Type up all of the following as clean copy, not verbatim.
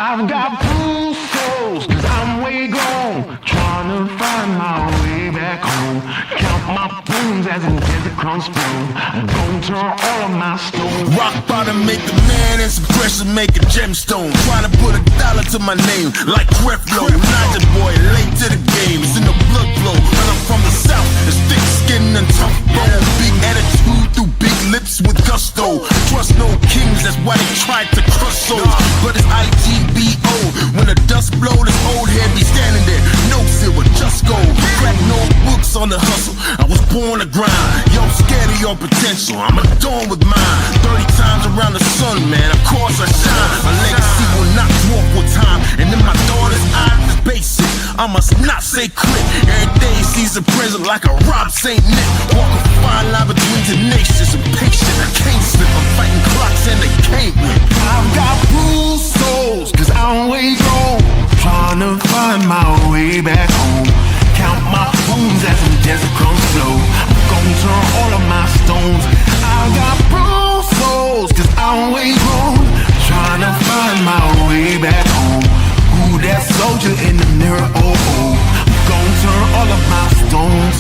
I've got blue souls, cause I'm way gone, trying to find my way back home. Count my bones as in desert crumbs flow. I'm gonna turn all of my stones. Rock bottom make a man and some pressure make a gemstone. Trying to put $1 to my name like Creflo. Not boy, late to the game, it's in the blood flow. And I'm from the south, it's thick skin and tough bone. Big attitude through big lips with gusto. Trust no kings, that's why they tried to crush souls. But it's IGBO, when the dust blow, this old head be standing there. No silver, just gold. Crack no books on the hustle, I was born to grind. Yo, scared of your potential, I'm adorned with mine. 30 times around the sun, man, of course I shine. My legacy will not dwarf with time. And in my daughter's eyes, it's basic, I must not say quit. Every day sees a present like a Rob St. Nick. Walk a fine line between tenacious and patient. I can't slip, I'm fighting clocks and they can't win. I've got bruised souls, cause I'm way gone, trying to find my way back home. Count my bones as some desert crumbs flow. I'm gonna turn all of my stones. I've got bruised souls, cause I'm way gone, trying to find my way back home. Who that soldier in the mirror? Oh, oh. I'm gonna turn all of my stones.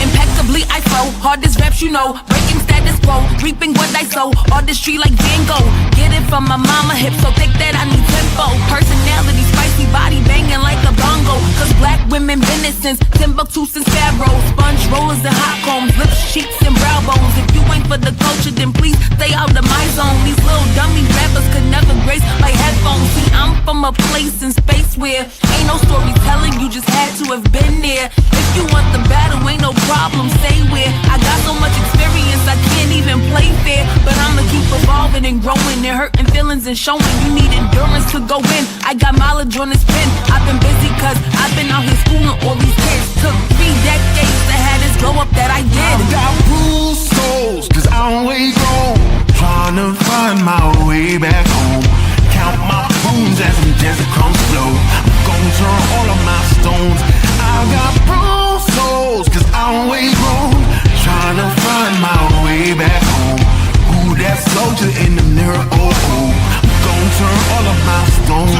Impeccably I flow, hardest raps you know, breaking status quo, reaping what I sow, artistry like Van Gogh. Get it from my mama hip, so thick that I need tempo. Personality, spicy body banging like a bongo. Cause black women been it since Timbuktu, since Pharaoh. Sponge rollers and hot combs, lips, cheeks and brow bones. If you ain't for the culture, then please stay out of my zone. These little dummy rappers could never grace my headphones. See, I'm from a place in space where ain't no storytelling, you just had to have been there. If you want the battle, ain't no problem, say where. I got so much experience, I can't even play fair. But I'ma keep evolving and growing and hurting feelings and showing. You need endurance to go in, I got mileage on this pen. I've been busy cause I've been out here schooling all these kids. Took 3 decades to have this glow up that I did. I've got bruised souls, cause I'm way gone, trying to find my way back home. Count my bones as some desert crumbs flow. I'm gonna turn all of my stones. I've got bruised souls, cause I'm way gone, trying to find my way back home. Who that soldier in the mirror? Oh, oh. I'm gonna turn all of my stones.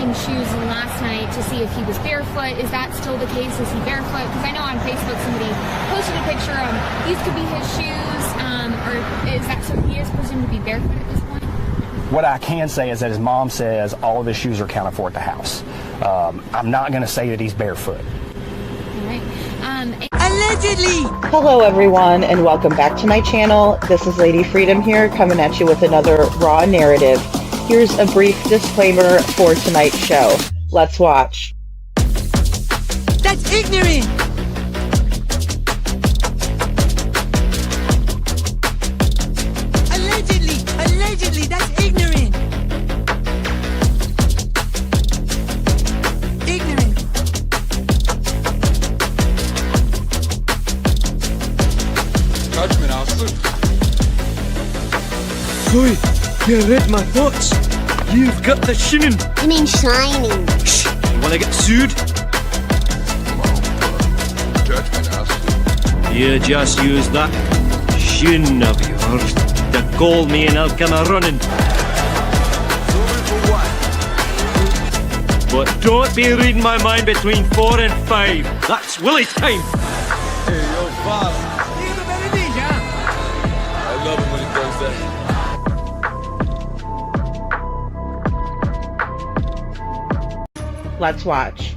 checking shoes last night to see if he was barefoot. Is that still the case? Is he barefoot? Because I know on Facebook somebody posted a picture of these could be his shoes, or is that so he is presumed to be barefoot at this point? What I can say is that his mom says all of his shoes are accounted for at the house. I'm not going to say that he's barefoot. All right. Allegedly! Hello everyone and welcome back to my channel. This is Lady Freedom here coming at you with another raw narrative. Here's a brief disclaimer for tonight's show. Let's watch. That's ignorant! Allegedly, that's ignorant! Ignorant. Judgment, Alfred. Chloe, you read my thoughts. You've got the shinin. You mean shining? Shh! You wanna get sued? Judgment, Alfred. You just use that shin of yours to call me and I'll come a-running. But don't be reading my mind between 4 and 5. That's Willie time. Hey, yo, father. I love it when he does that. Let's watch.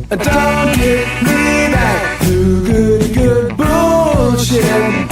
Don't get me back to good bullshit.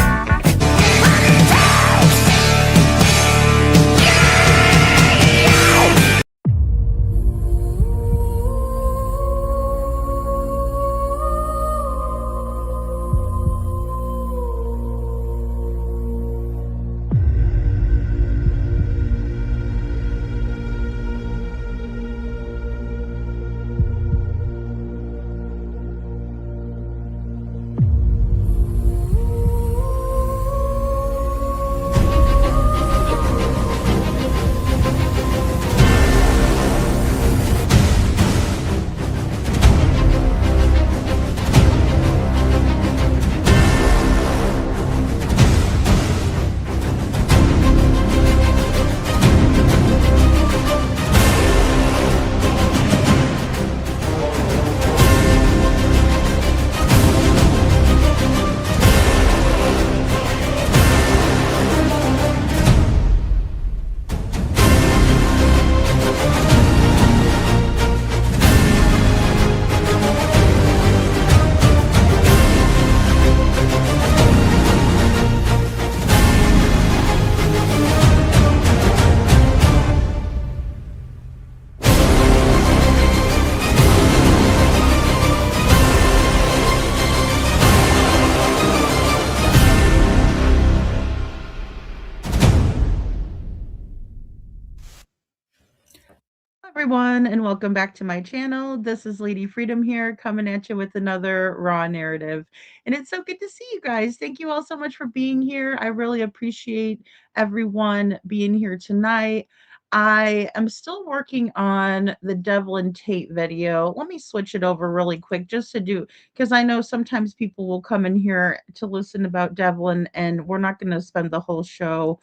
Everyone and welcome back to my channel. This is Lady Freedom here coming at you with another raw narrative, and it's so good to see you guys. Thank you all so much for being here. I really appreciate everyone being here tonight. I am still working on the Devlin Tate video. Let me switch it over really quick just to do, because I know sometimes people will come in here to listen about Devlin and we're not going to spend the whole show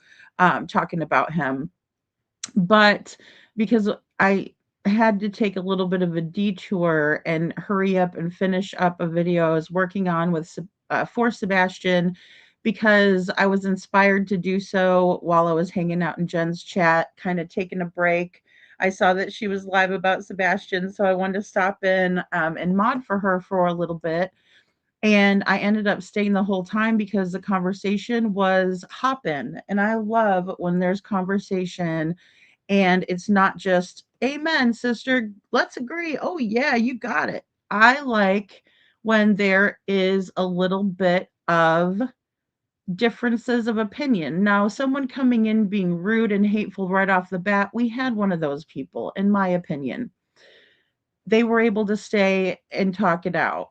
talking about him, but because I had to take a little bit of a detour and hurry up and finish up a video I was working on with for Sebastian, because I was inspired to do so while I was hanging out in Jen's chat, kind of taking a break. I saw that she was live about Sebastian, so I wanted to stop in and mod for her for a little bit. And I ended up staying the whole time because the conversation was hopping. And I love when there's conversation and it's not just, amen, sister, let's agree. Oh, yeah, you got it. I like when there is a little bit of differences of opinion. Now, someone coming in being rude and hateful right off the bat, we had one of those people, in my opinion. They were able to stay and talk it out.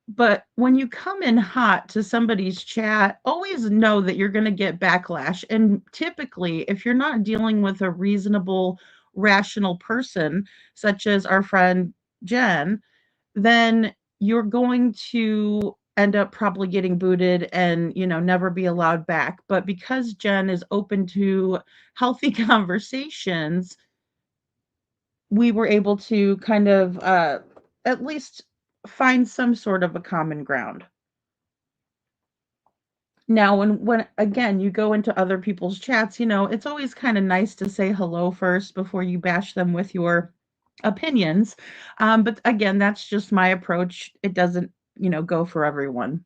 But when you come in hot to somebody's chat, always know that you're going to get backlash. And typically, if you're not dealing with a reasonable, rational person, such as our friend Jen, then you're going to end up probably getting booted and, never be allowed back. But because Jen is open to healthy conversations, we were able to kind of at least find some sort of a common ground. Now, when again you go into other people's chats, it's always kind of nice to say hello first before you bash them with your opinions. But again, that's just my approach. It doesn't, go for everyone.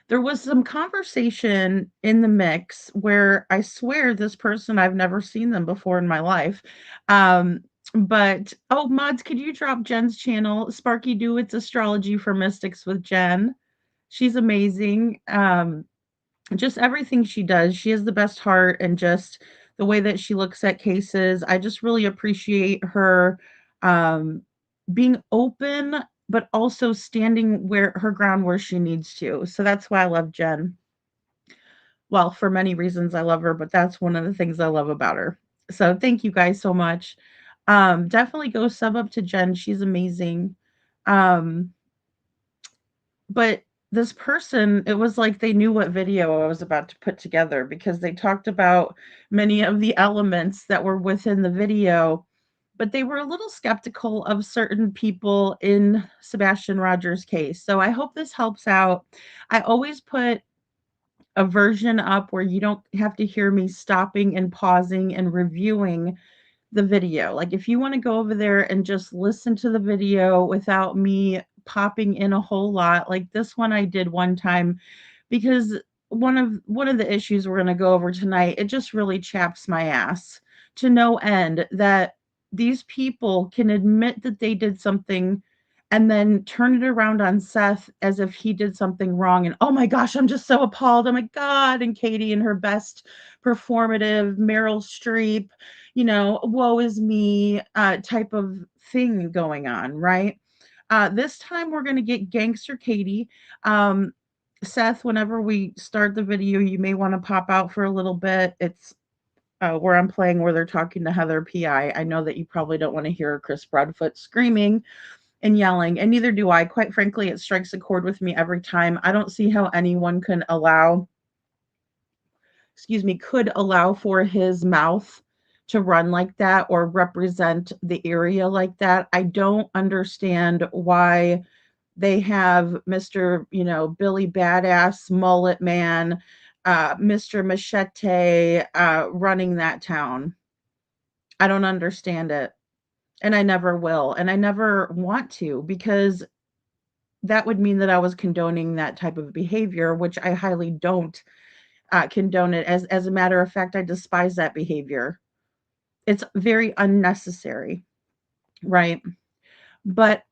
There was some conversation in the mix where I swear this person, I've never seen them before in my life. But oh, mods, could you drop Jen's channel? Sparky Do It's Astrology for Mystics with Jen. She's amazing. Just everything she does. She has the best heart, and just the way that she looks at cases. I just really appreciate her um, being open, but also standing where her ground where she needs to. So that's why I love Jen. Well, for many reasons I love her, but that's one of the things I love about her. So thank you guys so much. Definitely go sub up to Jen. She's amazing. Um, but this person, it was like they knew what video I was about to put together because they talked about many of the elements that were within the video, but they were a little skeptical of certain people in Sebastian Rogers' case. So I hope this helps out. I always put a version up where you don't have to hear me stopping and pausing and reviewing the video. Like if you want to go over there and just listen to the video without me popping in a whole lot, like this one I did one time, because one of the issues we're going to go over tonight, it just really chaps my ass to no end that these people can admit that they did something and then turn it around on Seth as if he did something wrong. And oh my gosh, I'm just so appalled. Oh my God. And Katie in her best performative Meryl Streep, woe is me type of thing going on, right? This time we're going to get Gangster Katie. Seth, whenever we start the video, you may want to pop out for a little bit. It's where I'm playing where they're talking to Heather PI. I know that you probably don't want to hear Chris Broadfoot screaming and yelling, and neither do I. Quite frankly, it strikes a chord with me every time. I don't see how anyone could allow for his mouth to run like that or represent the area like that. I don't understand why they have Mr. Billy Badass Mullet Man, Mr. Machete running that town. I don't understand it. And I never will. And I never want to, because that would mean that I was condoning that type of behavior, which I highly don't condone it. As a matter of fact, I despise that behavior. It's very unnecessary, right? But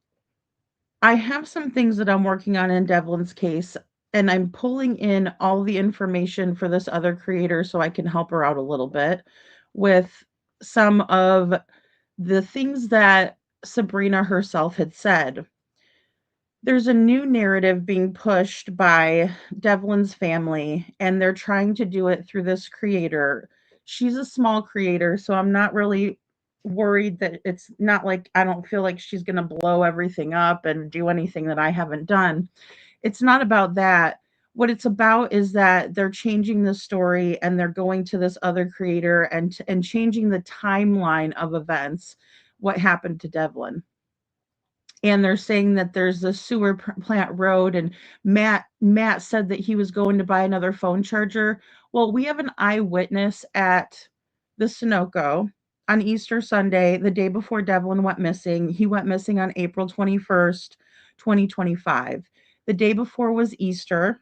I have some things that I'm working on in Devlin's case, and I'm pulling in all the information for this other creator so I can help her out a little bit with some of the things that Sabrina herself had said. There's a new narrative being pushed by Devlin's family, and they're trying to do it through this creator. She's a small creator, so I'm not really worried that it's not like I don't feel like she's going to blow everything up and do anything that I haven't done. It's not about that. What it's about is that they're changing the story and they're going to this other creator and changing the timeline of events, what happened to Devlin. And they're saying that there's a sewer plant road, and Matt said that he was going to buy another phone charger. Well, we have an eyewitness at the Sunoco on Easter Sunday, the day before Devlin went missing. He went missing on April 21st, 2025. The day before was Easter,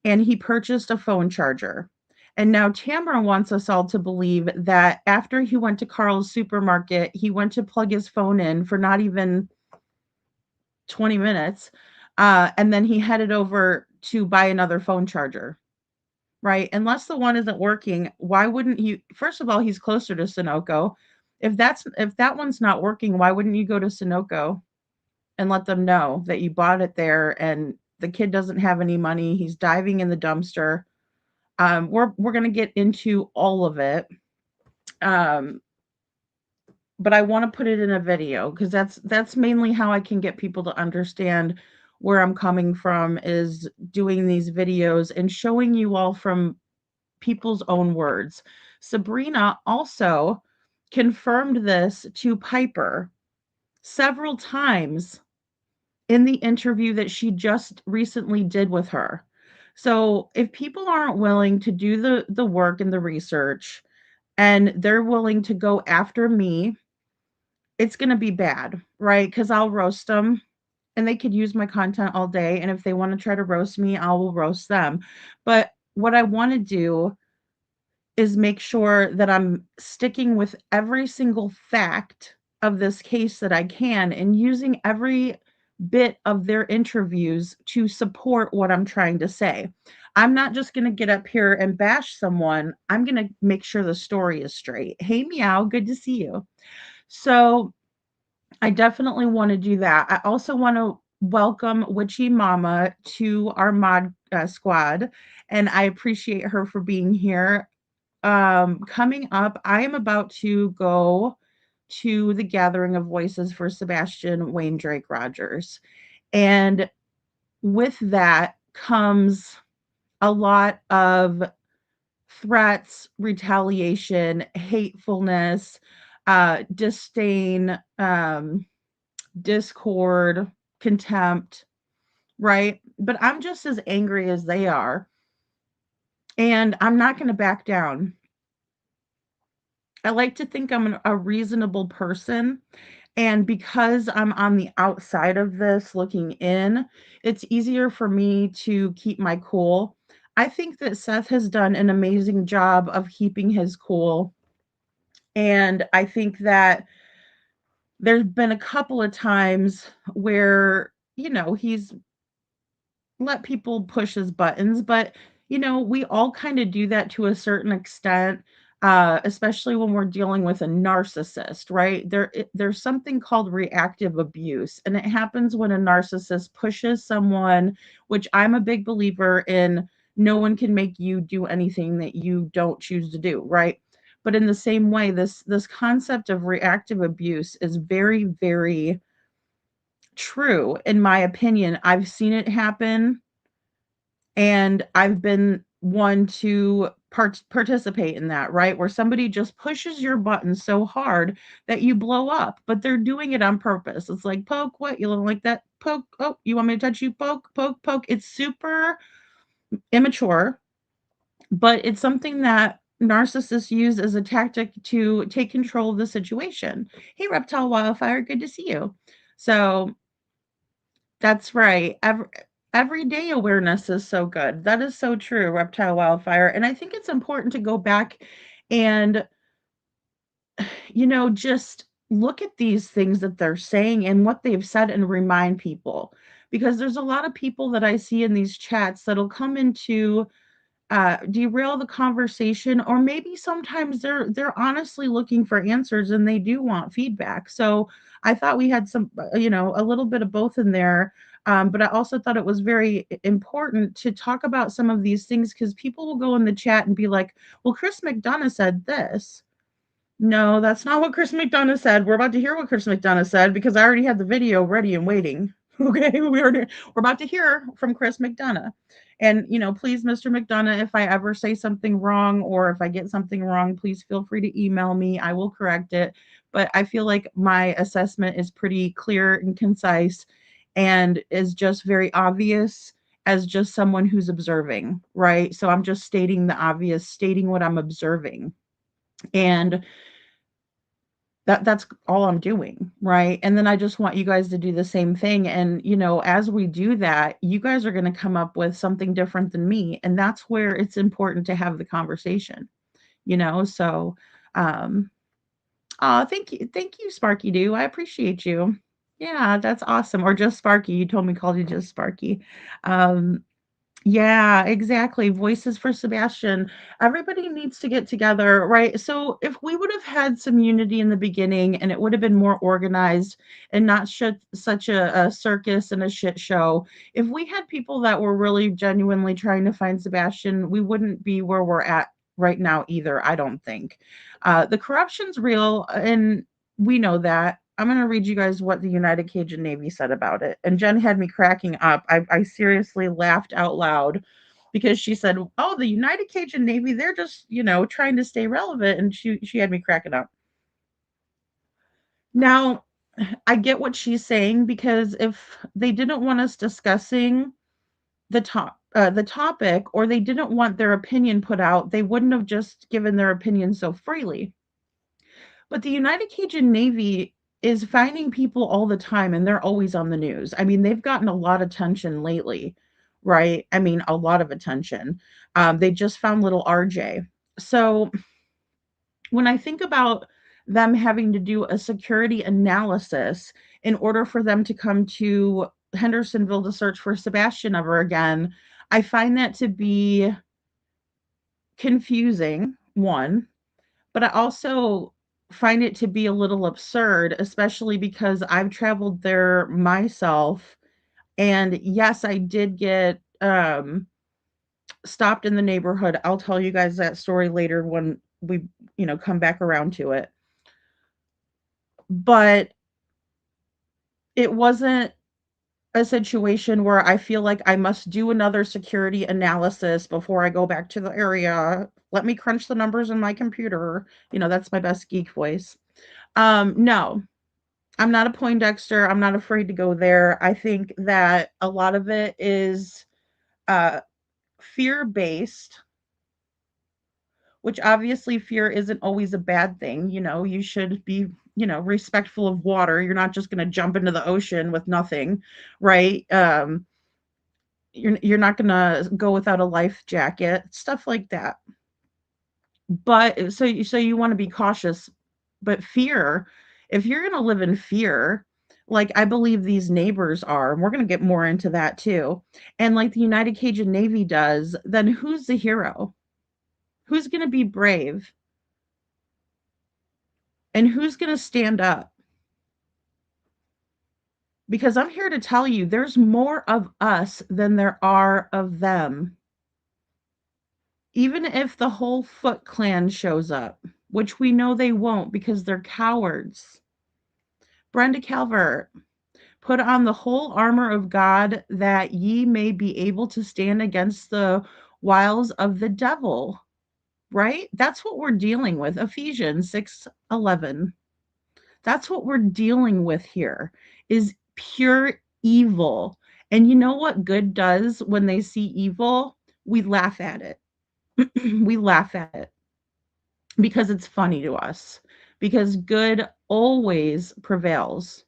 and he purchased a phone charger. And now Tamara wants us all to believe that after he went to Carl's supermarket, he went to plug his phone in for not even 20 minutes. And then he headed over to buy another phone charger, right? Unless the one isn't working, why wouldn't he? First of all, he's closer to Sunoco. If that one's not working, why wouldn't you go to Sunoco and let them know that you bought it there and the kid doesn't have any money? He's diving in the dumpster. We're gonna get into all of it. Um, but I want to put it in a video because that's mainly how I can get people to understand where I'm coming from, is doing these videos and showing you all from people's own words. Sabrina also confirmed this to Piper several times in the interview that she just recently did with her. So if people aren't willing to do the work and the research, and they're willing to go after me, it's going to be bad, right? Because I'll roast them, and they could use my content all day. And if they want to try to roast me, I will roast them. But what I want to do is make sure that I'm sticking with every single fact of this case that I can, and using every bit of their interviews to support what I'm trying to say. I'm not just going to get up here and bash someone. I'm going to make sure the story is straight. Hey, Meow, good to see you. So I definitely want to do that. I also want to welcome Witchy Mama to our mod squad, and I appreciate her for being here. Coming up, I am about to go to the Gathering of Voices for Sebastian Wayne Drake Rogers. And with that comes a lot of threats, retaliation, hatefulness, disdain, discord, contempt, right? But I'm just as angry as they are. And I'm not going to back down. I like to think I'm a reasonable person. And because I'm on the outside of this looking in, it's easier for me to keep my cool. I think that Seth has done an amazing job of keeping his cool. And I think that there's been a couple of times where, he's let people push his buttons, but we all kind of do that to a certain extent, especially when we're dealing with a narcissist, right? There's something called reactive abuse, and it happens when a narcissist pushes someone, which I'm a big believer in. No one can make you do anything that you don't choose to do, right? But in the same way, this concept of reactive abuse is very, very true, in my opinion. I've seen it happen, and I've been one to participate in that, right? Where somebody just pushes your button so hard that you blow up, but they're doing it on purpose. It's like, poke, what? You don't like that? Poke. Oh, you want me to touch you? Poke, poke, poke. It's super immature, but it's something that narcissists use as a tactic to take control of the situation. Hey, Reptile Wildfire, good to see you. So that's right. Everyday awareness is so good. That is so true, Reptile Wildfire. And I think it's important to go back and, just look at these things that they're saying and what they've said and remind people. Because there's a lot of people that I see in these chats that'll come into derail the conversation, or maybe sometimes they're honestly looking for answers and they do want feedback. So I thought we had some, a little bit of both in there. But I also thought it was very important to talk about some of these things, because people will go in the chat and be like, well, Chris McDonough said this. No, that's not what Chris McDonough said. We're about to hear what Chris McDonough said, because I already had the video ready and waiting. Okay, we're about to hear from Chris McDonough. And, please, Mr. McDonough, if I ever say something wrong or if I get something wrong, please feel free to email me. I will correct it. But I feel like my assessment is pretty clear and concise, and is just very obvious as just someone who's observing, right? So I'm just stating the obvious, stating what I'm observing. And That's all I'm doing, right? And then I just want you guys to do the same thing, and, as we do that, you guys are gonna come up with something different than me, and that's where it's important to have the conversation, So, um aw, thank you, Sparky Doo, I appreciate you. Yeah, that's awesome, or just Sparky, you told me called you just Sparky. Um yeah, exactly. Voices for Sebastian. Everybody needs to get together, right? So if we would have had some unity in the beginning and it would have been more organized and not such a circus and a shit show, if we had people that were really genuinely trying to find Sebastian, we wouldn't be where we're at right now either, I don't think. The corruption's real, and we know that. I'm going to read you guys what the United Cajun Navy said about it. And Jen had me cracking up. I seriously laughed out loud because she said, "Oh, the United Cajun Navy, they're just, trying to stay relevant." And she had me cracking up. Now, I get what she's saying, because if they didn't want us discussing the topic, or they didn't want their opinion put out, they wouldn't have just given their opinion so freely. But the United Cajun Navy is finding people all the time, and they're always on the news. I mean, they've gotten a lot of attention lately, right? I mean, a lot of attention. They just found little RJ. So when I think about them having to do a security analysis in order for them to come to Hendersonville to search for Sebastian ever again, I find that to be confusing, one. But I also find it to be a little absurd, especially because I've traveled there myself. And yes, I did get stopped in the neighborhood. I'll tell you guys that story later when we, come back around to it. But it wasn't a situation where I feel like I must do another security analysis before I go back to the area. Let me crunch the numbers in my computer. That's my best geek voice. No, I'm not a Poindexter. I'm not afraid to go there. I think that a lot of it is uh, fear based, which obviously fear isn't always a bad thing. You should be, respectful of water. You're not just going to jump into the ocean with nothing, right? You're not going to go without a life jacket, stuff like that. But so you want to be cautious, but fear, if you're going to live in fear, like I believe these neighbors are, and we're going to get more into that too, and like the United Cajun Navy does, then who's the hero? Who's going to be brave? And who's going to stand up? Because I'm here to tell you, there's more of us than there are of them. Even if the whole Foot clan shows up, which we know they won't because they're cowards. Brenda Calvert, put on the whole armor of God, that ye may be able to stand against the wiles of the devil. Right? That's what we're dealing with. Ephesians 6:11. That's what we're dealing with here, is pure evil. And you know what good does when they see evil? We laugh at it. We laugh at it because it's funny to us, because good always prevails.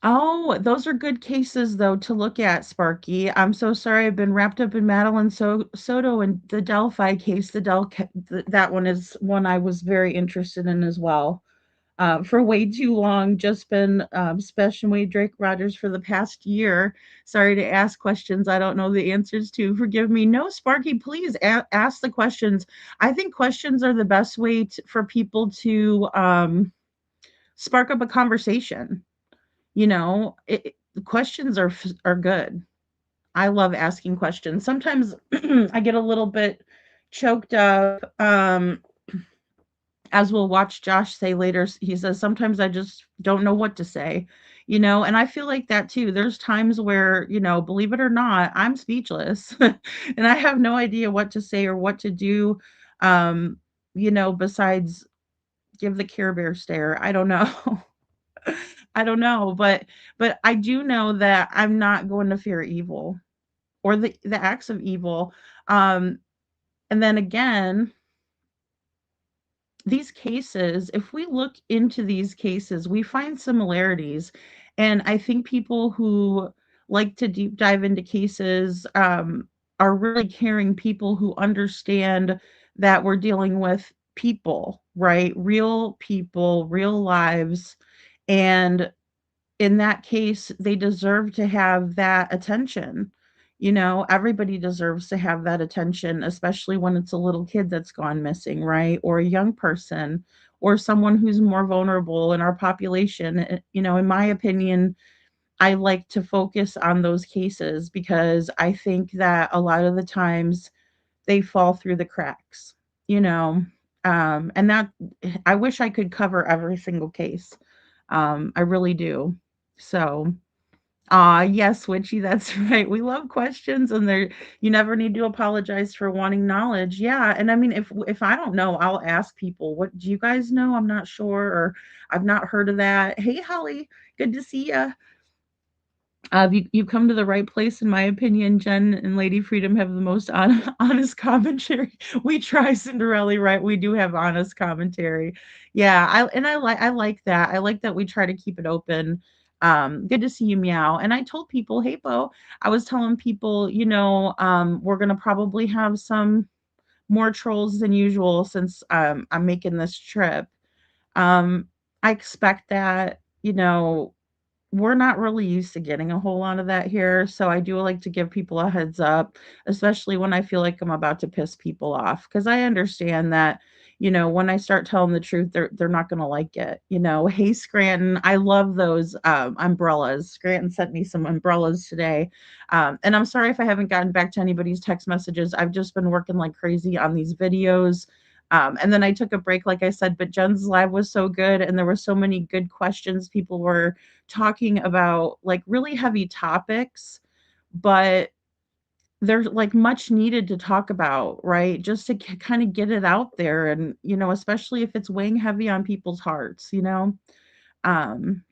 Oh, those are good cases, though, to look at, Sparky. I'm so sorry. I've been wrapped up in Madeline Soto and the Delphi case. That one is one I was very interested in as well. For way too long, just been special Wade Drake Rogers for the past year. Sorry to ask questions I don't know the answers to. Forgive me. No, Sparky, please ask the questions. I think questions are the best way for people to spark up a conversation. Questions are good. I love asking questions. Sometimes I get a little bit choked up. As we'll watch Josh say later, he says, sometimes I just don't know what to say, and I feel like that too. There's times where, believe it or not, I'm speechless and I have no idea what to say or what to do, besides give the Care Bear stare. I don't know. I don't know, but I do know that I'm not going to fear evil or the acts of evil. And then again, these cases, if we look into these cases, we find similarities. And I think people who like to deep dive into cases are really caring people who understand that we're dealing with people, right? Real people, real lives. And in that case, they deserve to have that attention. Everybody deserves to have that attention, especially when it's a little kid that's gone missing, right? Or a young person, or someone who's more vulnerable in our population. In my opinion, I like to focus on those cases because I think that a lot of the times they fall through the cracks, you know. And that I wish I could cover every single case. I really do. So, yes, Witchy, that's right. We love questions, and you never need to apologize for wanting knowledge. Yeah, and I mean, if I don't know, I'll ask people, "What do you guys know? I'm not sure, or I've not heard of that." Hey, Holly, good to see you. You've come to the right place, in my opinion. Jen and Lady Freedom have the most honest commentary. We try, Cinderella, right? We do have honest commentary. Yeah, I like that. I like that we try to keep it open. Good to see you, Meow. And I told people, hey, Bo, I was telling people, we're gonna probably have some more trolls than usual since I'm making this trip. Um, I expect that, we're not really used to getting a whole lot of that here, so I do like to give people a heads up, especially when I feel like I'm about to piss people off, because I understand that, when I start telling the truth, they're not gonna like it. Hey, Scranton, I love those umbrellas. Scranton sent me some umbrellas today. And I'm sorry if I haven't gotten back to anybody's text messages. I've just been working like crazy on these videos. And then I took a break, like I said, but Jen's live was so good, and there were so many good questions. People were talking about like really heavy topics, but there's like much needed to talk about, right? Just to kind of get it out there, and especially if it's weighing heavy on people's hearts. Um,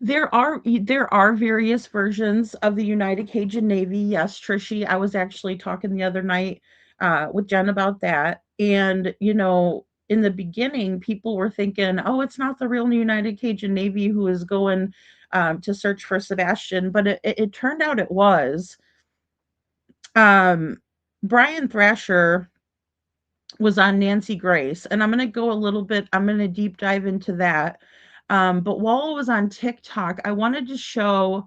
there are various versions of the United Cajun Navy. Yes, Trishy, I was actually talking the other night with Jen about that. And in the beginning, people were thinking, "Oh, it's not the real United Cajun Navy who is going to search for Sebastian," but it turned out it was. Um, Brian Thrasher was on Nancy Grace, and I'm going to go a little bit. I'm going to deep dive into that. But while I was on TikTok, I wanted to show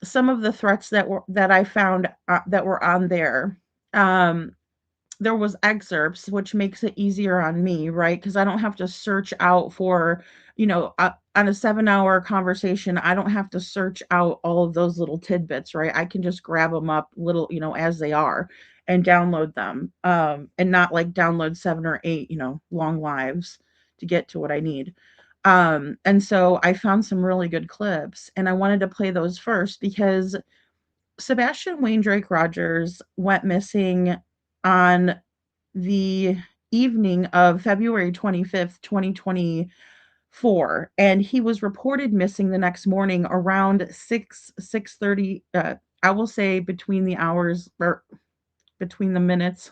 some of the threats that I found that were on there. Um, there was excerpts, which makes it easier on me, right? Because I don't have to search out for, on a 7-hour conversation, I don't have to search out all of those little tidbits, right? I can just grab them up little, as they are, and download them, and not like download 7 or 8, long lives to get to what I need. And so I found some really good clips, and I wanted to play those first because Sebastian Wayne Drake Rogers went missing on the evening of February 25th, 2024, and he was reported missing the next morning around 6:30. I will say between the hours, or between the minutes,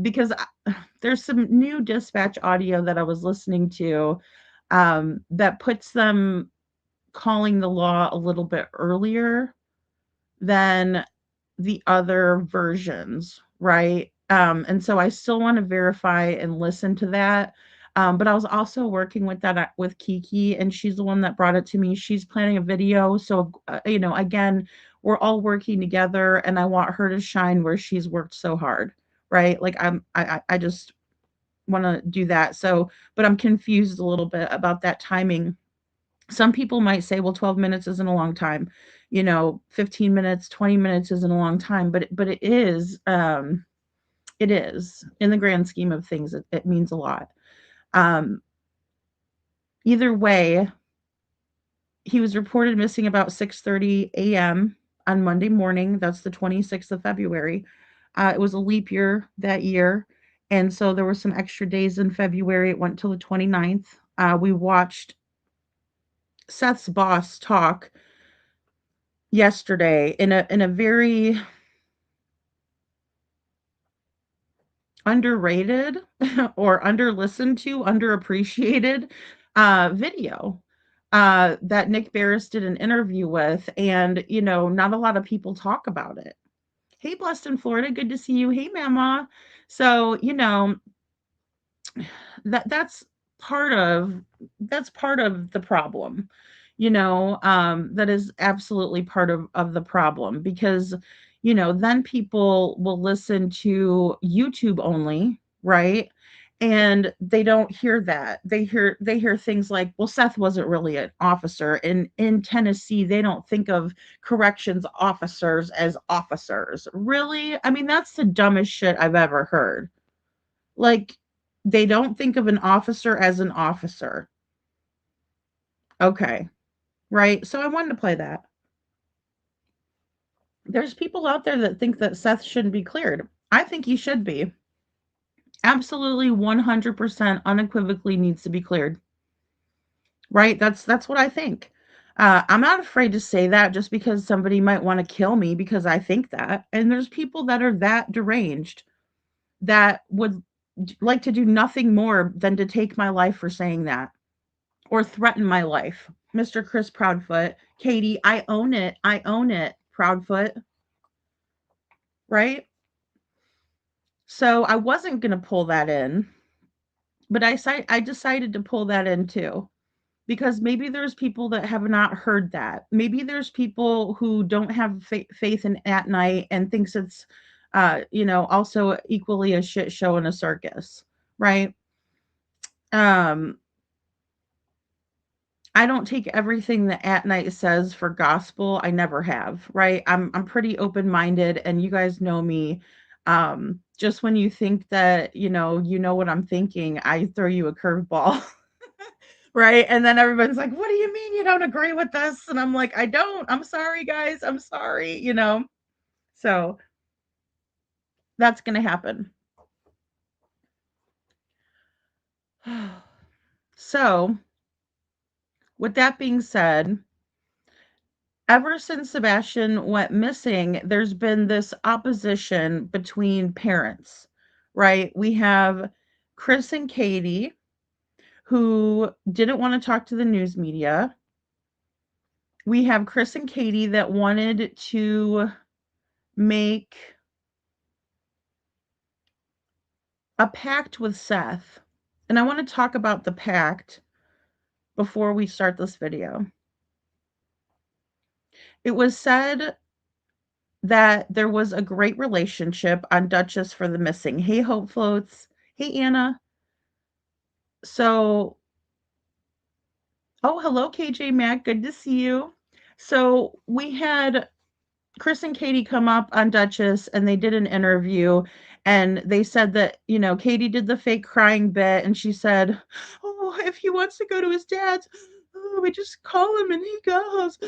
because there's some new dispatch audio that I was listening to, that puts them calling the law a little bit earlier than the other versions, right? And so I still want to verify and listen to that. But I was also working with that with Kiki, and she's the one that brought it to me. She's planning a video, so again, we're all working together, and I want her to shine where she's worked so hard, right? Like I just want to do that. So, but I'm confused a little bit about that timing. Some people might say, well, 12 minutes isn't a long time. 15 minutes, 20 minutes isn't a long time, but it is in the grand scheme of things. It means a lot. Um, Either way, he was reported missing about 6:30 a.m. on Monday morning. That's the 26th of February. It was a leap year that year, and so there were some extra days in February. It went till the 29th. We watched Seth's boss talk yesterday in a very underrated or under listened to, underappreciated video that Nick Barris did an interview with. And, not a lot of people talk about it. Hey, Blessed in Florida, good to see you. Hey, Mama. So, that's part of the problem. That is absolutely part of the problem, because then people will listen to YouTube only, right? And they don't hear that. They hear things like, well, Seth wasn't really an officer. In Tennessee, they don't think of corrections officers as officers. Really? I mean, that's the dumbest shit I've ever heard. Like, they don't think of an officer as an officer. Okay, right? So I wanted to play that. There's people out there that think that Seth shouldn't be cleared. I think he should be. Absolutely 100% unequivocally needs to be cleared. Right? That's what I think. I'm not afraid to say that just because somebody might want to kill me because I think that. And there's people that are that deranged that would like to do nothing more than to take my life for saying that or threaten my life. Mr. Chris Proudfoot, Katie, I own it. I own it, Proudfoot. Right? So I wasn't going to pull that in, but I decided to pull that in too, because maybe there's people that have not heard that. Maybe there's people who don't have faith in At Night and thinks it's, also equally a shit show and a circus, right? I don't take everything that At Night says for gospel. I never have, right? I'm pretty open-minded, and you guys know me. Just when you think that, you know what I'm thinking, I throw you a curveball. Right? And then everyone's like, "What do you mean you don't agree with this?" And I'm like, "I don't. I'm sorry, guys. I'm sorry." So that's going to happen. So, with that being said, ever since Sebastian went missing, there's been this opposition between parents, right? We have Chris and Katie, who didn't want to talk to the news media. We have Chris and Katie that wanted to make a pact with Seth. And I want to talk about the pact before we start this video. It was said that there was a great relationship on Duchess for the Missing. Hey, Hope Floats. Hey, Anna. So, oh, hello, KJ Mac. Good to see you. So, we had Chris and Katie come up on Duchess and they did an interview, and they said that, Katie did the fake crying bit, and she said, "Oh, if he wants to go to his dad's, we just call him and he goes."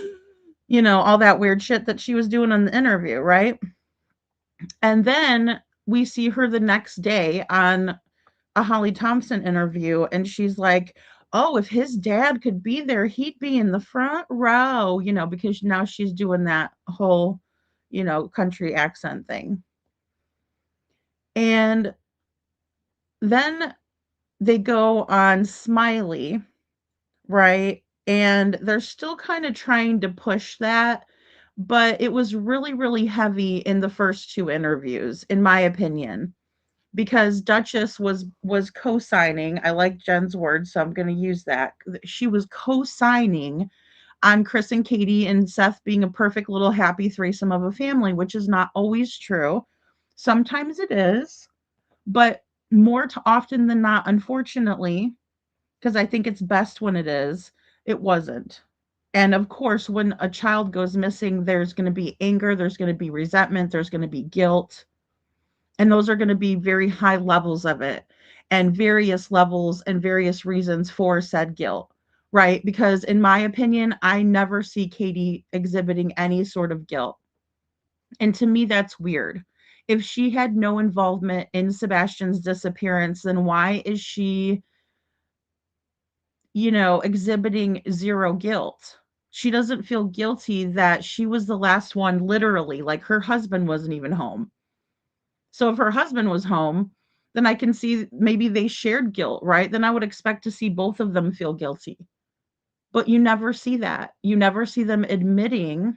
All that weird shit that she was doing on the interview, right? And then we see her the next day on a Holly Thompson interview, and she's like, "Oh, if his dad could be there, he'd be in the front row," because now she's doing that whole, country accent thing. And then they go on Smiley, right? And they're still kind of trying to push that, but it was really, really heavy in the first two interviews, in my opinion, because Duchess was co-signing. I like Jen's words, so I'm going to use that. She was co-signing on Chris and Katie and Seth being a perfect little happy threesome of a family, which is not always true. Sometimes it is, but more often than not, unfortunately, because I think it's best when it is, it wasn't. And of course, when a child goes missing, there's going to be anger, there's going to be resentment, there's going to be guilt. And those are going to be very high levels of it, and various levels and various reasons for said guilt, right? Because in my opinion, I never see Katie exhibiting any sort of guilt. And to me, that's weird. If she had no involvement in Sebastian's disappearance, then why is she, exhibiting zero guilt? She doesn't feel guilty that she was the last one, literally, like her husband wasn't even home. So if her husband was home, then I can see maybe they shared guilt, right? Then I would expect to see both of them feel guilty. But you never see that. You never see them admitting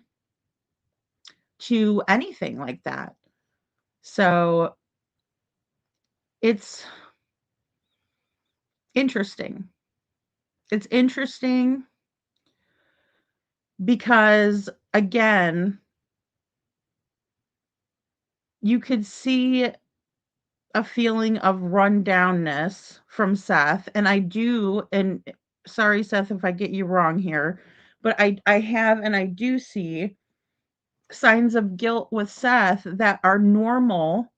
to anything like that. So it's interesting. It's interesting because, again, you could see a feeling of rundownness from Seth. And I do, and sorry, Seth, if I get you wrong here, but I have and I do see signs of guilt with Seth that are normal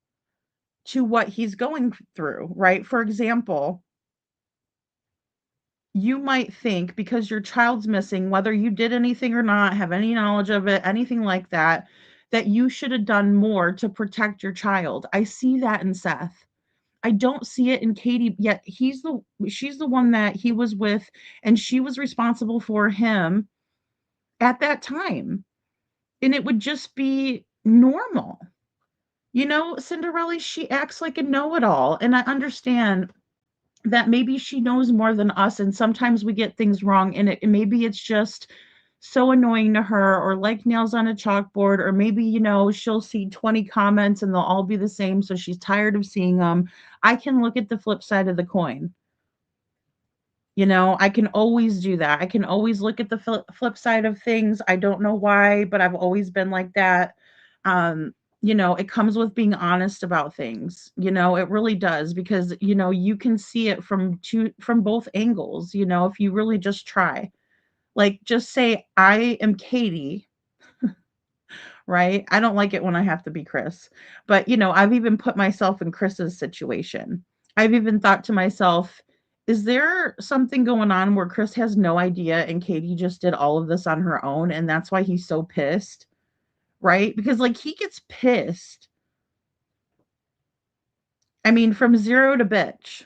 to what he's going through, right? For example, you might think because your child's missing, whether you did anything or not, have any knowledge of it, anything like that, that you should have done more to protect your child. I see that in Seth. I don't see it in Katie, yet she's the one that he was with, and she was responsible for him at that time. And it would just be normal. You know, Cinderella, she acts like a know-it-all, and I understand that maybe she knows more than us, and sometimes we get things wrong, and maybe it's just so annoying to her, or like nails on a chalkboard, or maybe, you know, she'll see 20 comments and they'll all be the same, so she's tired of seeing them. I can look at the flip side of the coin. You know, I can always do that. I can always look at the flip side of things. I don't know why, but I've always been like that. You know, it comes with being honest about things. You know, it really does, because, you know, you can see it from both angles, you know, if you really just try. Like, just say, I am Katie, right? I don't like it when I have to be Chris. But, you know, I've even put myself in Chris's situation. I've even thought to myself, is there something going on where Chris has no idea and Katie just did all of this on her own, and that's why he's so pissed, right? Because, like, he gets pissed. I mean, from zero to bitch,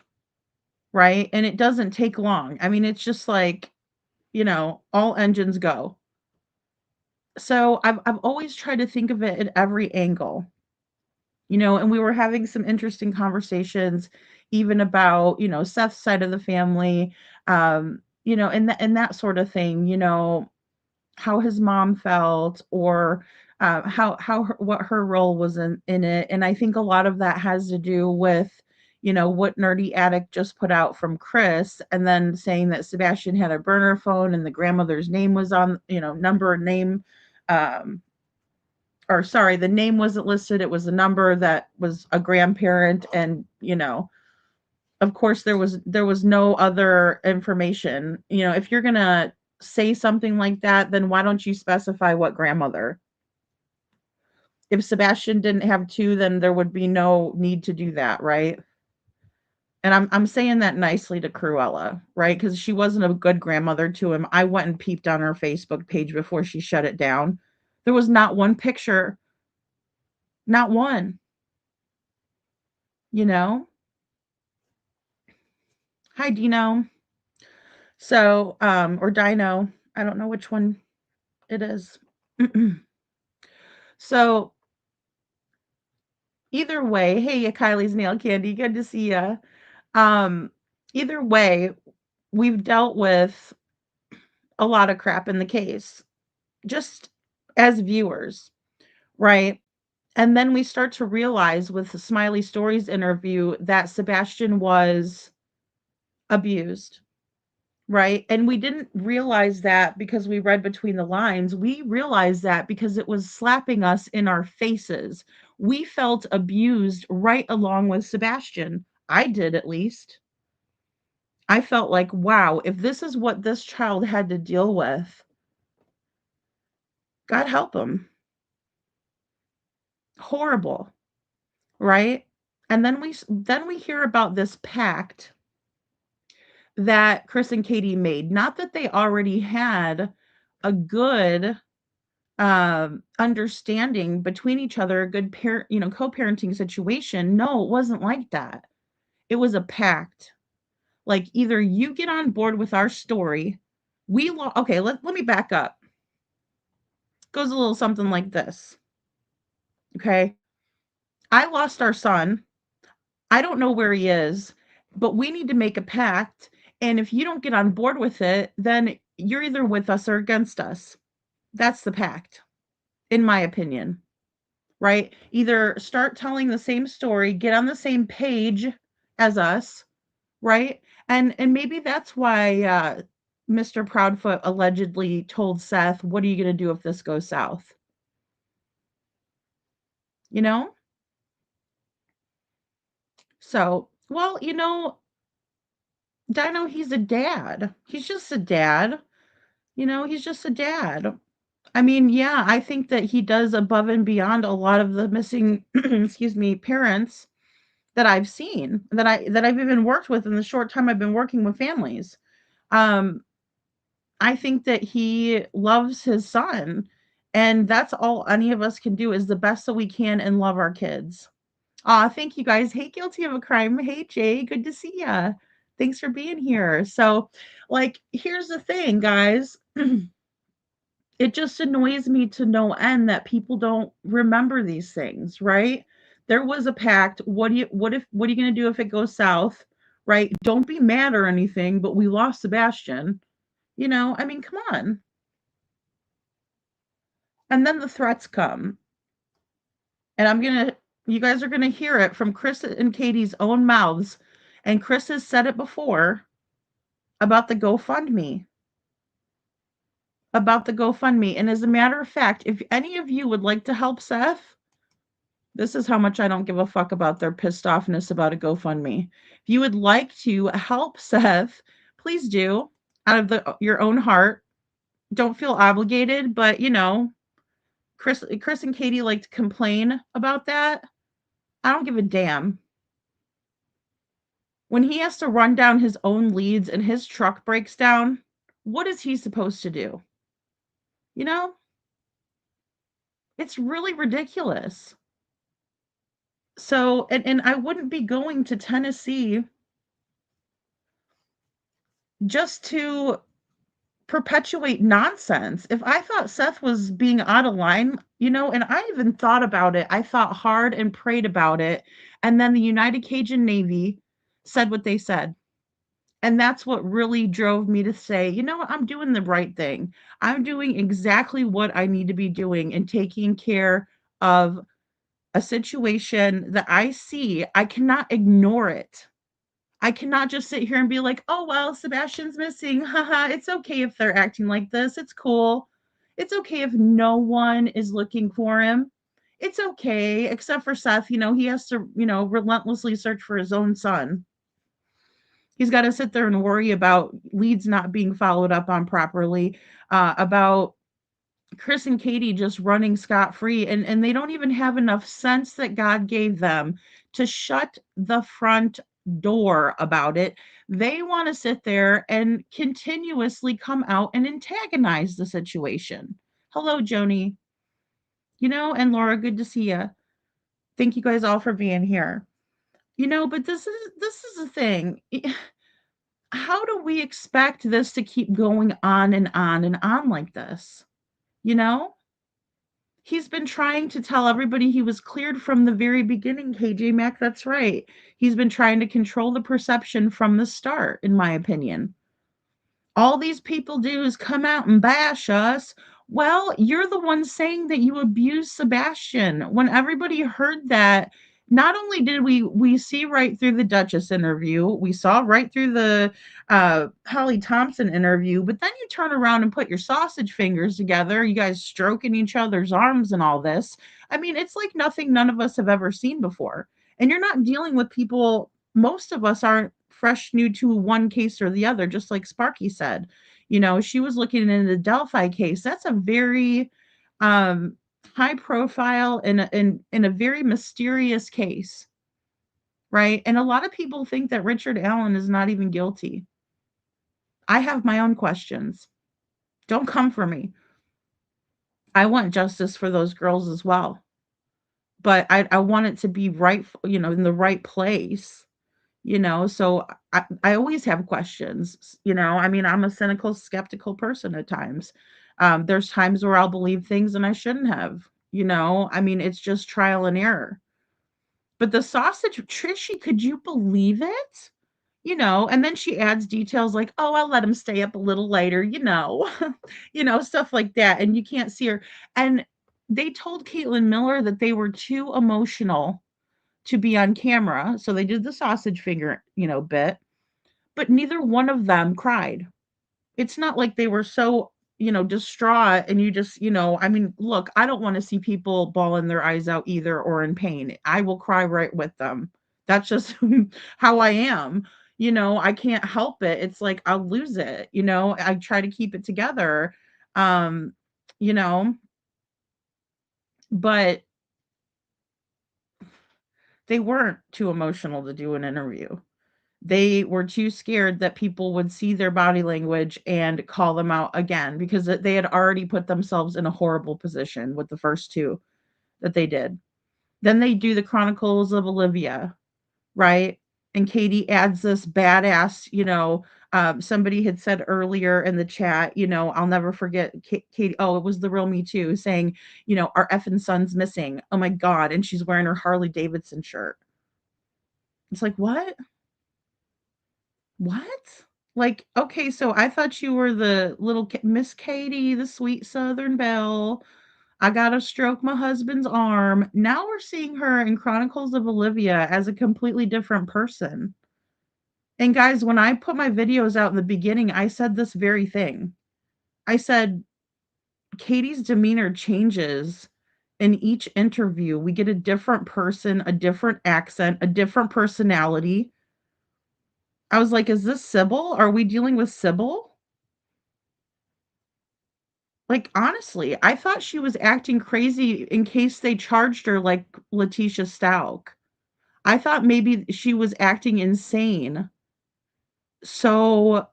right? And it doesn't take long. I mean, it's just like, you know, all engines go. So I've always tried to think of it at every angle, you know, and we were having some interesting conversations even about, you know, Seth's side of the family, you know, and that sort of thing, you know, how his mom felt, or what her role was in it. And I think a lot of that has to do with, you know, what Nerdy Addict just put out from Chris, and then saying that Sebastian had a burner phone and the grandmother's name was on, you know, number and name, um, or sorry, the name wasn't listed. It was a number that was a grandparent, and, you know, of course there was no other information. You know, if you're gonna say something like that, then why don't you specify what grandmother? If Sebastian didn't have two, then there would be no need to do that, right? And I'm saying that nicely to Cruella, right? Because she wasn't a good grandmother to him. I went and peeped on her Facebook page before she shut it down. There was not one picture, not one, you know? Hi, Dino. So, or Dino. I don't know which one it is. So, either way, hey, Kylie's nail candy, good to see ya. Um, Either way, we've dealt with a lot of crap in the case, just as viewers, right? And then we start to realize with the Smiley Stories interview that Sebastian was abused, right? And we didn't realize that because we read between the lines. We realized that because it was slapping us in our faces. We felt abused right along with Sebastian. I did, at least. I felt like, wow, if this is what this child had to deal with, God help him. Horrible, right? And then we hear about this pact that Chris and Katie made. Not that they already had a good understanding between each other, a good parent, you know, co-parenting situation. No, it wasn't like that. It was a pact. Like, either you get on board with our story, okay, let me back up. Goes a little something like this. Okay. I lost our son. I don't know where he is, but we need to make a pact. And if you don't get on board with it, then you're either with us or against us. That's the pact, in my opinion, right? Either start telling the same story, get on the same page as us, right? And maybe that's why Mr. Proudfoot allegedly told Seth, "What are you going to do if this goes south?" You know? So, well, Dino, he's a dad. He's just a dad. He's just a dad. I mean, yeah, I think that he does above and beyond a lot of the missing, excuse me, parents that I've seen, that I've even worked with in the short time I've been working with families. Um, I think that he loves his son, and that's all any of us can do is the best that we can and love our kids. Thank you guys. Hey, Guilty of a Crime. Hey, Jay, good to see ya. Thanks for being here. So, like, here's the thing, guys. It just annoys me to no end that people don't remember these things, right? There was a pact. What are you going to do if it goes south, right? Don't be mad or anything, but we lost Sebastian. I mean, come on. And then the threats come. And you guys are going to hear it from Chris and Katie's own mouths. And Chris has said it before about the GoFundMe. About the GoFundMe. And as a matter of fact, if any of you would like to help Seth, this is how much I don't give a fuck about their pissed offness about a GoFundMe. If you would like to help Seth, please do out of your own heart. Don't feel obligated, but Chris and Katie like to complain about that. I don't give a damn. When he has to run down his own leads and his truck breaks down, what is he supposed to do? It's really ridiculous. So, and I wouldn't be going to Tennessee just to perpetuate nonsense. If I thought Seth was being out of line, and I even thought about it, I thought hard and prayed about it. And then the United Cajun Navy said what they said. And that's what really drove me to say, you know what, I'm doing the right thing. I'm doing exactly what I need to be doing and taking care of a situation that I see. I cannot ignore it. I cannot just sit here and be like, oh, well, Sebastian's missing. Haha, it's okay if they're acting like this. It's cool. It's okay if no one is looking for him. It's okay, except for Seth. He has to, relentlessly search for his own son. He's got to sit there and worry about leads not being followed up on properly, about Chris and Katie just running scot-free, and they don't even have enough sense that God gave them to shut the front door about it. They want to sit there and continuously come out and antagonize the situation. Hello, Joni. And Laura, good to see you. Thank you guys all for being here. But this is the thing. How do we expect this to keep going on and on and on like this? He's been trying to tell everybody he was cleared from the very beginning, KJ Mac. That's right. He's been trying to control the perception from the start, in my opinion. All these people do is come out and bash us. Well, you're the one saying that you abused Sebastian. When everybody heard that, not only did we see right through the Duchess interview, we saw right through the Holly Thompson interview, but then you turn around and put your sausage fingers together, you guys stroking each other's arms and all this. I mean, it's like nothing none of us have ever seen before. And you're not dealing with people, most of us aren't fresh new to one case or the other, just like Sparky said. She was looking into the Delphi case. That's a very high profile and in a very mysterious case, right? And a lot of people think that Richard Allen is not even guilty. I have my own questions. Don't come for me. I want justice for those girls as well. But I want it to be right, in the right place. So I always have questions. I mean, I'm a cynical, skeptical person at times. There's times where I'll believe things and I shouldn't have. I mean, it's just trial and error. But the sausage, Trishy, could you believe it? And then she adds details like, "Oh, I'll let him stay up a little later," stuff like that, and you can't see her. And they told Caitlin Miller that they were too emotional to be on camera, so they did the sausage finger, bit, but neither one of them cried. It's not like they were so, distraught and you just, I mean, look, I don't want to see people bawling their eyes out either or in pain. I will cry right with them. That's just how I am. I can't help it. It's like I'll lose it, I try to keep it together. Um, you know, but they weren't too emotional to do an interview. They were too scared that people would see their body language and call them out again because they had already put themselves in a horrible position with the first two that they did. Then they do the Chronicles of Olivia, right? And Katie adds this badass, somebody had said earlier in the chat, I'll never forget Katie. Oh, it was the real Me Too saying, our effing son's missing. Oh my God. And she's wearing her Harley Davidson shirt. It's like, what? What? Like, okay, so I thought you were the little Miss Katie, the sweet Southern belle. I gotta stroke my husband's arm. Now we're seeing her in Chronicles of Olivia as a completely different person. And guys, when I put my videos out in the beginning, I said this very thing. I said, Katie's demeanor changes in each interview. We get a different person, a different accent, a different personality. I was like, is this Sybil? Are we dealing with Sybil? Like, honestly, I thought she was acting crazy in case they charged her like Letitia Stout. I thought maybe she was acting insane. So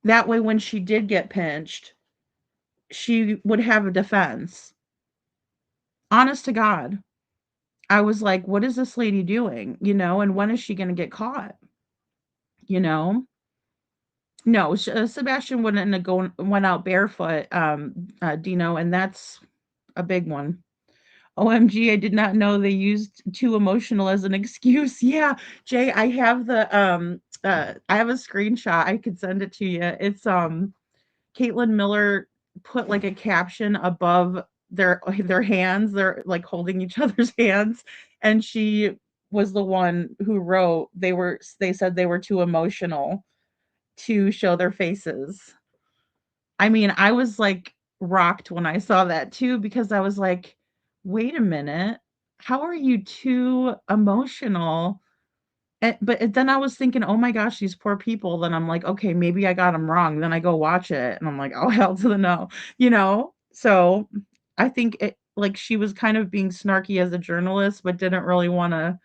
that way, when she did get pinched, she would have a defense. Honest to God. I was like, what is this lady doing? And when is she going to get caught? You know? No, Sebastian wouldn't have went out barefoot, Dino, and that's a big one. OMG, I did not know they used too emotional as an excuse. Yeah, Jay, I have a screenshot. I could send it to you. It's Caitlin Miller put like a caption above their hands. They're like holding each other's hands, and she was the one who wrote they said they were too emotional to show their faces. I mean, I was like rocked when I saw that too because I was like, "Wait a minute. How are you too emotional?" But then I was thinking, "Oh my gosh, these poor people." Then I'm like, "Okay, maybe I got them wrong." Then I go watch it and I'm like, "Oh, hell to the no." So I think like she was kind of being snarky as a journalist, but didn't really want to,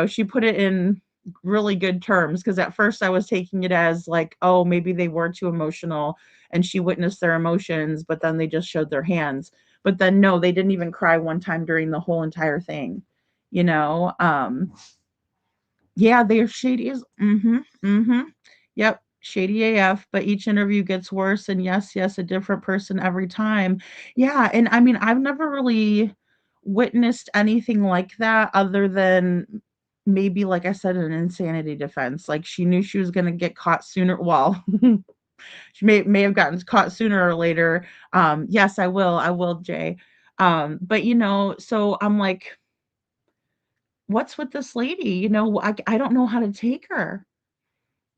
she put it in really good terms because at first I was taking it as like, oh, maybe they were too emotional and she witnessed their emotions, but then they just showed their hands. But then no, they didn't even cry one time during the whole entire thing, you know. Yeah, they're shady as Yep, shady AF, but each interview gets worse and yes, a different person every time. Yeah, and I mean, I've never really witnessed anything like that other than maybe, like I said, an insanity defense. Like she knew she was gonna get caught sooner. Well, she may have gotten caught sooner or later. Yes, I will, Jay. But so I'm like, what's with this lady? I don't know how to take her.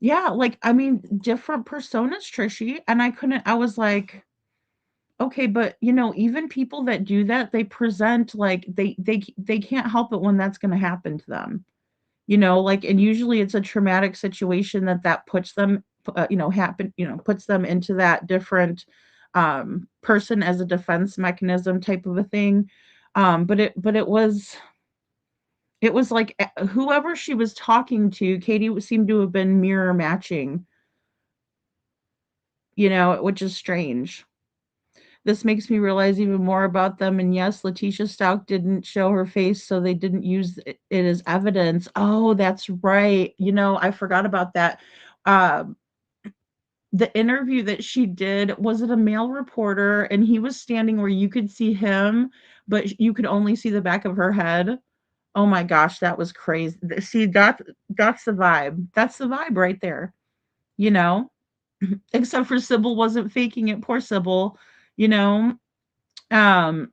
Yeah, like, I mean, different personas, Trishy, and I was like, "Okay, but, even people that do that, they present like they can't help it when that's gonna happen to them." Like, and usually it's a traumatic situation that puts them, puts them into that different, person as a defense mechanism type of a thing. But it was like, whoever she was talking to, Katie seemed to have been mirror matching, which is strange. This makes me realize even more about them. And yes, Letitia Stout didn't show her face, so they didn't use it as evidence. Oh, that's right. I forgot about that. Um, the interview that she did, was it a male reporter? And he was standing where you could see him, but you could only see the back of her head. Oh my gosh, that was crazy. See, that's the vibe. That's the vibe right there, you know? Except for Sybil wasn't faking it. Poor Sybil, you know? Um,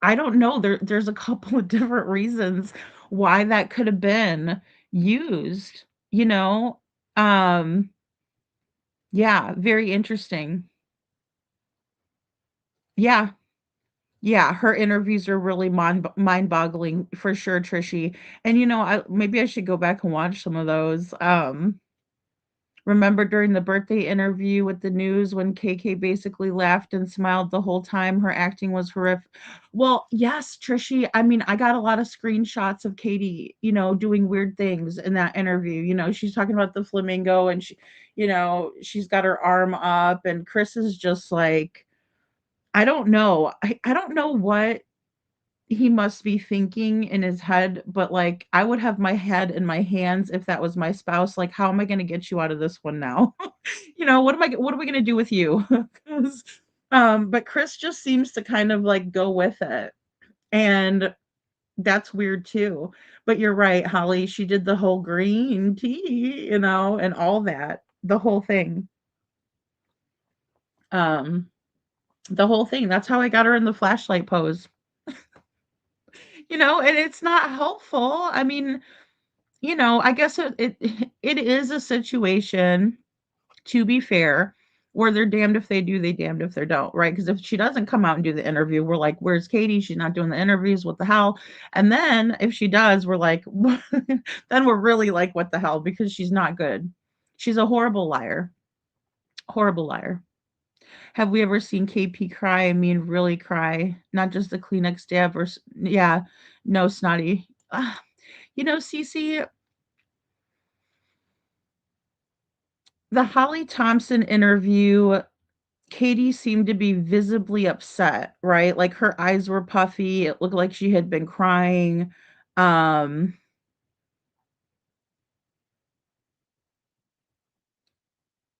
I don't know. There's a couple of different reasons why that could have been used, you know? Um, yeah, very interesting. Yeah. Yeah, her interviews are really mind-boggling for sure, Trishy. And, maybe I should go back and watch some of those. Remember during the birthday interview with the news when KK basically laughed and smiled the whole time, her acting was horrific. Well, yes, Trishy, I mean, I got a lot of screenshots of Katie, doing weird things in that interview. She's talking about the flamingo and she's got her arm up and Chris is just like, I don't know. I don't know what he must be thinking in his head, but, like, I would have my head in my hands if that was my spouse, like, "How am I gonna get you out of this one now?" What are we gonna do with you? 'Cause, but Chris just seems to kind of, like, go with it, and that's weird too. But you're right, Holly, she did the whole green tea, and all that, the whole thing. Um, the whole thing, that's how I got her in the flashlight pose, and it's not helpful. I mean, I guess it it is a situation, to be fair, where they're damned if they do, they damned if they don't, right? Because if she doesn't come out and do the interview, we're like, "Where's Katie? She's not doing the interviews. What the hell?" And then if she does, we're like, then we're really like, "What the hell?" Because she's not good. She's a horrible liar. Horrible liar. Have we ever seen KP cry? I mean, really cry, not just a Kleenex dab yeah, no, snotty. Cece, the Holly Thompson interview, Katie seemed to be visibly upset, right? Like her eyes were puffy. It looked like she had been crying. Um,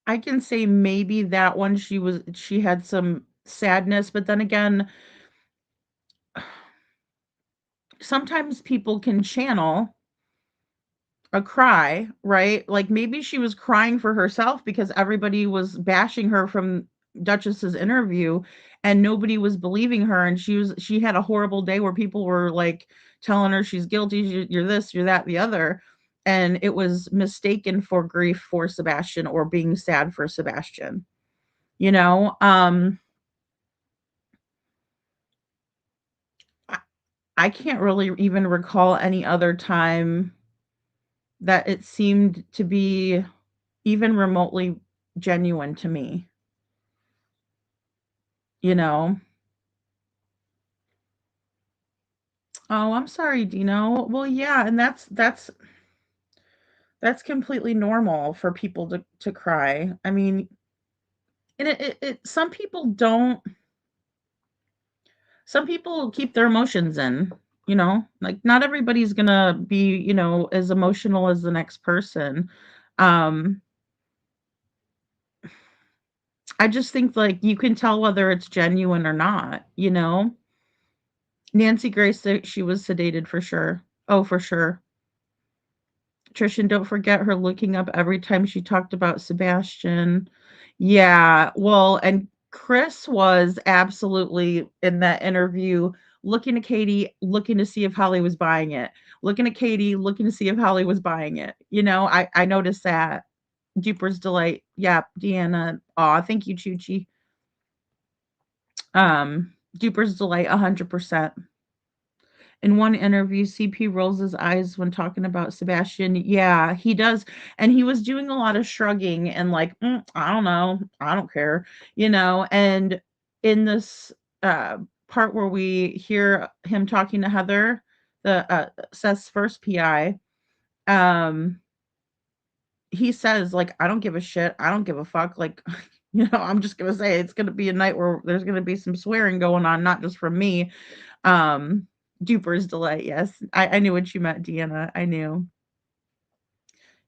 I can say maybe that one she had some sadness, but then again, sometimes people can channel a cry, right? Like maybe she was crying for herself because everybody was bashing her from Duchess's interview and nobody was believing her and she had a horrible day where people were like telling her she's guilty, you're this, you're that, the other. And it was mistaken for grief for Sebastian or being sad for Sebastian. You know, I, I can't really even recall any other time that it seemed to be even remotely genuine to me, you know? "Oh, I'm sorry, Dino." Well, yeah, and that's completely normal for people to cry. I mean, and some people keep their emotions in, Like, not everybody's gonna be, as emotional as the next person. Um, I just think, like, you can tell whether it's genuine or not, you know? Nancy Grace said she was sedated for sure. Oh, for sure. Trish, and don't forget her looking up every time she talked about Sebastian. Yeah, well, and Chris was absolutely in that interview looking at Katie, looking to see if Holly was buying it. Looking at Katie, looking to see if Holly was buying it. I noticed that. Duper's delight. Yeah, Deanna. Aw, thank you, Chuchi. Duper's delight, 100%. In one interview, CP rolls his eyes when talking about Sebastian. Yeah, he does. And he was doing a lot of shrugging and like, I don't know. I don't care. And in this part where we hear him talking to Heather, the Seth's first PI, um, he says, like, I don't give a shit. I don't give a fuck. Like, I'm just gonna say it's gonna be a night where there's gonna be some swearing going on, not just from me. um, Duper's delight, yes. I knew what you meant, Deanna. I knew.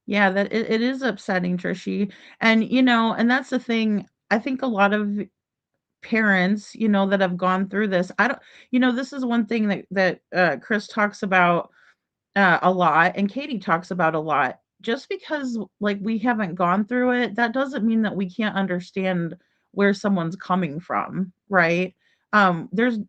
Yeah, that it is upsetting, Trishy. And and that's the thing. I think a lot of parents, that have gone through this. I don't, this is one thing that Chris talks about a lot, and Katie talks about a lot. Just because like we haven't gone through it, that doesn't mean that we can't understand where someone's coming from, right? There's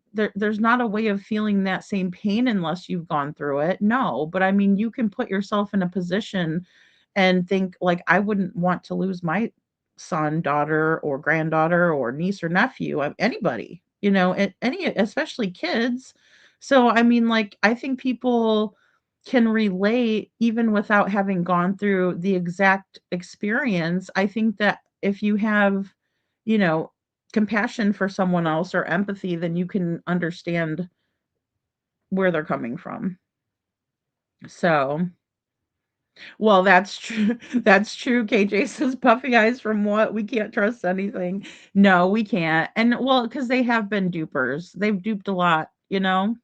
not a way of feeling that same pain unless you've gone through it. No, but I mean, you can put yourself in a position and think like I wouldn't want to lose my son, daughter, or granddaughter, or niece or nephew, anybody, any, especially kids. So I mean, like, I think people can relate even without having gone through the exact experience. I think that if you have, you know, compassion for someone else or empathy, then you can understand where they're coming from. So, well, that's true. That's true. KJ says puffy eyes from what? We can't trust anything. No, we can't. And well, because they have been dupers. They've duped a lot, you know?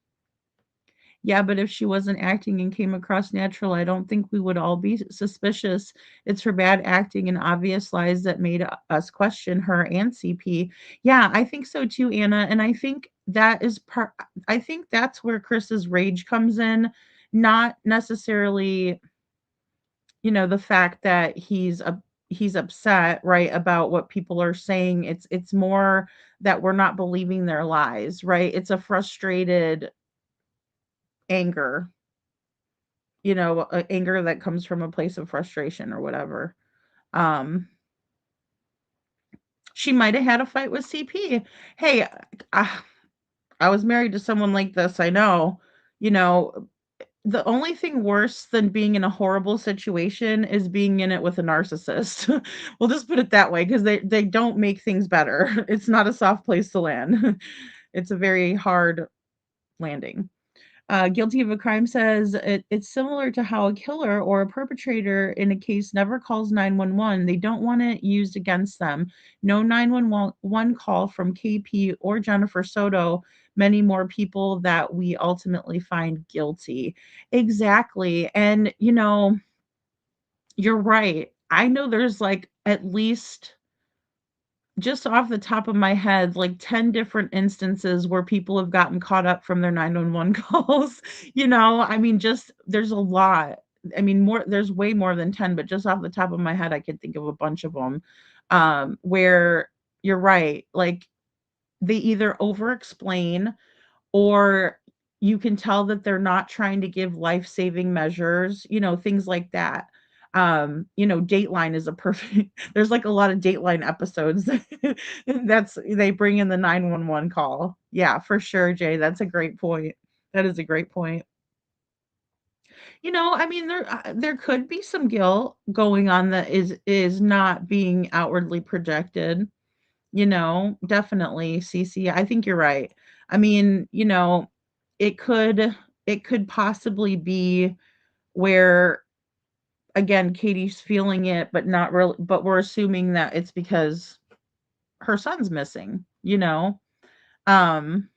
Yeah, but if she wasn't acting and came across natural, I don't think we would all be suspicious. It's her bad acting and obvious lies that made us question her and CP. Yeah, I think so too, Anna. And I think that is part, I think that's where Chris's rage comes in, not necessarily, the fact that he's upset, right, about what people are saying. It's more that we're not believing their lies, right? It's a frustrated anger, anger that comes from a place of frustration or whatever. Um, she might have had a fight with CP. Hey, I, I was married to someone like this. I know, you know, the only thing worse than being in a horrible situation is being in it with a narcissist. We'll just put it that way because they don't make things better. It's not a soft place to land. It's a very hard landing. Guilty of a crime says it's similar to how a killer or a perpetrator in a case never calls 911. They don't want it used against them. No 911 call from KP or Jennifer Soto, many more people that we ultimately find guilty. Exactly. And, you're right. I know there's like at least just off the top of my head, like 10 different instances where people have gotten caught up from their 911 calls. I mean, just there's a lot. I mean, there's way more than 10, but just off the top of my head, I could think of a bunch of them where you're right. Like they either over explain or you can tell that they're not trying to give life-saving measures, things like that. Dateline is a perfect there's like a lot of Dateline episodes that's they bring in the 911 call. Yeah, for sure, Jay. That's a great point. That is a great point. I mean, there could be some guilt going on that is not being outwardly projected. Definitely, CC. I think you're right. I mean, it could it could possibly be where again Katie's feeling it, but not really. But we're assuming that it's because her son's missing. Um,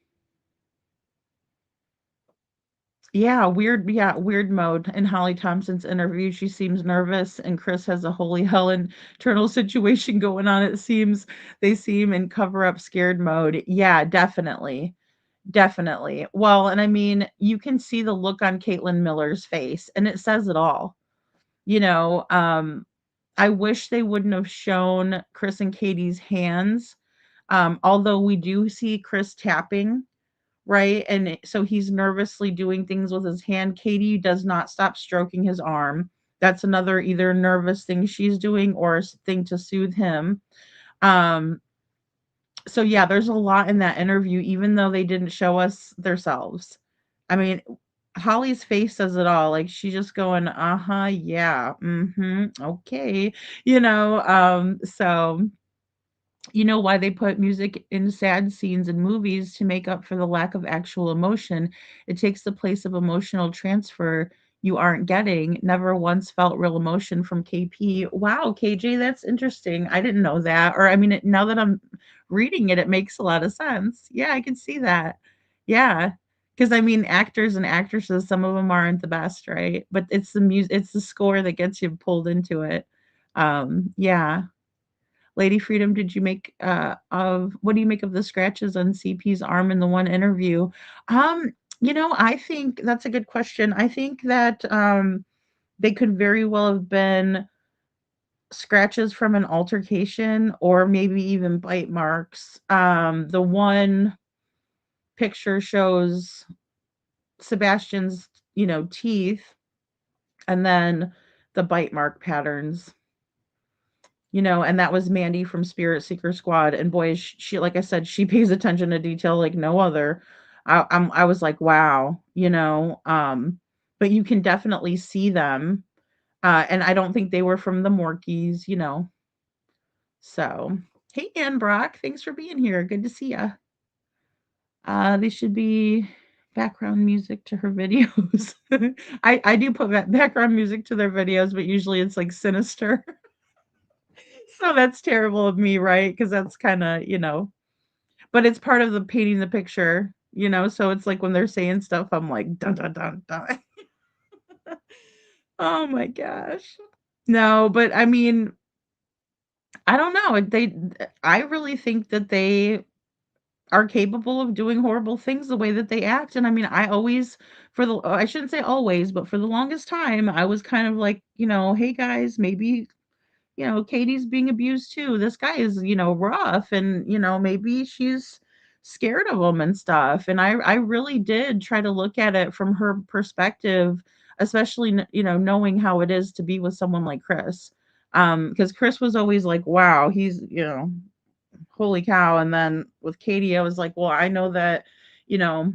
yeah, weird mode. In Holly Thompson's interview, she seems nervous, and Chris has a holy hell internal situation going on. It seems they seem in cover up scared mode. Yeah, definitely. Definitely. Well, and I mean, you can see the look on Caitlin Miller's face, and it says it all. You know, um, I wish they wouldn't have shown Chris and Katie's hands. Although we do see Chris tapping, right? So he's nervously doing things with his hand. Katie does not stop stroking his arm. That's another either nervous thing she's doing or a thing to soothe him. Um, so yeah, there's a lot in that interview, even though they didn't show us themselves. I mean, Holly's face says it all. Like she's just going, uh-huh, yeah, okay. So you know why they put music in sad scenes in movies to make up for the lack of actual emotion. It takes the place of emotional transfer you aren't getting. Never once felt real emotion from KP. Wow, KJ, that's interesting. I didn't know that. Or I mean, now that I'm reading it, it makes a lot of sense. Yeah, I can see that. Yeah. Because I mean, actors and actresses, some of them aren't the best, right? But it's the music, it's the score that gets you pulled into it. Yeah. Lady Freedom, did you make of what do you make of the scratches on CP's arm in the one interview? Um, I think that's a good question. I think that they could very well have been scratches from an altercation or maybe even bite marks. The one picture shows Sebastian's, teeth and then the bite mark patterns, and that was Mandy from Spirit Seeker Squad. And boy, she, like I said, she pays attention to detail like no other. I was like, wow, but you can definitely see them. And I don't think they were from the Morkies. So, hey, Ann Brock, thanks for being here. Good to see ya. They should be background music to her videos. I do put background music to their videos, but usually it's like sinister. So that's terrible of me, right? Because that's kind of, but it's part of the painting the picture. So it's like when they're saying stuff, I'm like, dun dun dun dun. Oh my gosh. No, but I mean, I don't know. I really think that they are capable of doing horrible things the way that they act. And I mean, I shouldn't say always, but for the longest time, I was kind of like, hey guys, maybe, Katie's being abused too. This guy is, rough and, maybe she's scared of him and stuff. And I really did try to look at it from her perspective, especially, knowing how it is to be with someone like Chris. Because Chris was always like, wow, he's, holy cow. And then with Katie, I was like, well, I know that, you know,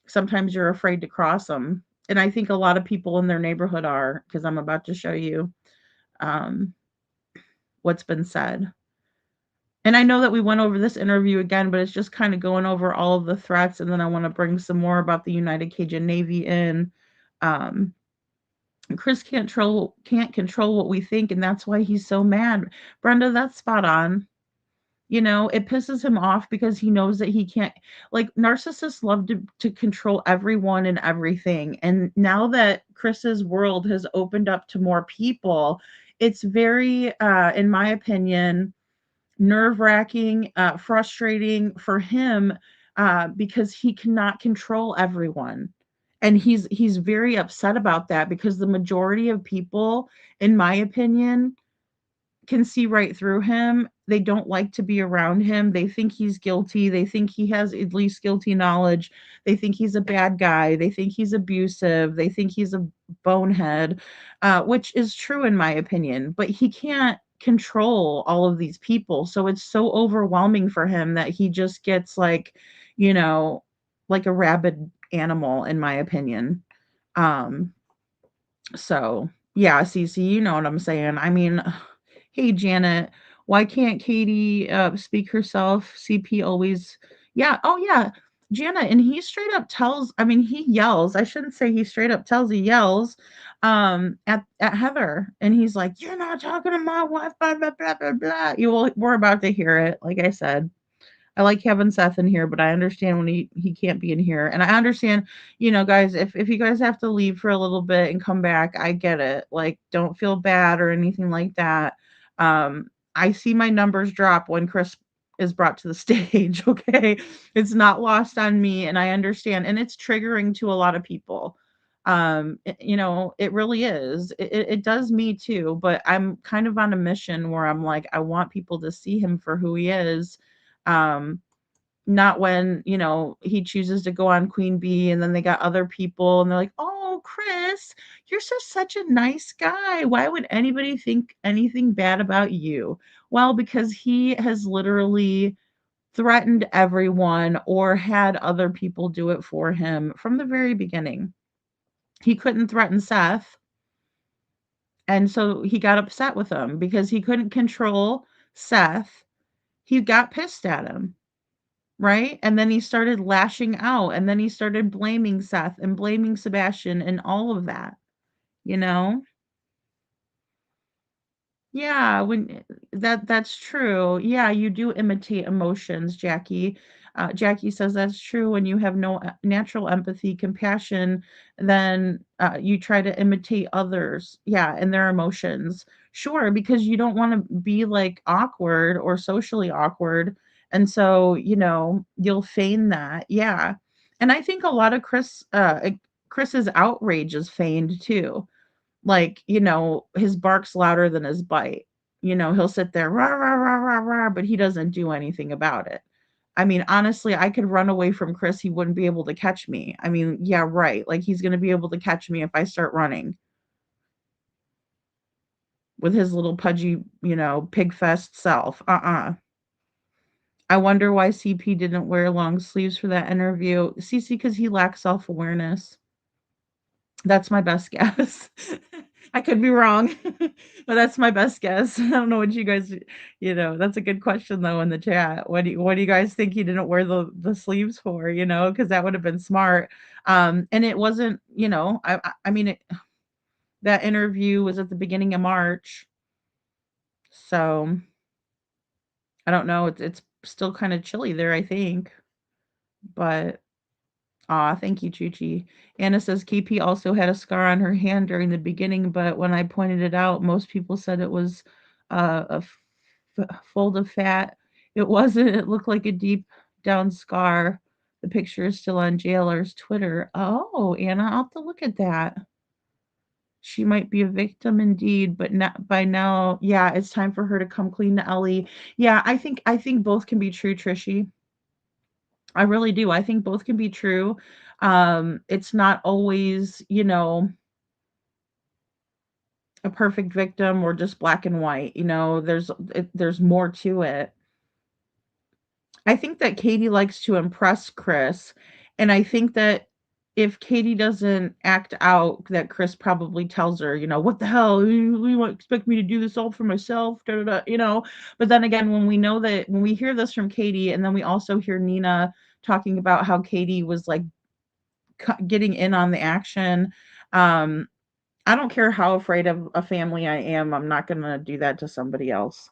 sometimes you're afraid to cross them. And I think a lot of people in their neighborhood are, because I'm about to show you um, what's been said. And I know that we went over this interview again, but it's just kind of going over all of the threats. And then I want to bring some more about the United Cajun Navy in. Um, Chris can't control what we think, and that's why he's so mad. Brenda, that's spot on. It pisses him off because he knows that he can't, like, narcissists love to control everyone and everything. And now that Chris's world has opened up to more people, it's very, in my opinion, nerve-wracking, frustrating for him, because he cannot control everyone. And he's very upset about that because the majority of people, in my opinion, can see right through him. They don't like to be around him. They think he's guilty. They think he has at least guilty knowledge. They think he's a bad guy. They think he's abusive. They think he's a bonehead, which is true in my opinion. But he can't control all of these people. So it's so overwhelming for him that he just gets you know, like a rabid animal, in my opinion. Um, so yeah, Cece, you know what I'm saying. I mean, hey, Janet, why can't Katie speak herself? CP always, yeah, oh, yeah, Janet. And he straight up tells, I mean, he yells. I shouldn't say he straight up tells, he yells at Heather. And he's like, you're not talking to my wife, blah, blah, blah, blah, blah. We're about to hear it, like I said. I like having Seth in here, but I understand when he can't be in here. And I understand, guys, if you guys have to leave for a little bit and come back, I get it. Like, don't feel bad or anything like that. I see my numbers drop when Chris is brought to the stage, okay? It's not lost on me, and I understand. And it's triggering to a lot of people. It really is. It does me too, but I'm kind of on a mission where I'm like, I want people to see him for who he is. um Not when he chooses to go on Queen Bee, and then they got other people and they're like, oh, Chris, you're just such a nice guy, why would anybody think anything bad about you? Well, because he has literally threatened everyone or had other people do it for him from the very beginning. He couldn't threaten Seth, and so he got upset with him because he couldn't control Seth. He got pissed at him. Right? And then he started lashing out, and then he started blaming Seth and blaming Sebastian and all of that, you know? Yeah, when that's true. Yeah, you do imitate emotions, Jackie. Jackie says that's true. When you have no natural empathy, compassion, then you try to imitate others, yeah, and their emotions. Sure, because you don't want to be like awkward or socially awkward, and so you'll feign that, yeah. And I think a lot of Chris's outrage is feigned too. Like, his bark's louder than his bite. He'll sit there, rah, rah, rah, rah, rah, but he doesn't do anything about it. I mean, honestly, I could run away from Chris. He wouldn't be able to catch me. I mean, yeah, right. Like, he's going to be able to catch me if I start running with his little pudgy, pig fest self. I wonder why CP didn't wear long sleeves for that interview. CC, because he lacks self awareness. That's my best guess. I could be wrong, but that's my best guess. I don't know what you guys, that's a good question though in the chat. What do you guys think he didn't wear the sleeves for, because that would have been smart. And it wasn't, I mean that interview was at the beginning of March. So I don't know, it's still kind of chilly there, I think. But aw, thank you, Chuchi. Anna says KP also had a scar on her hand during the beginning, but when I pointed it out, most people said it was a fold of fat. It wasn't. It looked like a deep down scar. The picture is still on Jailer's Twitter. Oh, Anna, I'll have to look at that. She might be a victim indeed, but not by now. Yeah, it's time for her to come clean to Ellie. Yeah, I think both can be true, Trishy. I really do. I think both can be true. It's not always, a perfect victim or just black and white. There's more to it. I think that Katie likes to impress Chris, and I think that if Katie doesn't act out, that Chris probably tells her, "What the hell? You expect me to do this all for myself?" Da, da, da. But then again, when we hear this from Katie, and then we also hear Nina talking about how Katie was like getting in on the action. Um, I don't care how afraid of a family I am. I'm not gonna do that to somebody else.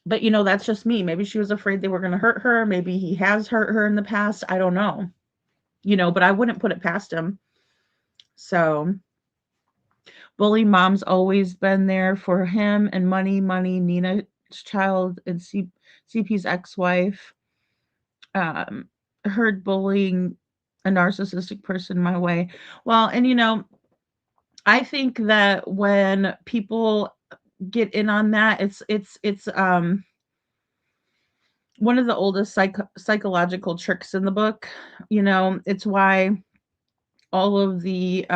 But that's just me. Maybe she was afraid they were going to hurt her. Maybe he has hurt her in the past. I don't know. But I wouldn't put it past him. So, bully mom's always been there for him and money, Nina's child and CP's ex-wife. Heard bullying a narcissistic person my way. Well, and I think that when people get in on that, it's one of the oldest psychological tricks in the book. It's why all of the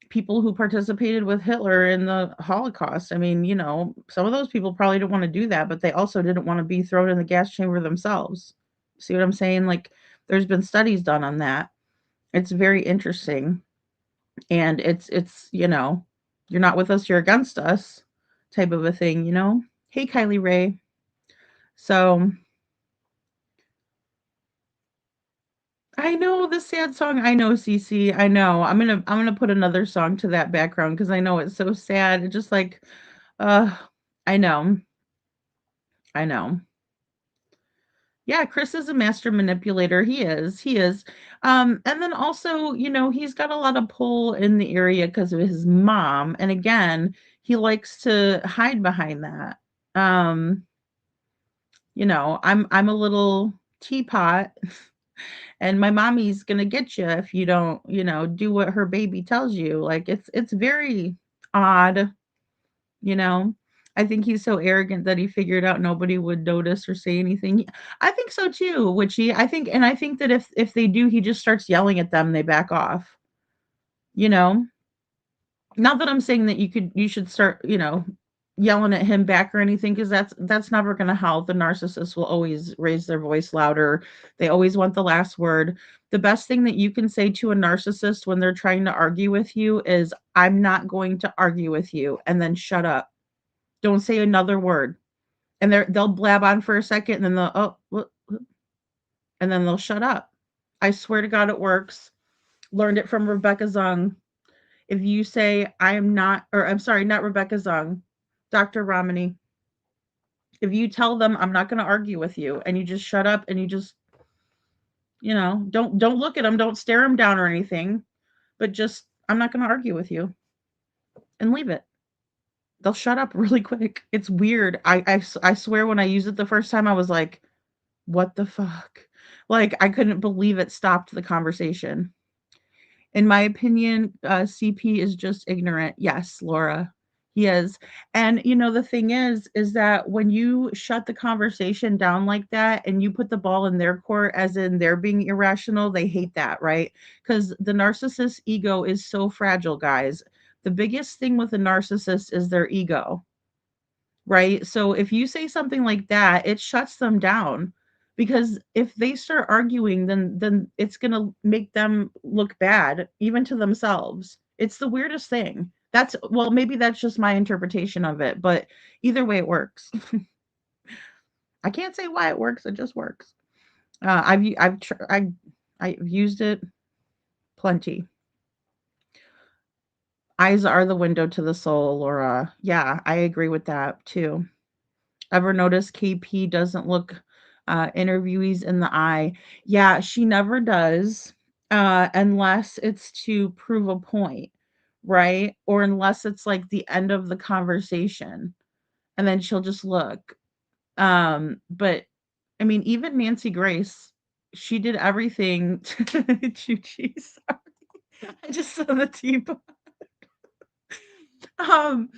people who participated with Hitler in the Holocaust, I mean, some of those people probably didn't want to do that, but they also didn't want to be thrown in the gas chamber themselves. See what I'm saying? Like, there's been studies done on that. It's very interesting. And it's you're not with us, you're against us type of a thing. Hey, Kylie Ray. So I know the sad song. I know, Cece. I know. I'm gonna put another song to that background because I know it's so sad. It just like, uh, I know. I know. Yeah, Chris is a master manipulator. He is. He is. And then also, he's got a lot of pull in the area because of his mom. And again, he likes to hide behind that. Um, I'm a little teapot. And my mommy's gonna get you if you don't, do what her baby tells you. Like, it's very odd, you know. I think he's so arrogant that he figured out nobody would notice or say anything. I think so too, I think that if they do, he just starts yelling at them, they back off. You know? Not that I'm saying that you should start, yelling at him back or anything, because that's never going to help. The narcissist will always raise their voice louder. They always want the last word. The best thing that you can say to a narcissist when they're trying to argue with you is, "I'm not going to argue with you," and then shut up. Don't say another word. And they'll blab on for a second, and then and then they'll shut up. I swear to God, it works. Learned it from Rebecca Zung. If you say, "I am not," or I'm sorry, not Rebecca Zung, Dr. Ramani. If you tell them, I'm not going to argue with you, and you just shut up and you just, don't look at them, don't stare them down or anything, but just, I'm not going to argue with you, and leave it. They'll shut up really quick. It's weird. I swear when I used it the first time, I was like, what the fuck? Like, I couldn't believe it stopped the conversation. In my opinion, CP is just ignorant. Yes, Laura, he is. And the thing is that when you shut the conversation down like that and you put the ball in their court, as in they're being irrational, they hate that, right? Because the narcissist's ego is so fragile, guys. The biggest thing with a narcissist is their ego, right? So if you say something like that, it shuts them down, because if they start arguing, then it's going to make them look bad even to themselves. It's the weirdest thing. That's well, maybe that's just my interpretation of it, but either way it works. I can't say why it works, it just works. I've used it plenty. Eyes are the window to the soul, Laura. Yeah, I agree with that too. Ever notice KP doesn't look interviewees in the eye? Yeah, she never does, unless it's to prove a point, right? Or unless it's like the end of the conversation, and then she'll just look. But I mean, even Nancy Grace, she did everything to Chuchi. Sorry, I just saw the teapot. Um,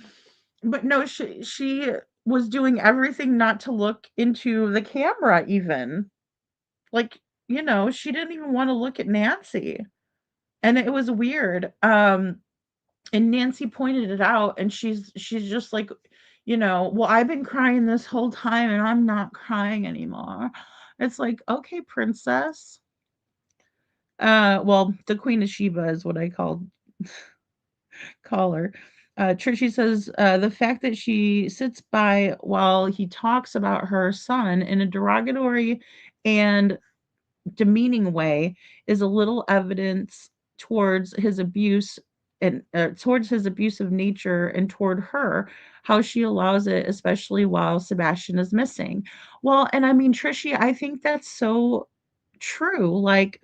but no, she was doing everything not to look into the camera even. Like, she didn't even want to look at Nancy. And it was weird. And Nancy pointed it out, and she's just like, well, I've been crying this whole time and I'm not crying anymore. It's like, okay, princess. Well, the Queen of Sheba is what I call her. Trixie says the fact that she sits by while he talks about her son in a derogatory and demeaning way is a little evidence towards his abuse and towards his abusive nature, and toward her, how she allows it, especially while Sebastian is missing. Well, and I mean, Trishy, I think that's so true. Like,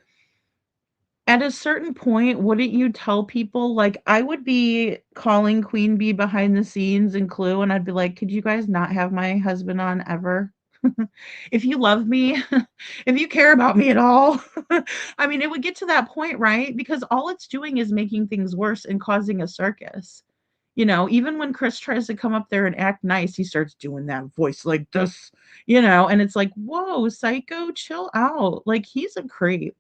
at a certain point, wouldn't you tell people, like, I would be calling Queen Bee behind the scenes and Clue, and I'd be like, "Could you guys not have my husband on ever? If you love me, if you care about me at all." I mean, it would get to that point, right? Because all it's doing is making things worse and causing a circus. Even when Chris tries to come up there and act nice, he starts doing that voice like this, and it's like, "Whoa, psycho, chill out." Like, he's a creep.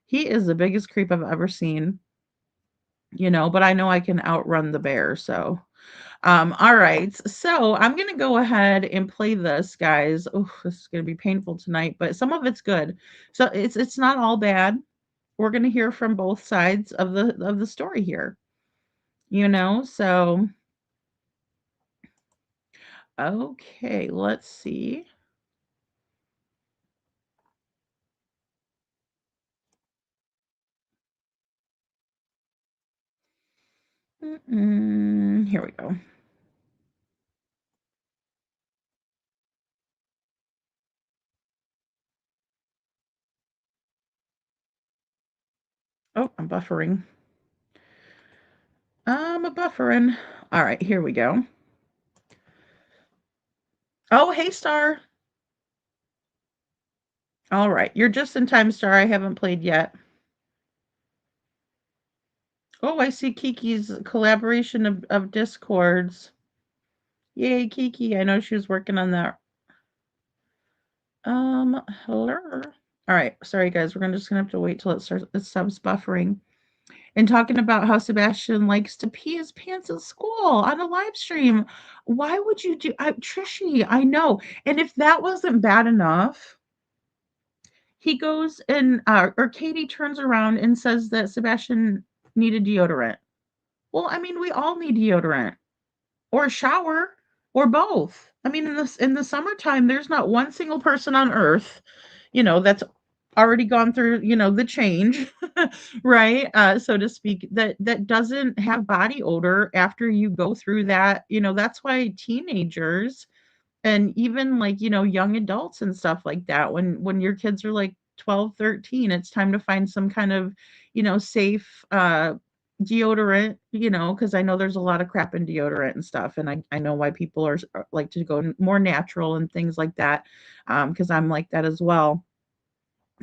He is the biggest creep I've ever seen, but I know I can outrun the bear, so. All right. So I'm gonna go ahead and play this, guys. Oh, this is gonna be painful tonight, but some of it's good. So it's not all bad. We're gonna hear from both sides of the story here. So okay, let's see. Here we go. Oh, I'm buffering. I'm a buffering. All right, here we go. Oh, hey, Star. All right, you're just in time, Star. I haven't played yet. Oh, I see Kiki's collaboration of Discords. Yay, Kiki. I know she was working on that. Hello. All right. Sorry, guys. We're just gonna have to wait till it stops buffering. And talking about how Sebastian likes to pee his pants at school on a live stream. Why would you do Trishy, I know. And if that wasn't bad enough, he goes and or Katie turns around and says that Sebastian needed deodorant. Well, I mean, we all need deodorant or a shower or both. I mean, in the summertime, there's not one single person on earth, that's already gone through, the change, right? So to speak, that doesn't have body odor after you go through that. That's why teenagers And even like, young adults and stuff like that, when your kids are like 12, 13, it's time to find some kind of, safe deodorant, because I know there's a lot of crap in deodorant and stuff. And I know why people like to go more natural and things like that. Because I'm like that as well.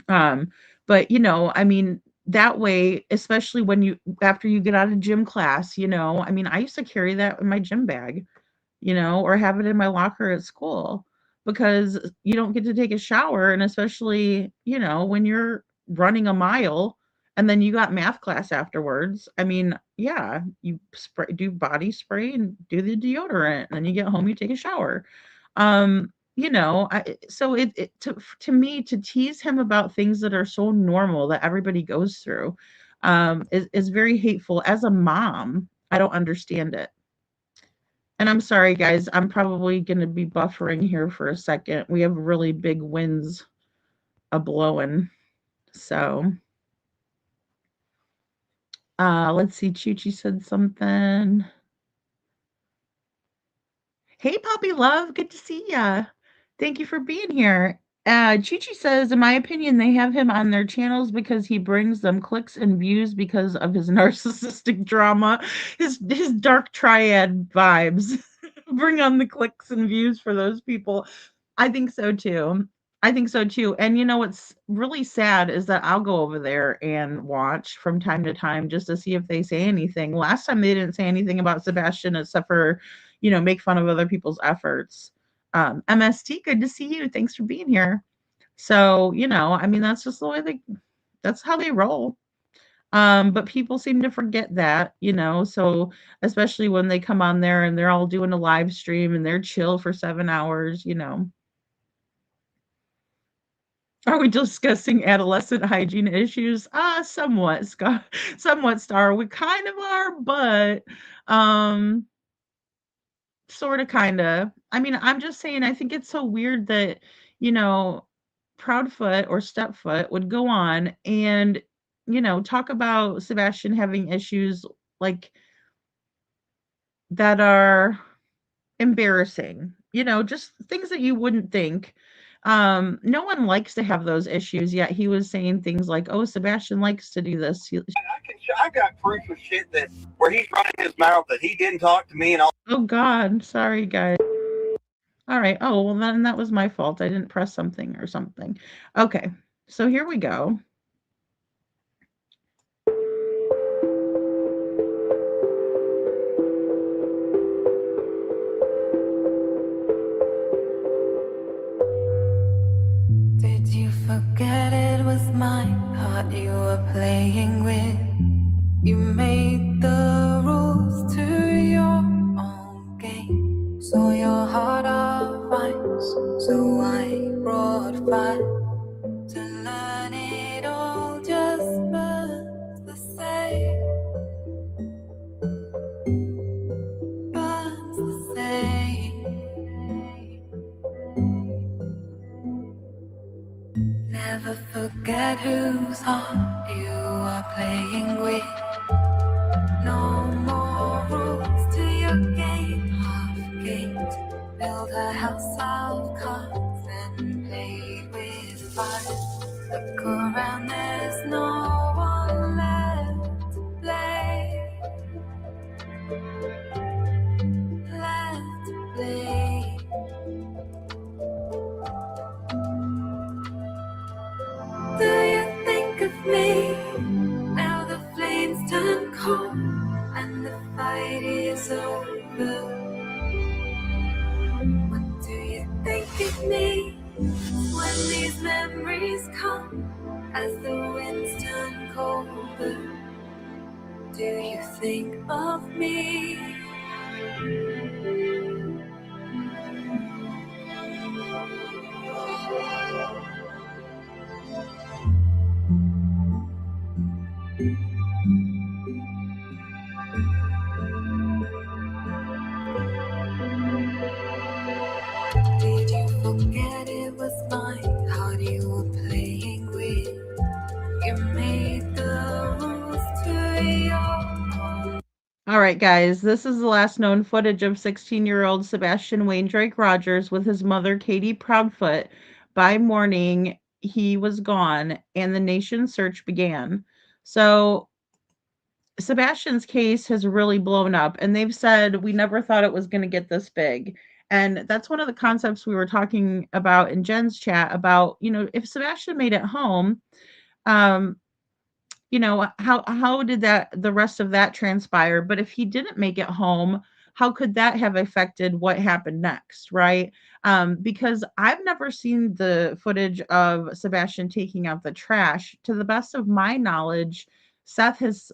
Um, but I mean, that way, especially when after you get out of gym class, I mean, I used to carry that in my gym bag, or have it in my locker at school because you don't get to take a shower. And especially, when you're running a mile and then you got math class afterwards. I mean, yeah, you do body spray and do the deodorant, and then you get home, you take a shower. So to me, to tease him about things that are so normal that everybody goes through, is very hateful. As a mom, I don't understand it. And I'm sorry, guys, I'm probably going to be buffering here for a second. We have really big winds a blowing. So, let's see. Chuchi said something. Hey, Poppy Love, good to see ya. Thank you for being here. Chi says, in my opinion, they have him on their channels because he brings them clicks and views because of his narcissistic drama, his dark triad vibes. Bring on the clicks and views for those people. I think so too. I think so too. And what's really sad is that I'll go over there and watch from time to time just to see if they say anything. Last time they didn't say anything about Sebastian except for, make fun of other people's efforts. MST, good to see you. Thanks for being here. So, I mean, that's just the way that's how they roll. But people seem to forget that, so especially when they come on there and they're all doing a live stream and they're chill for 7 hours. Are we discussing adolescent hygiene issues? Somewhat, Scott, somewhat, Star. We kind of are, but sort of, kind of. I mean, I'm just saying, I think it's so weird that, you know, Proudfoot or Stepfoot would go on and, talk about Sebastian having issues like that are embarrassing, just things that you wouldn't think. No one likes to have those issues, yet he was saying things like, "Oh, Sebastian likes to do this." I got proof of shit that where he's running his mouth that he didn't talk to me and all. Oh God, sorry guys. All right. Oh, well then that was my fault. I didn't press something or something. Okay. So here we go. Did you forget it was my heart you were playing with? You made the rules to your own game. So your heart of ice, so I brought fire to learn it all just burns the same. Burns the same. Never forget whose heart you are playing with. No more rules to your game, half games. Build a house of cards and play with fire. Look around, there's no one left to play. Left to play. Do you think of me? Now the flames turn cold and the fight is over. What do you think of me when these memories come as the winds turn colder? Do you think of me? Did you forget it was my heart you were playing with? You made the rules to your own. All right, guys, this is the last known footage of 16-year-old Sebastian Wayne Drake Rogers with his mother, Katie Proudfoot. By morning, he was gone, and the nation's search began. So, Sebastian's case has really blown up, and they've said we never thought it was going to get this big. And that's one of the concepts we were talking about in Jen's chat about, if Sebastian made it home, um, how did that the rest of that transpire? But if he didn't make it home, how could that have affected what happened next, right? Because I've never seen the footage of Sebastian taking out the trash. To the best of my knowledge, Seth has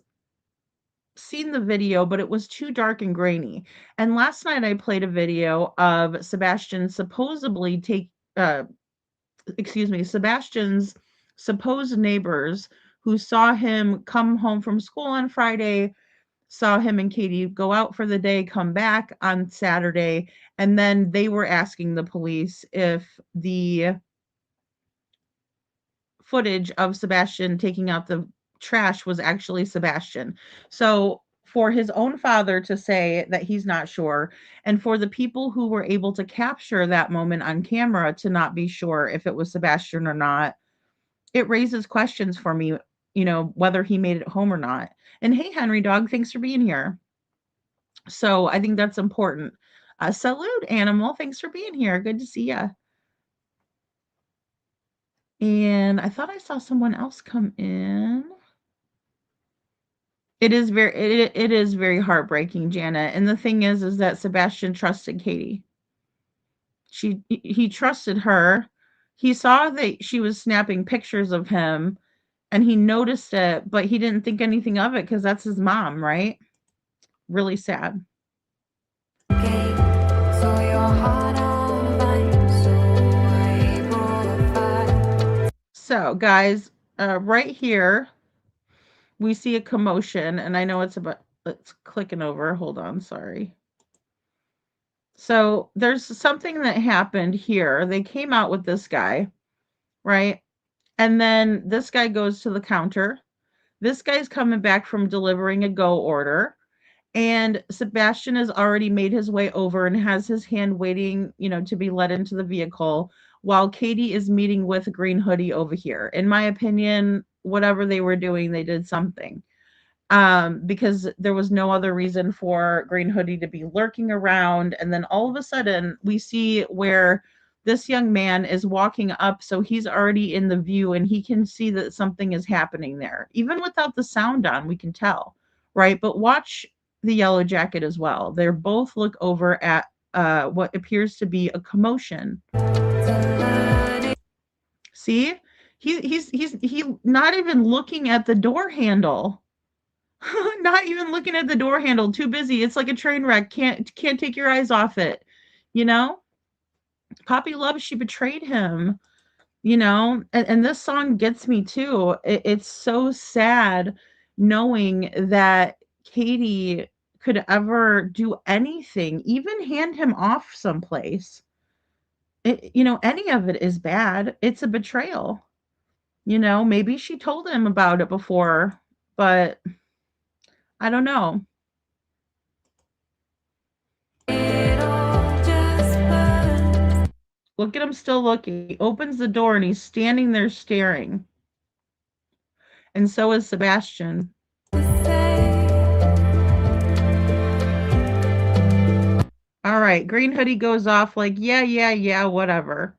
seen the video, but it was too dark and grainy. And last night I played a video of Sebastian's supposed neighbors who saw him come home from school on Friday, saw him and Katie go out for the day, come back on Saturday, and then they were asking the police if the footage of Sebastian taking out the trash was actually Sebastian. So for his own father to say that he's not sure, and for the people who were able to capture that moment on camera to not be sure if it was Sebastian or not, it raises questions for me, whether he made it home or not. And hey, Henry Dog, thanks for being here. So I think that's important. Salute, Animal. Thanks for being here. Good to see you. And I thought I saw someone else come in. It is very heartbreaking, Janet. And the thing is that Sebastian trusted Katie. He trusted her. He saw that she was snapping pictures of him and he noticed it, but he didn't think anything of it because that's his mom, right? Really sad. So, guys, right here, we see a commotion, and I know it's clicking over. Hold on, sorry. So, there's something that happened here. They came out with this guy, right? And then this guy goes to the counter. This guy's coming back from delivering a go order. And Sebastian has already made his way over and has his hand waiting, to be let into the vehicle while Katie is meeting with Green Hoodie over here. In my opinion, whatever they were doing, they did something. Because there was no other reason for Green Hoodie to be lurking around. And then all of a sudden, we see where this young man is walking up. So he's already in the view and he can see that something is happening there. Even without the sound on, we can tell, right? But watch the yellow jacket as well. They both look over at what appears to be a commotion. See, he's not even looking at the door handle. Not even looking at the door handle. Too busy. It's like a train wreck. Can't take your eyes off it. Poppy loves she betrayed him. And this song gets me too. It's so sad knowing that Katie could ever do anything, even hand him off someplace. Any of it is bad. It's a betrayal. Maybe she told him about it before, but I don't know. Look at him still looking. He opens the door and he's standing there staring. And so is Sebastian. All right, Green Hoodie goes off like, yeah, whatever.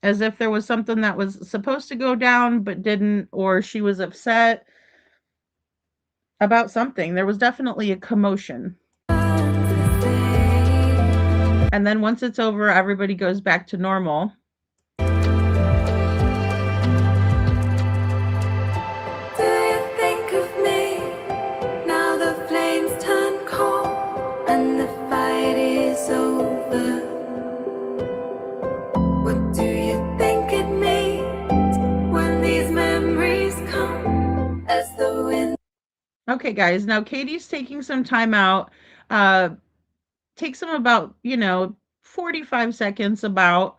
As if there was something that was supposed to go down but didn't, or she was upset about something. There was definitely a commotion. And then once it's over, everybody goes back to normal. Okay, guys, now Katie's taking some time out. Takes them about, 45 seconds about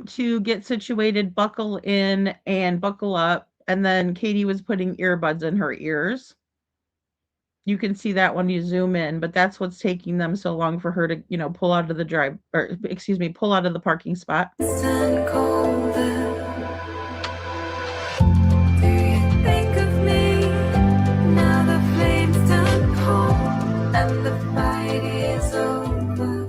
to get situated, buckle in and buckle up. And then Katie was putting earbuds in her ears. You can see that when you zoom in, but that's what's taking them so long for her to, pull out of the pull out of the parking spot. Stand colder. Do you think of me? Now the flames turn cold and the fight is over.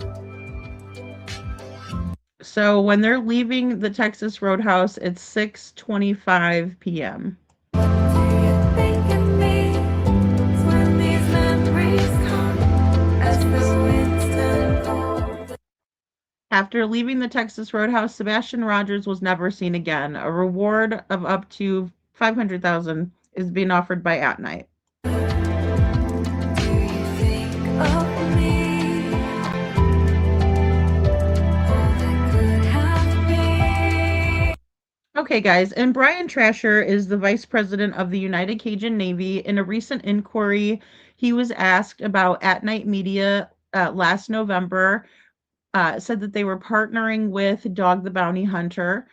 So when they're leaving the Texas Roadhouse, it's 6:25 p.m. Do you think of me? It's when these memories come as the winds turn cold. After leaving the Texas Roadhouse, Sebastian Rogers was never seen again. A reward of up to $500,000 is being offered by At Night. Do you think of me? All that could have been. Okay, guys, and Brian Trasher is the vice president of the United Cajun Navy. In a recent inquiry, he was asked about At Night Media last November, said that they were partnering with Dog the Bounty Hunter,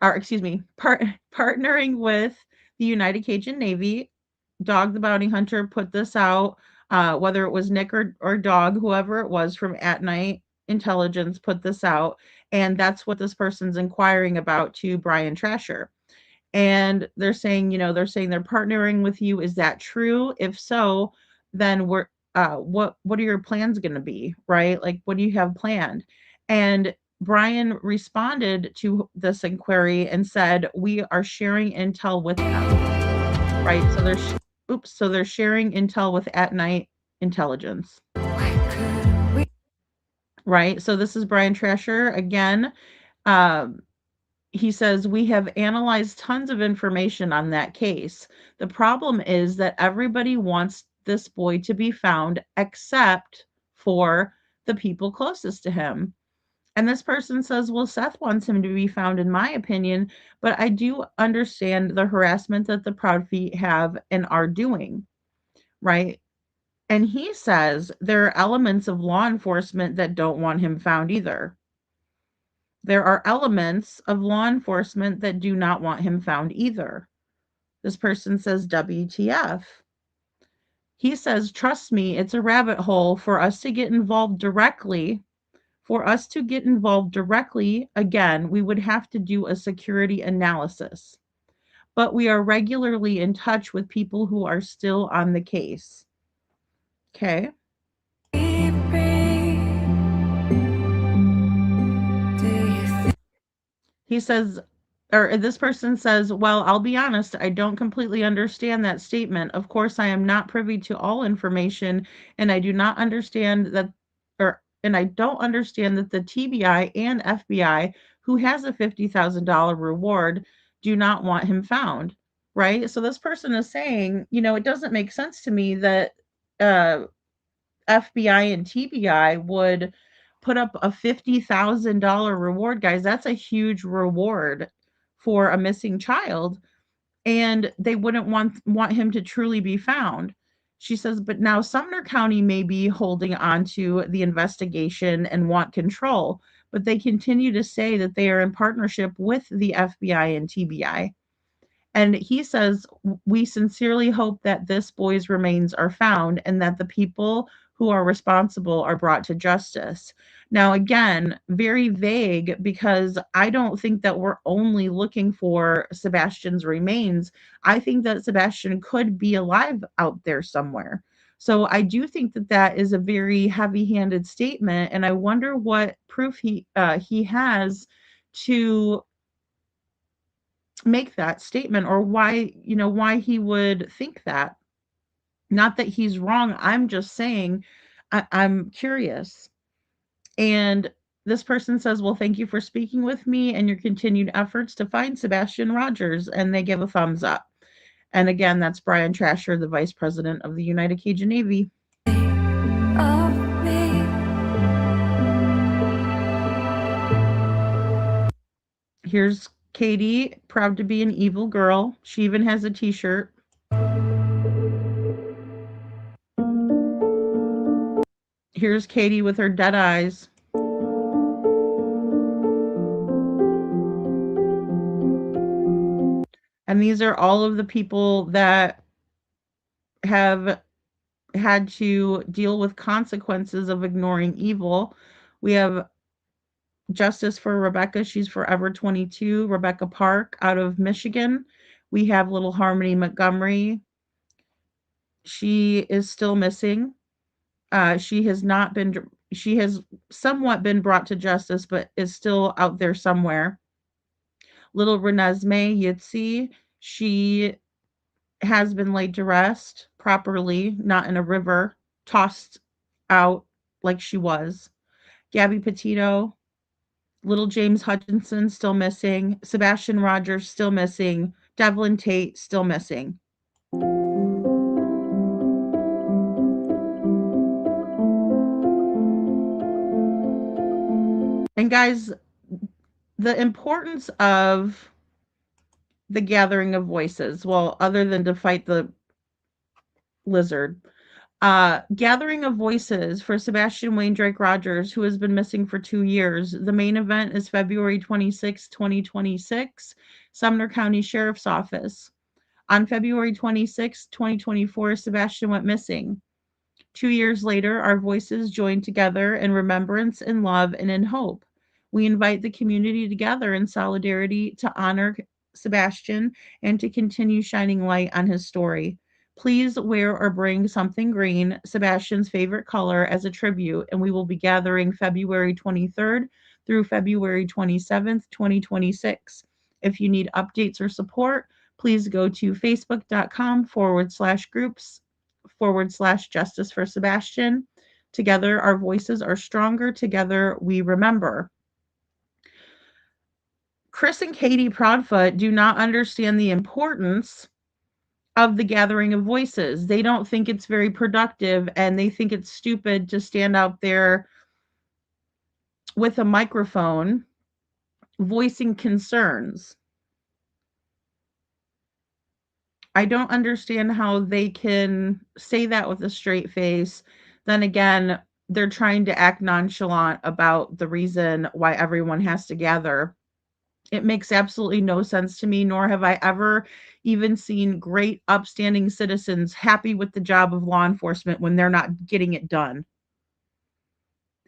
or excuse me, partnering with the United Cajun Navy. Dog the Bounty Hunter put this out, whether it was Nick or Dog, whoever it was from At Night Intelligence put this out. And that's what this person's inquiring about to Brian Trasher. And they're saying, they're partnering with you. Is that true? If so, then what are your plans going to be, right? Like, what do you have planned? And Brian responded to this inquiry and said, we are sharing intel with them, right? So they're sharing intel with At Night Intelligence, right? So this is Brian Trasher again. Um, he says, we have analyzed tons of information on that case. The problem is that everybody wants this boy to be found except for the people closest to him. And this person says, well, Seth wants him to be found, in my opinion, but I do understand the harassment that the Proud Feet have and are doing, right? And he says there are elements of law enforcement that don't want him found either. There are elements of law enforcement that do not want him found either. This person says, WTF. He says, trust me, it's a rabbit hole for us to get involved directly. For us to get involved directly, again, we would have to do a security analysis. But we are regularly in touch with people who are still on the case. Okay. He says, or this person says, well, I'll be honest, I don't completely understand that statement. Of course, I am not privy to all information, and I do not understand that, and I don't understand that the TBI and FBI, who has a $50,000 reward, do not want him found, right? So this person is saying, it doesn't make sense to me that FBI and TBI would put up a $50,000 reward, guys. That's a huge reward for a missing child, and they wouldn't want him to truly be found. She says, but now Sumner County may be holding on to the investigation and want control, but they continue to say that they are in partnership with the FBI and TBI. And he says, we sincerely hope that this boy's remains are found and that the people who are responsible are brought to justice. Now, again, very vague, because I don't think that we're only looking for Sebastian's remains. I think that Sebastian could be alive out there somewhere. So I do think that that is a very heavy-handed statement, and I wonder what proof he has to make that statement, or why he would think that. Not that he's wrong, I'm just saying I'm curious. And this person says, well, thank you for speaking with me and your continued efforts to find Sebastian Rogers, and they give a thumbs up. And again, that's Brian Trasher, the vice president of the United Cajun Navy. Here's Katie, proud to be an evil girl. She even has a t-shirt. Here's Katie with her dead eyes. And these are all of the people that have had to deal with consequences of ignoring evil. We have justice for Rebecca. She's forever 22. Rebecca Park out of Michigan. We have little Harmony Montgomery. She is still missing. She has not been, she has somewhat been brought to justice, but is still out there somewhere. Little Renesmee Yitzi, she has been laid to rest properly, not in a river, tossed out like she was. Gabby Petito, little James Hutchinson still missing, Sebastian Rogers still missing, Devlin Tate still missing. And guys, the importance of the gathering of voices, well, other than to fight the lizard, gathering of voices for Sebastian Wayne Drake Rogers, who has been missing for 2 years. The main event is February 26, 2026, Sumner County Sheriff's Office. On February 26, 2024, Sebastian went missing. 2 years later, our voices joined together in remembrance, in love, and in hope. We invite the community together in solidarity to honor Sebastian and to continue shining light on his story. Please wear or bring something green, Sebastian's favorite color, as a tribute, and we will be gathering February 23rd through February 27th, 2026. If you need updates or support, please go to facebook.com/groups/Justice for Sebastian. Together, our voices are stronger. Together, we remember. Chris and Katie Proudfoot do not understand the importance of the gathering of voices. They don't think it's very productive, and they think it's stupid to stand out there with a microphone voicing concerns. I don't understand how they can say that with a straight face. Then again, they're trying to act nonchalant about the reason why everyone has to gather. It makes absolutely no sense to me, nor have I ever even seen great, upstanding citizens happy with the job of law enforcement when they're not getting it done.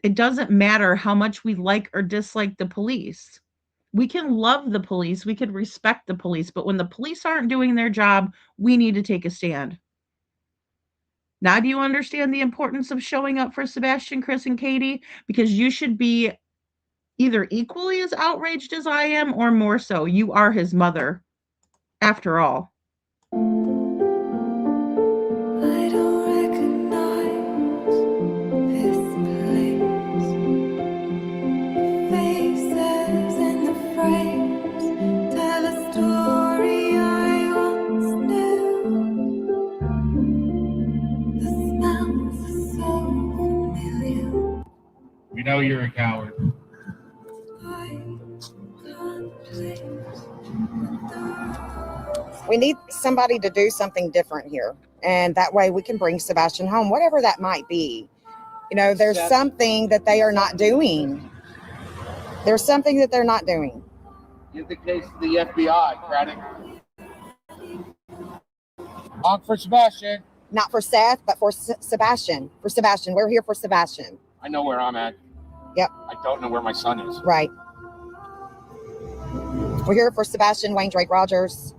It doesn't matter how much we like or dislike the police. We can love the police, we could respect the police, but when the police aren't doing their job, we need to take a stand. Now, do you understand the importance of showing up for Sebastian, Chris, and Katie? Because you should be either equally as outraged as I am or more so. You are his mother, after all. I don't recognize this place. Faces in the frames tell a story I once knew. The smells are so familiar. We know you're a coward. We need somebody to do something different here. And that way we can bring Sebastian home, whatever that might be. You know, there's something that they are not doing. There's something that they're not doing. Give the case to the FBI, Craddock. Honk for Sebastian. Not for Seth, but for Sebastian. For Sebastian. We're here for Sebastian. I know where I'm at. Yep. I don't know where my son is. Right. We're here for Sebastian Wayne Drake Rogers.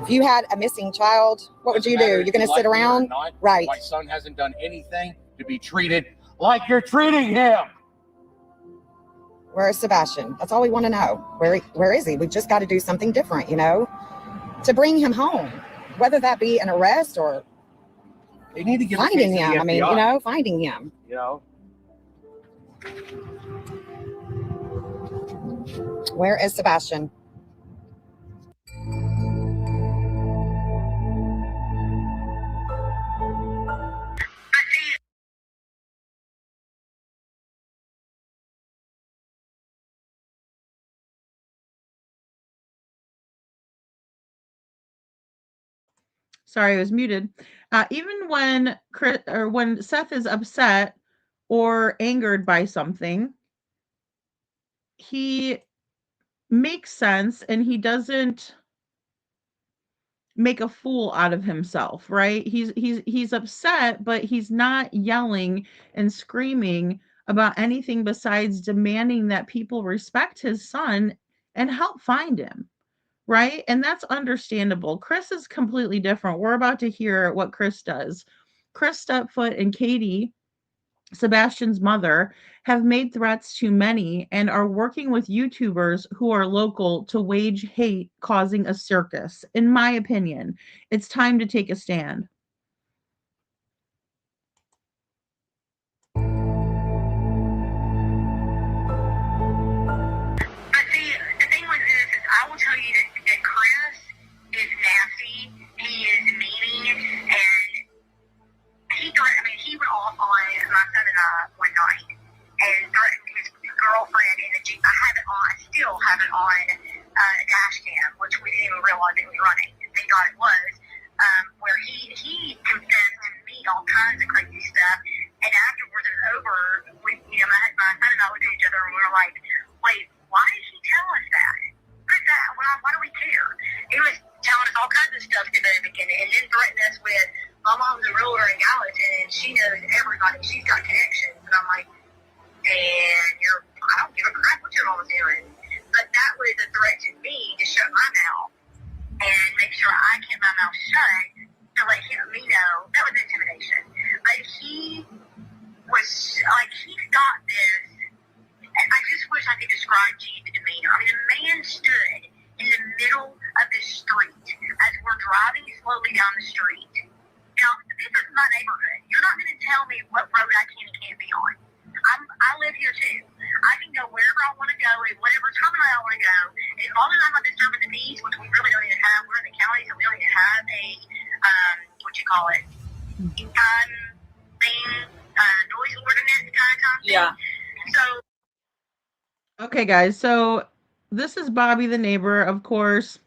If you had a missing child, what would you do? You're going to sit around? Right. My son hasn't done anything to be treated like you're treating him. Where is Sebastian? That's all we want to know. Where is he? We just got to do something different, you know, to bring him home, whether that be an arrest or they need to give finding him. I mean, you know, finding him. You know. Where is Sebastian? Sorry, I was muted. Even when Seth is upset or angered by something, he makes sense and he doesn't make a fool out of himself, right? He's upset, but he's not yelling and screaming about anything besides demanding that people respect his son and help find him, right? And that's understandable. Chris is completely different. We're about to hear what Chris does. Chris Stepfoot and Katie, Sebastian's mother, have made threats to many and are working with YouTubers who are local to wage hate, causing a circus. In my opinion, it's time to take a stand. But see, the thing with this is, I will tell you that Chris is nasty. He is mean, and he went off on my son and I one night and threatened his girlfriend in the Jeep. I still have it on a dash cam, which we didn't even realize it was running. Thank God it was. Where he confessed to me all kinds of crazy stuff, and afterwards it was over. My son and I looked at each other and we were like, "Wait, why did he tell us that? What is that? Why do we care?" He was telling us all kinds of stuff at the very beginning, and then threatened us with, "My mom's a realtor in Gallatin, and she knows everybody. She's got connections." And I'm like, I don't give a crap what your mom's doing. But that was a threat to me to shut my mouth and make sure I kept my mouth shut to let me know. That was intimidation. But he was like, he thought this, and I just wish I could describe to you the demeanor. I mean, the man stood in the middle of the street as we're driving slowly down the street. Now, this is my neighborhood. You're not going to tell me what road I can and can't be on. I live here too. I can go wherever I want to go and whatever terminal I want to go. As long as I'm not disturbing the peace, which we really don't even have. We're in the county, so we don't even have a, noise ordinance kind of thing. Yeah. So. Okay, guys. So this is Bobby the neighbor, of course,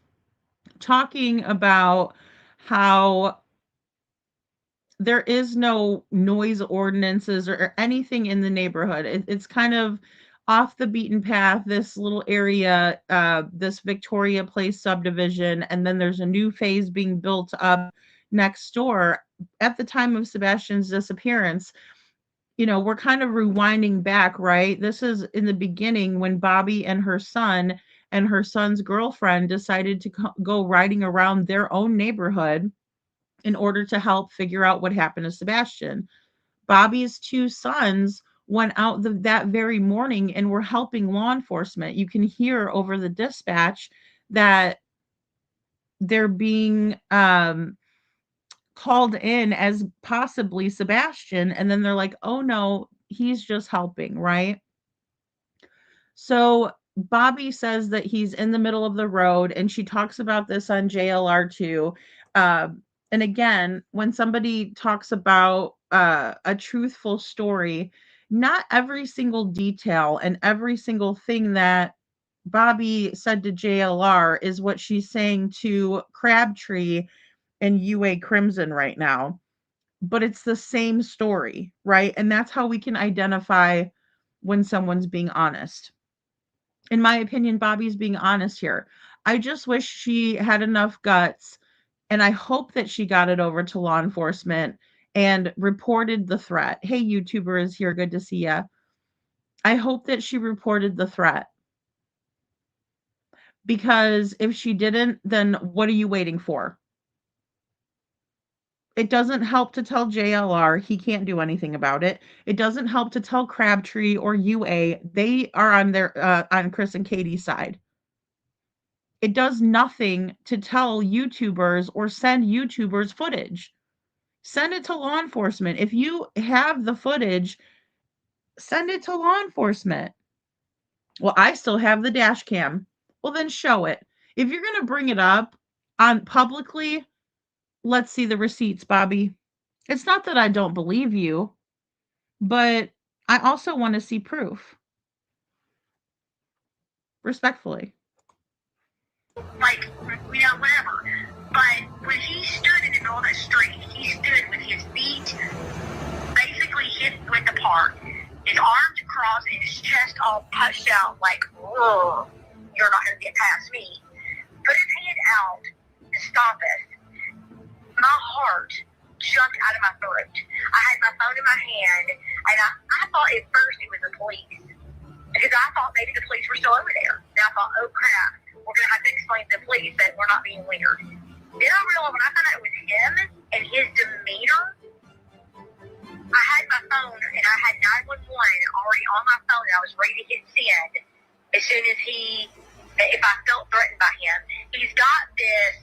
talking about how there is no noise ordinances or anything in the neighborhood. It's kind of off the beaten path, this little area, this Victoria Place subdivision, and then there's a new phase being built up next door. At the time of Sebastian's disappearance, we're kind of rewinding back, right? This is in the beginning when Bobby and her son's girlfriend decided to go riding around their own neighborhood in order to help figure out what happened to Sebastian. Bobby's two sons went out that very morning and were helping law enforcement. You can hear over the dispatch that they're being called in as possibly Sebastian, and then they're like, "Oh no, he's just helping," right? So Bobby says that he's in the middle of the road, and she talks about this on JLR too. And again, when somebody talks about a truthful story, not every single detail and every single thing that Bobby said to JLR is what she's saying to Crabtree and UA Crimson right now. But it's the same story, right? And that's how we can identify when someone's being honest. In my opinion, Bobby's being honest here. I just wish she had enough guts, and I hope that she got it over to law enforcement and reported the threat. Hey, YouTuber is here. Good to see ya. I hope that she reported the threat. Because if she didn't, then what are you waiting for? It doesn't help to tell JLR. He can't do anything about it. It doesn't help to tell Crabtree or UA. They are on Chris and Katie's side. It does nothing to tell YouTubers or send YouTubers footage. Send it to law enforcement. If you have the footage, send it to law enforcement. Well, I still have the dash cam. Well, then show it. If you're going to bring it up on publicly, let's see the receipts, Bobby. It's not that I don't believe you, but I also want to see proof. Respectfully. Like, whatever. But when he stood in the middle of the street, he stood with his feet basically hip width apart, his arms crossed, and his chest all puffed out like, "Whoa, you're not going to get past me." Put his hand out to stop us. my heart jumped out of my throat. I had my phone in my hand, and I thought at first it was the police, because I thought maybe the police were still over there. And I thought, oh crap, we're going to have to explain to the police that we're not being weird. Then I realized when I found out it was him and his demeanor, I had my phone and I had 911 already on my phone, and I was ready to hit send as soon as if I felt threatened by him. He's got this,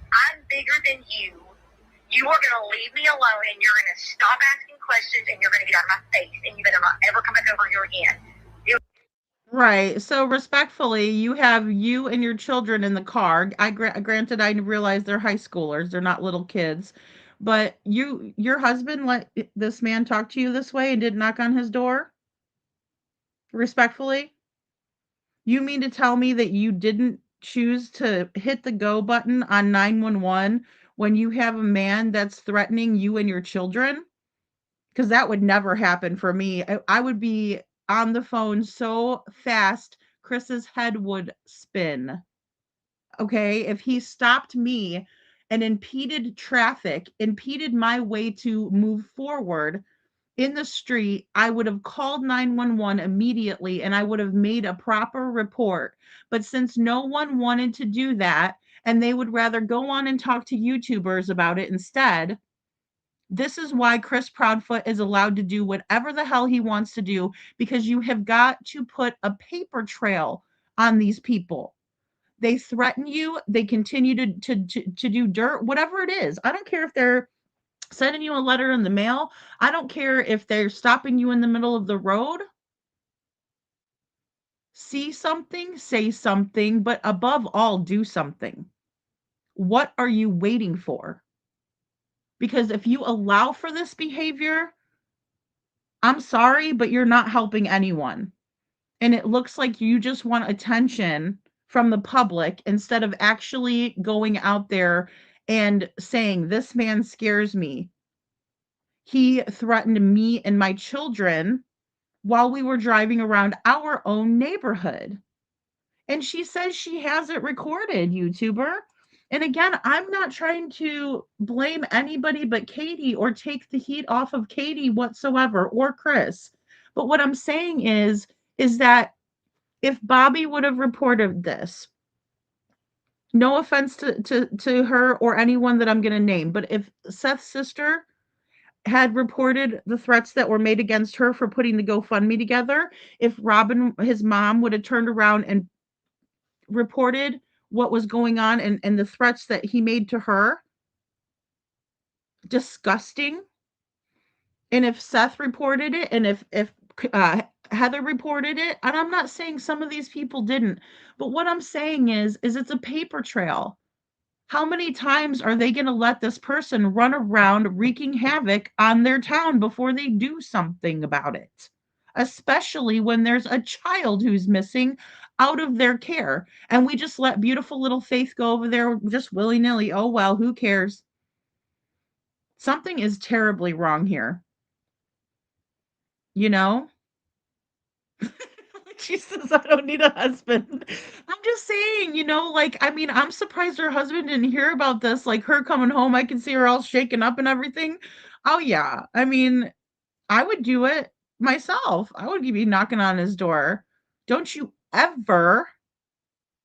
I'm bigger than you. You are going to leave me alone, and you're going to stop asking questions, and you're going to get out of my face, and you better not ever come back over here again. Right. So respectfully, you have you and your children in the car. Granted, I realize they're high schoolers; they're not little kids. But your husband let this man talk to you this way and didn't knock on his door? Respectfully? You mean to tell me that you didn't choose to hit the go button on 911 when you have a man that's threatening you and your children? Because that would never happen for me. I would be on the phone so fast, Chris's head would spin. Okay? If he stopped me and impeded traffic, impeded my way to move forward in the street, I would have called 911 immediately and I would have made a proper report. But since no one wanted to do that and they would rather go on and talk to YouTubers about it instead, this is why Chris Proudfoot is allowed to do whatever the hell he wants to do, because you have got to put a paper trail on these people. They threaten you, they continue to do dirt, whatever it is. I don't care if they're sending you a letter in the mail. I don't care if they're stopping you in the middle of the road. See something, say something, but above all, do something. What are you waiting for? Because if you allow for this behavior, I'm sorry, but you're not helping anyone. And it looks like you just want attention from the public instead of actually going out there and saying, this man scares me. He threatened me and my children while we were driving around our own neighborhood. And she says she has it recorded, YouTuber. And again, I'm not trying to blame anybody but Katie or take the heat off of Katie whatsoever, or Chris. But what I'm saying is that if Bobby would have reported this, no offense to her or anyone that I'm going to name, but if Seth's sister had reported the threats that were made against her for putting the GoFundMe together, if Robin, his mom, would have turned around and reported what was going on and the threats that he made to her, disgusting. And if Seth reported it, and if Heather reported it, and I'm not saying some of these people didn't, but what I'm saying is it's a paper trail. How many times are they going to let this person run around wreaking havoc on their town before they do something about it? Especially when there's a child who's missing out of their care. And we just let beautiful little Faith go over there just willy-nilly. Oh, well, who cares? Something is terribly wrong here. You know? She says, I don't need a husband. I'm just saying, I'm surprised her husband didn't hear about this. Like, her coming home, I can see her all shaken up and everything. Oh, yeah. I mean, I would do it myself. I would be knocking on his door. Don't you ever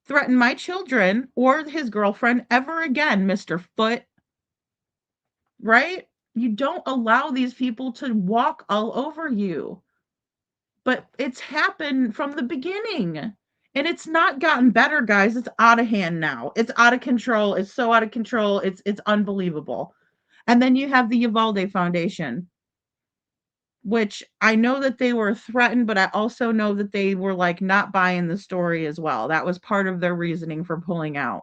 threaten my children or his girlfriend ever again, Mr. Foot. Right? You don't allow these people to walk all over you. But it's happened from the beginning. And it's not gotten better, guys. It's out of hand now. It's out of control. It's so out of control. It's unbelievable. And then you have the Uvalde Foundation, which I know that they were threatened, but I also know that they were like not buying the story as well. That was part of their reasoning for pulling out.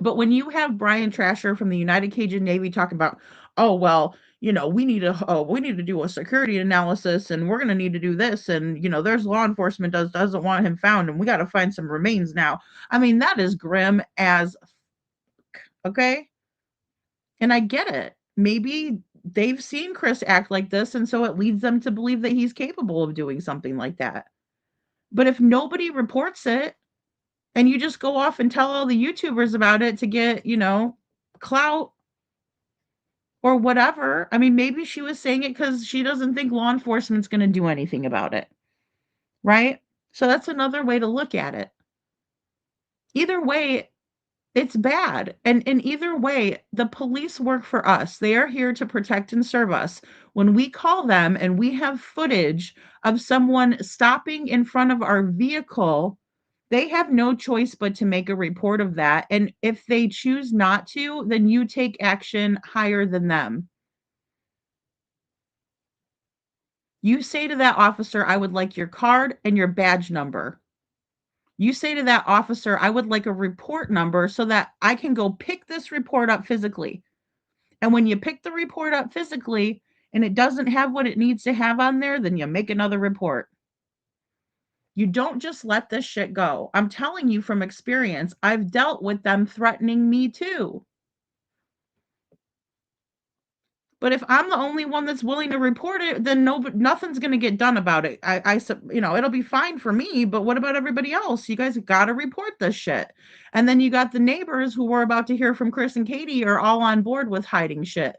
But when you have Brian Trasher from the United Cajun Navy talking about, oh, well, we need to do a security analysis, and we're going to need to do this, and there's law enforcement doesn't want him found, and we got to find some remains now. I mean, that is grim as okay? And I get it. Maybe they've seen Chris act like this, and so it leads them to believe that he's capable of doing something like that. But if nobody reports it, and you just go off and tell all the YouTubers about it to get, clout or whatever. I mean, maybe she was saying it because she doesn't think law enforcement's going to do anything about it. Right? So that's another way to look at it. Either way, it's bad. And in either way, the police work for us. They are here to protect and serve us. When we call them and we have footage of someone stopping in front of our vehicle, they have no choice but to make a report of that. And if they choose not to, then you take action higher than them. You say to that officer, I would like your card and your badge number. You say to that officer, I would like a report number so that I can go pick this report up physically. And when you pick the report up physically and it doesn't have what it needs to have on there, then you make another report. You don't just let this shit go. I'm telling you from experience, I've dealt with them threatening me too. But if I'm the only one that's willing to report it, then nothing's going to get done about it. It'll be fine for me, but what about everybody else? You guys got to report this shit. And then you got the neighbors who we're about to hear from Chris and Katie are all on board with hiding shit.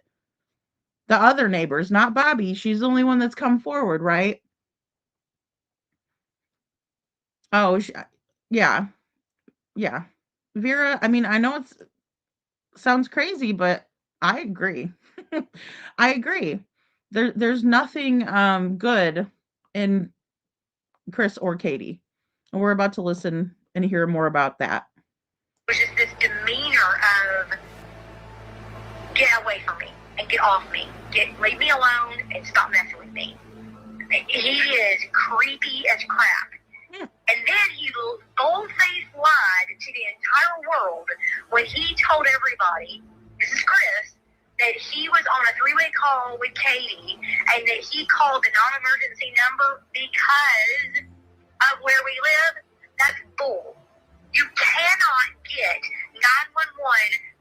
The other neighbors, not Bobby. She's the only one that's come forward, right? Oh, yeah. Yeah. Vera, I mean, I know it sounds crazy, but I agree. I agree. There's nothing good in Chris or Katie. And we're about to listen and hear more about that. It was just this demeanor of get away from me and get off me. Leave me alone and stop messing with me. He is creepy as crap. And then he bold-faced lied to the entire world when he told everybody, this is Chris, that he was on a three-way call with Katie and that he called the non-emergency number because of where we live. That's bull. You cannot get 911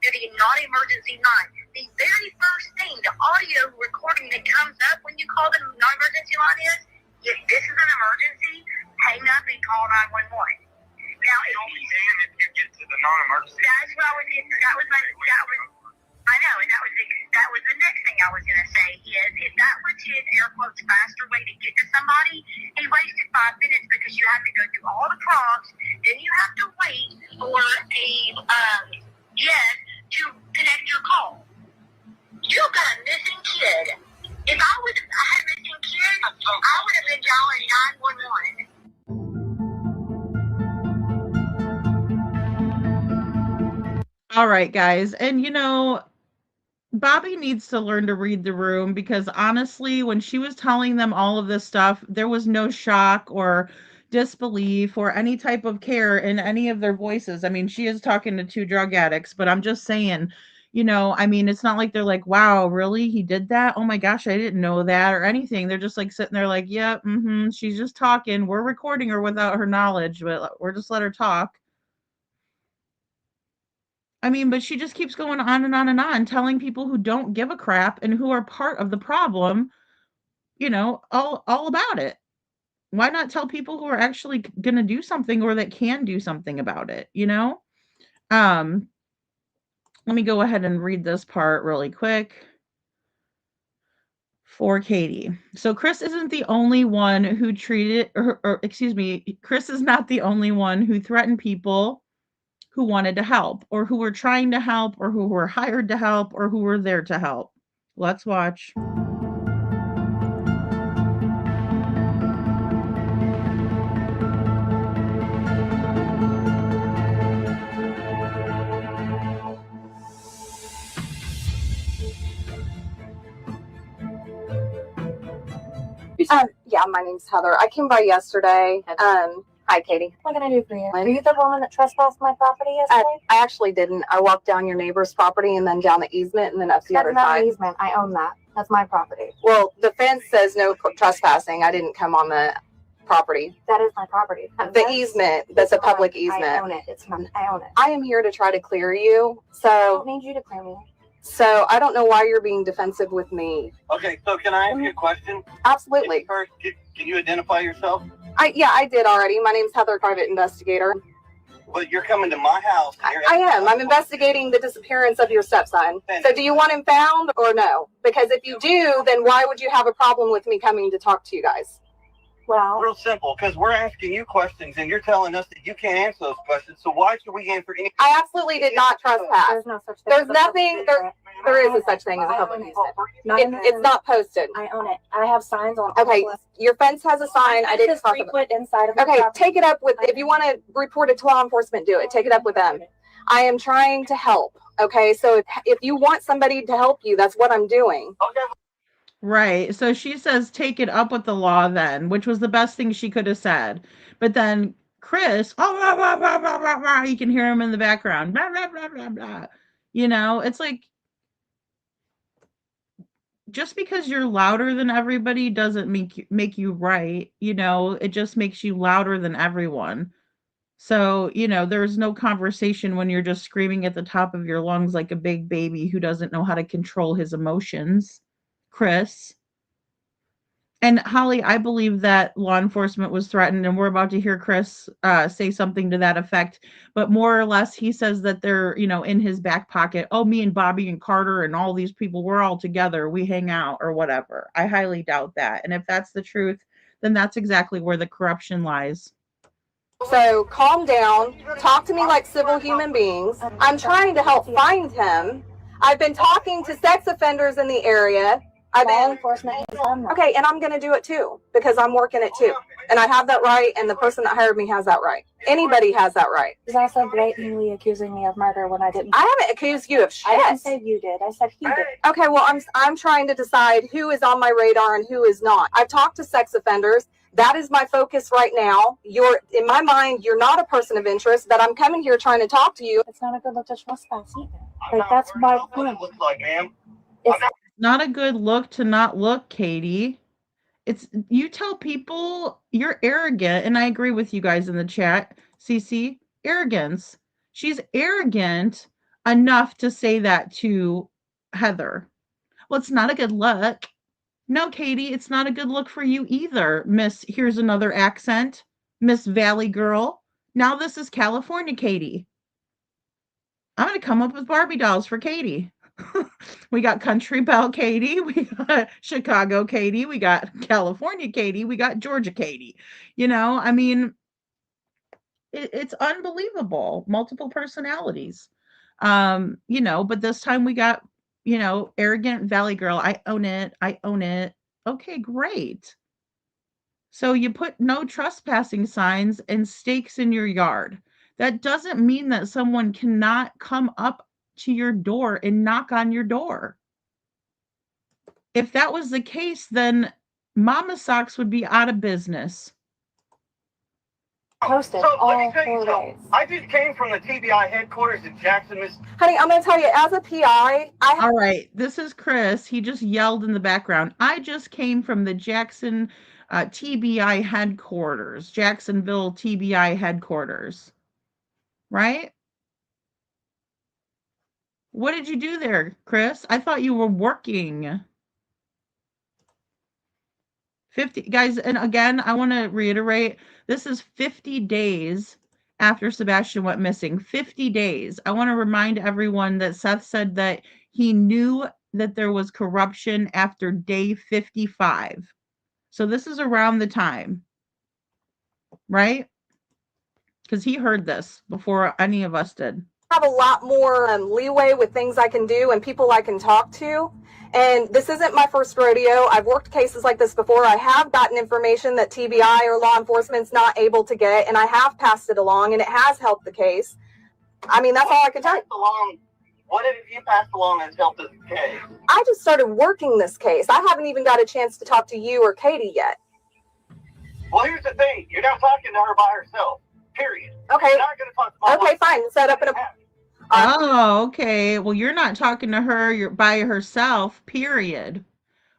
through the non-emergency line. The very first thing, the audio recording that comes up when you call the non-emergency line is, if this is an emergency, hang up and call 911. Now, if you get to the non-emergency. That's what I was. I know, and that was the next thing I was going to say is if that was his air quotes faster way to get to somebody, he wasted 5 minutes because you have to go through all the prompts, then you have to wait for a yes to connect your call. You got a missing kid. If I had a missing kid, I would have been dialing 911. All right, guys. And Bobby needs to learn to read the room because honestly, when she was telling them all of this stuff, there was no shock or disbelief or any type of care in any of their voices. I mean, she is talking to 2 drug addicts, but I'm just saying, I mean, it's not like they're like, wow, really? He did that? Oh my gosh, I didn't know that or anything. They're just like sitting there like, yeah, she's just talking. We're recording her without her knowledge, but we're just let her talk. I mean, but she just keeps going on and on and on, telling people who don't give a crap and who are part of the problem, all about it. Why not tell people who are actually going to do something or that can do something about it, Let me go ahead and read this part really quick for Katie. So Chris isn't the only one who Chris is not the only one who threatened people who wanted to help or who were trying to help or who were hired to help or who were there to help. Let's watch. Yeah, my name's Heather. I came by yesterday. Hi, Katie. What can I do for you? Are you the woman that trespassed my property yesterday? I actually didn't. I walked down your neighbor's property and then down the easement and then up the other side. That's not an easement. I own that. That's my property. Well, the fence says no trespassing. I didn't come on the property. That is my property. The easement, that's a public easement. I own it. I own it. I am here to try to clear you. I don't need you to clear me. So I don't know why you're being defensive with me. Okay, so can I ask you a question? Absolutely. First, can you identify yourself? I did already. My name's Heather, private investigator. But you're coming to my house. I am. I'm investigating the disappearance of your stepson. So do you want him found or no? Because if you do, then why would you have a problem with me coming to talk to you guys? Well, real simple, because we're asking you questions and you're telling us that you can't answer those questions. So why should we answer any? I absolutely did not trespass. there's no such thing. There's as a nothing. public There is a such thing as a public easement. It's not posted. I own it. I have signs on. Okay, your fence has a sign. I didn't talk 3 about. foot inside of the Okay, property. take it up with. If you want to report it to law enforcement, do it. Take it up with them. I am trying to help. Okay, so if you want somebody to help you, that's what I'm doing. Okay. Right. So she says, take it up with the law then, which was the best thing she could have said. But then Chris, oh, blah, blah, blah, blah, blah, blah, you can hear him in the background. Blah, blah, blah, blah, blah. You know, it's like, just because you're louder than everybody doesn't make you right. You know, it just makes you louder than everyone. So, you know, there's no conversation when you're just screaming at the top of your lungs like a big baby who doesn't know how to control his emotions. Chris. And Holly, I believe that law enforcement was threatened, and we're about to hear Chris say something to that effect. But more or less, he says that they're, you know, in his back pocket. Oh, me and Bobby and Carter and all these people, we're all together. We hang out or whatever. I highly doubt that. And if that's the truth, then that's exactly where the corruption lies. So calm down. Talk to me like civil human beings. I'm trying to help find him. I've been talking to sex offenders in the area. Law enforcement has done that. Okay, and I'm going to do it too because I'm working it too. And I have that right, and the person that hired me has that right. Anybody has that right. He's also blatantly accusing me of murder when I didn't. I haven't accused you of shit. I didn't say you did. I said he did. Okay, well, I'm trying to decide who is on my radar and who is not. I've talked to sex offenders. That is my focus right now. In my mind, you're not a person of interest, but I'm coming here trying to talk to you. It's not a good look to trespass either. Like, that's my point. Looks like, ma'am. Not a good look to not look, Katie. It's, you tell people you're arrogant, and I agree with you guys in the chat. CC, arrogance. She's arrogant enough to say that to Heather. Well, it's not a good look. No, Katie, it's not a good look for you either, Miss, here's another accent, Miss Valley Girl. Now this is California Katie. I'm going to come up with Barbie dolls for Katie. We got Country Belle Katie, we got Chicago Katie, we got California Katie, we got Georgia Katie. You know, I mean, it's unbelievable. Multiple personalities. You know, but this time we got, you know, arrogant Valley Girl. I own it. I own it. Okay, great. So you put no trespassing signs and stakes in your yard. That doesn't mean that someone cannot come up to your door and knock on your door. If that was the case, then Mama Socks would be out of business. Posted So all let me tell 4 you something. days. I just came from the TBI headquarters in Jackson, Miss. Honey, I'm going to tell you, as a PI, All right, this is Chris. He just yelled in the background. I just came from the Jackson TBI headquarters, Jacksonville TBI headquarters. Right? What did you do there, Chris? I thought you were working. 50 guys, and again, I want to reiterate, this is 50 days after Sebastian went missing. 50 days. I want to remind everyone that Seth said that he knew that there was corruption after day 55. So this is around the time, right? Because he heard this before any of us did. have a lot more leeway with things I can do and people I can talk to. And this isn't my first rodeo. I've worked cases like this before. I have gotten information that TBI or law enforcement's not able to get, and I have passed it along, and it has helped the case. I mean, that's all I can tell you. What have you passed along that's helped this case? I just started working this case. I haven't even got a chance to talk to you or Katie yet. Well, here's the thing. You're not talking to her by herself, period. Okay. You're not going to talk to my wife. Fine. Set up an appointment. Oh, okay. Well, you're not talking to her, you're by herself, period.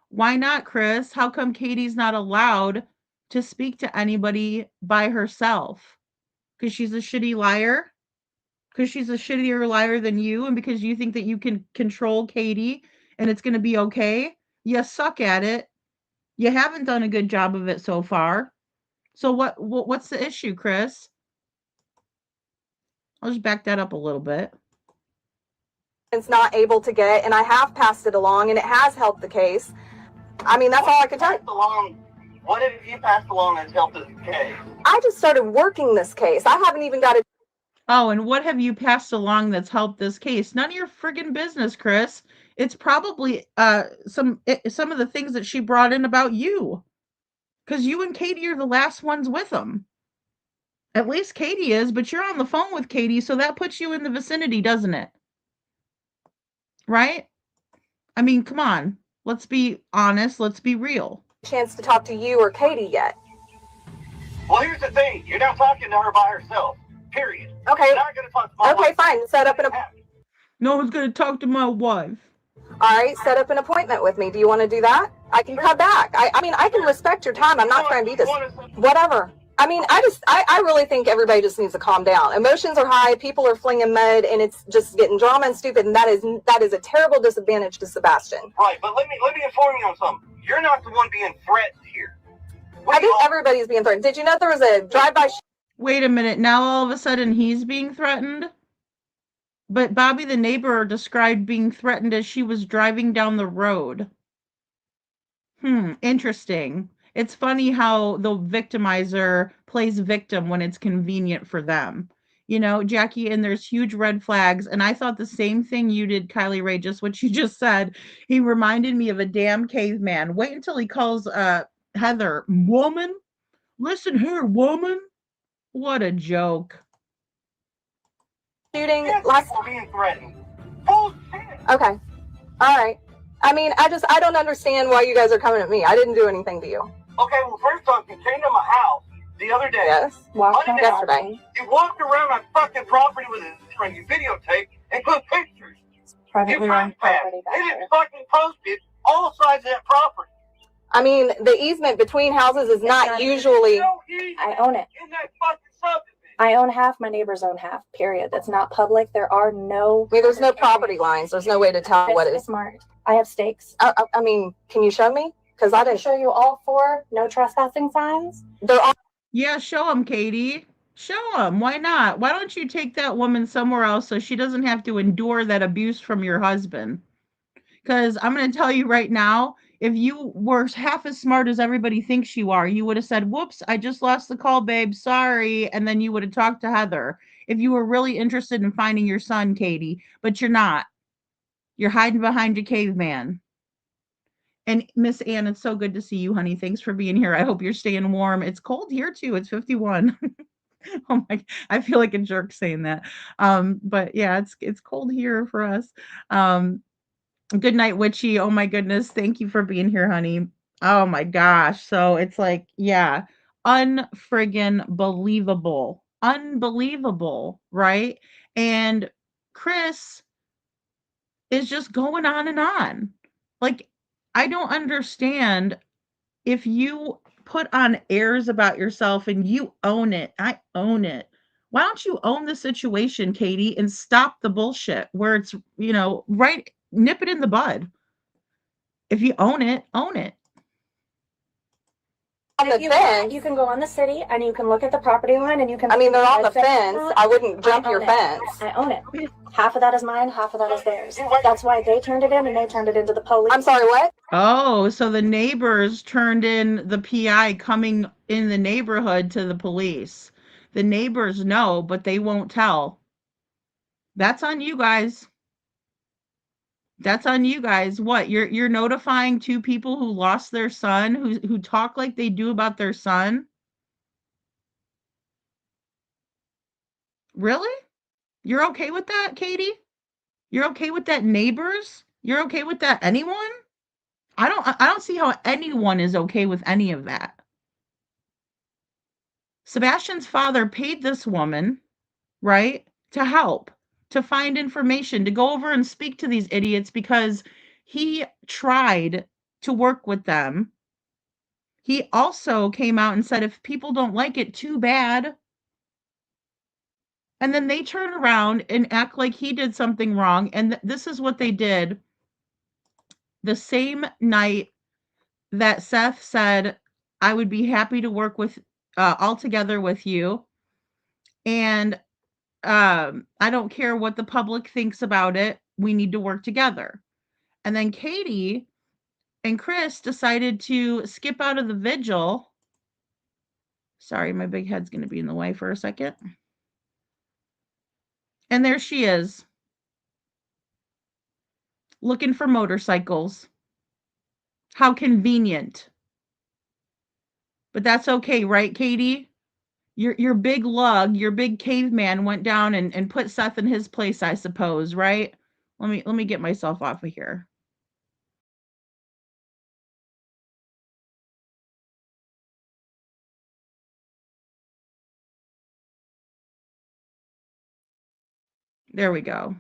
Why not, Chris? How come Katie's not allowed to speak to anybody by herself? Because she's a shitty liar? Because she's a shittier liar than you, and because you think that you can control Katie and it's going to be okay? You suck at it. You haven't done a good job of it so far. So what's the issue, Chris? I'll just back that up a little bit. It's not able to get, and I have passed it along, and it has helped the case. I mean, that's all I can tell you. What have you passed along that's helped this case? I just started working this case. I haven't even got it. Oh, and what have you passed along that's helped this case? None of your friggin' business, Chris. It's probably some of the things that she brought in about you. Because you and Katie are the last ones with them. At least Katie is, but you're on the phone with Katie, so that puts you in the vicinity, doesn't it? Right? I mean, come on. Let's be honest. Let's be real. Chance to talk to you or Katie yet. Well, here's the thing. You're not talking to her by herself. Period. Okay. You're not going to talk to my wife. Fine. Set up an No one's going to talk to my wife. All right, set up an appointment with me. Do you want to do that? I can come back. I mean, I can respect your time. I'm not trying to be this. Whatever. I mean, I really think everybody just needs to calm down. Emotions are high. People are flinging mud, and it's just getting drama and stupid. And that is a terrible disadvantage to Sebastian. Right, but let me inform you on something. You're not the one being threatened here. I think everybody's being threatened. Did you know there was a drive-by? Wait a minute. Now all of a sudden he's being threatened? But Bobby the neighbor described being threatened as she was driving down the road. Interesting. It's funny how the victimizer plays victim when it's convenient for them. You know, Jackie, and there's huge red flags. And I thought the same thing you did, Kylie Ray, just what you just said. He reminded me of a damn caveman. Wait until he calls Heather, woman? Listen here, woman. What a joke. Shooting last being threatened. Bullshit. Okay. All right. I mean, I don't understand why you guys are coming at me. I didn't do anything to you. Okay, well, first off, you came to my house the other day. Yes. Yesterday. You walked around my fucking property with a camera, you videotaped and took pictures. Privately owned property back They there. didn't fucking post it all sides of that property. I mean, the easement between houses is not usually. I own it. In that fucking subdivision. I own half, my neighbors own half, period. That's not public. There are no... I mean, there's no property lines. There's no way to tell what is. Smart. I have stakes. I mean, can you show me? Because I didn't show you all 4 no trespassing signs. They're all... Yeah, show them, Katie. Show them. Why not? Why don't you take that woman somewhere else so she doesn't have to endure that abuse from your husband? Because I'm going to tell you right now, if you were half as smart as everybody thinks you are, you would have said, whoops, I just lost the call, babe. Sorry. And then you would have talked to Heather if you were really interested in finding your son, Katie. But you're not. You're hiding behind your caveman. And Miss Ann, it's so good to see you, honey. Thanks for being here. I hope you're staying warm. It's cold here, too. It's 51. Oh my, I feel like a jerk saying that. But yeah, it's cold here for us. Good night, Witchy. Oh my goodness. Thank you for being here, honey. Oh my gosh. So it's like, yeah, unfriggin' believable. Unbelievable, right? And Chris is just going on and on. Like, I don't understand if you put on airs about yourself and you own it. I own it. Why don't you own the situation, Katie, and stop the bullshit where it's, right, nip it in the bud. If you own it, own it. You can go on the city and you can look at the property line and you can... I mean, they're on the fence. I wouldn't jump your fence. I own it. Half of that is mine, half of that is theirs. That's why they turned it in and they turned it into the police. I'm sorry, what? Oh, so the neighbors turned in the PI coming in the neighborhood to the police. The neighbors know, but they won't tell. That's on you guys. That's on you guys. What? You're notifying 2 people who lost their son, who talk like they do about their son? Really? You're okay with that, Katie? You're okay with that, neighbors? You're okay with that, anyone? I don't see how anyone is okay with any of that. Sebastian's father paid this woman, right, to help, to find information, to go over and speak to these idiots because he tried to work with them. He also came out and said, if people don't like it, too bad. And then they turn around and act like he did something wrong. And this is what they did. The same night that Seth said, I would be happy to work with all together with you. And I don't care what the public thinks about it. We need to work together. And then Katie and Chris decided to skip out of the vigil. Sorry, my big head's going to be in the way for a second. And there she is, looking for motorcycles. How convenient. But that's okay, right, Katie? Your big lug, your big caveman went down and put Seth in his place, I suppose, right? Let me get myself off of here. There we go.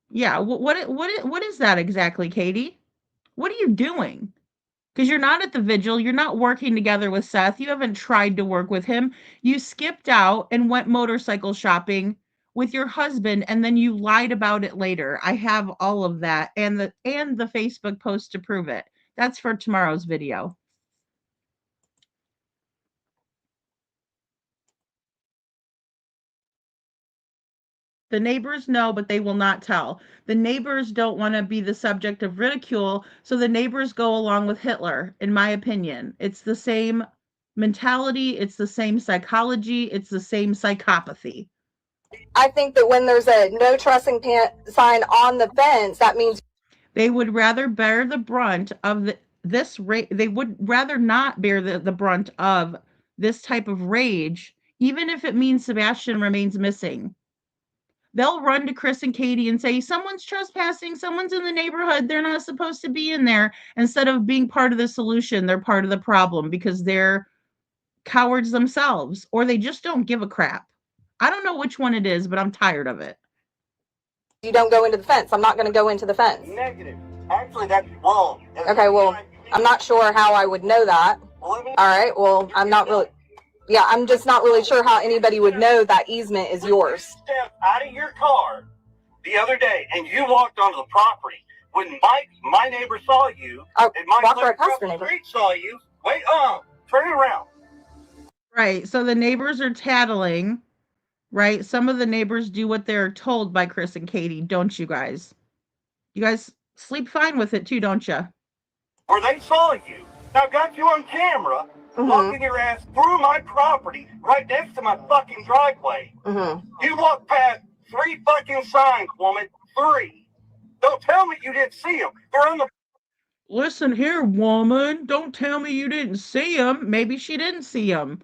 Yeah, what is that exactly, Katie? What are you doing? Because you're not at the vigil, you're not working together with Seth, you haven't tried to work with him. You skipped out and went motorcycle shopping with your husband, and then you lied about it later. I have all of that and the Facebook post to prove it. That's for tomorrow's video. The neighbors know, but they will not tell. The neighbors don't want to be the subject of ridicule, so the neighbors go along with Hitler, in my opinion. It's the same mentality, it's the same psychology, it's the same psychopathy. I think that when there's a no trespassing sign on the fence, that means they would rather bear the brunt of they would rather not bear the brunt of this type of rage, even if it means Sebastian remains missing. They'll run to Chris and Katie and say, someone's trespassing, someone's in the neighborhood, they're not supposed to be in there. Instead of being part of the solution, they're part of the problem because they're cowards themselves, or they just don't give a crap. I don't know which one it is, but I'm tired of it. You don't go into the fence. I'm not going to go into the fence. Negative. Actually, that's wrong. Okay, well, I'm not sure how I would know that. All right, well, I'm not really... Yeah, I'm just not really sure how anybody would know that easement is yours. Stepped out of your car the other day, and you walked onto the property. When my neighbor saw you, and my neighbor across the street saw you, wait, turn around. Right, so the neighbors are tattling, right? Some of the neighbors do what they're told by Chris and Katie, don't you guys? You guys sleep fine with it too, don't you? Or they saw you. Now got you on camera. Walking your ass through my property, right next to my fucking driveway. You walked past 3 fucking signs, woman. 3. Don't tell me you didn't see them. They're on the... Listen here, woman. Don't tell me you didn't see them. Maybe she didn't see them.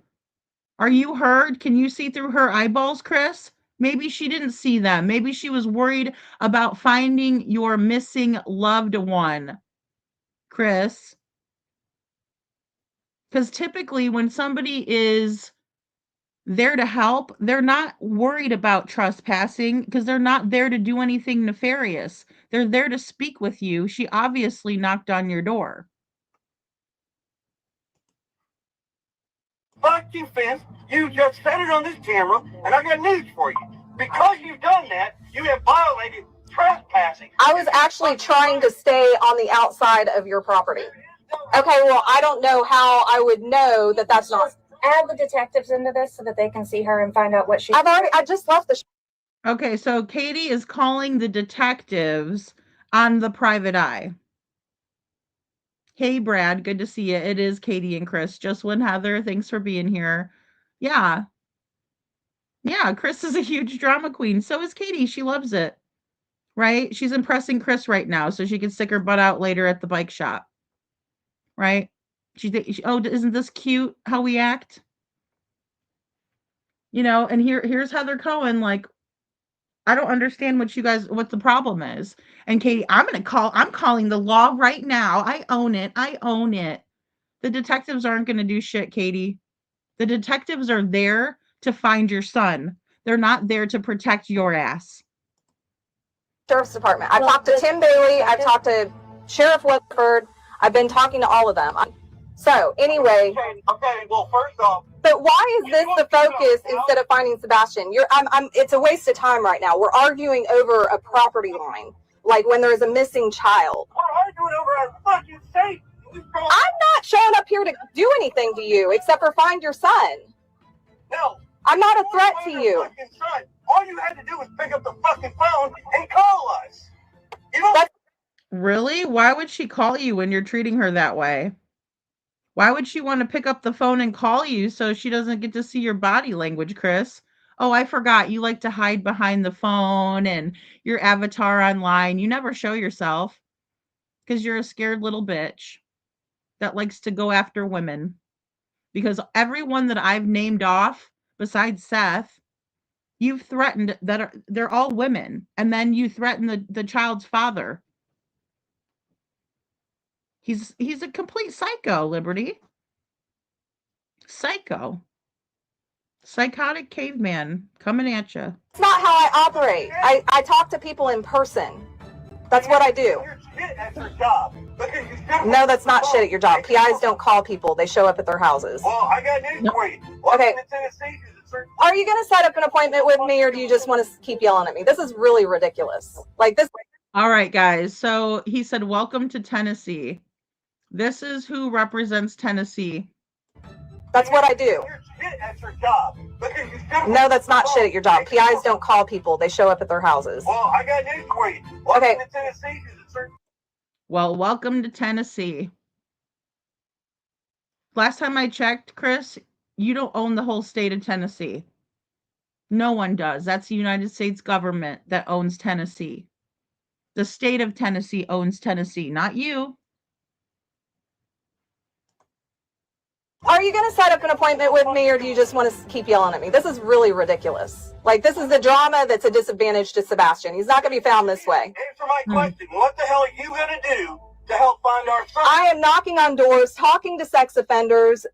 Are you heard? Can you see through her eyeballs, Chris? Maybe she didn't see them. Maybe she was worried about finding your missing loved one, Chris. Because typically when somebody is there to help, they're not worried about trespassing because they're not there to do anything nefarious. They're there to speak with you. She obviously knocked on your door. Fucking fence, you just set it on this camera, and I got news for you. Because you've done that, you have violated trespassing. I was actually trying to stay on the outside of your property. Okay, well, I don't know how I would know that that's not... Add the detectives into this so that they can see her and find out what she... I just left the... Okay, so Katie is calling the detectives on the private eye. Hey, Brad, good to see you. It is Katie and Chris. Just when Heather, thanks for being here. Yeah. Yeah, Chris is a huge drama queen. So is Katie. She loves it. Right? She's impressing Chris right now so she can stick her butt out later at the bike shop. Right? Oh, isn't this cute how we act? You know, and here's Heather Cohen, like, I don't understand what the problem is. And Katie, I'm calling the law right now. I own it. The detectives aren't going to do shit, Katie. The detectives are there to find your son. They're not there to protect your ass. Sheriff's Department. I've talked to Tim Bailey. I've talked to Sheriff Weatherford. I've been talking to all of them. So, anyway. Okay, well, first off. But why is this the focus instead of finding Sebastian? It's a waste of time right now. We're arguing over a property line, like when there is a missing child. We're arguing over a fucking state. I'm not showing up here to do anything to you except for find your son. No, I'm not a threat to you. All you had to do was pick up the fucking phone and call us. You know? Really? Why would she call you when you're treating her that way? Why would she want to pick up the phone and call you so she doesn't get to see your body language, Chris? Oh, I forgot. You like to hide behind the phone and your avatar online. You never show yourself because you're a scared little bitch that likes to go after women. Because everyone that I've named off, besides Seth, you've threatened that they're all women. And then you threaten the child's father. He's a complete psycho, Liberty. Psycho. Psychotic caveman coming at you. It's not how I operate. I talk to people in person. That's what I do. No, that's not shit at your job. PIs don't call people. They show up at their houses. Well, I got news for you. Okay. Are you going to set up an appointment with me, or do you just want to keep yelling at me? This is really ridiculous. Like this. All right, guys. So he said, welcome to Tennessee. This is who represents Tennessee. That's what I do. No, that's not shit at your job. PIs don't call people. They show up at their houses. Well, I got news for you. Okay. Well, welcome to Tennessee. Last time I checked, Chris, you don't own the whole state of Tennessee. No one does. That's the United States government that owns Tennessee. The state of Tennessee owns Tennessee, not you. Are you going to set up an appointment with me, or do you just want to keep yelling at me? This is really ridiculous. Like, this is the drama that's a disadvantage to Sebastian. He's not going to be found this way. Answer my question. What the hell are you going to do to help find our son? I am knocking on doors, talking to sex offenders.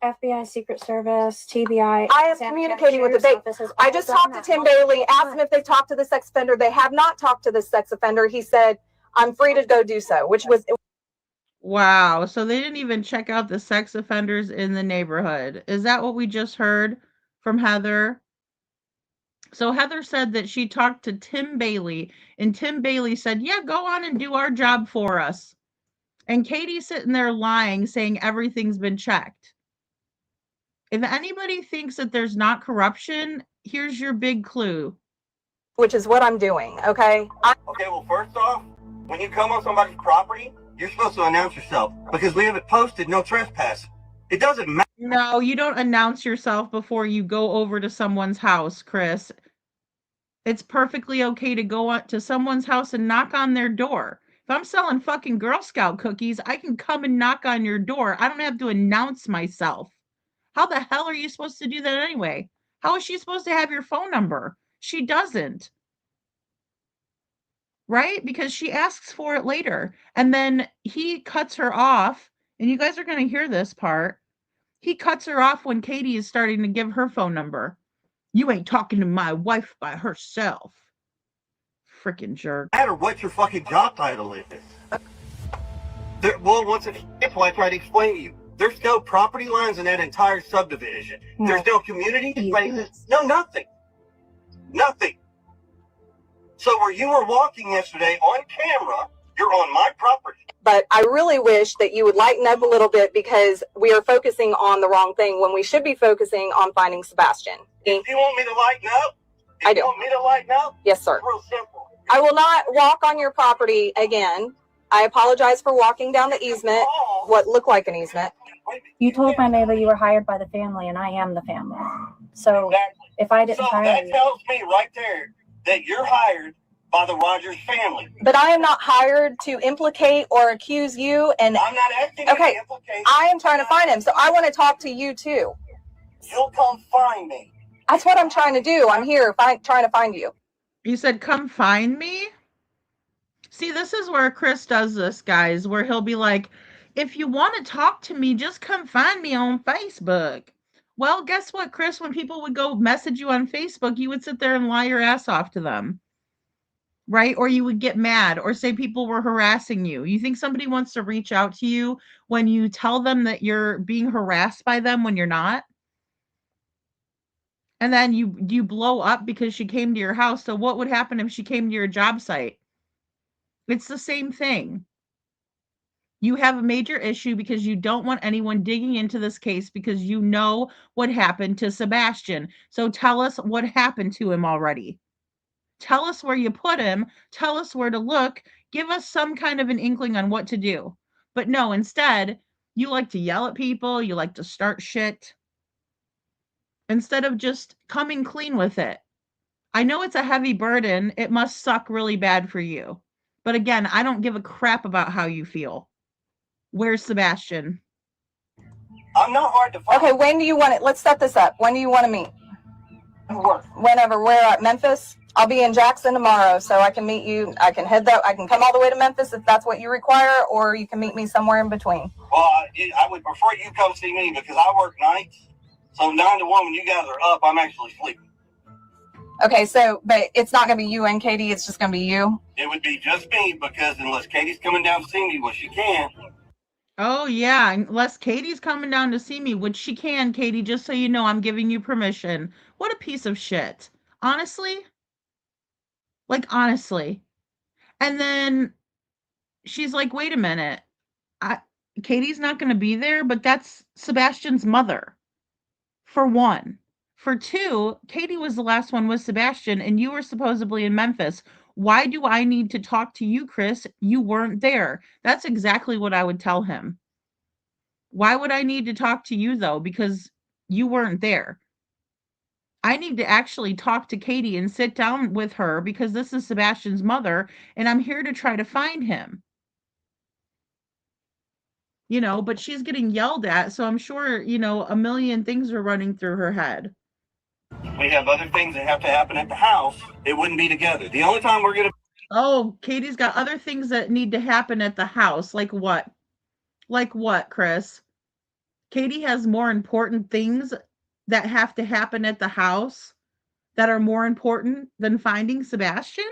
FBI, Secret Service, TBI. I am communicating with the I just talked to Tim Bailey, asked him if they talked to the sex offender. They have not talked to the sex offender. He said, I'm free to go do so, which was... Wow. So they didn't even check out the sex offenders in the neighborhood. Is that what we just heard from Heather? So Heather said that she talked to Tim Bailey, and Tim Bailey said, yeah, go on and do our job for us. And Katie's sitting there lying, saying everything's been checked. If anybody thinks that there's not corruption, here's your big clue. Which is what I'm doing, okay? Okay, well, first off, when you come on somebody's property, you're supposed to announce yourself because we have it posted, no trespass. It doesn't matter. No, you don't announce yourself before you go over to someone's house, Chris. It's perfectly okay to go to someone's house and knock on their door. If I'm selling fucking Girl Scout cookies, I can come and knock on your door. I don't have to announce myself. How the hell are you supposed to do that anyway? How is she supposed to have your phone number? She doesn't. Right? Because she asks for it later. And then he cuts her off. And you guys are going to hear this part. He cuts her off when Katie is starting to give her phone number. You ain't talking to my wife by herself. Freaking jerk. No matter what your fucking job title is. Well, once again, that's why I try to explain to you. There's no property lines in that entire subdivision. No. There's no community spaces. No, nothing. Nothing. So where you were walking yesterday on camera, you're on my property. But I really wish that you would lighten up a little bit because we are focusing on the wrong thing when we should be focusing on finding Sebastian. Do you want me to lighten up? I do. You want me to lighten up? Yes, sir. It's real simple. I will not walk on your property again. I apologize for walking down the easement, what looked like an easement. You told my neighbor you were hired by the family, and I am the family. So exactly. If I didn't hire that you... tells me right there that you're hired by the Rogers family. But I am not hired to implicate or accuse you. And I'm not asking you to implicate. I am trying to find him, so I want to talk to you too. You'll come find me. That's what I'm trying to do. I'm here trying to find you. You said come find me? See, this is where Chris does this, guys, where he'll be like, if you want to talk to me, just come find me on Facebook. Well, guess what, Chris? When people would go message you on Facebook, you would sit there and lie your ass off to them. Right? Or you would get mad or say people were harassing you. You think somebody wants to reach out to you when you tell them that you're being harassed by them when you're not? And then you blow up because she came to your house. So what would happen if she came to your job site? It's the same thing. You have a major issue because you don't want anyone digging into this case because you know what happened to Sebastian. So tell us what happened to him already. Tell us where you put him. Tell us where to look. Give us some kind of an inkling on what to do. But no, instead, you like to yell at people. You like to start shit instead of just coming clean with it. I know it's a heavy burden. It must suck really bad for you. But again, I don't give a crap about how you feel. Where's Sebastian? I'm not hard to find. Okay, when do you want it? Let's set this up. When do you want to meet? Whenever. We're at Memphis. I'll be in Jackson tomorrow, so I can meet you. I can come all the way to Memphis if that's what you require, or you can meet me somewhere in between. Well, I would prefer you come see me because I work nights. So 9 to 1, when you guys are up, I'm actually sleeping. Okay, so, but it's not going to be you and Katie, it's just going to be you? It would be just me because unless Katie's coming down to see me, well, she can. Oh, yeah, unless Katie's coming down to see me, which she can, Katie, just so you know, I'm giving you permission. What a piece of shit. Honestly? Like, honestly. And then she's like, wait a minute. Katie's not going to be there, but that's Sebastian's mother. For one. For two, Katie was the last one with Sebastian, and you were supposedly in Memphis. Why do I need to talk to you, Chris? You weren't there. That's exactly what I would tell him. Why would I need to talk to you, though? Because you weren't there. I need to actually talk to Katie and sit down with her because this is Sebastian's mother, and I'm here to try to find him. But she's getting yelled at, so I'm sure, a million things are running through her head. We have other things that have to happen at the house. It wouldn't be together. The only time we're going to... Oh, Katie's got other things that need to happen at the house. Like what? Like what, Chris? Katie has more important things that have to happen at the house that are more important than finding Sebastian?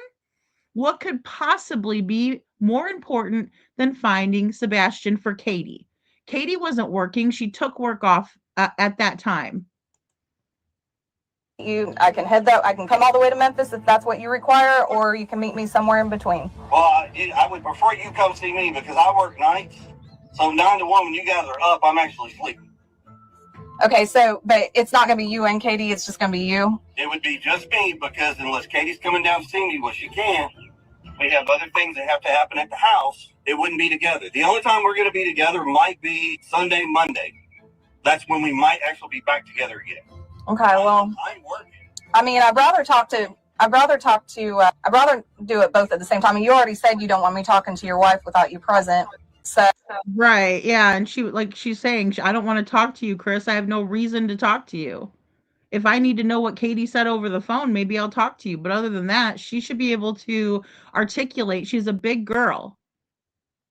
What could possibly be more important than finding Sebastian for Katie? Katie wasn't working. She took work off at that time. I can come all the way to Memphis if that's what you require, or you can meet me somewhere in between. Well, I would prefer you come see me because I work nights. So 9 to 1, when you guys are up, I'm actually sleeping. Okay, so, but it's not going to be you and Katie, it's just going to be you? It would be just me because unless Katie's coming down to see me, well, she can. We have other things that have to happen at the house. It wouldn't be together. The only time we're going to be together might be Sunday, Monday. That's when we might actually be back together again. Okay, well, I mean, I'd rather do it both at the same time. I mean, you already said you don't want me talking to your wife without you present. So right, yeah, and she's saying, I don't want to talk to you, Chris. I have no reason to talk to you. If I need to know what Katie said over the phone, maybe I'll talk to you. But other than that, she should be able to articulate. She's a big girl,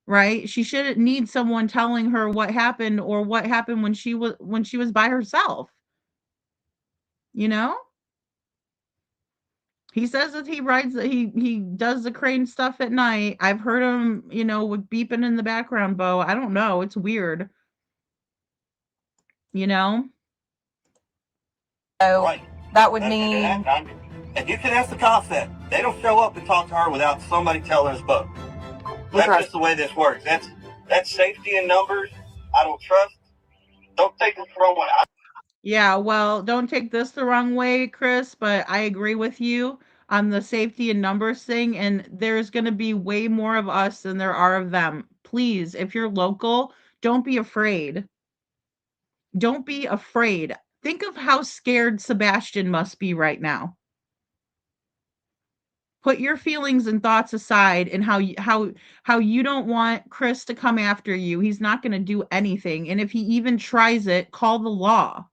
right? She shouldn't need someone telling her what happened or what happened when she was by herself. He says that he does the crane stuff at night. I've heard him, with beeping in the background, Bo. I don't know. It's weird. So right. That would mean... And you can ask the cops that. They don't show up and talk to her without somebody telling us both. That's just the way this works. That's safety in numbers. I don't trust. Don't take this the wrong way. Yeah, well, don't take this the wrong way, Chris, but I agree with you on the safety and numbers thing, and there's going to be way more of us than there are of them. Please, if you're local, don't be afraid. Don't be afraid. Think of how scared Sebastian must be right now. Put your feelings and thoughts aside and how you don't want Chris to come after you. He's not going to do anything, and if he even tries it, call the law.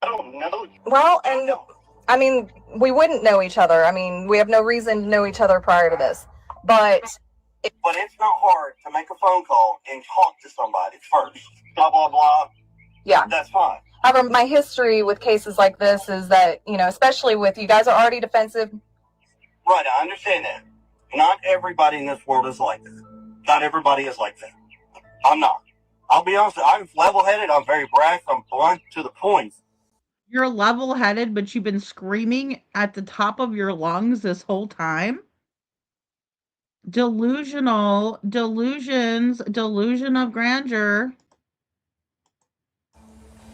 I don't know. Well, and I mean, we wouldn't know each other. I mean, we have no reason to know each other prior to this. But it's not hard to make a phone call and talk to somebody first. Blah, blah, blah. Yeah. That's fine. However, my history with cases like this is that, especially with you guys are already defensive. Right, I understand that. Not everybody in this world is like that. Not everybody is like that. I'm not. I'll be honest, I'm level-headed, I'm very brash, I'm blunt to the point. You're level-headed, but you've been screaming at the top of your lungs this whole time? Delusional, delusions, delusion of grandeur.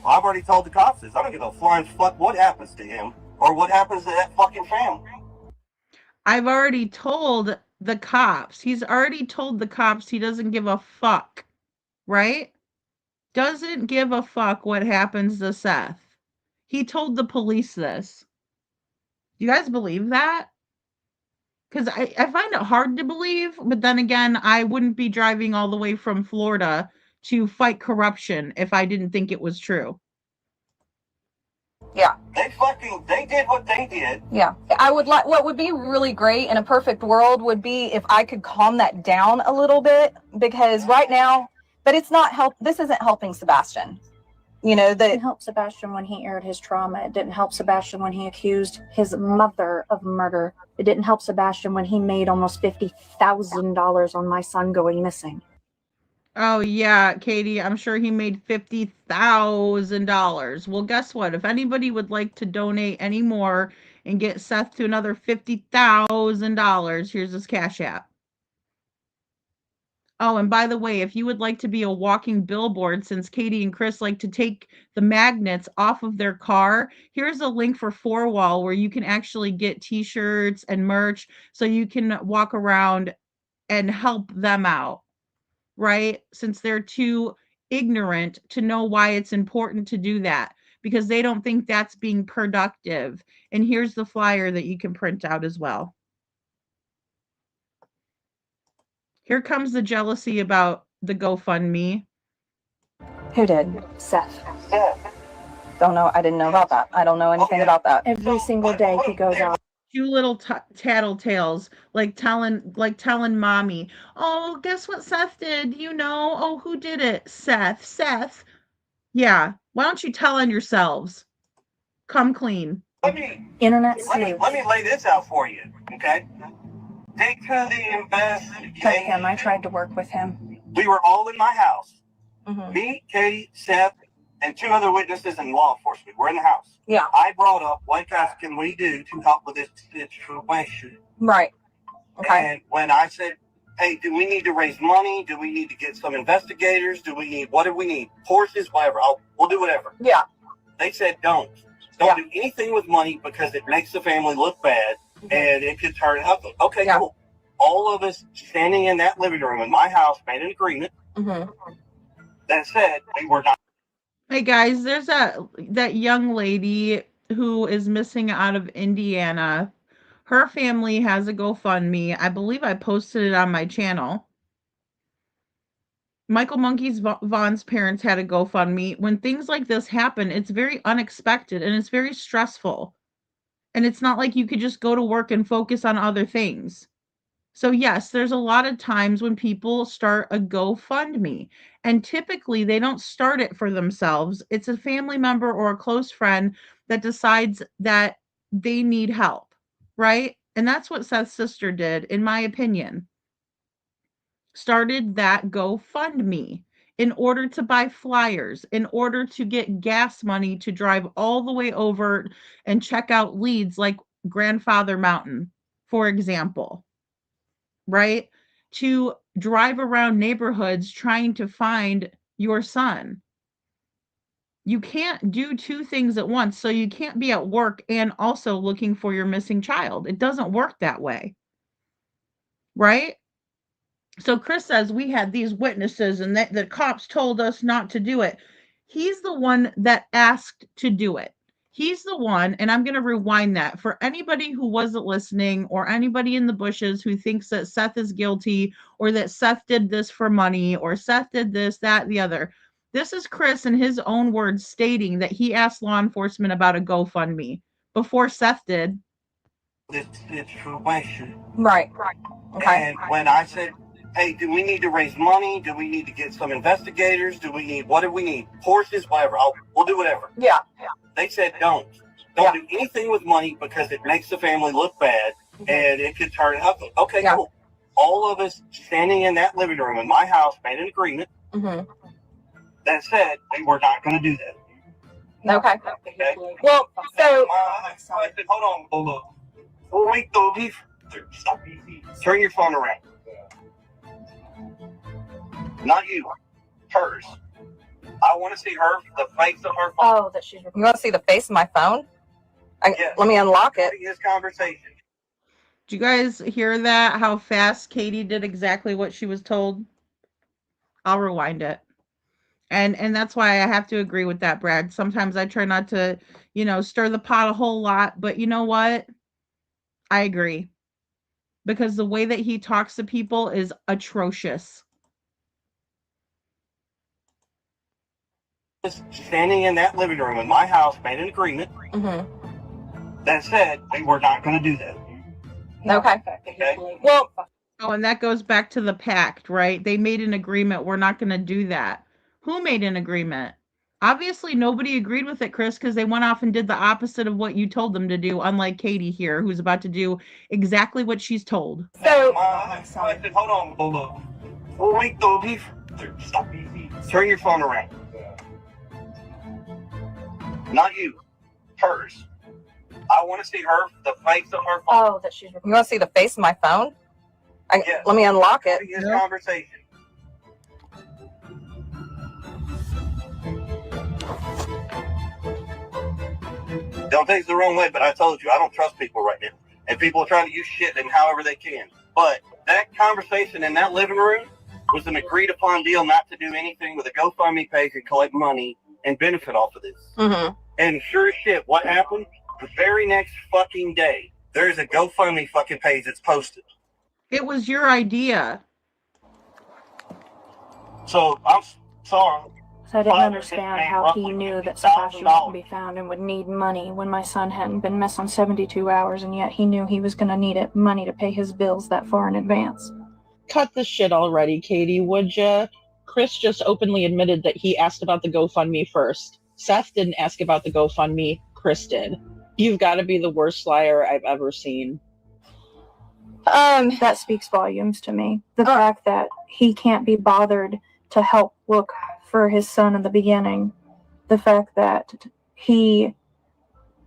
Well, I've already told the cops this. I don't give a flying fuck what happens to him or what happens to that fucking family. I've already told the cops. He's already told the cops he doesn't give a fuck, right? Doesn't give a fuck what happens to Seth. He told the police this. You guys believe that? Because I find it hard to believe, but then again, I wouldn't be driving all the way from Florida to fight corruption if I didn't think it was true. Yeah. They did what they did. Yeah. I would like, what would be really great in a perfect world would be if I could calm that down a little bit, because right now, but it's not this isn't helping Sebastian. You know, It didn't help Sebastian when he aired his trauma. It didn't help Sebastian when he accused his mother of murder. It didn't help Sebastian when he made almost $50,000 on my son going missing. Oh, yeah, Katie, I'm sure he made $50,000. Well, guess what? If anybody would like to donate any more and get Seth to another $50,000, here's his Cash App. Oh, and by the way, if you would like to be a walking billboard, since Katie and Chris like to take the magnets off of their car, here's a link for 4Wall where you can actually get t-shirts and merch so you can walk around and help them out, right? Since they're too ignorant to know why it's important to do that, because they don't think that's being productive. And here's the flyer that you can print out as well. Here comes the jealousy about the GoFundMe. Who did? Seth. Don't know. I didn't know about that. I don't know anything about that. Every single day he goes out. Two little tattletales, like telling mommy, oh, guess what Seth did? You know, oh, who did it? Seth. Yeah. Why don't you tell on yourselves? Come clean. Let me lay this out for you, okay? They to the investigation. I tried to work with him. We were all in my house. Me, Katie, Seth, and two other witnesses and law enforcement were in the house. Yeah. I brought up, what guys can we do to help with this situation? Right. Okay. And when I said, hey, do we need to raise money? Do we need to get some investigators? What do we need? Horses, whatever. We'll do whatever. Yeah. They said, don't do anything with money because it makes the family look bad and it could turn ugly. Okay, cool. All of us standing in that living room in my house made an agreement that said we were not. Hey guys, there's that young lady who is missing out of Indiana. Her family has a GoFundMe. I believe I posted it on my channel. Michael Monkey's Vaughn's parents had a GoFundMe. When things like this happen, it's very unexpected and it's very stressful. And it's not like you could just go to work and focus on other things. So yes, there's a lot of times when people start a GoFundMe, and typically they don't start it for themselves. It's a family member or a close friend that decides that they need help, right? And that's what Seth's sister did, in my opinion. Started that GoFundMe in order to buy flyers, in order to get gas money to drive all the way over and check out leads like Grandfather Mountain, for example, right? To drive around neighborhoods trying to find your son. You can't do two things at once, so you can't be at work and also looking for your missing child. It doesn't work that way, right? So Chris says we had these witnesses and that the cops told us not to do it. He's the one that asked to do it. He's the one, and I'm going to rewind that for anybody who wasn't listening or anybody in the bushes who thinks that Seth is guilty or that Seth did this for money or Seth did this, that, the other. This is Chris in his own words stating that he asked law enforcement about a GoFundMe before Seth did. This situation. Right. Okay. And when I said, hey, do we need to raise money? Do we need to get some investigators? What do we need? Horses, whatever. We'll do whatever. Yeah. They said don't do anything with money because it makes the family look bad and it could turn ugly. Okay, cool. All of us standing in that living room in my house made an agreement that said we were not going to do that. Okay. Well, so I said, hold on. Before we go, stop. Turn your phone around. Not you. Hers. I want to see the face of her phone. Oh, that she's. You want to see the face of my phone? Yes. Let me unlock it. This conversation. Do you guys hear that? How fast Katie did exactly what she was told? I'll rewind it. And that's why I have to agree with that, Brad. Sometimes I try not to, stir the pot a whole lot, but you know what? I agree. Because the way that he talks to people is atrocious. Just standing in that living room in my house, made an agreement that said we were not going to do that. Okay. Well, and that goes back to the pact, right? They made an agreement. We're not going to do that. Who made an agreement? Obviously, nobody agreed with it, Chris, because they went off and did the opposite of what you told them to do, unlike Katie here, who's about to do exactly what she's told. So, hold on. Wait, stop. Turn your phone around. Not you. Hers. I want to see the face of her phone. Oh, that she's. You want to see the face of my phone? Yes. Let me unlock it. This conversation. Don't take it the wrong way, but I told you I don't trust people right now. And people are trying to use shit and however they can. But that conversation in that living room was an agreed upon deal not to do anything with a GoFundMe page and collect money and benefit off of this. And sure as shit, what happened? The very next fucking day, there's a GoFundMe fucking page that's posted. It was your idea. So, I'm sorry. So I didn't understand how he knew that Sebastian wouldn't be found and would need money when my son hadn't been missing 72 hours, and yet he knew he was going to need money to pay his bills that far in advance. Cut the shit already, Katie, would ya? Chris just openly admitted that he asked about the GoFundMe first. Seth didn't ask about the GoFundMe, Chris did. You've got to be the worst liar I've ever seen. That speaks volumes to me. The fact that he can't be bothered to help look for his son in the beginning. The fact that he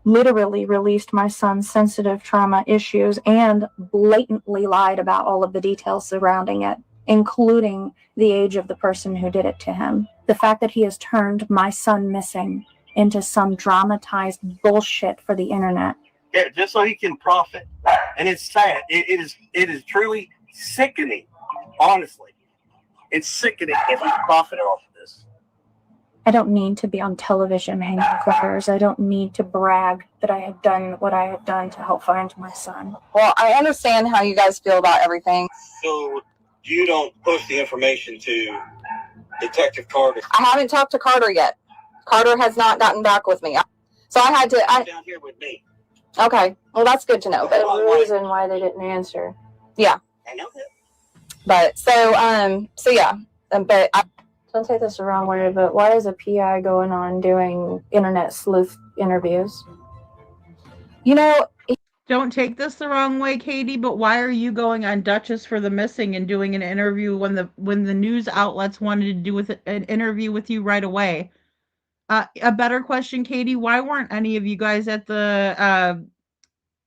literally released my son's sensitive trauma issues and blatantly lied about all of the details surrounding it, including the age of the person who did it to him. The fact that he has turned my son missing into some dramatized bullshit for the internet. Yeah, just so he can profit. And it's sad. It is truly sickening, honestly. It's sickening if he profited off of this. I don't need to be on television hanging with hers. I don't need to brag that I have done what I have done to help find my son. Well, I understand how you guys feel about everything. So you don't push the information to Detective Carter? I haven't talked to Carter yet. Carter has not gotten back with me. So I had to... down here with me. Okay, well that's good to know. But the reason why they didn't answer. Yeah. I know that. But so yeah. But don't take this the wrong way, but why is a PI going on doing internet sleuth interviews? You know, don't take this the wrong way, Katie, but why are you going on Duchess for the Missing and doing an interview when the news outlets wanted to do an interview with you right away? A better question, Katie, why weren't any of you guys at the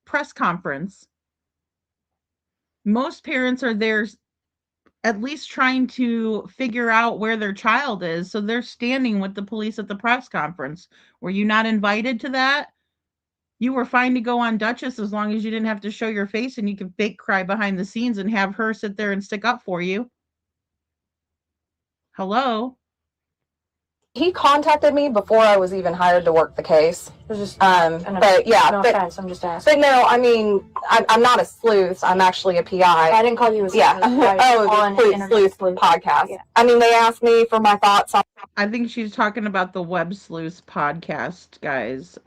press conference? Most parents are there at least trying to figure out where their child is, so they're standing with the police at the press conference. Were you not invited to that? You were fine to go on Duchess as long as you didn't have to show your face and you could fake cry behind the scenes and have her sit there and stick up for you. Hello? He contacted me before I was even hired to work the case. But yeah, no offense, I'm just asking. But no, I mean, I'm not a sleuth. I'm actually a PI. I didn't call you a sleuth. Yeah. The Sleuth podcast. Yeah. I mean, they asked me for my thoughts on... I think she's talking about the Web Sleuths podcast, guys.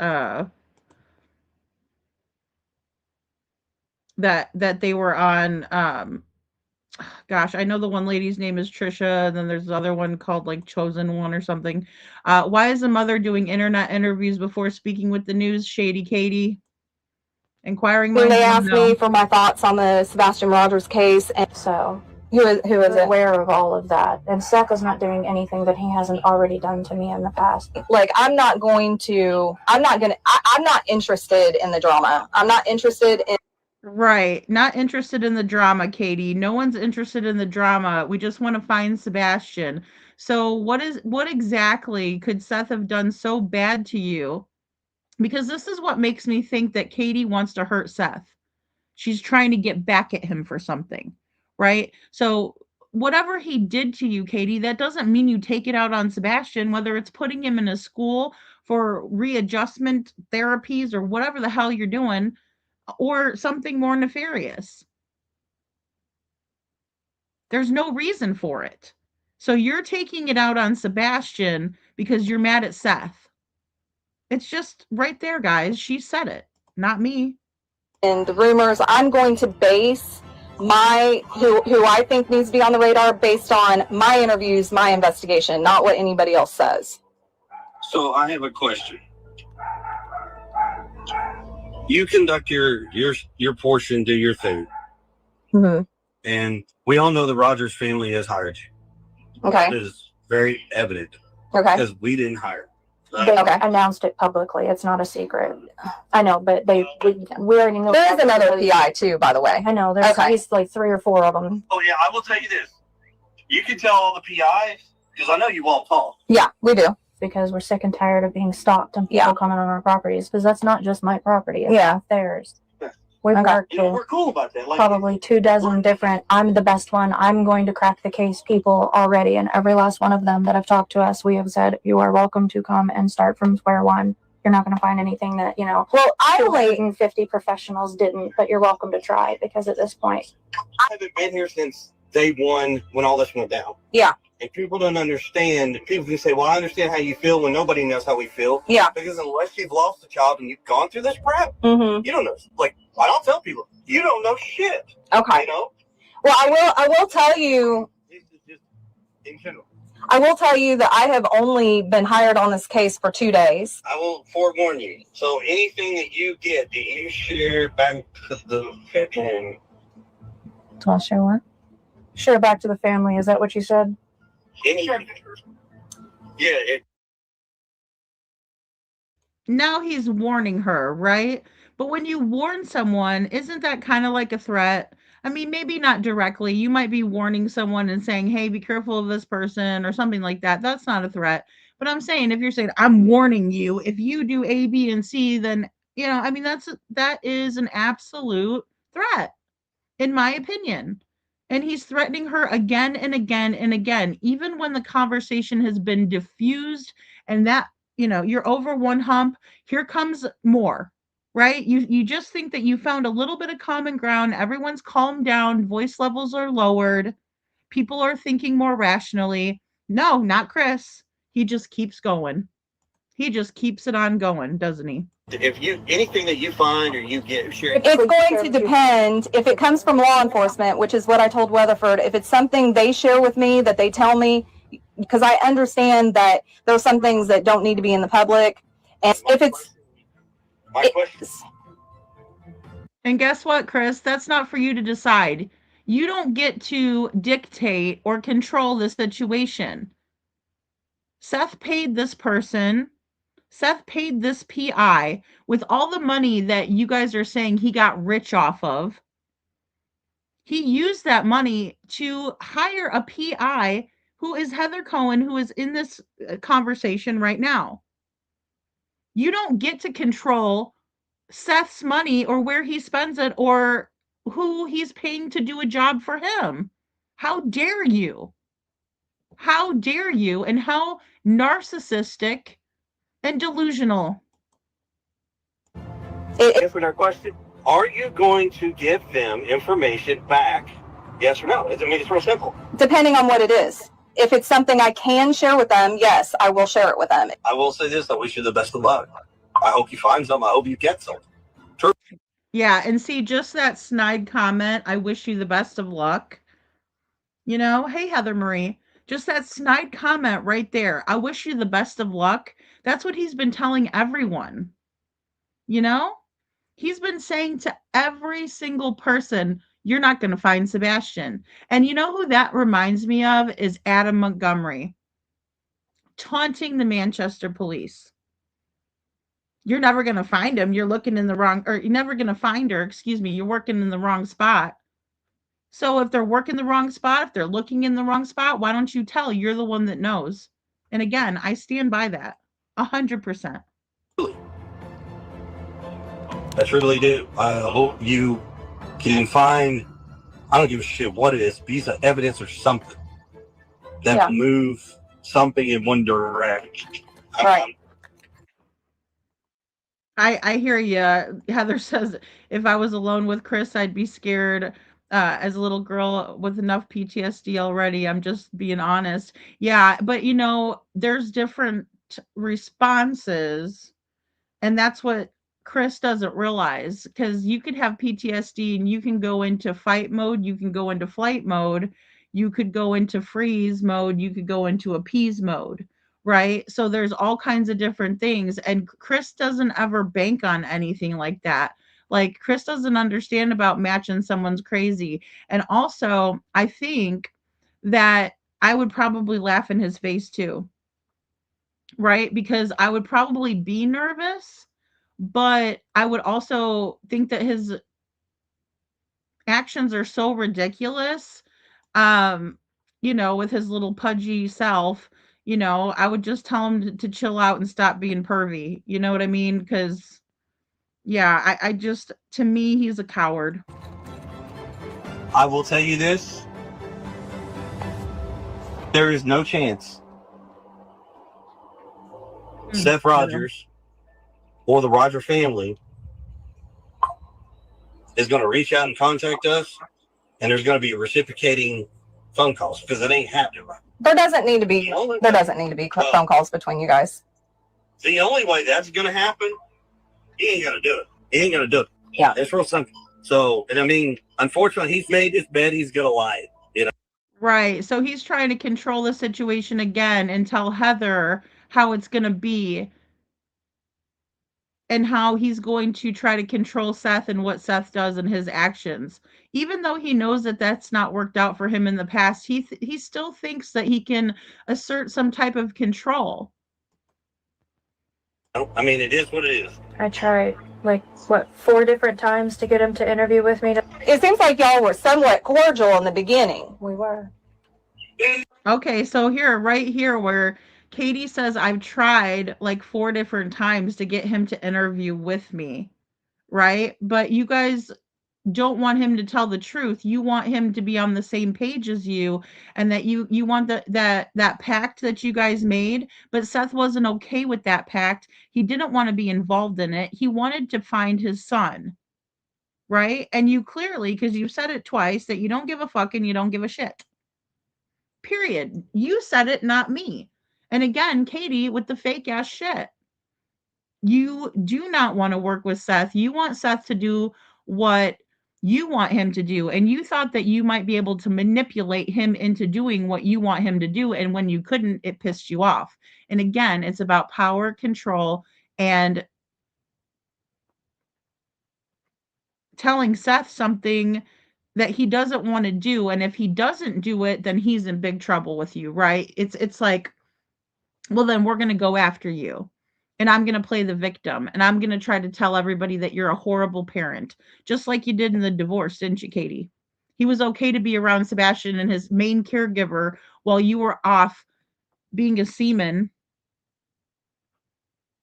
That they were on... gosh, I know the one lady's name is Trisha, and then there's the other one called like Chosen One or something. Why is the mother doing internet interviews before speaking with the news, Shady Katie? Inquiring minds. They asked me for my thoughts on the Sebastian Rogers case, and so who is it? Aware of all of that, and Seth is not doing anything that he hasn't already done to me in the past. Like, I'm not interested in the drama. I'm not interested in Right. Not interested in the drama, Katie. No one's interested in the drama. We just want to find Sebastian. So what exactly could Seth have done so bad to you? Because this is what makes me think that Katie wants to hurt Seth. She's trying to get back at him for something, right? So whatever he did to you, Katie, that doesn't mean you take it out on Sebastian, whether it's putting him in a school for readjustment therapies or whatever the hell you're doing, or something more nefarious. There's no reason for it. So you're taking it out on Sebastian because you're mad at Seth. It's just right there, guys. She said it, not me. And the rumors, I'm going to base my who I think needs to be on the radar based on my interviews, my investigation, not what anybody else says. So I have a question. You conduct your portion, do your thing. Mm-hmm. And we all know the Rogers family has hired you. Okay. It is very evident. Okay. Because we didn't hire. They announced it publicly. It's not a secret. I know, but we already know. There is another PI too, by the way. I know. There's at least like 3 or 4 of them. Oh yeah, I will tell you this. You can tell all the PIs because I know you won't talk. Yeah, we do. Because we're sick and tired of being stalked and people coming on our properties. Because that's not just my property. It's theirs. We've worked We're cool about that. Like, probably 24 different, I'm the best one, I'm going to crack the case people already. And every last one of them that have talked to us, we have said, you are welcome to come and start from square one. You're not going to find anything that, well, 250 professionals didn't, but you're welcome to try because at this point. I haven't been here since day one when all this went down. Yeah. And people don't understand. People can say, well, I understand how you feel when nobody knows how we feel. Yeah. Because unless you've lost a child and you've gone through this crap, Mm-hmm. you don't know. Like, I don't tell people, you don't know shit. Okay. You know? Well, I will tell you. In general. I will tell you that I have only been hired on this case for 2 days. I will forewarn you. So anything that you get, that you share back to the family. So I'll share what? Share back to the family. Is that what you said? Anything. Yeah. Now he's warning her, right? But when you warn someone, isn't that kind of like a threat? I mean, maybe not directly. You might be warning someone and saying, hey, be careful of this person or something like that. That's not a threat. But I'm saying, if you're saying, I'm warning you, if you do A, B, and C, then, I mean, that is an absolute threat, in my opinion. And he's threatening her again and again and again, even when the conversation has been diffused and that, you're over one hump, here comes more. Right? You just think that you found a little bit of common ground. Everyone's calmed down. Voice levels are lowered. People are thinking more rationally. No, not Chris. He just keeps going. He just keeps it on going, doesn't he? If anything that you find or you get, share. It's going to depend if it comes from law enforcement, which is what I told Weatherford. If it's something they share with me that they tell me, because I understand that there are some things that don't need to be in the public, and if it's And guess what, Chris? That's not for you to decide. You don't get to dictate or control the situation. Seth paid this person. Seth paid this PI with all the money that you guys are saying he got rich off of. He used that money to hire a PI who is Heather Cohen, who is in this conversation right now. You don't get to control Seth's money or where he spends it or who he's paying to do a job for him. How dare you? How dare you? And how narcissistic and delusional. Answer that question. Are you going to give them information back? Yes or no? I mean, it's real simple. Depending on what it is. If it's something I can share with them, yes, I will share it with them. I will say this, I wish you the best of luck. I hope you find some. I hope you get some. True. Yeah, and see, just that snide comment, I wish you the best of luck. Hey, Heather Marie, just that snide comment right there. I wish you the best of luck. That's what he's been telling everyone. He's been saying to every single person, you're not going to find Sebastian. And you know who that reminds me of is Adam Montgomery, taunting the Manchester police. You're never going to find him. You're looking in the wrong, or you're never going to find her. Excuse me. You're working in the wrong spot. So if they're working the wrong spot, if they're looking in the wrong spot, why don't you tell? You're the one that knows. And again, I stand by that 100%. I truly do. I hope you can find, I don't give a shit what it is, piece of evidence or something that will move something in one direction. Right. I hear you. Heather says, if I was alone with Chris, I'd be scared. As a little girl with enough PTSD already, I'm just being honest. Yeah, but you know, there's different responses, and that's what Chris doesn't realize, because you could have PTSD and you can go into fight mode, you can go into flight mode, you could go into freeze mode, you could go into appease mode, right? So there's all kinds of different things, and Chris doesn't ever bank on anything like that. Like, Chris doesn't understand about matching someone's crazy. And also, I think that I would probably laugh in his face too, right? Because I would probably be nervous, but I would also think that his actions are so ridiculous. Um, you know, with his little pudgy self, you know, I would just tell him to chill out and stop being pervy. You know what I mean? Because, yeah, I just, to me, he's a coward. I will tell you this. There is no chance Seth Rogers or the Roger family is going to reach out and contact us, and there's going to be reciprocating phone calls, because it ain't happening right. There doesn't need to be phone calls between you guys. The only way that's going to happen, he ain't going to do it. He ain't going to do it. Yeah. It's real simple. So, and I mean, unfortunately, he's made his bed, he's going to lie, you know? Right. So he's trying to control the situation again and tell Heather how it's going to be, and how he's going to try to control Seth and what Seth does and his actions. Even though he knows that that's not worked out for him in the past, he still thinks that he can assert some type of control. I mean, it is what it is. I tried, like, 4 different times to get him to interview with me. It seems like y'all were somewhat cordial in the beginning. We were. Okay, so right here where Katie says, I've tried like 4 different times to get him to interview with me, right? But you guys don't want him to tell the truth. You want him to be on the same page as you, and that you want that pact that you guys made. But Seth wasn't okay with that pact. He didn't want to be involved in it. He wanted to find his son, right? And you clearly, because you've said it twice, that you don't give a fuck and you don't give a shit. Period. You said it, not me. And again, Katie, with the fake ass shit. You do not want to work with Seth. You want Seth to do what you want him to do. And you thought that you might be able to manipulate him into doing what you want him to do. And when you couldn't, it pissed you off. And again, it's about power, control, and telling Seth something that he doesn't want to do. And if he doesn't do it, then he's in big trouble with you, right? It's like, well, then we're going to go after you. And I'm going to play the victim. And I'm going to try to tell everybody that you're a horrible parent. Just like you did in the divorce, didn't you, Katie? He was okay to be around Sebastian and his main caregiver while you were off being a seaman.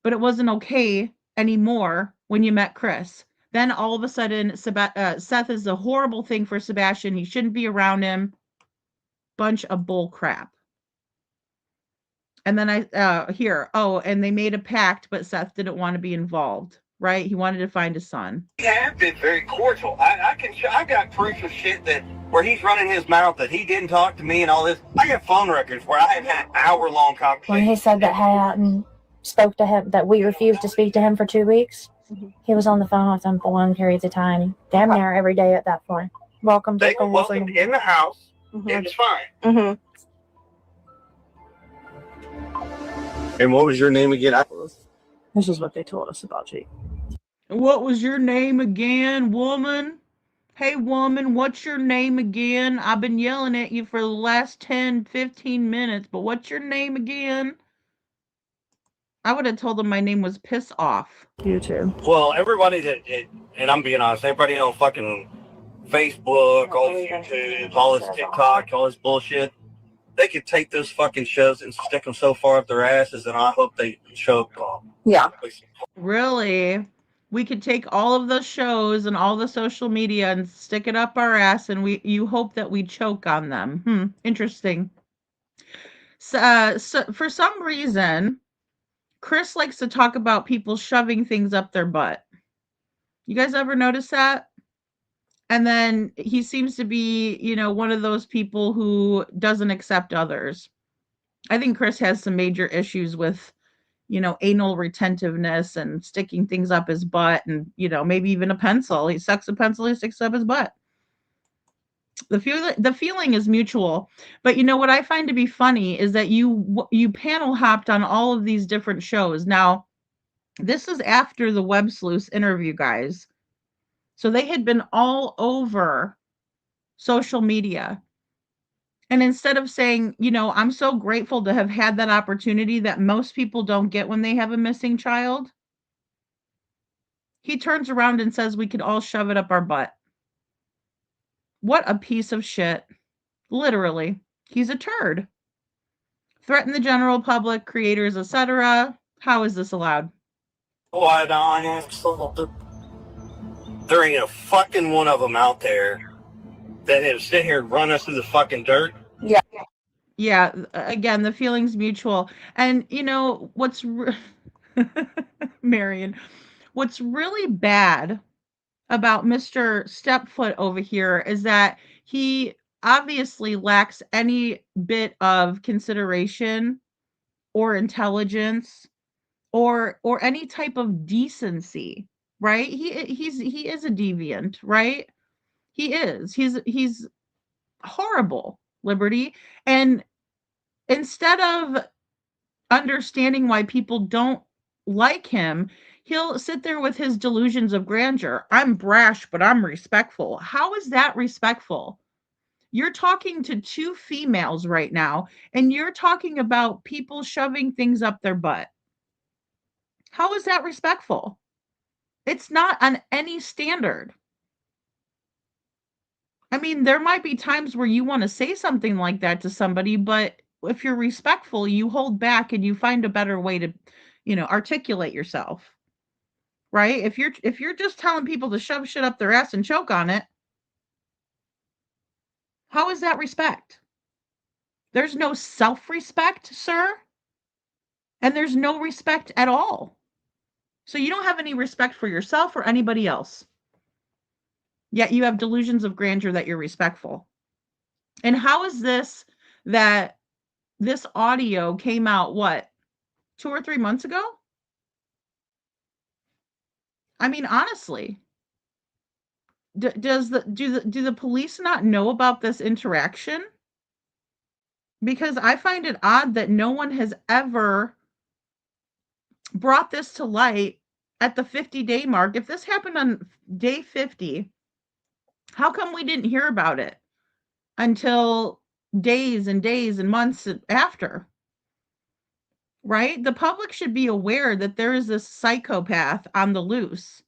But it wasn't okay anymore when you met Chris. Then all of a sudden, Seth is a horrible thing for Sebastian. He shouldn't be around him. Bunch of bull crap. And then and they made a pact, but Seth didn't want to be involved, right? He wanted to find his son. He have been very cordial. I got proof of shit that where he's running his mouth that he didn't talk to me and all this. I got phone records where I have had hour-long conversations. When he said that Hayden spoke to him, that we refused to speak to him for 2 weeks, he was on the phone with him for long periods of time, damn near every day at that point. Welcome They were welcome in the house. It's fine. Mm-hmm. And what was your name again? This is what they told us about you. What was your name again, woman? Hey, woman, what's your name again? I've been yelling at you for the last 10, 15 minutes, but what's your name again? I would have told him my name was Piss Off. You too. Well, everybody and I'm being honest, everybody on fucking Facebook, all this YouTube, all this TikTok, all this bullshit, they could take those fucking shows and stick them so far up their asses, and I hope they choke them. Yeah. Really? We could take all of those shows and all the social media and stick it up our ass, and you hope that we choke on them. Interesting. So for some reason, Chris likes to talk about people shoving things up their butt. You guys ever notice that? And then he seems to be, one of those people who doesn't accept others. I think Chris has some major issues with, anal retentiveness and sticking things up his butt and, maybe even a pencil. He sucks a pencil, he sticks up his butt. The feeling is mutual. But what I find to be funny is that you panel hopped on all of these different shows. Now, this is after the Web Sleuths interview, guys. So they had been all over social media. And instead of saying, I'm so grateful to have had that opportunity that most people don't get when they have a missing child, he turns around and says we could all shove it up our butt. What a piece of shit. Literally. He's a turd. Threaten the general public, creators, etc. How is this allowed? Why not? There ain't a fucking one of them out there that have sit here and run us through the fucking dirt. Yeah. Yeah. Again, the feeling's mutual. And what's Marion, what's really bad about Mr. Stepfoot over here is that he obviously lacks any bit of consideration or intelligence or any type of decency, right? He is a deviant, right? He is. He's horrible, Liberty. And instead of understanding why people don't like him, he'll sit there with his delusions of grandeur. I'm brash, but I'm respectful. How is that respectful? You're talking to two females right now, and you're talking about people shoving things up their butt. How is that respectful? It's not on any standard. I mean, there might be times where you want to say something like that to somebody, but if you're respectful, you hold back and you find a better way to, articulate yourself. Right? If you're just telling people to shove shit up their ass and choke on it, how is that respect? There's no self-respect, sir. And there's no respect at all. So you don't have any respect for yourself or anybody else. Yet you have delusions of grandeur that you're respectful. And how is this that this audio came out, 2 or 3 months ago? I mean, honestly, do the police not know about this interaction? Because I find it odd that no one has ever brought this to light at the 50-day mark. If this happened on day 50, how come we didn't hear about it until days and days and months after? Right? The public should be aware that there is this psychopath on the loose.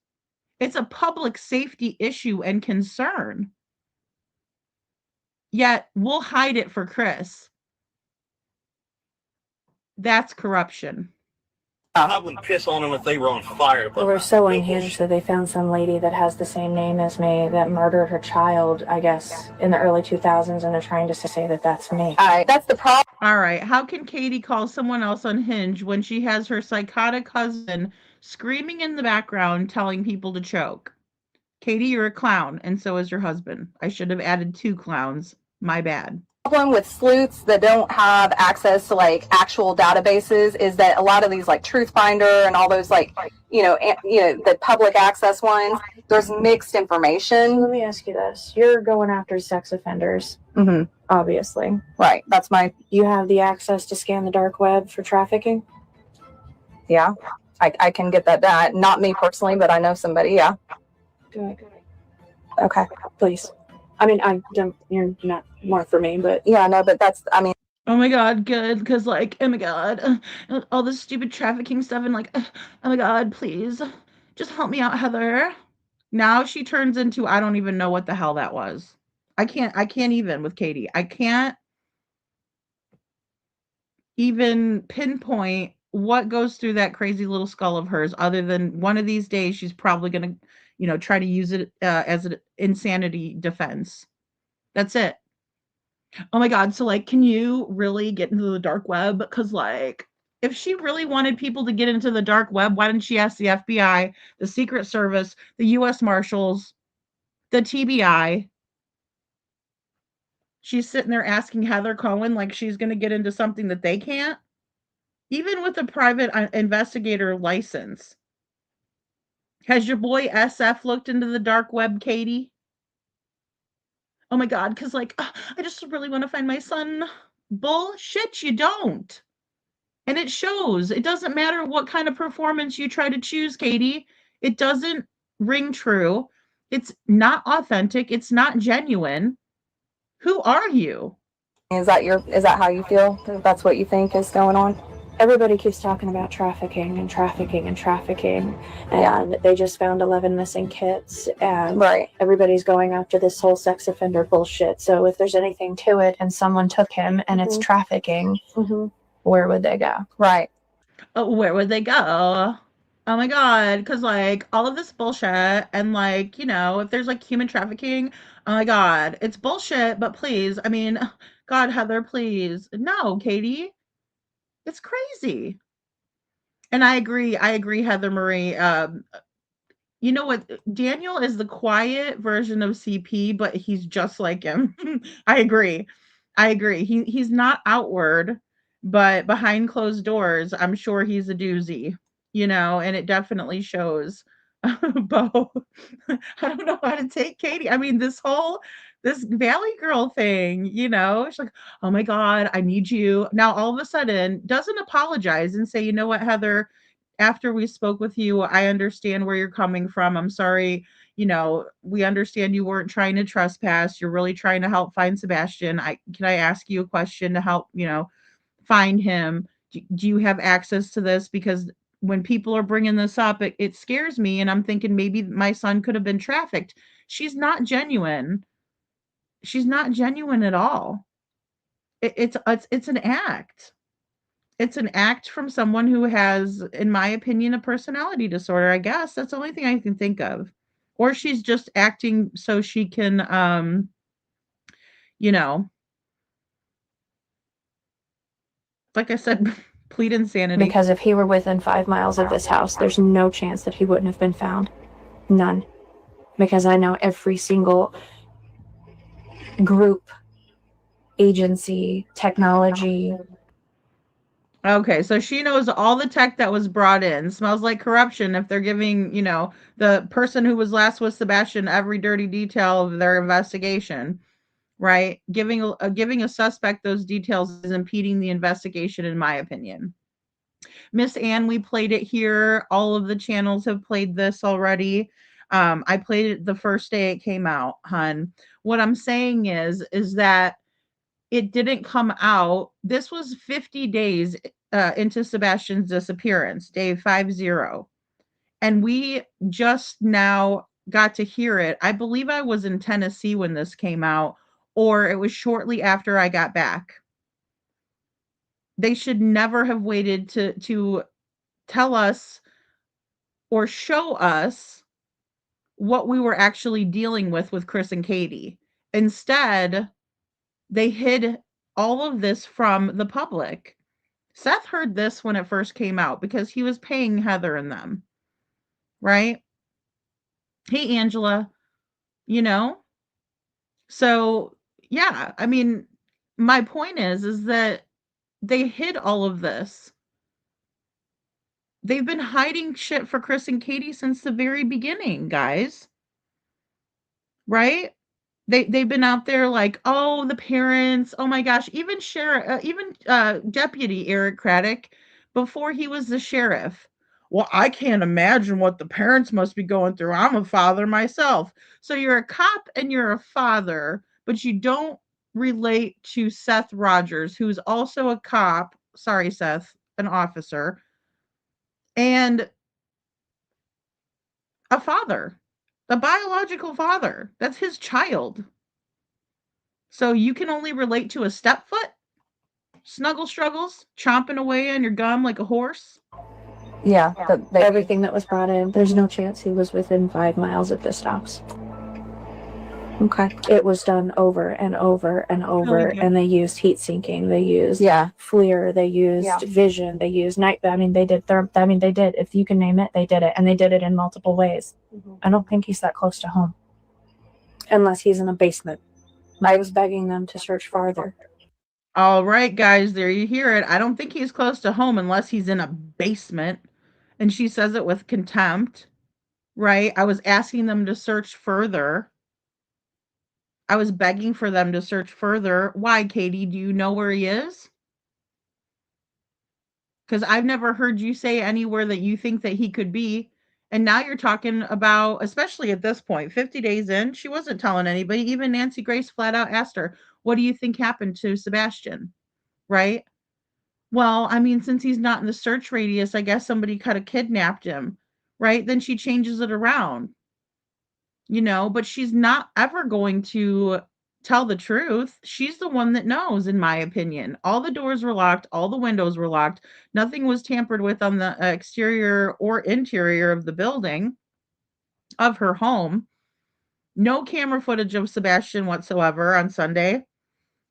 It's a public safety issue and concern. Yet we'll hide it for Chris. That's corruption. I wouldn't piss on them if they were on fire. But we're so unhinged that they found some lady that has the same name as me that murdered her child, I guess, in the early 2000s, and they're trying to say that that's me. That's the problem. All right. How can Katie call someone else unhinged when she has her psychotic husband screaming in the background telling people to choke? Katie, you're a clown, and so is your husband. I should have added 2 clowns. My bad. Problem with sleuths that don't have access to actual databases is that a lot of these Truth Finder and all those the public access ones, there's mixed information. Let me ask you this. You're going after sex offenders, obviously. Right. That's You have the access to scan the dark web for trafficking? Yeah. I can get that done. Not me personally, but I know somebody, yeah. Good. Okay. Please. I mean, you're not more for me, but... Yeah, no, but that's, Oh my god, good, because like, oh my god, all this stupid trafficking stuff, and like, oh my god, please, just help me out, Heather. Now she turns into I don't even know what the hell that was. I can't even with Katie. I can't even pinpoint what goes through that crazy little skull of hers, other than one of these days she's probably gonna, try to use it as an insanity defense. That's it. Oh my god, so, like, can you really get into the dark web? Because, like, if she really wanted people to get into the dark web, why didn't she ask the FBI, the Secret Service, the US Marshals, the TBI? She's sitting there asking Heather Cohen like she's gonna get into something that they can't? Even with a private, investigator license. Has your boy SF looked into the dark web, Katie? Oh my god, because, like, I just really wanna find my son. Bullshit, you don't. And it shows. It doesn't matter what kind of performance you try to choose, Katie. It doesn't ring true. It's not authentic. It's not genuine. Who are you? Is that how you feel? That's what you think is going on? Everybody keeps talking about trafficking and trafficking and trafficking, and they just found 11 missing kids, and everybody's going after this whole sex offender bullshit. So if there's anything to it and someone took him and it's trafficking, where would they go? Right. Where would they go? Oh my god, because like all of this bullshit, and like, if there's like human trafficking, oh my god, it's bullshit, but please, I mean, God, Heather, please. No, Katie. It's crazy. And I agree, Heather Marie. You know what? Daniel is the quiet version of CP, but he's just like him. I agree. He's not outward, but behind closed doors, I'm sure he's a doozy, and it definitely shows. Bo, I don't know how to take Katie. I mean, this Valley Girl thing, she's like, oh my God, I need you. Now all of a sudden doesn't apologize and say, you know what, Heather, after we spoke with you, I understand where you're coming from. I'm sorry. We understand you weren't trying to trespass. You're really trying to help find Sebastian. Can I ask you a question to help, find him? Do you have access to this? Because when people are bringing this up, it scares me. And I'm thinking maybe my son could have been trafficked. She's not genuine. She's not genuine at all. It's an act. It's an act from someone who has, in my opinion, a personality disorder, I guess. That's the only thing I can think of. Or she's just acting so she can, you know, like I said, plead insanity. Because if he were within 5 miles of this house, there's no chance that he wouldn't have been found. None. Because I know every single group, agency, technology. Okay, so she knows all the tech that was brought in. Smells like corruption if they're giving, the person who was last with Sebastian every dirty detail of their investigation, right? Giving a suspect those details is impeding the investigation, in my opinion. Miss Ann, we played it here. All of the channels have played this already. I played it the first day it came out, hun. What I'm saying is that it didn't come out. This was 50 days into Sebastian's disappearance, day 50. And we just now got to hear it. I believe I was in Tennessee when this came out, or it was shortly after I got back. They should never have waited to tell us or show us what we were actually dealing with Chris and Katie. Instead, they hid all of this from the public. Seth heard this when it first came out because he was paying Heather and them, right? Hey, Angela, So, yeah, I mean, my point is that they hid all of this. They've been hiding shit for Chris and Katie since the very beginning, guys. Right? They've been out there like, oh, the parents, oh my gosh, even Deputy Eric Craddock, before he was the sheriff. Well, I can't imagine what the parents must be going through. I'm a father myself. So you're a cop and you're a father, but you don't relate to Seth Rogers, who's also a cop. Sorry, Seth, an officer, and a father, a biological father. That's his child. So you can only relate to a stepfoot? Snuggle struggles, chomping away on your gum like a horse? Yeah, everything that was brought in, there's no chance he was within 5 miles of this house. Okay. It was done over and over and over, and they used heat sinking, they used FLIR, they used vision, they used night. I mean, they did. They did. If you can name it, they did it, and they did it in multiple ways. I don't think he's that close to home, unless he's in a basement. I was begging them to search farther. All right, guys, there you hear it. I don't think he's close to home unless he's in a basement. And she says it with contempt, right? I was asking them to search further. I was begging for them to search further. Why, Katie? Do you know where he is? Because I've never heard you say anywhere that you think that he could be. And now you're talking about, especially at this point, 50 days in, she wasn't telling anybody. Even Nancy Grace flat out asked her, what do you think happened to Sebastian? Right? Well, I mean, since he's not in the search radius, I guess somebody could have kidnapped him. Right? Then she changes it around. But she's not ever going to tell the truth. She's the one that knows, in my opinion. All the doors were locked, all the windows were locked, nothing was tampered with on the exterior or interior of the building, of her home. No camera footage of Sebastian whatsoever on Sunday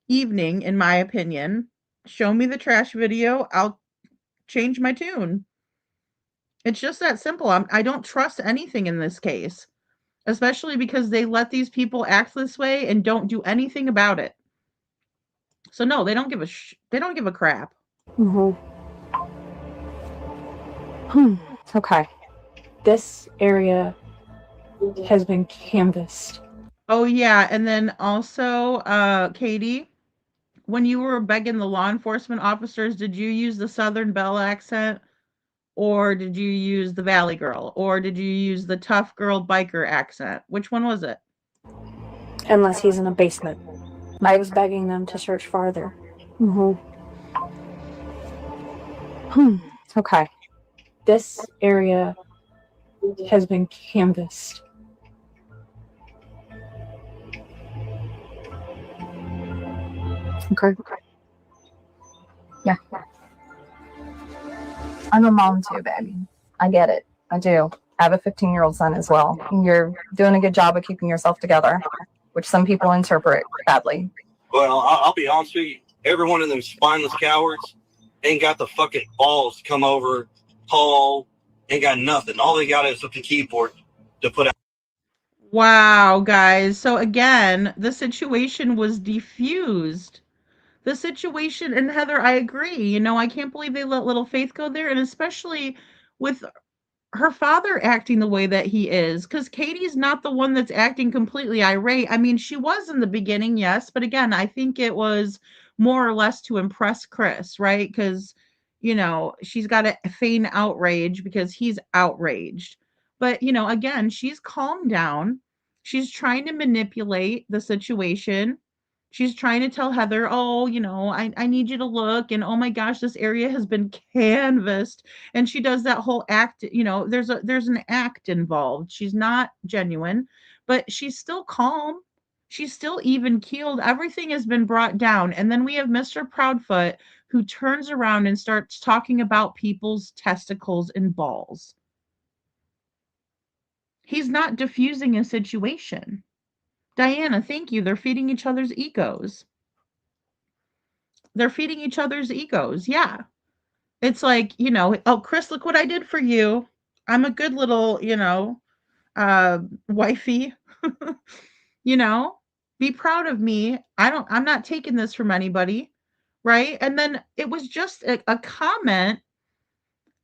evening, in my opinion. Show me the trash video, I'll change my tune. It's just that simple. I don't trust anything in this case. Especially because they let these people act this way and don't do anything about it. So no, they don't give a crap. Okay. This area has been canvassed. Oh yeah, and then also, Katie, when you were begging the law enforcement officers, did you use the Southern Belle accent? Or did you use the Valley Girl? Or did you use the tough girl biker accent? Which one was it? Unless he's in a basement. I was begging them to search farther. Okay. This area has been canvassed. Okay. Yeah. I'm a mom too, baby. I get it. I do. I have a 15-year-old son as well. You're doing a good job of keeping yourself together, which some people interpret badly. Well, I'll be honest with you. Every one of them spineless cowards ain't got the fucking balls to come over, call, ain't got nothing. All they got is a keyboard to put out. Wow, guys. So again, the situation was defused. The situation, and Heather, I agree. I can't believe they let little Faith go there, and especially with her father acting the way that he is, because Katie's not the one that's acting completely irate. I mean, she was in the beginning, yes, but again, I think it was more or less to impress Chris, right? Because, she's got to feign outrage because he's outraged. But, again, she's calmed down. She's trying to manipulate the situation. She's trying to tell Heather, oh, I need you to look. And oh my gosh, this area has been canvassed. And she does that whole act, there's an act involved. She's not genuine, but she's still calm. She's still even keeled. Everything has been brought down. And then we have Mr. Proudfoot, who turns around and starts talking about people's testicles and balls. He's not diffusing a situation. Diana, thank you. They're feeding each other's egos. Yeah. It's like, oh, Chris, look what I did for you. I'm a good little, wifey. Be proud of me. I'm not taking this from anybody. Right. And then it was just a comment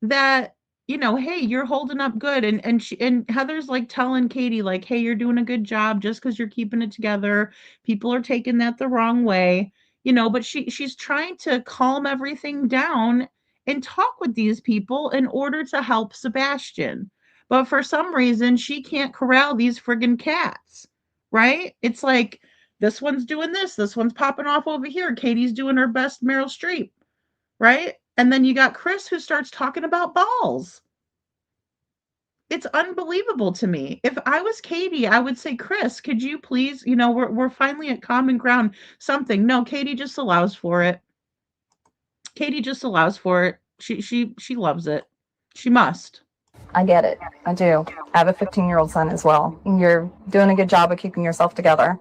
that, hey, you're holding up good. And Heather's like telling Katie, like, hey, you're doing a good job just because you're keeping it together. People are taking that the wrong way, but she's trying to calm everything down and talk with these people in order to help Sebastian. But for some reason, she can't corral these friggin' cats, right? It's like This one's doing this one's popping off over here. Katie's doing her best Meryl Streep, right? And then you got Chris who starts talking about balls. It's unbelievable to me. If I was Katie, I would say, Chris, could you please, we're finally at common ground, something. No, Katie just allows for it. Katie just allows for it. She loves it. She must. I get it. I do. I have a 15-year-old son as well. You're doing a good job of keeping yourself together,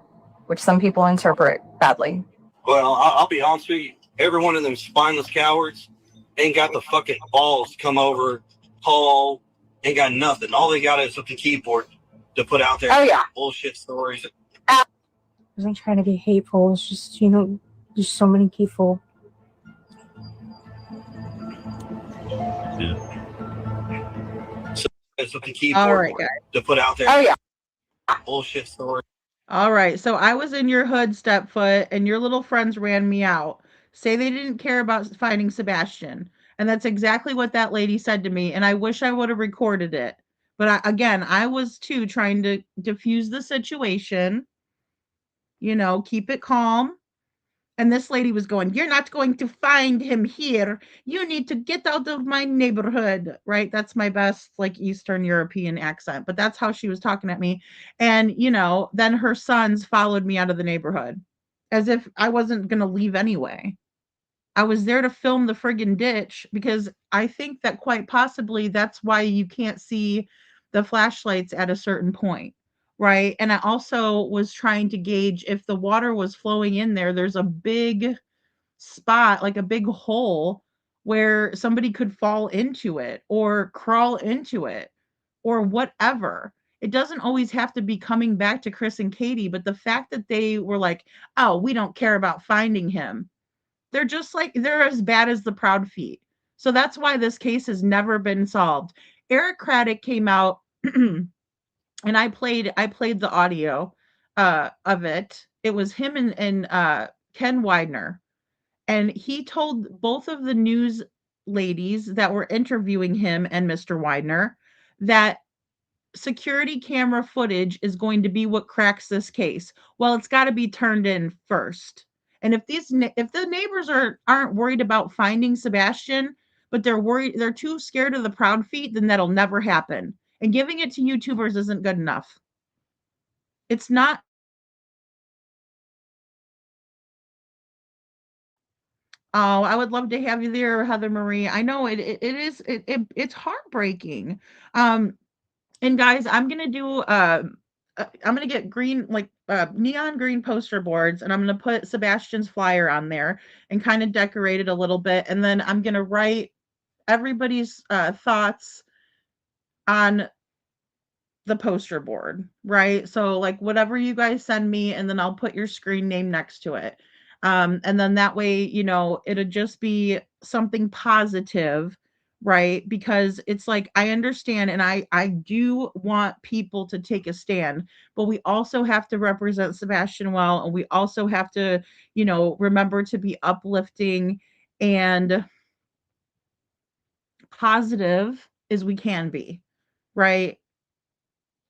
which some people interpret badly. Well, I'll be honest with you. Every one of them spineless cowards ain't got the fucking balls to come over, call, ain't got nothing. All they got is a keyboard to put out there. Oh, yeah. Bullshit stories. I wasn't trying to be hateful. It's just, there's so many people. So it's a keyboard All right, guys. to put out there. Oh, yeah. Bullshit story. All right. So I was in your hood, Stepfoot, and your little friends ran me out. Say they didn't care about finding Sebastian. And that's exactly what that lady said to me. And I wish I would have recorded it. But I was too trying to diffuse the situation, keep it calm. And this lady was going, "You're not going to find him here. You need to get out of my neighborhood." Right? That's my best Eastern European accent, but that's how she was talking at me. And, then her sons followed me out of the neighborhood as if I wasn't going to leave anyway. I was there to film the friggin' ditch because I think that quite possibly that's why you can't see the flashlights at a certain point. Right. And I also was trying to gauge if the water was flowing in there, there's a big spot, like a big hole where somebody could fall into it or crawl into it or whatever. It doesn't always have to be coming back to Chris and Katie, but the fact that they were like, "Oh, we don't care about finding him." They're as bad as the Proud Feet. So that's why this case has never been solved. Eric Craddock came out and I played the audio of it. It was him and Ken Widener, and he told both of the news ladies that were interviewing him and Mr. Widener that security camera footage is going to be what cracks this case. Well, it's got to be turned in first. And if the neighbors aren't worried about finding Sebastian, but they're too scared of the Proud Feet, then that'll never happen. And giving it to YouTubers isn't good enough. It's not. Oh, I would love to have you there, Heather Marie. I know it's heartbreaking. And guys, I'm gonna get green, neon green poster boards, and I'm gonna put Sebastian's flyer on there and kind of decorate it a little bit, and then I'm gonna write everybody's thoughts on the poster board, right? So whatever you guys send me, and then I'll put your screen name next to it. And then that way, it'll just be something positive, right? Because it's I understand and I do want people to take a stand, but we also have to represent Sebastian well, and we also have to, remember to be uplifting and positive as we can be, right?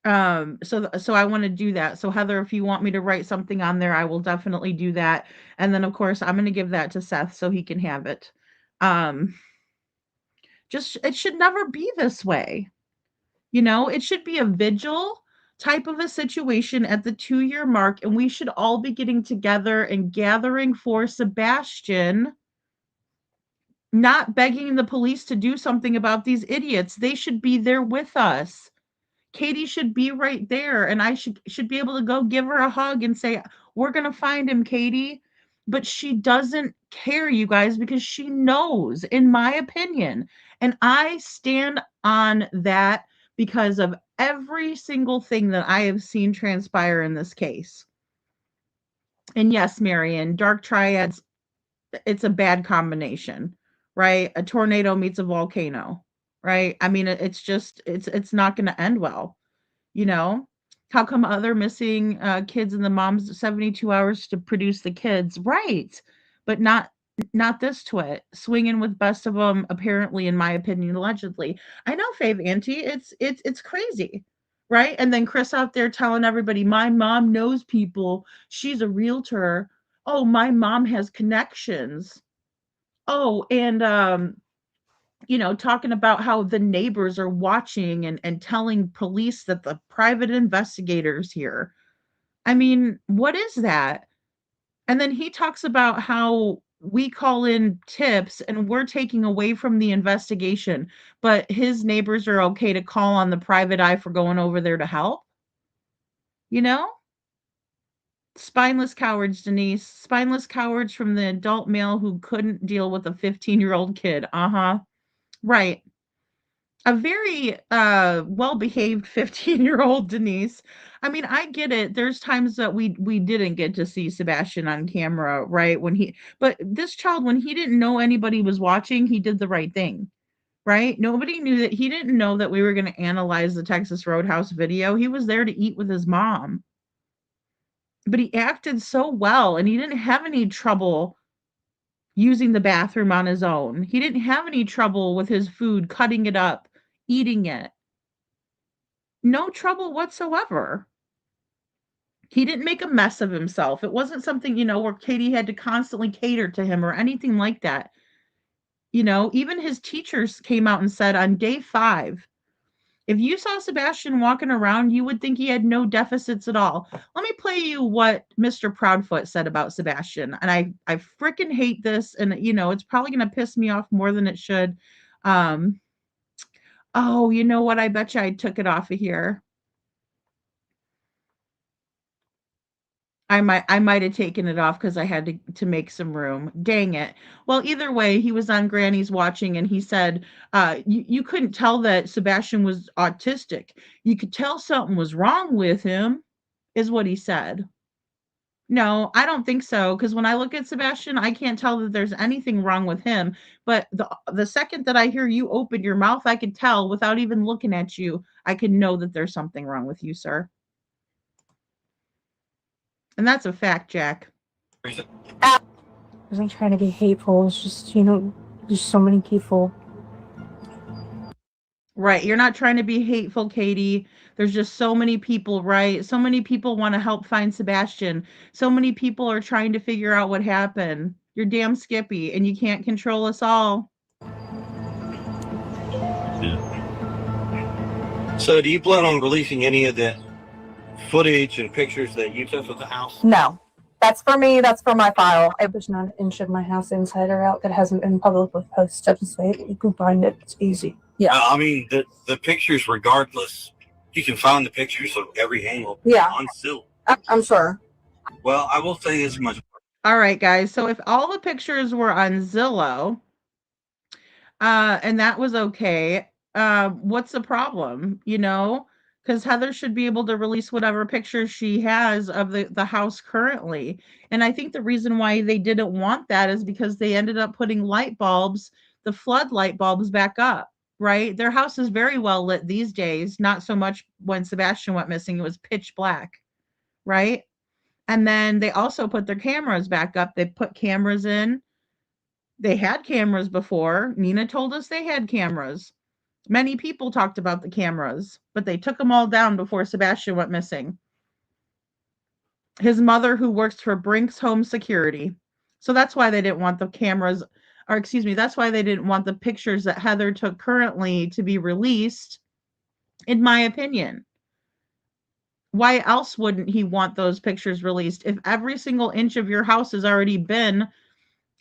So I want to do that. So Heather, if you want me to write something on there, I will definitely do that. And then of course I'm going to give that to Seth so he can have it. Just it should never be this way. It should be a vigil type of a situation at the 2-year mark, and we should all be getting together and gathering for Sebastian, not begging the police to do something about these idiots. They should be there with us. Katie should be right there, and I should be able to go give her a hug and say, "We're going to find him, Katie." But she doesn't care, you guys, because she knows, in my opinion. And I stand on that because of every single thing that I have seen transpire in this case. And yes, Marion, dark triads, it's a bad combination, right? A tornado meets a volcano, right? I mean, it's not going to end well. How come other missing kids and the mom's 72 hours to produce the kids, right? But not this twit swinging with best of them, apparently, in my opinion, allegedly. I know, Fave Auntie, it's crazy, right? And then Chris out there telling everybody, my mom knows people. She's a realtor. Oh, my mom has connections. Oh, and talking about how the neighbors are watching and telling police that the private investigators here. I mean, what is that? And then he talks about how we call in tips and we're taking away from the investigation, but his neighbors are okay to call on the private eye for going over there to help. You know? Spineless cowards, Denise. Spineless cowards from the adult male who couldn't deal with a 15-year-old kid. Uh-huh. Right. A very well-behaved 15-year-old Denise. I mean, I get it. There's times that we didn't get to see Sebastian on camera, right? But this child, when he didn't know anybody was watching, he did the right thing, right? Nobody knew that. He didn't know that we were going to analyze the Texas Roadhouse video. He was there to eat with his mom. But he acted so well, and he didn't have any trouble using the bathroom on his own. He didn't have any trouble with his food, cutting it up, eating it. No trouble whatsoever. He didn't make a mess of himself. It wasn't something, where Katie had to constantly cater to him or anything like that. Even his teachers came out and said on day 5, if you saw Sebastian walking around, you would think he had no deficits at all. Let me play you what Mr. Proudfoot said about Sebastian. And I freaking hate this. And, it's probably going to piss me off more than it should. Oh, you know what? I bet you I took it off of here. I might have taken it off because I had to make some room. Dang it. Well, either way, he was on Granny's watching and he said, you couldn't tell that Sebastian was autistic. You could tell something was wrong with him, is what he said. No, I don't think so. Because when I look at Sebastian, I can't tell that there's anything wrong with him. But the second that I hear you open your mouth, I can tell without even looking at you, I can know that there's something wrong with you, sir. And that's a fact, Jack. I wasn't trying to be hateful. It's just, there's so many people. Right. You're not trying to be hateful, Katie. There's just so many people, right? So many people want to help find Sebastian. So many people are trying to figure out what happened. You're damn Skippy, and you can't control us all. Yeah. So do you plan on releasing any of that footage and pictures that you took of the house? No. That's for me. That's for my file. There's not an inch of my house inside or out that hasn't been publicly posted. So you can find it. It's easy. Yeah. I mean, the pictures, regardless, you can find the pictures of every angle on Zillow. I'm sure. Well, I will say this much. All right, guys. So if all the pictures were on Zillow, and that was okay, what's the problem? Because Heather should be able to release whatever pictures she has of the house currently. And I think the reason why they didn't want that is because they ended up putting light bulbs, the flood light bulbs, back up, right? Their house is very well lit these days, not so much when Sebastian went missing. It was pitch black, right? And then they also put their cameras back up. They put cameras in. They had cameras before. Nina told us they had cameras. Many people talked about the cameras, but they took them all down before Sebastian went missing. His mother, who works for Brink's Home Security. So that's why they didn't want the cameras, or excuse me, that's why they didn't want the pictures that Heather took currently to be released, in my opinion. Why else wouldn't he want those pictures released? If every single inch of your house has already been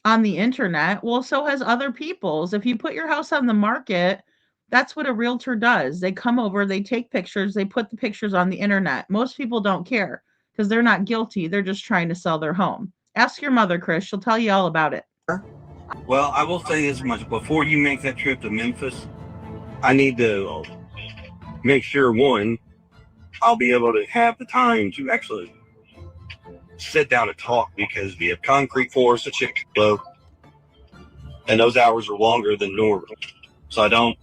on the internet, well, so has other people's. If you put your house on the market, that's what a realtor does. They come over, they take pictures, they put the pictures on the internet. Most people don't care because they're not guilty. They're just trying to sell their home. Ask your mother, Chris. She'll tell you all about it. Well, I will say as much. Before you make that trip to Memphis, I need to make sure, one, I'll be able to have the time to actually sit down and talk, because we have concrete floors, a chicken flow, and those hours are longer than normal. So I don't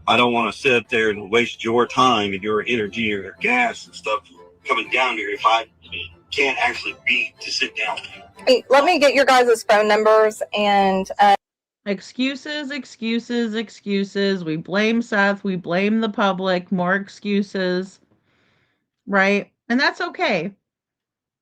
want to sit there and waste your time and your energy or your gas and stuff coming down here if I can't actually be to sit down with you. Hey, let me get your guys' phone numbers and Excuses, excuses, excuses. We blame Seth. We blame the public. More excuses. Right? And that's okay.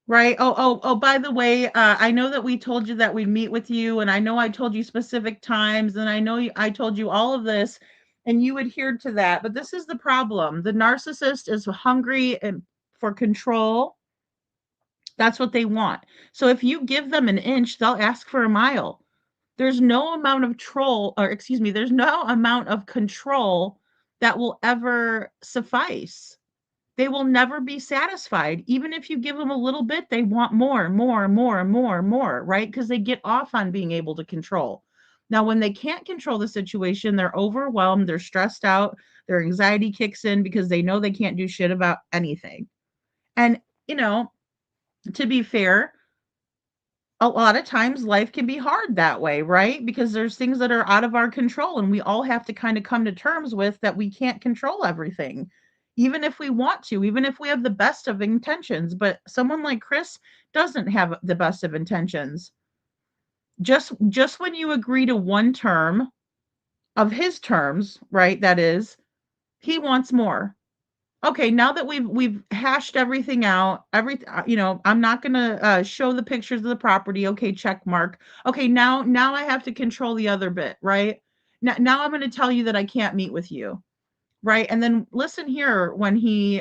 Right? Oh, by the way, I know that we told you that we'd meet with you, and I know I told you specific times, and I know I told you all of this, and you adhered to that. But this is the problem. The narcissist is hungry and for control. That's what they want. So if you give them an inch, they'll ask for a mile. There's no amount of there's no amount of control that will ever suffice. They will never be satisfied. Even if you give them a little bit, they want more, more, more, more, more, right? Because they get off on being able to control. Now, when they can't control the situation, they're overwhelmed, they're stressed out, their anxiety kicks in because they know they can't do shit about anything. And, to be fair, a lot of times life can be hard that way, right? Because there's things that are out of our control, and we all have to kind of come to terms with that we can't control everything, even if we want to, even if we have the best of intentions. But someone like Chris doesn't have the best of intentions. Just when you agree to one term of his terms, right? That is, he wants more. Okay, now that we've hashed everything out, I'm not gonna show the pictures of the property. Okay, check mark. Okay, now I have to control the other bit, right? Now I'm gonna tell you that I can't meet with you, right? And then listen here when he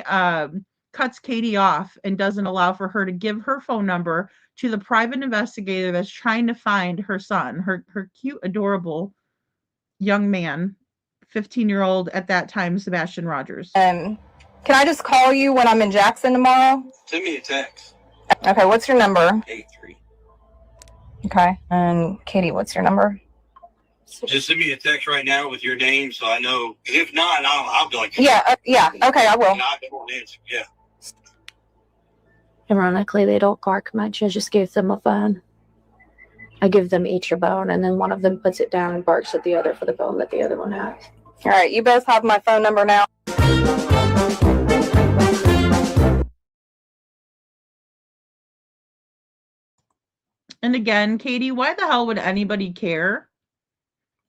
cuts Katie off and doesn't allow for her to give her phone number to the private investigator that's trying to find her son, her cute, adorable young man, 15-year-old at that time, Sebastian Rogers. Can I just call you when I'm in Jackson tomorrow? Send me a text. Okay, what's your number? 83. Okay, and Katie, what's your number? Just send me a text right now with your name so I know. If not, I'll be like, Yeah, okay, I will. Yeah. Ironically, they don't bark much. I just gave them a bone. I give them each a bone, and then one of them puts it down and barks at the other for the bone that the other one has. All right, you both have my phone number now. And again, Katie, why the hell would anybody care?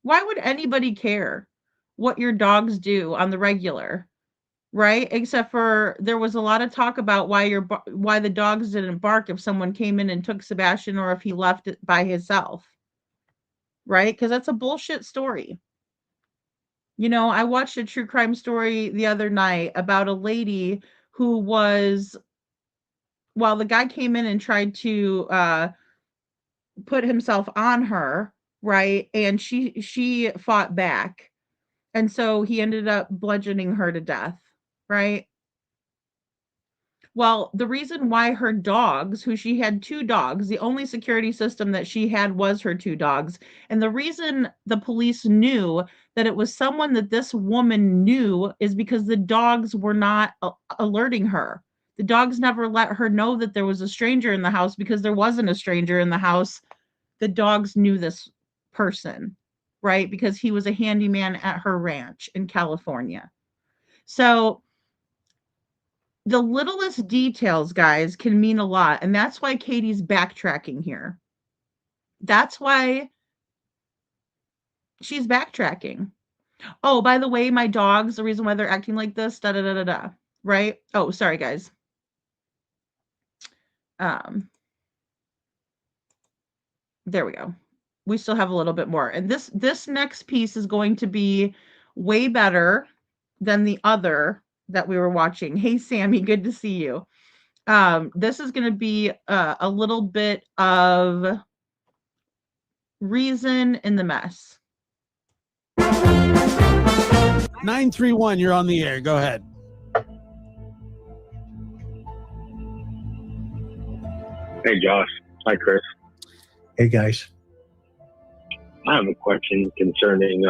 Why would anybody care what your dogs do on the regular? Right? Except for there was a lot of talk about why the dogs didn't bark if someone came in and took Sebastian or if he left it by himself. Right? Because that's a bullshit story. I watched a true crime story the other night about a lady who was, while the guy came in and tried to put himself on her, right? And she fought back. And so he ended up bludgeoning her to death, right? Well, the reason why her dogs, who she had 2 dogs, the only security system that she had was her 2 dogs. And the reason the police knew that it was someone that this woman knew is because the dogs were not alerting her. The dogs never let her know that there was a stranger in the house because there wasn't a stranger in the house. The dogs knew this person, right? Because he was a handyman at her ranch in California. So the littlest details, guys, can mean a lot. And that's why Katie's backtracking here. That's why she's backtracking. Oh, by the way, my dogs, the reason why they're acting like this, da-da-da-da-da, right? Oh, sorry, guys. There we go. We still have a little bit more. And this next piece is going to be way better than the other that we were watching. Hey, Sammy, good to see you. This is going to be a little bit of reason in the mess. 931, you're on the air. Go ahead. Hey, Josh. Hi, Chris. Hey, guys. I have a question concerning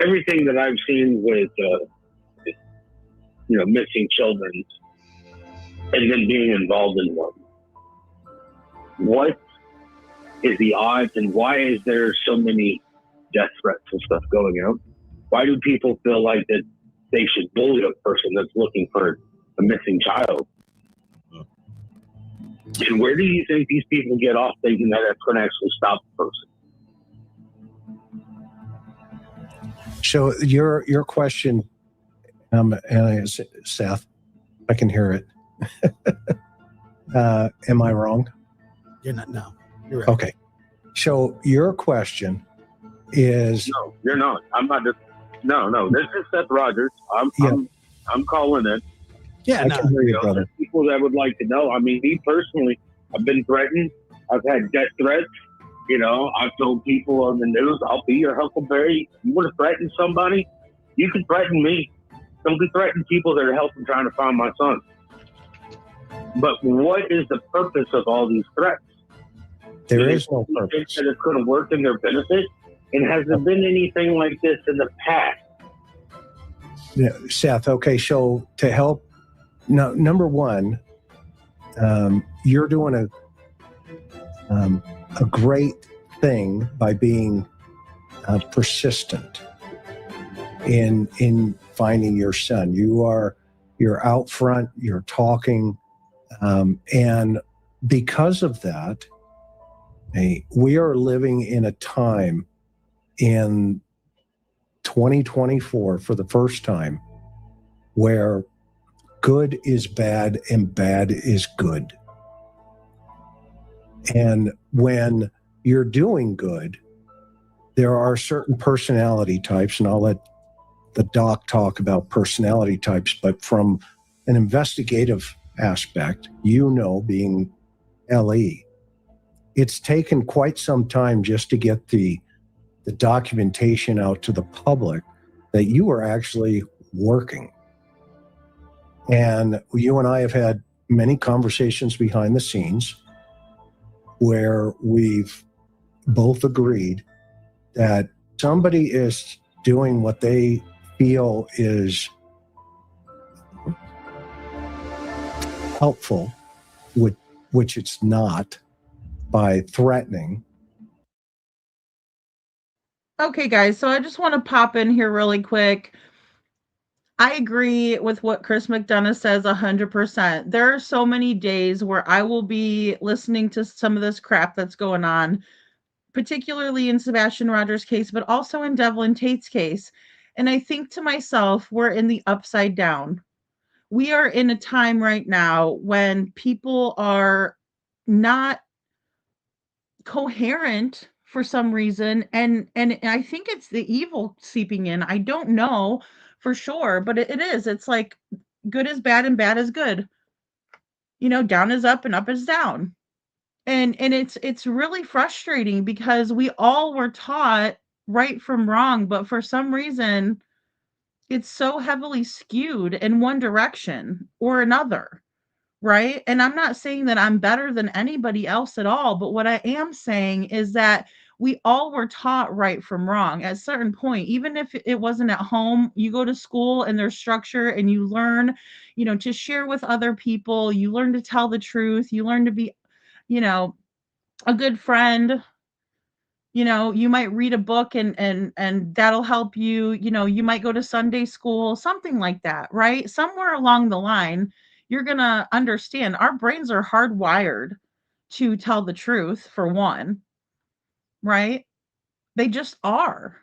everything that I've seen with missing children and then being involved in one. What is the odds and why is there so many death threats and stuff going out? Why do people feel like that they should bully a person that's looking for a missing child? And where do you think these people get off thinking that it's going to actually stop the person? So your question, and Seth, I can hear it. Am I wrong? You're not. No, you're right. Okay. So your question is no, you're not. I'm not. No. This is Seth Rogers. I'm calling it. Yeah, I can hear you, brother. People that would like to know. I mean, me personally, I've been threatened. I've had death threats. You know, I've told people on the news, I'll be your Huckleberry. You want to threaten somebody? You can threaten me. Don't be threatening people that are helping trying to find my son. But what is the purpose of all these threats? There is no purpose. That it's going to work in their benefit? And has there been anything like this in the past? Yeah, Seth, okay, so to help, number one, you're doing a great thing by being persistent in finding your son. You're out front, you're talking, and because of that, we are living in a time in 2024 for the first time where good is bad and bad is good. And when you're doing good, there are certain personality types, and I'll let the doc talk about personality types, but from an investigative aspect, being LE, it's taken quite some time just to get the documentation out to the public that you are actually working. And you and I have had many conversations behind the scenes where we've both agreed that somebody is doing what they feel is helpful, which it's not, by threatening. Okay, guys, so I just want to pop in here really quick. I agree with what Chris McDonough says 100%. There are so many days where I will be listening to some of this crap that's going on, particularly in Sebastian Rogers' case, but also in Devlin Tate's case. And I think to myself, we're in the upside down. We are in a time right now when people are not coherent for some reason, and I think it's the evil seeping in. I don't know for sure, but it is. It's like good is bad and bad is good. Down is up and up is down. And it's really frustrating because we all were taught right from wrong, but for some reason it's so heavily skewed in one direction or another. Right? And I'm not saying that I'm better than anybody else at all, but what I am saying is that we all were taught right from wrong at a certain point. Even if it wasn't at home, you go to school and there's structure and you learn, to share with other people, you learn to tell the truth, you learn to be, a good friend. You might read a book and that'll help you. You might go to Sunday school, something like that, right? Somewhere along the line, you're going to understand our brains are hardwired to tell the truth, for one, right? They just are.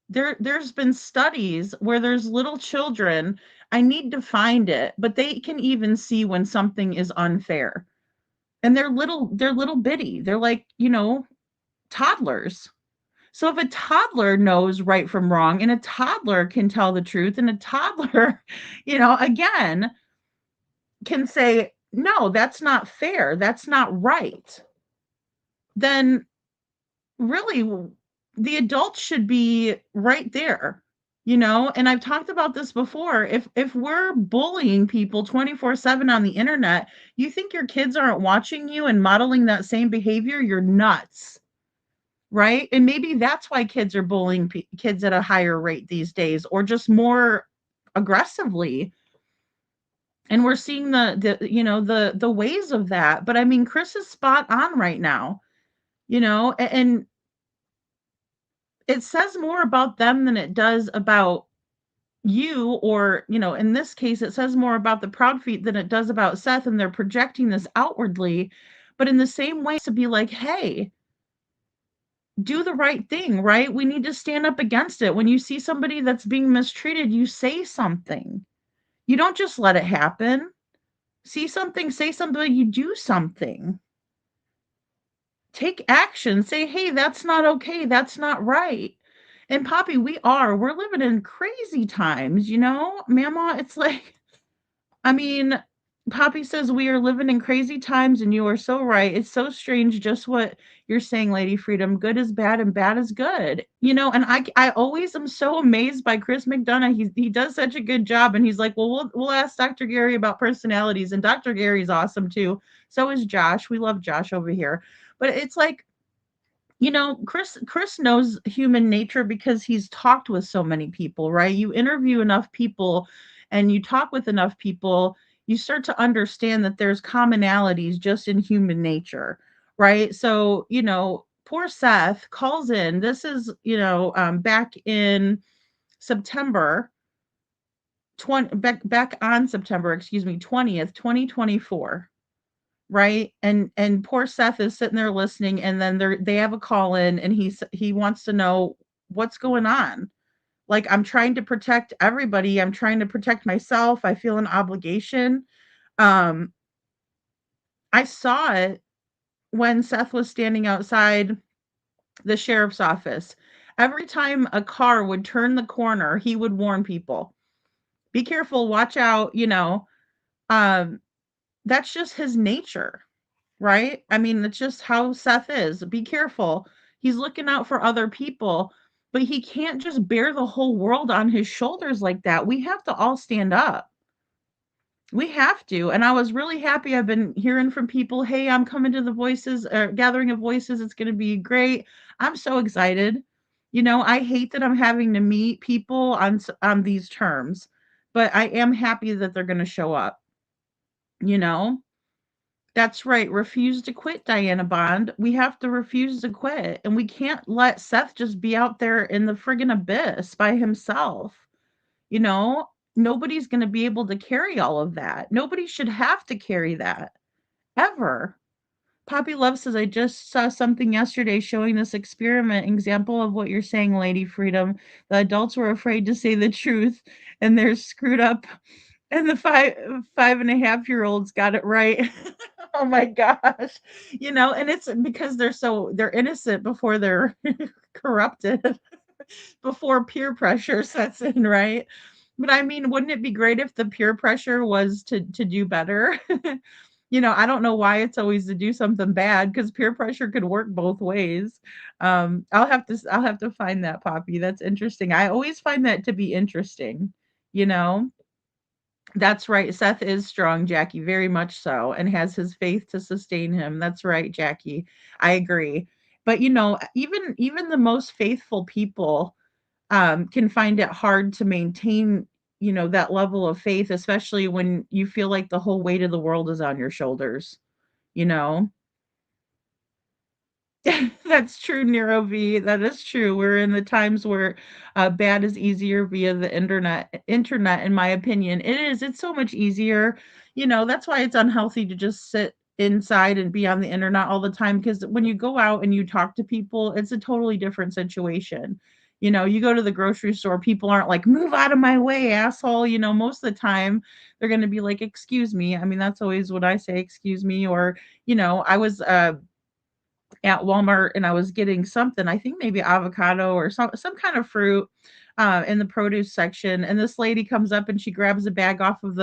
There's been studies where there's little children, I need to find it, but they can even see when something is unfair. And they're little bitty. They're like, toddlers. So if a toddler knows right from wrong and a toddler can tell the truth and a toddler, again, can say, no, that's not fair. That's not right. Then really the adults should be right there, and I've talked about this before. If we're bullying people 24/7 on the internet, you think your kids aren't watching you and modeling that same behavior? You're nuts. Right? And maybe that's why kids are bullying kids at a higher rate these days, or just more aggressively. And we're seeing the ways of that. But I mean, Chris is spot on right now, and it says more about them than it does about you, or, in this case, it says more about the proud feet than it does about Seth, and they're projecting this outwardly. But in the same way, to be like, hey, do the right thing, right? We need to stand up against it. When you see somebody that's being mistreated, you say something. You don't just let it happen. See something, say something, you do something. Take action. Say, hey, that's not okay. That's not right. And Poppy, we're living in crazy times, Mama. It's like, I mean, Poppy says we are living in crazy times, and you are so right. It's so strange just what you're saying, Lady Freedom. Good is bad and bad is good. And I always am so amazed by Chris McDonough. He does such a good job, and he's like, well, we'll ask Dr. Gary about personalities, and Dr. Gary's awesome too. So is Josh. We love Josh over here. But it's like, Chris knows human nature because he's talked with so many people, right? You interview enough people and you talk with enough people, you start to understand that there's commonalities just in human nature, right? So, poor Seth calls in. This is, back in September 20 back on September, 20th, 2024. Right? And poor Seth is sitting there listening, and then they have a call in, and he wants to know what's going on. Like, I'm trying to protect everybody. I'm trying to protect myself. I feel an obligation. I saw it when Seth was standing outside the sheriff's office. Every time a car would turn the corner, he would warn people, be careful, watch out, that's just his nature. Right? I mean, it's just how Seth is. Be careful. He's looking out for other people, but he can't just bear the whole world on his shoulders like that. We have to all stand up. We have to. And I was really happy. I've been hearing from people, hey, I'm coming to the voices, gathering of voices. It's going to be great. I'm so excited. I hate that I'm having to meet people on these terms, but I am happy that they're going to show up. You know, That's right. Refuse to quit, Diana Bond. We have to refuse to quit. And we can't let Seth just be out there in the friggin' abyss by himself. Nobody's going to be able to carry all of that. Nobody should have to carry that ever. Poppy Love says, I just saw something yesterday showing this experiment example of what you're saying, Lady Freedom. The adults were afraid to say the truth, and they're screwed up, and the 5.5-year-olds got it right. Oh my gosh. And it's because they're innocent before they're corrupted, before peer pressure sets in, right? But I mean, wouldn't it be great if the peer pressure was to do better? I don't know why it's always to do something bad, because peer pressure could work both ways. I'll have to find that, Poppy. That's interesting. I always find that to be interesting, you know. That's right. Seth is strong, Jackie, very much so, and has his faith to sustain him. That's right, Jackie. I agree. But even the most faithful people can find it hard to maintain, that level of faith, especially when you feel like the whole weight of the world is on your shoulders, you know? That's true, Nero V. That is true. We're in the times where bad is easier via the internet, in my opinion. It is. It's so much easier. That's why it's unhealthy to just sit inside and be on the internet all the time, because when you go out and you talk to people, it's a totally different situation. You go to the grocery store, people aren't like, move out of my way, asshole. Most of the time they're going to be like, excuse me. I mean, that's always what I say, excuse me. Or, I was at Walmart, and I was getting something, I think maybe avocado or some kind of fruit in the produce section. And this lady comes up and she grabs a bag off of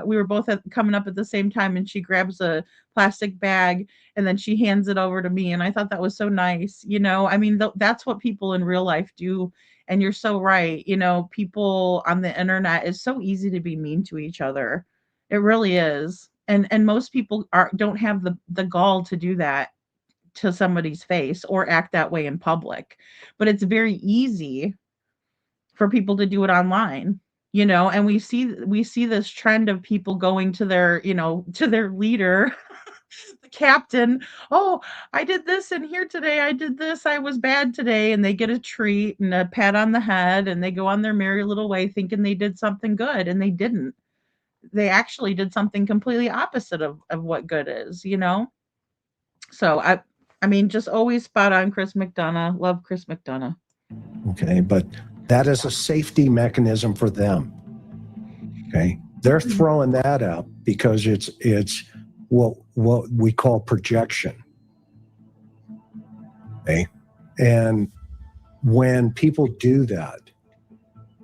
we were both coming up at the same time, and she grabs a plastic bag and then she hands it over to me. And I thought that was so nice. I mean, that's what people in real life do. And you're so right. People on the internet, is so easy to be mean to each other. It really is. And most people don't have the gall to do that to somebody's face or act that way in public. But it's very easy for people to do it online, and we see this trend of people going to their, to their leader, the captain. Oh, I did this in here today. I did this. I was bad today. And they get a treat and a pat on the head and they go on their merry little way thinking they did something good, and they didn't. They actually did something completely opposite of what good is, you know? So I mean, just always spot on, Chris McDonough. Love Chris McDonough. Okay, but that is a safety mechanism for them. Okay, they're throwing that out because it's what we call projection. Okay, and when people do that,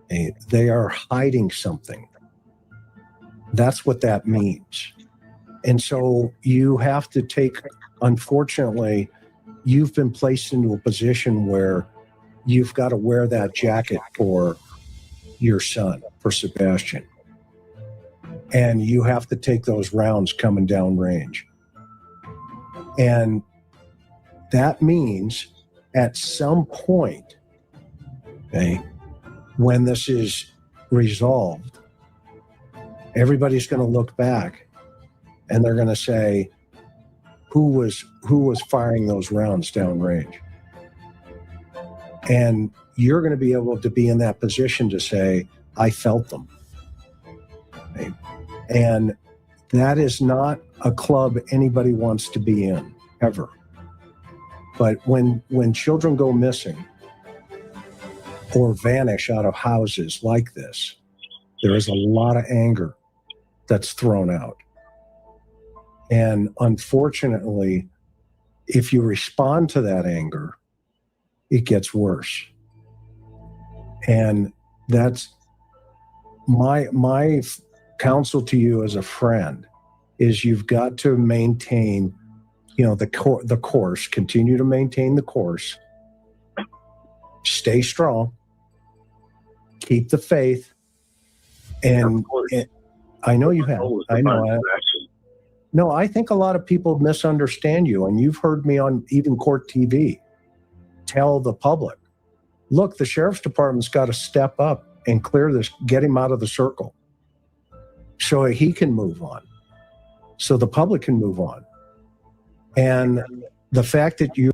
okay, they are hiding something. That's what that means. And so you have to take, unfortunately, you've been placed into a position where you've got to wear that jacket for your son, for Sebastian. And you have to take those rounds coming down range. And that means at some point, okay, when this is resolved, everybody's going to look back and they're going to say, who was firing those rounds downrange? And you're going to be able to be in that position to say, I felt them. Okay? And that is not a club anybody wants to be in, ever. But when children go missing or vanish out of houses like this, there is a lot of anger that's thrown out. And unfortunately, if you respond to that anger, it gets worse. And that's my counsel to you as a friend is you've got to maintain, the course, continue to maintain the course, stay strong, keep the faith. And I know you have. I know. No, I think a lot of people misunderstand you, and you've heard me on Even Court TV tell the public, look, the sheriff's department's got to step up and clear this, get him out of the circle so he can move on, so the public can move on. And the fact that you...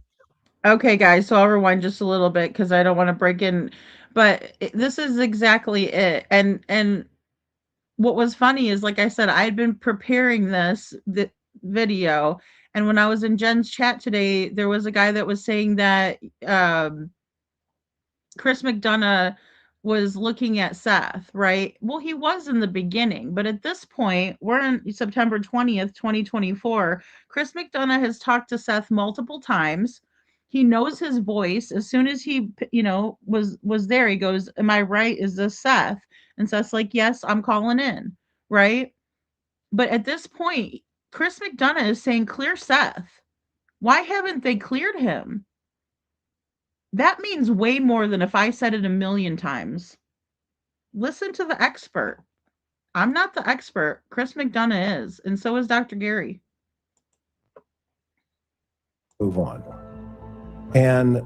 Okay, guys, so I'll rewind just a little bit because I don't want to break in, but this is exactly it. And what was funny is, like I said, I had been preparing the video, and when I was in Jen's chat today, there was a guy that was saying that Chris McDonough was looking at Seth, right? Well, he was in the beginning, but at this point, we're in September 20th, 2024. Chris McDonough has talked to Seth multiple times. He knows his voice. As soon as he, was there, he goes, am I right? Is this Seth? And Seth's like, yes, I'm calling in, right? But at this point, Chris McDonough is saying, clear Seth. Why haven't they cleared him? That means way more than if I said it a million times. Listen to the expert. I'm not the expert. Chris McDonough is, and so is Dr. Gary. Move on. And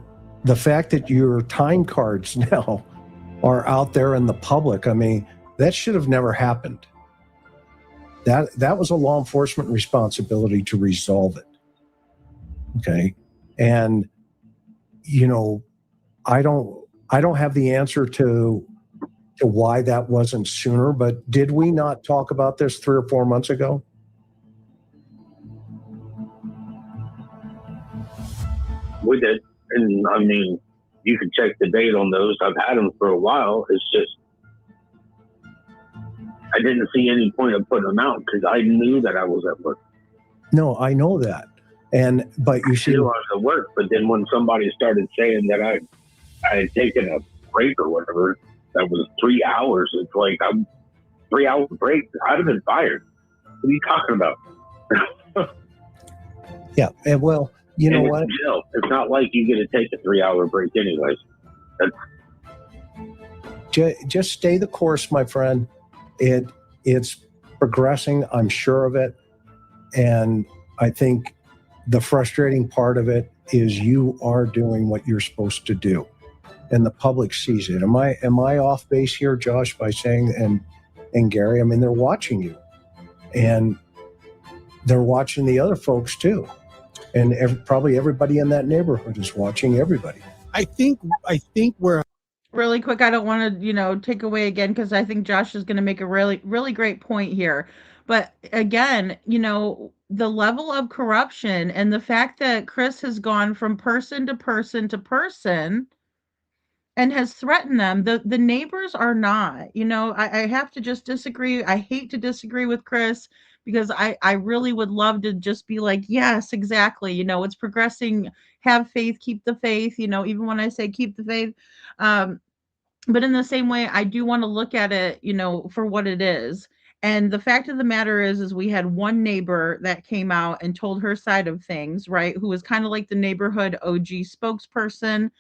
the fact that your time cards now are out there in the public, I mean, that should have never happened. That was a law enforcement responsibility to resolve it. Okay. And, I don't have the answer to why that wasn't sooner, but did we not talk about this 3 or 4 months ago? We did. And I mean, you can check the date on those. I've had them for a while. It's just, I didn't see any point of putting them out because I knew that I was at work. No, I know that. But you see, I was at work. But then when somebody started saying that I had taken a break or whatever, that was 3 hours. It's like, I'm 3 hour break. I'd have been fired. What are you talking about? Yeah. And well, you know what? It's not like you get to take a 3 hour break anyways. Just stay the course, my friend. It's progressing. I'm sure of it. And I think the frustrating part of it is you are doing what you're supposed to do, and the public sees it. Am I off base here, Josh, by saying, and Gary? I mean, they're watching you, and they're watching the other folks too. And probably everybody in that neighborhood is watching everybody. I think we're really quick. I don't want to, take away again, because I think Josh is going to make a really, really great point here. But again, the level of corruption and the fact that Chris has gone from person to person to person and has threatened them. The neighbors are not. I have to just disagree. I hate to disagree with Chris, because I really would love to just be like, yes, exactly. It's progressing. Have faith, keep the faith, even when I say keep the faith. But in the same way, I do want to look at it, for what it is. And the fact of the matter is we had one neighbor that came out and told her side of things, right? Who was kind of like the neighborhood OG spokesperson,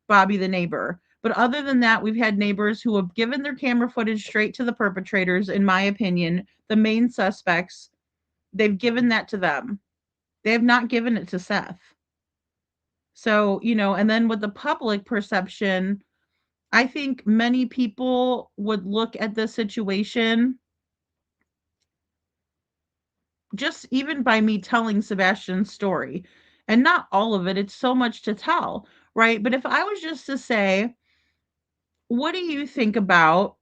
Bobby the neighbor. But other than that, we've had neighbors who have given their camera footage straight to the perpetrators, in my opinion, the main suspects. They've given that to them. They have not given it to Seth. So, and then with the public perception, I think many people would look at this situation, just even by me telling Sebastian's story, and not all of it. It's so much to tell, right? But if I was just to say, what do you think about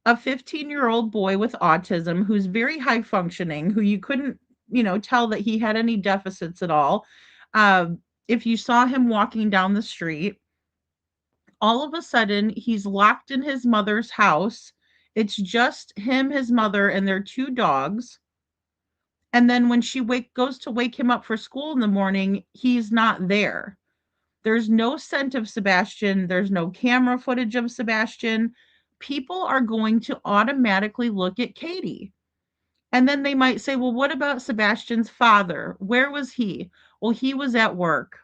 a 15-year-old boy with autism who's very high functioning, who you couldn't, tell that he had any deficits at all? If you saw him walking down the street, all of a sudden he's locked in his mother's house. It's just him, his mother, and their 2 dogs. And then when she goes to wake him up for school in the morning, he's not there. There's no scent of Sebastian. There's no camera footage of Sebastian. People are going to automatically look at Katie. And then they might say, well, what about Sebastian's father? Where was he? Well, he was at work.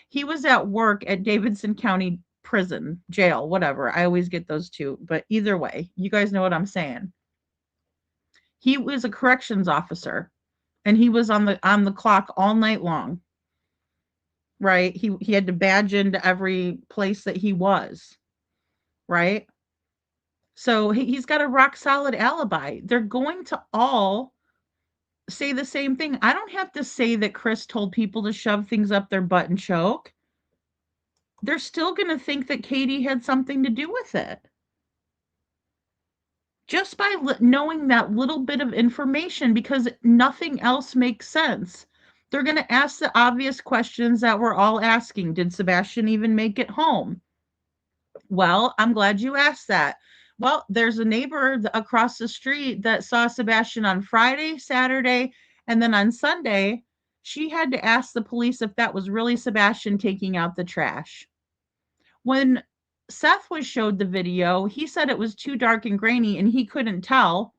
He was at work at Davidson County Prison, jail, whatever. I always get those two. But either way, you guys know what I'm saying. He was a corrections officer, and he was on the clock all night long. Right? He had to badge into every place that he was. Right? So he's got a rock solid alibi. They're going to all say the same thing. I don't have to say that Chris told people to shove things up their butt and choke. They're still going to think that Katie had something to do with it. Just by knowing that little bit of information, because nothing else makes sense. They're going to ask the obvious questions that we're all asking. Did Sebastian even make it home? Well, I'm glad you asked that. Well, there's a neighbor across the street that saw Sebastian on Friday, Saturday, and then on Sunday, she had to ask the police if that was really Sebastian taking out the trash. When Seth was showed the video, he said it was too dark and grainy and he couldn't tell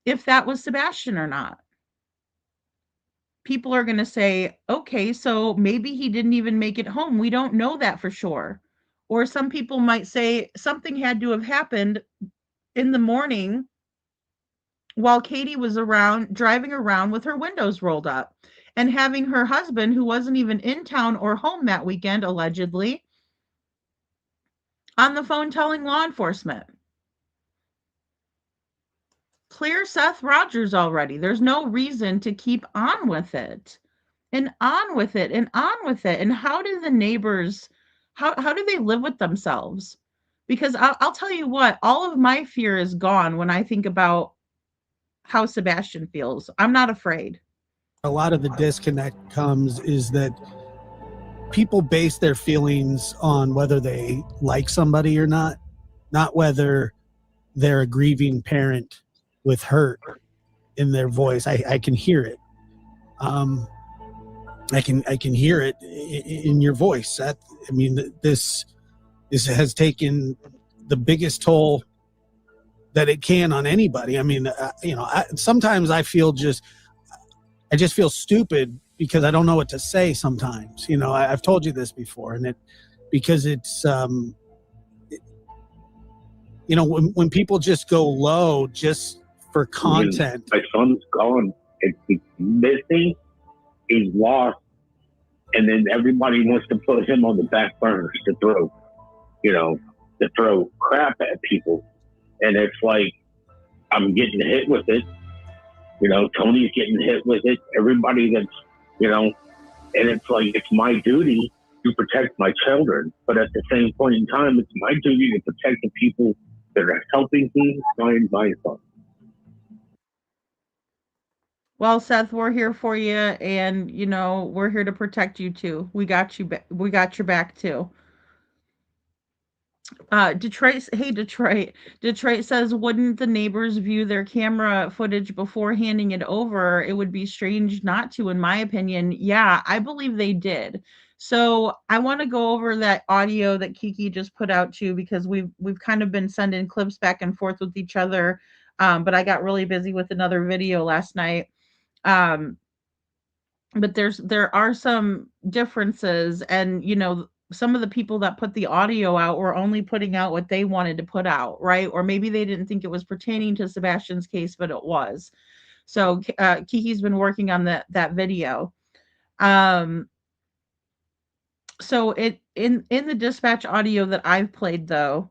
if that was Sebastian or not. People are going to say, okay, so maybe he didn't even make it home. We don't know that for sure. Or some people might say something had to have happened in the morning while Katie was driving around with her windows rolled up and having her husband, who wasn't even in town or home that weekend, allegedly, on the phone telling law enforcement. Clear Seth Rogers already. There's no reason to keep on with it and on with it and on with it. And how do the neighbors, how do they live with themselves? Because I'll tell you what, all of my fear is gone when I think about how Sebastian feels. I'm not afraid. A lot of the disconnect comes is that people base their feelings on whether they like somebody or not whether they're a grieving parent with hurt in their voice. I can hear it. I can hear it in your voice. This has taken the biggest toll that it can on anybody. Sometimes I just feel stupid because I don't know what to say sometimes. I've told you this before, and because it's when people just go low just for content. My son's gone. He's missing. He's lost. And then everybody wants to put him on the back burners to throw crap at people. And it's like, I'm getting hit with it. You know, Tony's getting hit with it. Everybody that's, you know, and it's like, it's my duty to protect my children. But at the same point in time, it's my duty to protect the people that are helping me find my son. Well, Seth, we're here for you, and you know we're here to protect you too. We got you. We got your back too. Detroit. Hey, Detroit. Detroit says, wouldn't the neighbors view their camera footage before handing it over? It would be strange not to, in my opinion. Yeah, I believe they did. So I want to go over that audio that Kiki just put out too, because we've kind of been sending clips back and forth with each other. But I got really busy with another video last night. But there are some differences, and you know some of the people that put the audio out were only putting out what they wanted to put out, right? Or maybe they didn't think it was pertaining to Sebastian's case, but it was. So Kiki's been working on that video. So it in the dispatch audio that I've played, though,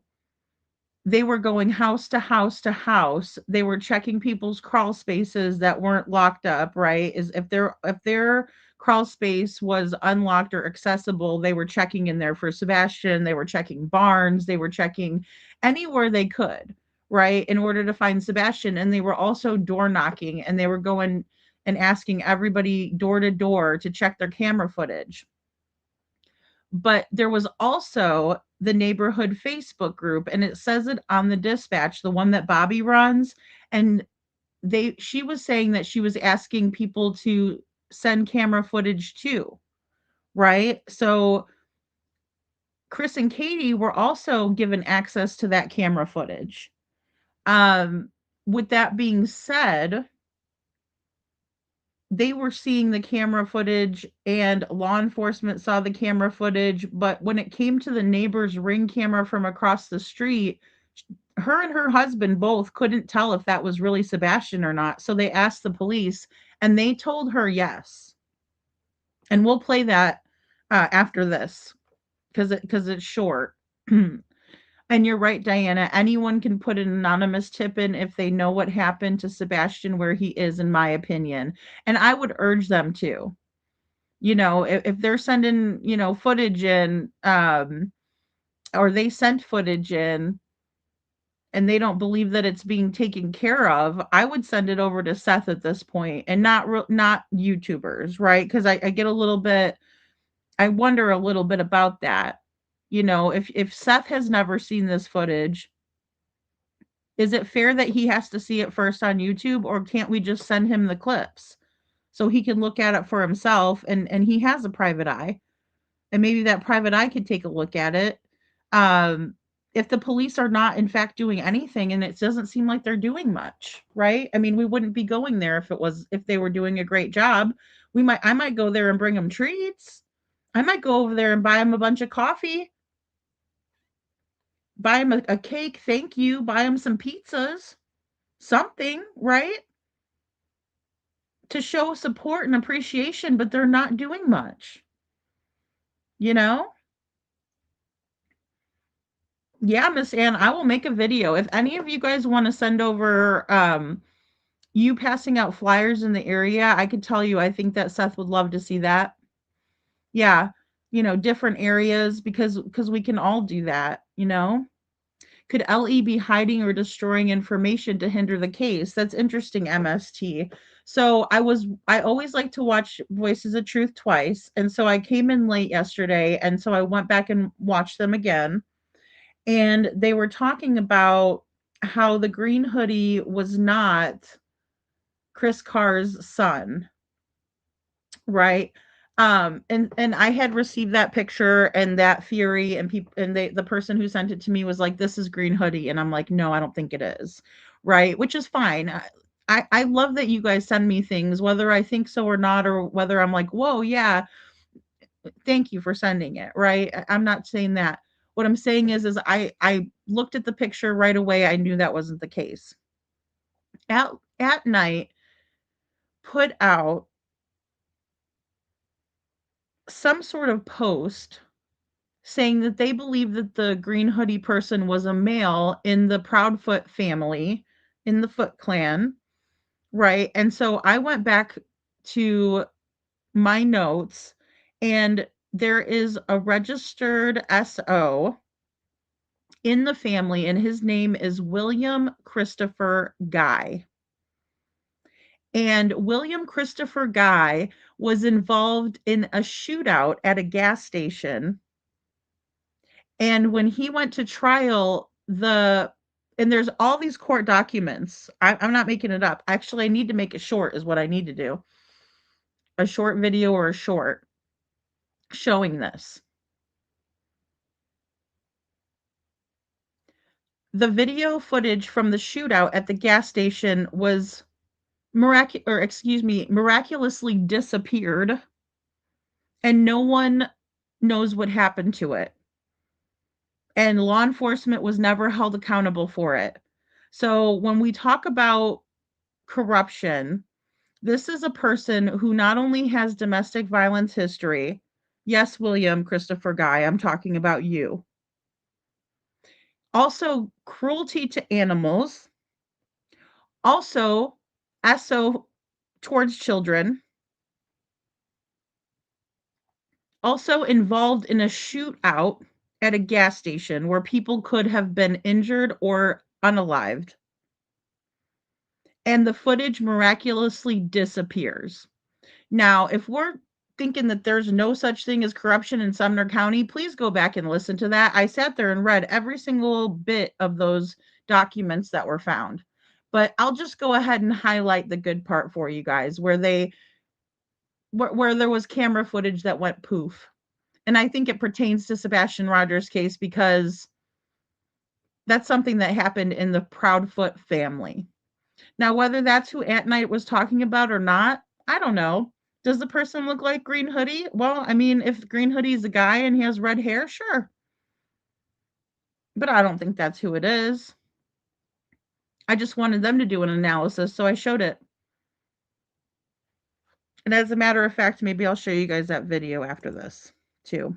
they were going house to house to house. They were checking people's crawl spaces that weren't locked up, right? Is if their crawl space was unlocked or accessible, they were checking in there for Sebastian. They were checking barns. They were checking anywhere they could, right, in order to find Sebastian. And they were also door knocking, and they were going and asking everybody door to door to check their camera footage. But there was also the neighborhood Facebook group, and it says it on the dispatch, the one that Bobby runs, and she was saying that she was asking people to send camera footage too, right? So Chris and Katie were also given access to that camera footage. With that being said, they were seeing the camera footage and law enforcement saw the camera footage, but when it came to the neighbor's Ring camera from across the street, her and her husband both couldn't tell if that was really Sebastian or not. So they asked the police, and they told her yes. And we'll play that after this because it's short. And you're right, Diana. Anyone can put an anonymous tip in if they know what happened to Sebastian where he is, in my opinion. And I would urge them to. You know, if they're sending, you know, footage in, or they sent footage in, and they don't believe that it's being taken care of, I would send it over to Seth at this point, and not YouTubers, right? Because I get a little bit, I wonder a little bit about that. You know, if Seth has never seen this footage, is it fair that he has to see it first on YouTube, or can't we just send him the clips so he can look at it for himself, and he has a private eye, and maybe that private eye could take a look at it. If the police are not in fact doing anything, and it doesn't seem like they're doing much, right? I mean, we wouldn't be going there if they were doing a great job. I might go there and bring them treats. I might go over there and buy them a bunch of coffee. Buy him a cake, thank you. Buy him some pizzas, something, right? To show support and appreciation, but they're not doing much. You know? Yeah, Miss Ann, I will make a video. If any of you guys want to send over you passing out flyers in the area, I could tell you I think that Seth would love to see that. Yeah, you know, different areas, because we can all do that, you know? Could LE be hiding or destroying information to hinder the case? That's interesting, MST. So I always like to watch Voices of Truth twice. And so I came in late yesterday, and so I went back and watched them again. And they were talking about how the green hoodie was not Chris Carr's son, right? And I had received that picture and that theory, and the person who sent it to me was like, this is green hoodie, and I'm like, no, I don't think it is, right? Which is fine. I love that you guys send me things, whether I think so or not, or whether I'm like, whoa, yeah, thank you for sending it, right? I'm not saying that. What I'm saying is I looked at the picture right away. I knew that wasn't the case. At night, put out some sort of post saying that they believe that the green hoodie person was a male in the Proudfoot family, in the Foot clan, right? And so I went back to my notes, and there is a registered SO in the family, and his name is William Christopher Guy. And William Christopher Guy was involved in a shootout at a gas station. And when he went to trial, and there's all these court documents. I'm not making it up. Actually, I need to make it short, is what I need to do. A short video or a short showing this. The video footage from the shootout at the gas station was miraculously disappeared, and no one knows what happened to it. And law enforcement was never held accountable for it. So when we talk about corruption, this is a person who not only has domestic violence history. Yes, William Christopher Guy, I'm talking about you. Also, cruelty to animals. Also, SO towards children. Also involved in a shootout at a gas station where people could have been injured or unalived. And the footage miraculously disappears. Now, if we're thinking that there's no such thing as corruption in Sumner County, please go back and listen to that. I sat there and read every single bit of those documents that were found. But I'll just go ahead and highlight the good part for you guys, where there was camera footage that went poof. And I think it pertains to Sebastian Rogers' case because that's something that happened in the Proudfoot family. Now, whether that's who Aunt Night was talking about or not, I don't know. Does the person look like Green Hoodie? Well, I mean, if Green Hoodie is a guy and he has red hair, sure. But I don't think that's who it is. I just wanted them to do an analysis, so I showed it. And as a matter of fact, maybe I'll show you guys that video after this, too.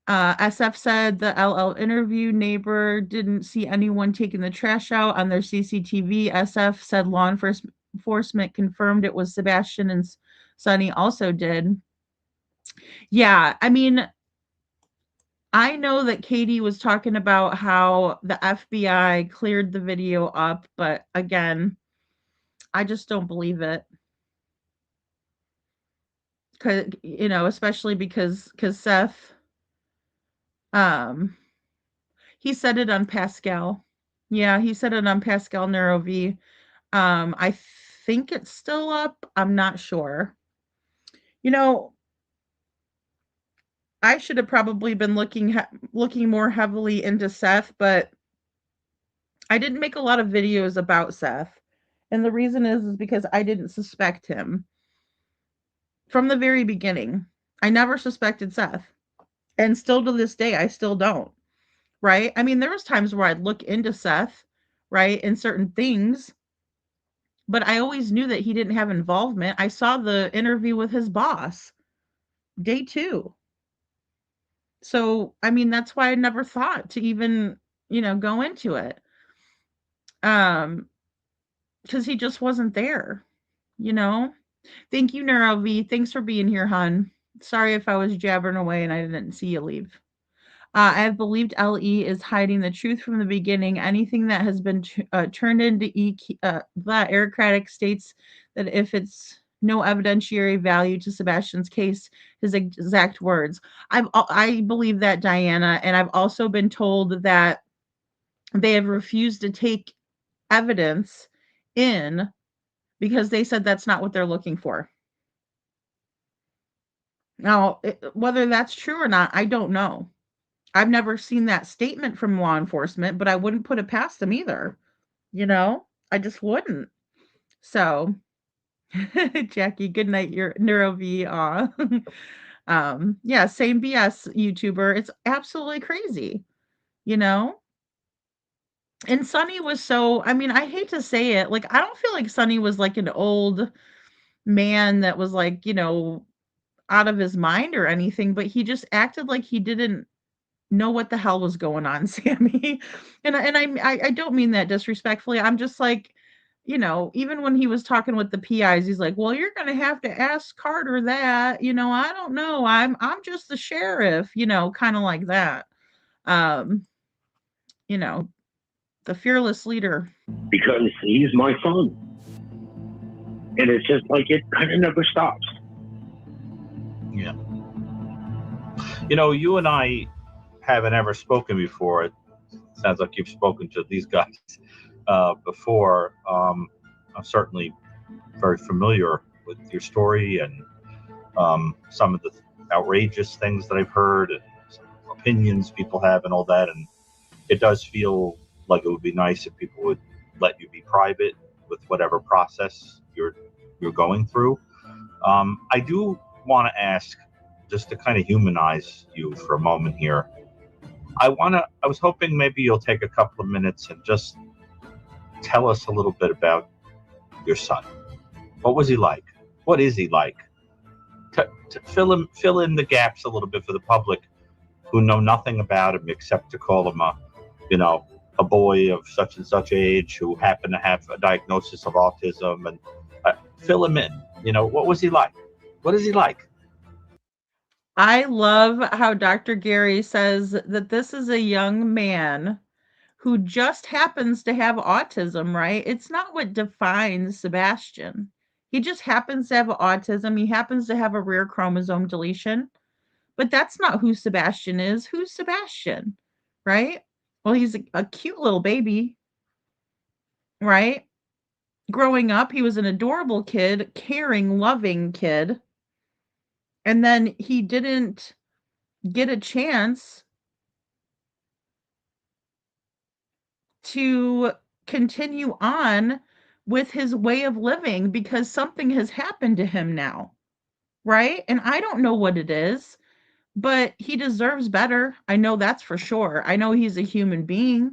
SF said the LL interview neighbor didn't see anyone taking the trash out on their CCTV. SF said law enforcement confirmed it was Sebastian, and Sonny also did. Yeah, I mean, I know that Katie was talking about how the FBI cleared the video up, but again, I just don't believe it. Cause, especially because Seth, he said it on Pascal. Yeah, he said it on Pascal NeuroV. I think it's still up. I'm not sure. I should have probably been looking more heavily into Seth, but I didn't make a lot of videos about Seth. And the reason is because I didn't suspect him. From the very beginning, I never suspected Seth. And still to this day, I still don't. Right? I mean, there was times where I'd look into Seth, right, in certain things, but I always knew that he didn't have involvement. I saw the interview with his boss, day 2. So, I mean, that's why I never thought to even, go into it. Because he just wasn't there, Thank you, NeuroV. Thanks for being here, hon. Sorry if I was jabbering away and I didn't see you leave. I have believed LE is hiding the truth from the beginning. Anything that has been turned into the Erocratic states that if it's no evidentiary value to Sebastian's case, his exact words. I believe that, Diana, and I've also been told that they have refused to take evidence in because they said that's not what they're looking for. Now, whether that's true or not, I don't know. I've never seen that statement from law enforcement, but I wouldn't put it past them either. I just wouldn't. So, Jackie, good night. Your NeuroV. Yeah, same BS, YouTuber. It's absolutely crazy, And Sonny was so, I mean, I hate to say it. Like, I don't feel like Sonny was like an old man that was like, out of his mind or anything, but he just acted like he didn't know what the hell was going on, Sammy. And I don't mean that disrespectfully. I'm just like, you know, even when he was talking with the PIs, he's like, well, you're going to have to ask Carter that, you know, I don't know. I'm just the sheriff, you know, kind of like that. You know, the fearless leader. Because he's my son. And it's just like it kind of never stops. Yeah. You know, you and I haven't ever spoken before. It sounds like you've spoken to these guys before. I'm certainly very familiar with your story and some of the outrageous things that I've heard and some opinions people have and all that. And it does feel like it would be nice if people would let you be private with whatever process you're going through. I do want to ask, just to kind of humanize you for a moment here. I was hoping maybe you'll take a couple of minutes and just tell us a little bit about your son. What was he like? What is he like? To fill in the gaps a little bit for the public who know nothing about him except to call him a boy of such and such age who happened to have a diagnosis of autism, and fill him in. You know, what was he like? What is he like? I love how Dr. Gary says that this is a young man who just happens to have autism, right? It's not what defines Sebastian. He just happens to have autism. He happens to have a rare chromosome deletion, but that's not who Sebastian is. Who's Sebastian, right? Well, he's a cute little baby, right? Growing up, he was an adorable kid, caring, loving kid. And then he didn't get a chance to continue on with his way of living because something has happened to him now, right? And I don't know what it is, but he deserves better. I know that's for sure. I know he's a human being.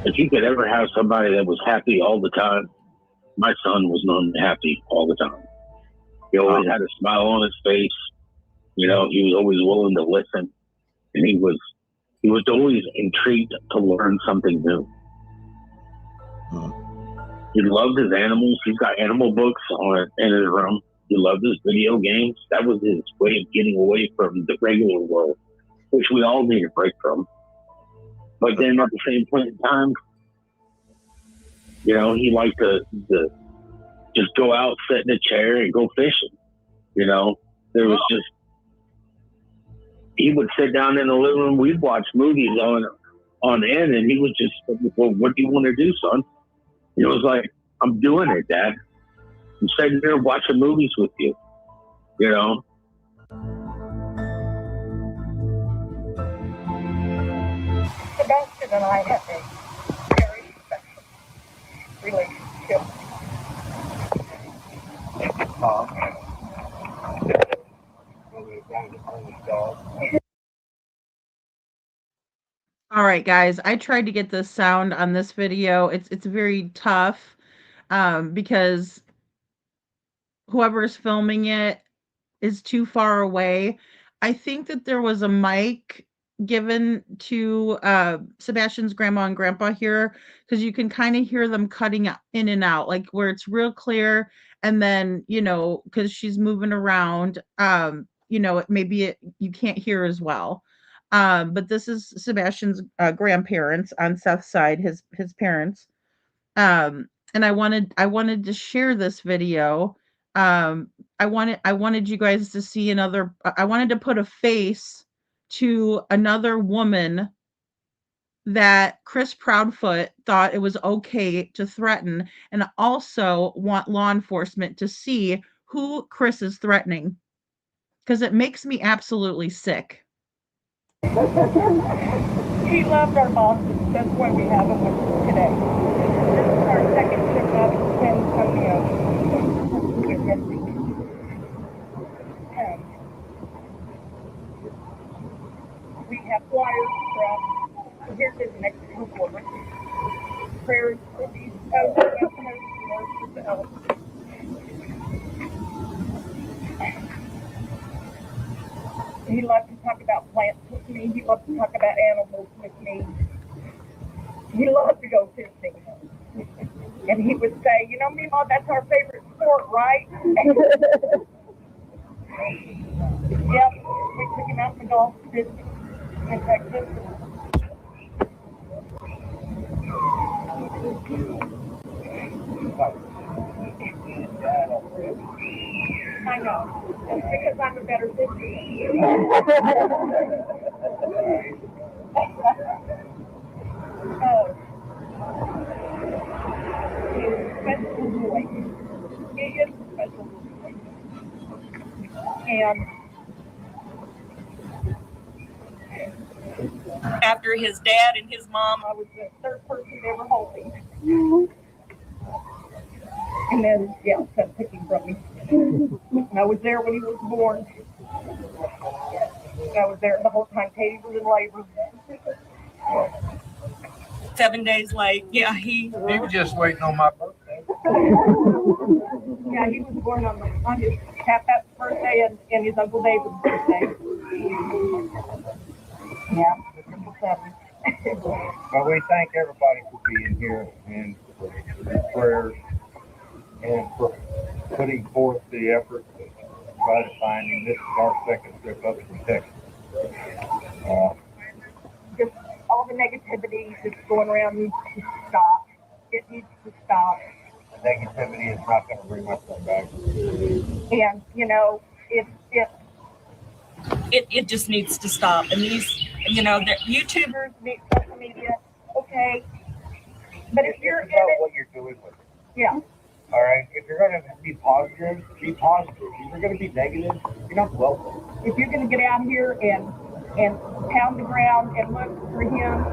If you could ever have somebody that was happy all the time, my son was not happy all the time. He always had a smile on his face. You know, he was always willing to listen, and he was always intrigued to learn something new. He loved his animals. He's got animal books in his room. He loved his video games. That was his way of getting away from the regular world, which we all need a break from. But then at the same point in time, you know, he liked to just go out, sit in a chair and go fishing. You know, there was just, he would sit down in the living room. We'd watch movies on end, and he was just, well, what do you want to do, son? It was like, I'm doing it, Dad. I'm sitting here watching movies with you, you know? Sebastian and I have a very special relationship. All right, guys, I tried to get the sound on this video. It's very tough because whoever's filming it is too far away. I think that there was a mic given to Sebastian's grandma and grandpa here, because you can kind of hear them cutting in and out, like where it's real clear, and then, you know, because she's moving around, you know, maybe you can't hear as well. But this is Sebastian's grandparents on Seth's side, his parents. And I wanted to share this video. I wanted you guys to see another. I wanted to put a face to another woman that Chris Proudfoot thought it was okay to threaten, and also want law enforcement to see who Chris is threatening, because it makes me absolutely sick. He loved our bosses. That's why we have him with us today. This is our second trip up to San Antonio. Get ready. We have flyers from, here's his next report. Prayers for these he loved to talk about plants with with me. He loves to talk about animals with me. He loves to go fishing. And he would say, you know, Mima, that's our favorite sport, right? Yep, we took him out to golf fishing in Texas. I know. It's because I'm a better fisherman. He's a special boy. He is a special boy. And after his dad and his mom, I was the third person to ever hold him. And then, yeah, Seth took him from me. And I was there when he was born. And I was there the whole time Katie was in labor. 7 days late. Yeah, he was just waiting on my birthday. Yeah, he was born on his Pat's birthday and his Uncle David's birthday. Yeah, 7. But we thank everybody for being here and for your prayers and for putting forth the effort to try to find him. This is our second trip up from Texas. Just all the negativity that's going around needs to stop. It needs to stop. The negativity is not going to bring us back. And, you know, it just needs to stop. And these, you know, the YouTubers need social media, okay. But if you're in it, what you're doing with it. yeah. All right. If you're going to be positive, be positive. If you're going to be negative, you're not welcome. If you're going to get out here and pound the ground and look for him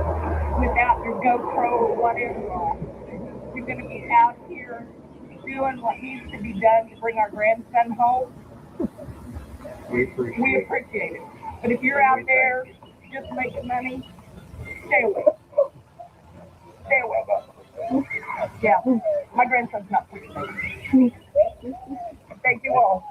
without your GoPro or whatever, you're going to be out here doing what needs to be done to bring our grandson home. We appreciate it. But if you're out there just making money, stay away. Stay away. Yeah, my grandson's not pretty. Thank you all.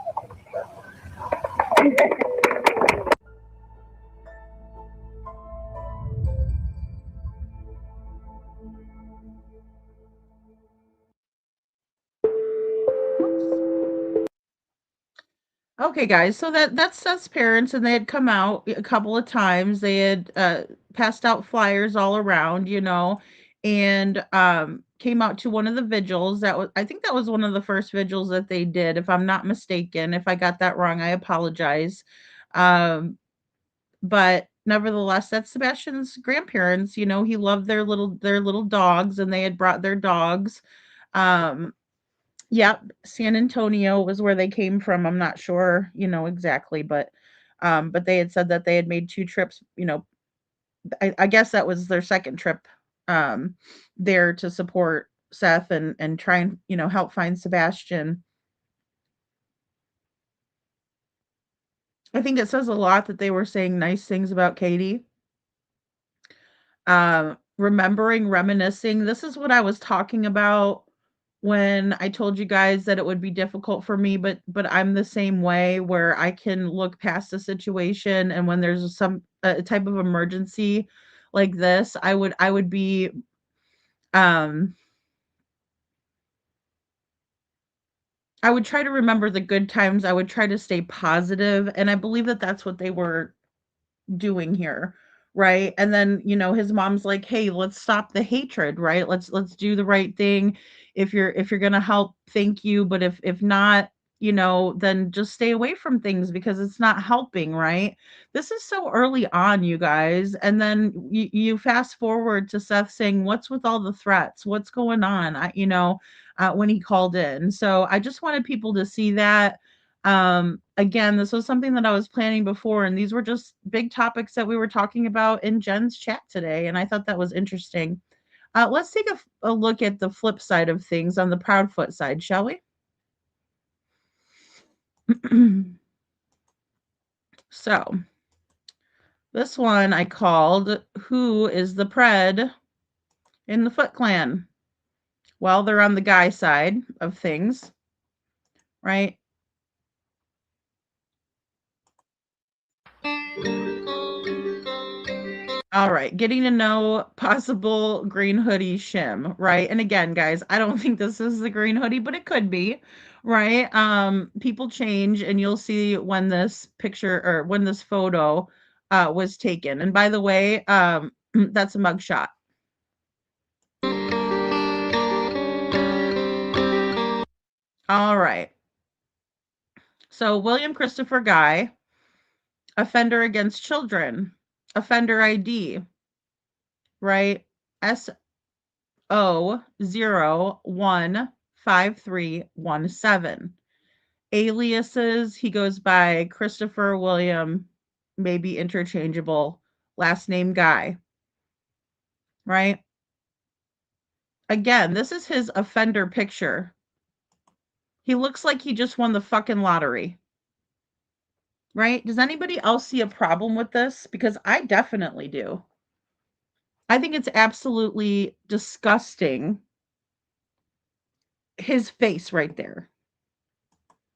Okay, guys, so that's Seth's parents, and they had come out a couple of times. They had passed out flyers all around, you know, and came out to one of the vigils. I think that was one of the first vigils that they did, if I'm not mistaken. If I got that wrong, I apologize. But nevertheless, that's Sebastian's grandparents. You know, he loved their little dogs, and they had brought their dogs. Yep, San Antonio was where they came from. I'm not sure, you know, exactly, but they had said that they had made 2 trips, you know, I guess that was their second trip there to support Seth and try and, you know, help find Sebastian. I think it says a lot that they were saying nice things about Katie. Remembering, reminiscing. This is what I was talking about when I told you guys that it would be difficult for me, but I'm the same way, where I can look past the situation, and when there's some type of emergency like this, I would be I would try to remember the good times. I would try to stay positive, and I believe that that's what they were doing here, right? And then, you know, his mom's like, "Hey, let's stop the hatred, right? Let's do the right thing. If you're going to help, thank you, but if not, you know, then just stay away from things because it's not helping, right?" This is so early on, you guys. And then you fast forward to Seth saying, "What's with all the threats? What's going on?" When he called in. So I just wanted people to see that. Again, this was something that I was planning before, and these were just big topics that we were talking about in Jen's chat today, and I thought that was interesting. Let's take a look at the flip side of things on the Proudfoot side, shall we? So, this one I called, "Who is the Pred in the Foot Clan?" Well, they're on the guy side of things, right? All right, getting to know possible green hoodie shim, right? And again, guys, I don't think this is the green hoodie, but it could be, right? People change, and you'll see when this picture or when this photo was taken. And by the way, that's a mugshot. All right. So William Christopher Guy, offender against children, offender ID, right? SO015317. Aliases, he goes by Christopher William, maybe interchangeable, last name Guy, right? Again, this is his offender picture. He looks like he just won the fucking lottery. Right? Does anybody else see a problem with this? Because I definitely do. I think it's absolutely disgusting. His face right there.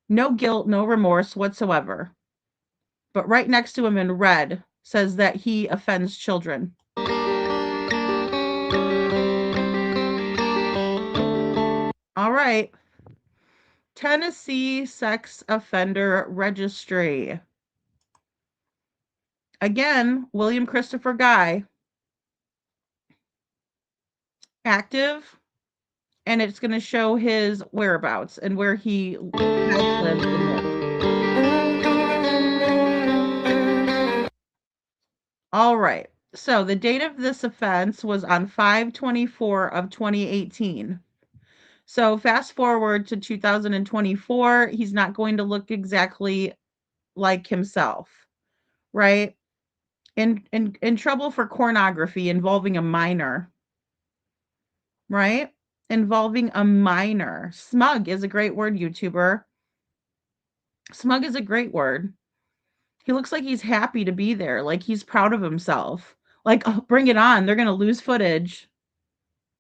No guilt, no remorse whatsoever. But right next to him in red says that he offends children. All right. Tennessee Sex Offender Registry. Again, William Christopher Guy. Active. And it's going to show his whereabouts and where he has lived and worked. All right. So the date of this offense was on 5/24 of 2018. So fast forward to 2024, he's not going to look exactly like himself, right? In trouble for pornography involving a minor, right? Involving a minor. Smug is a great word, YouTuber. Smug is a great word. He looks like he's happy to be there, like he's proud of himself. Like, oh, bring it on. They're going to lose footage.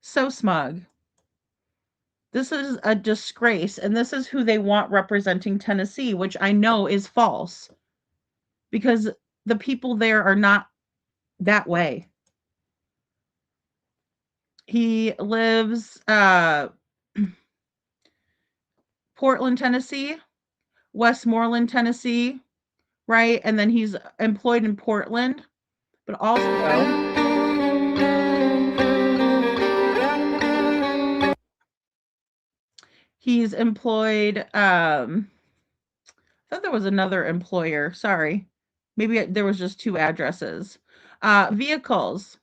So smug. This is a disgrace, and this is who they want representing Tennessee, which I know is false because the people there are not that way. He lives Portland, Tennessee, Westmoreland, Tennessee, right? And then he's employed in Portland, but also he's employed I thought there was another employer. Sorry. Maybe there was just two addresses. Vehicles.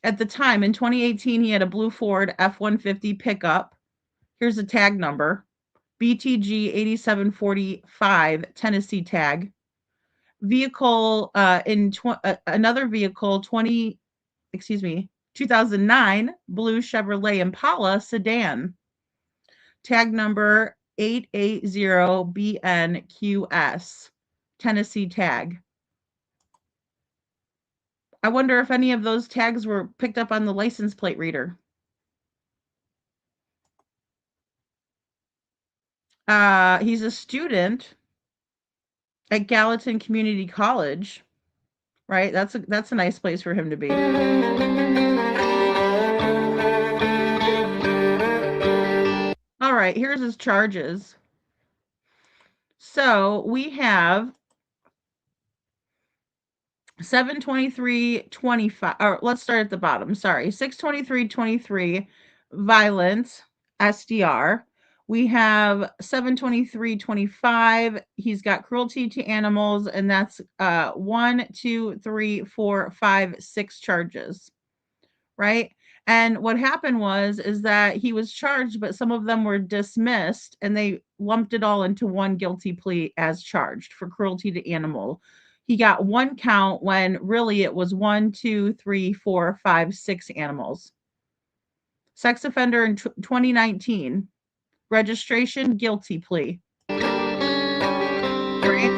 At the time in 2018, he had a blue Ford F-150 pickup. Here's a tag number. BTG 8745 Tennessee tag. Vehicle another vehicle 2009 blue Chevrolet Impala sedan. Tag number 880BNQS Tennessee tag. I wonder if any of those tags were picked up on the license plate reader. He's a student at Gallatin Community College, right? That's a nice place for him to be. All right, here's his charges. So we have 723.25, or let's start at the bottom. Sorry, 623.23 violent SDR. We have 723.25. He's got cruelty to animals, and that's 1, 2, 3, 4, 5, 6 charges, right? And what happened is that he was charged, but some of them were dismissed, and they lumped it all into one guilty plea as charged for cruelty to animal. He got one count when really it was 1, 2, 3, 4, 5, 6 animals. Sex offender in 2019. Registration, guilty plea. Right?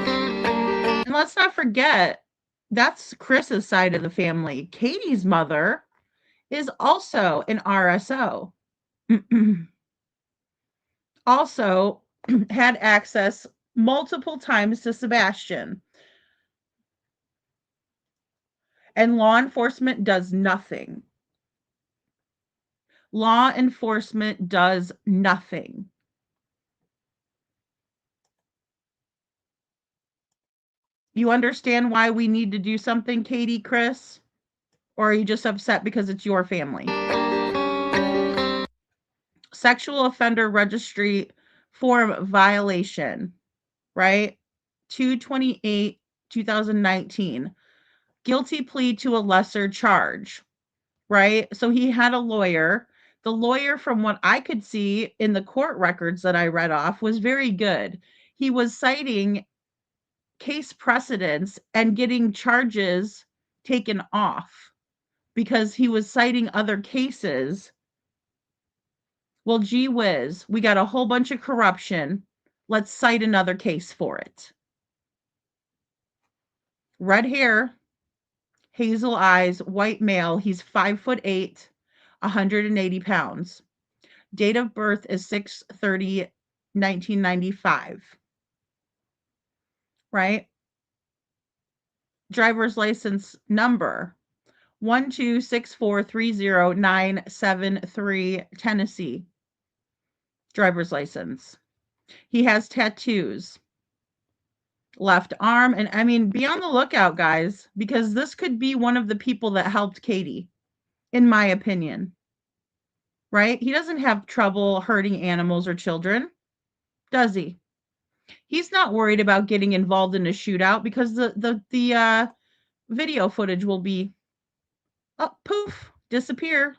And let's not forget, that's Chris's side of the family. Katie's mother is also an RSO. Also had access multiple times to Sebastian. And law enforcement does nothing. Law enforcement does nothing. You understand why we need to do something, Katie, Chris? Or are you just upset because it's your family? Sexual offender registry form violation, right? 228, 2019. Guilty plea to a lesser charge, right? So he had a lawyer. The lawyer, from what I could see in the court records that I read off, was very good. He was citing case precedents and getting charges taken off because he was citing other cases. Well, gee whiz, we got a whole bunch of corruption. Let's cite another case for it. Red hair, hazel eyes, white male. He's 5'8", 180 pounds. Date of birth is 6/30/1995. Right? Driver's license number 126430973, Tennessee. Driver's license. He has tattoos. Left arm. And I mean, be on the lookout, guys, because this could be one of the people that helped Katie, in my opinion. Right? He doesn't have trouble hurting animals or children, does he? He's not worried about getting involved in a shootout because the video footage will be poof, disappear.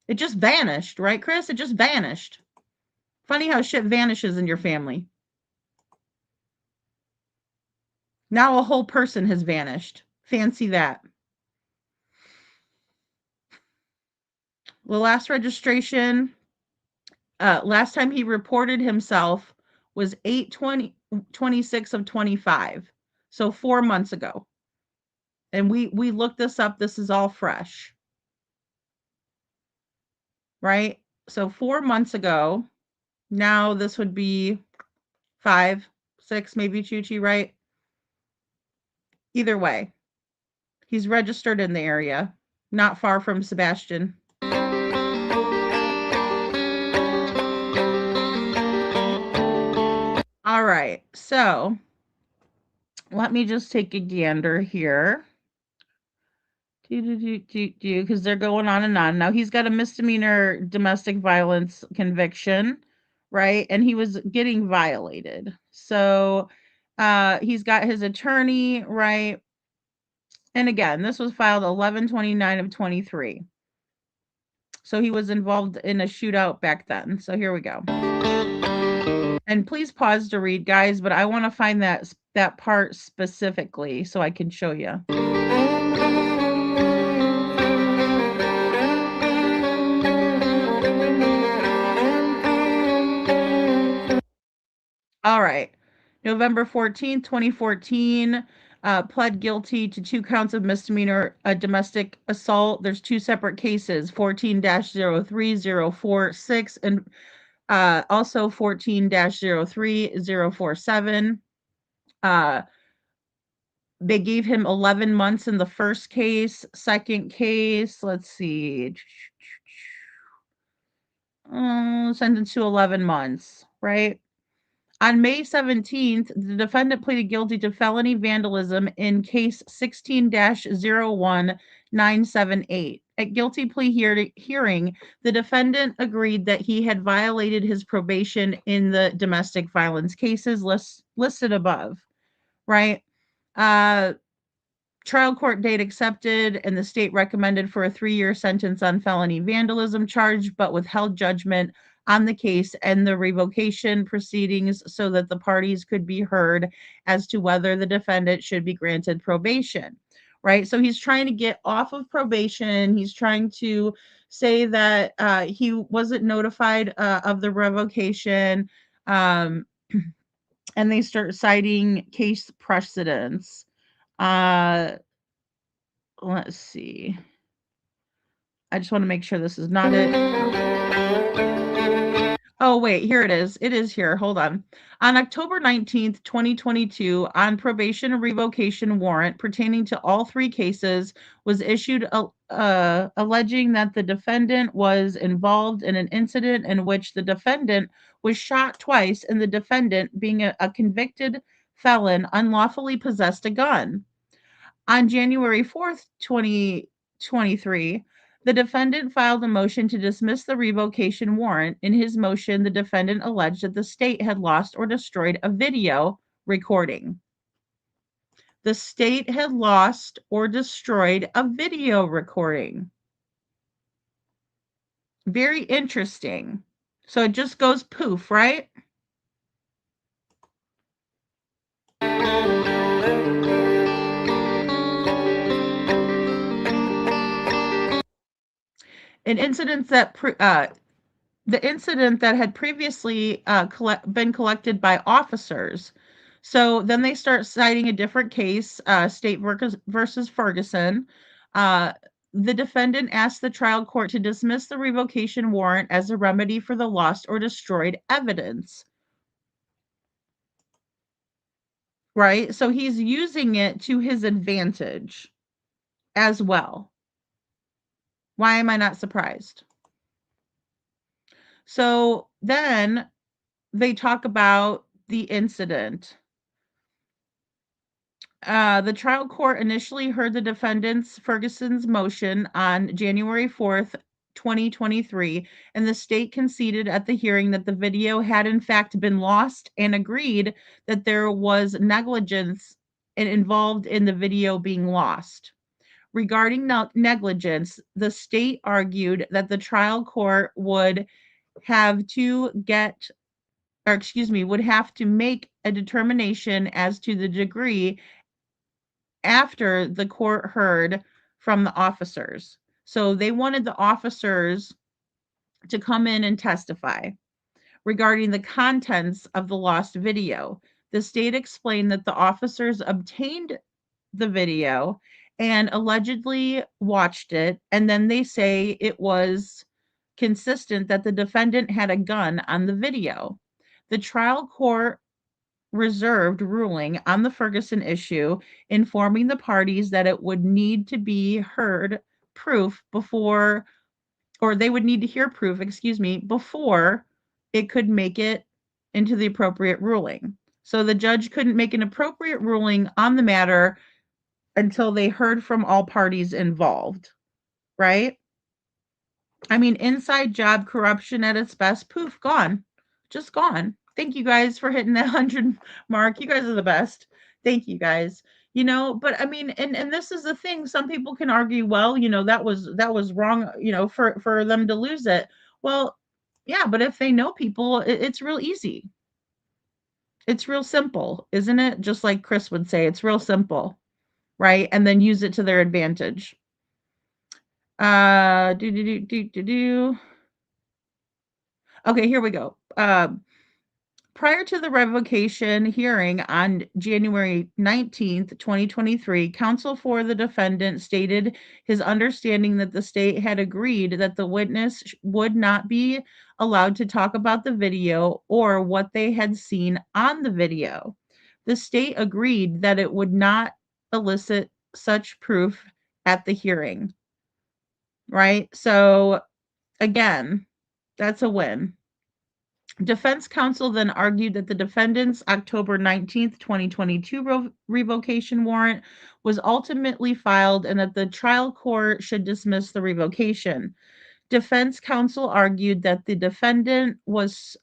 It just vanished, right, Chris? It just vanished. Funny how shit vanishes in your family. Now a whole person has vanished. Fancy that. The last registration, last time he reported himself was 8/26 of 25. So 4 months ago. And we looked this up. This is all fresh. Right? So 4 months ago, now this would be 5, 6, maybe, Chuchi, right? Either way, he's registered in the area, not far from Sebastian. All right, so let me just take a gander here. Because they're going on and on. Now he's got a misdemeanor domestic violence conviction, right? And he was getting violated. So he's got his attorney, right? And again, this was filed 11/29 of 23. So he was involved in a shootout back then. So here we go. And please pause to read, guys, but I want to find that part specifically so I can show you. All right. November 14th, 2014, pled guilty to 2 counts of misdemeanor domestic assault. There's 2 separate cases, 14-03046 and also 14-03047. They gave him 11 months in the first case. Second case, let's see. Sentenced to 11 months, right? On May 17th, the defendant pleaded guilty to felony vandalism in case 16-01978. At guilty plea hearing, the defendant agreed that he had violated his probation in the domestic violence cases listed above, right? Trial court date accepted, and the state recommended for a 3-year sentence on felony vandalism charge, but withheld judgment on the case and the revocation proceedings so that the parties could be heard as to whether the defendant should be granted probation, right? So he's trying to get off of probation. He's trying to say that he wasn't notified of the revocation, and they start citing case precedents. Let's see. I just want to make sure this is not it. Oh, wait, here it is. It is here. Hold on. On October 19th, 2022, on probation and revocation warrant pertaining to all three cases was issued alleging that the defendant was involved in an incident in which the defendant was shot twice and the defendant, being a convicted felon, unlawfully possessed a gun. On January 4th, 2023, the defendant filed a motion to dismiss the revocation warrant. In his motion, the defendant alleged that the state had lost or destroyed a video recording. The state had lost or destroyed a video recording. Very interesting. So it just goes poof, right? An incident that the incident that had previously been collected by officers. So then they start citing a different case, State versus Ferguson. The defendant asked the trial court to dismiss the revocation warrant as a remedy for the lost or destroyed evidence. Right? So he's using it to his advantage as well. Why am I not surprised? So then they talk about the incident. The trial court initially heard the defendant's Ferguson's motion on January 4th, 2023, and the state conceded at the hearing that the video had in fact been lost and agreed that there was negligence involved in the video being lost. Regarding negligence, the state argued that the trial court would have to make a determination as to the degree after the court heard from the officers. So they wanted the officers to come in and testify regarding the contents of the lost video. The state explained that the officers obtained the video and allegedly watched it, and then they say it was consistent that the defendant had a gun on the video. The trial court reserved ruling on the Ferguson issue, informing the parties that it would need to be heard proof before, or they would need to hear proof, before it could make it into the appropriate ruling. So the judge couldn't make an appropriate ruling on the matter until they heard from all parties involved, right? I mean, inside job corruption at its best, poof, gone, just gone. Thank you guys for hitting that 100 mark. You guys are the best. Thank you guys. But I mean, and this is the thing. Some people can argue, well, that was wrong, for them to lose it. Well, yeah, but if they know people, it's real easy. It's real simple, isn't it? Just like Chris would say, it's real simple, right? And then use it to their advantage. Okay, here we go. Prior to the revocation hearing on January 19th, 2023, counsel for the defendant stated his understanding that the state had agreed that the witness would not be allowed to talk about the video or what they had seen on the video. The state agreed that it would not elicit such proof at the hearing. Right? So, again, that's a win. Defense counsel then argued that the defendant's October 19th, 2022 revocation warrant was ultimately filed and that the trial court should dismiss the revocation. Defense counsel argued that the defendant was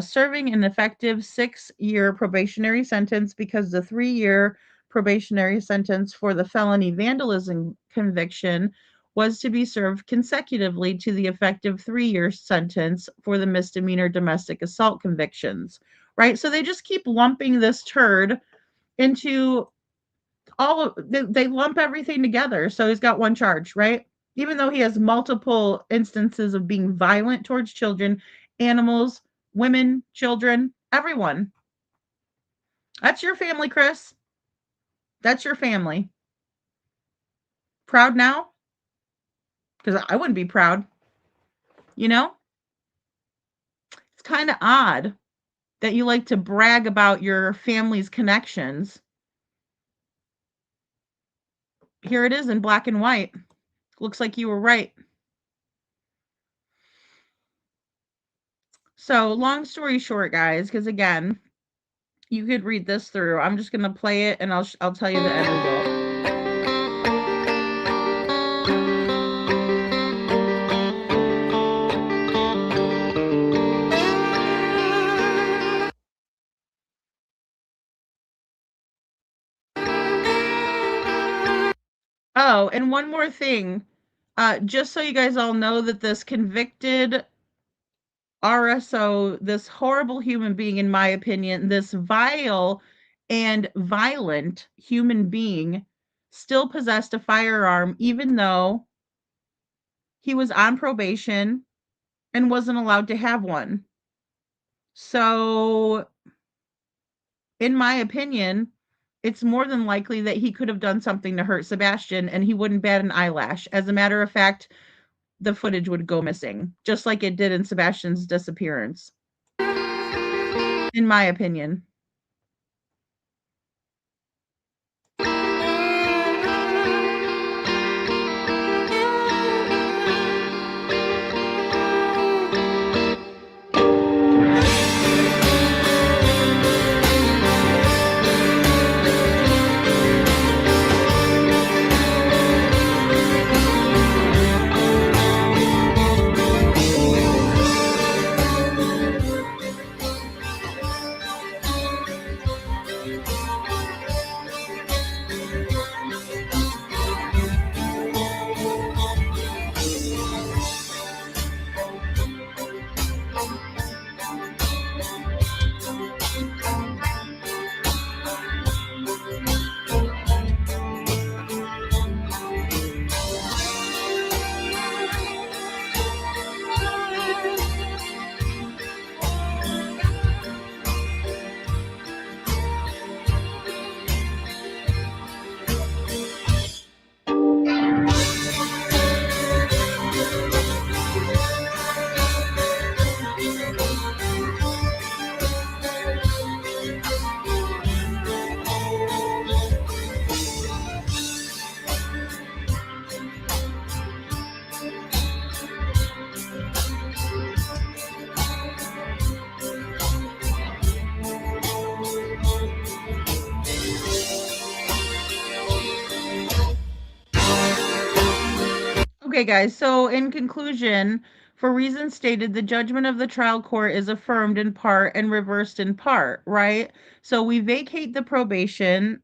serving an effective 6-year probationary sentence because the 3-year probationary sentence for the felony vandalism conviction was to be served consecutively to the effective 3-year sentence for the misdemeanor domestic assault convictions, right? So they just keep lumping this turd into they lump everything together. So he's got one charge, right? Even though he has multiple instances of being violent towards children, animals, women, children, everyone. That's your family, Chris. That's your family. Proud now? Because I wouldn't be proud. It's kind of odd that you like to brag about your family's connections. Here it is in black and white. Looks like you were right. So, long story short, guys, because again, you could read this through. I'm just going to play it and I'll tell you the end result. Oh, and one more thing. Just so you guys all know that this convicted RSO, this horrible human being, in my opinion, this vile and violent human being, still possessed a firearm, even though he was on probation and wasn't allowed to have one. So, in my opinion, it's more than likely that he could have done something to hurt Sebastian and he wouldn't bat an eyelash. As a matter of fact, the footage would go missing, just like it did in Sebastian's disappearance. In my opinion. Okay, guys, so in conclusion, for reasons stated, the judgment of the trial court is affirmed in part and reversed in part, right? So we vacate the probation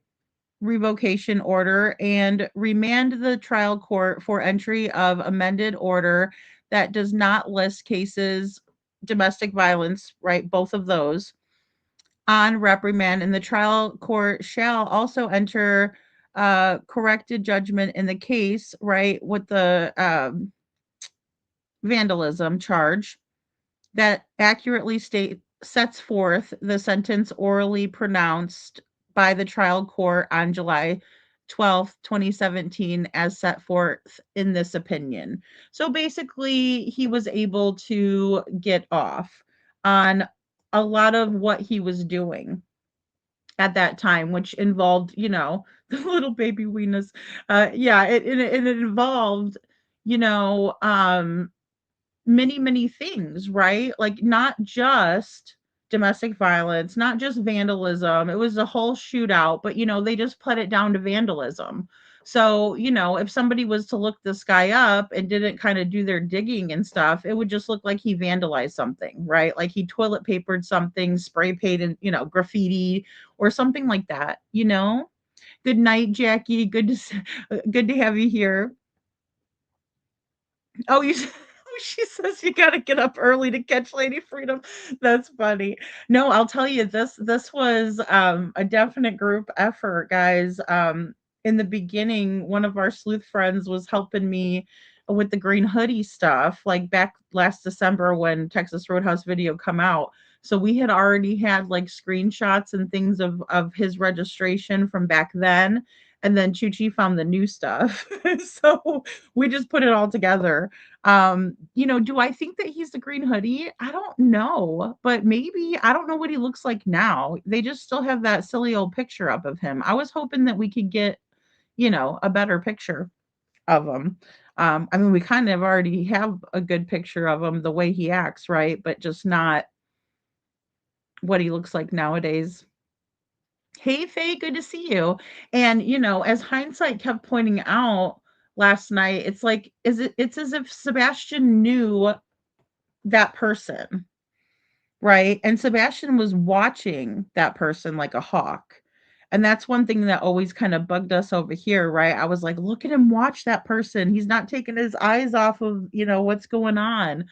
revocation order and remand the trial court for entry of amended order that does not list cases, domestic violence, right? Both of those on reprimand, and the trial court shall also enter corrected judgment in the case, right, with the vandalism charge that accurately sets forth the sentence orally pronounced by the trial court on July 12th, 2017, as set forth in this opinion. So basically, he was able to get off on a lot of what he was doing at that time, which involved, the little baby weenus. Yeah, it involved, you know, many things, right? Like not just domestic violence, not just vandalism. It was a whole shootout, but they just put it down to vandalism. So, if somebody was to look this guy up and didn't kind of do their digging and stuff, it would just look like he vandalized something, right? Like he toilet papered something, spray painted, graffiti or something like that, Good night, Jackie. Good to have you here. Oh, she says you got to get up early to catch Lady Freedom. That's funny. No, I'll tell you this was a definite group effort, guys. In the beginning, one of our sleuth friends was helping me with the green hoodie stuff, like back last December when Texas Roadhouse video come out. So we had already had like screenshots and things of his registration from back then. and then Chi found the new stuff. So we just put it all together. Do I think that he's the green hoodie? I don't know, but maybe. I don't know what he looks like now. They just still have that silly old picture up of him. I was hoping that we could get, a better picture of him. I mean, we kind of already have a good picture of him, the way he acts, right? But just not what he looks like nowadays. Hey, Faye, good to see you. And, as hindsight kept pointing out last night, it's like, it's as if Sebastian knew that person, right? And Sebastian was watching that person like a hawk. And that's one thing that always kind of bugged us over here, right? I was like, look at him watch that person. He's not taking his eyes off of, what's going on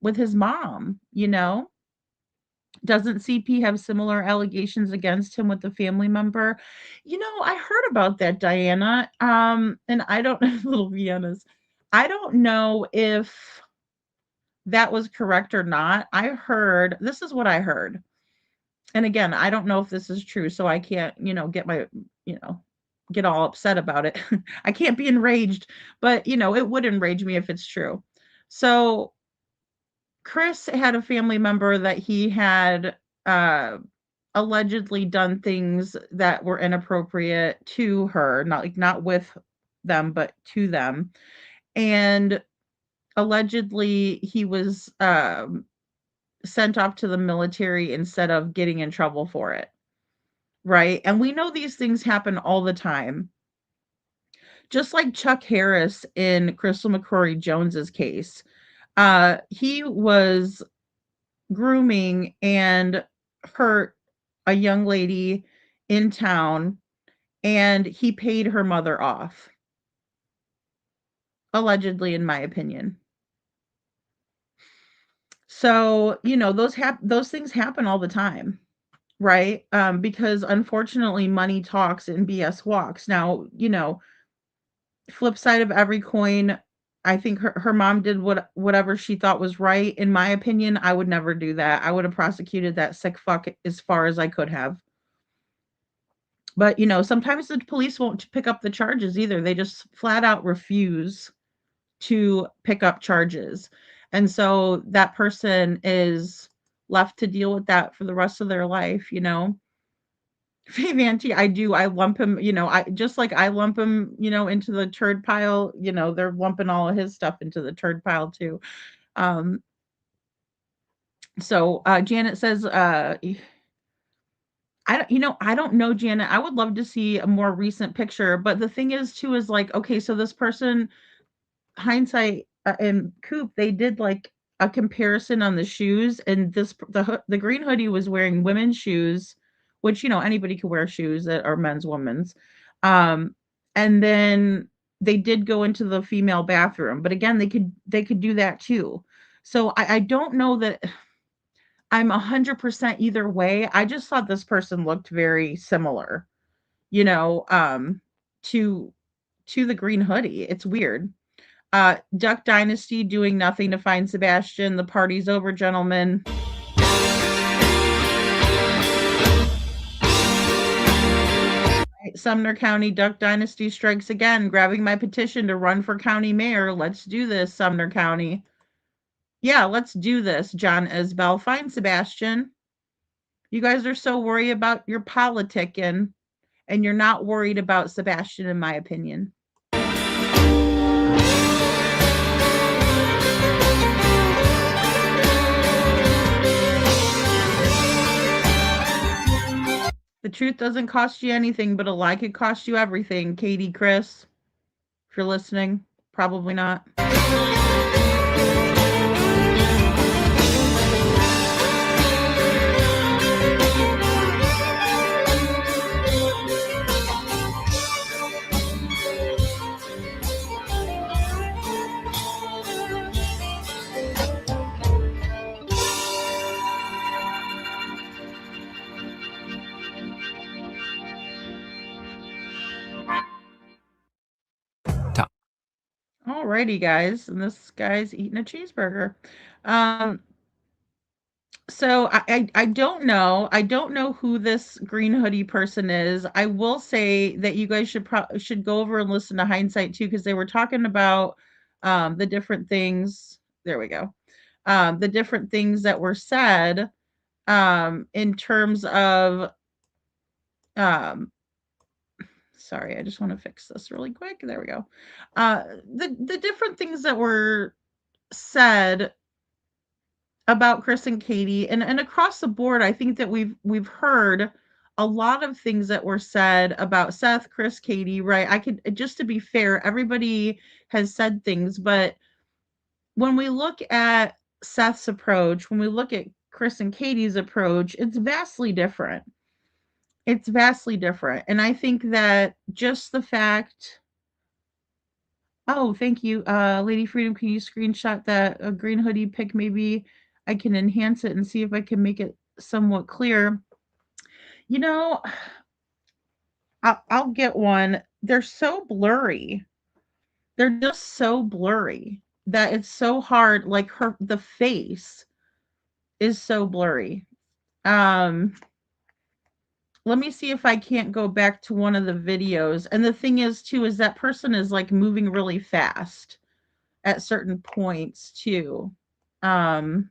with his mom. Doesn't CP have similar allegations against him with the family member? I heard about that, Diana. And I don't little Vienna's. I don't know if that was correct or not. This is what I heard. And again, I don't know if this is true, so I can't, get all upset about it. I can't be enraged, but it would enrage me if it's true. So Chris had a family member that he had allegedly done things that were inappropriate to her, not with them, but to them. And allegedly he was sent off to the military instead of getting in trouble for it. Right? And we know these things happen all the time. Just like Chuck Harris in Crystal McCrory Jones's case. He was grooming and hurt a young lady in town, and he paid her mother off. Allegedly, in my opinion. So, those things happen all the time, right? Because unfortunately money talks and BS walks. Now, flip side of every coin, I think her mom did whatever she thought was right. In my opinion, I would never do that. I would have prosecuted that sick fuck as far as I could have. But, sometimes the police won't pick up the charges either. They just flat out refuse to pick up charges. And so that person is left to deal with that for the rest of their life. Favanti, I lump him, I just like I lump him, into the turd pile, they're lumping all of his stuff into the turd pile too. So Janet says, I don't know, Janet. I would love to see a more recent picture, but the thing is too is like, okay, so this person, hindsight and Coop, they did like a comparison on the shoes, and the green hoodie was wearing women's shoes, which anybody could wear shoes that are men's, women's. And then they did go into the female bathroom, but again, they could do that too. So I don't know that I'm 100% either way. I just thought this person looked very similar, to the green hoodie. It's weird. Duck Dynasty doing nothing to find Sebastian. The party's over, gentlemen. Sumner County Duck Dynasty strikes again, grabbing my petition to run for county mayor. Let's do this, Sumner County. Yeah, let's do this, John Isbell. Find Sebastian. You guys are so worried about your politicking, and you're not worried about Sebastian, in my opinion. The truth doesn't cost you anything, but a lie could cost you everything, Katie, Chris. If you're listening, probably not. Alrighty, guys, and this guy's eating a cheeseburger. So I don't know. I don't know who this green hoodie person is. I will say that you guys should go over and listen to Hindsight too, because they were talking about the different things. There we go. The different things that were said in terms of um sorry, I just want to fix this really quick. There we go. The different things that were said about Chris and Katie, and across the board, I think that we've heard a lot of things that were said about Seth, Chris, Katie, right? I could, just to be fair, everybody has said things, but when we look at Seth's approach, when we look at Chris and Katie's approach, it's vastly different. It's vastly different. And I think that just the fact. Oh, thank you. Lady Freedom, can you screenshot that green hoodie pic? Maybe I can enhance it and see if I can make it somewhat clear. You know, I'll get one. They're so blurry. They're just so blurry that it's so hard. Like the face is so blurry. Let me see if I can't go back to one of the videos. And the thing is, too, is that person is like moving really fast at certain points, too. I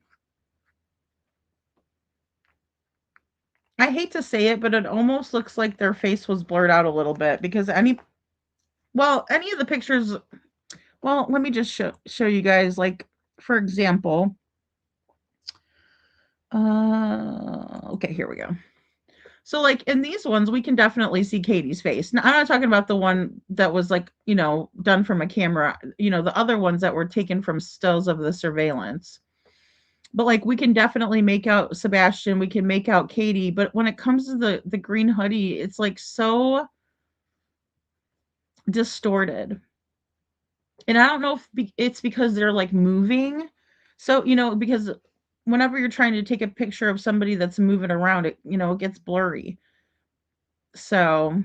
hate to say it, but it almost looks like their face was blurred out a little bit because any of the pictures, well, let me just show you guys, like, for example, okay, here we go. So, like, in these ones, we can definitely see Katie's face. Now, I'm not talking about the one that was, like, done from a camera, the other ones that were taken from stills of the surveillance. But, like, we can definitely make out Sebastian, we can make out Katie, but when it comes to the green hoodie, it's, like, so distorted. And I don't know if it's because they're, like, moving. So, because whenever you're trying to take a picture of somebody that's moving around, it gets blurry. So,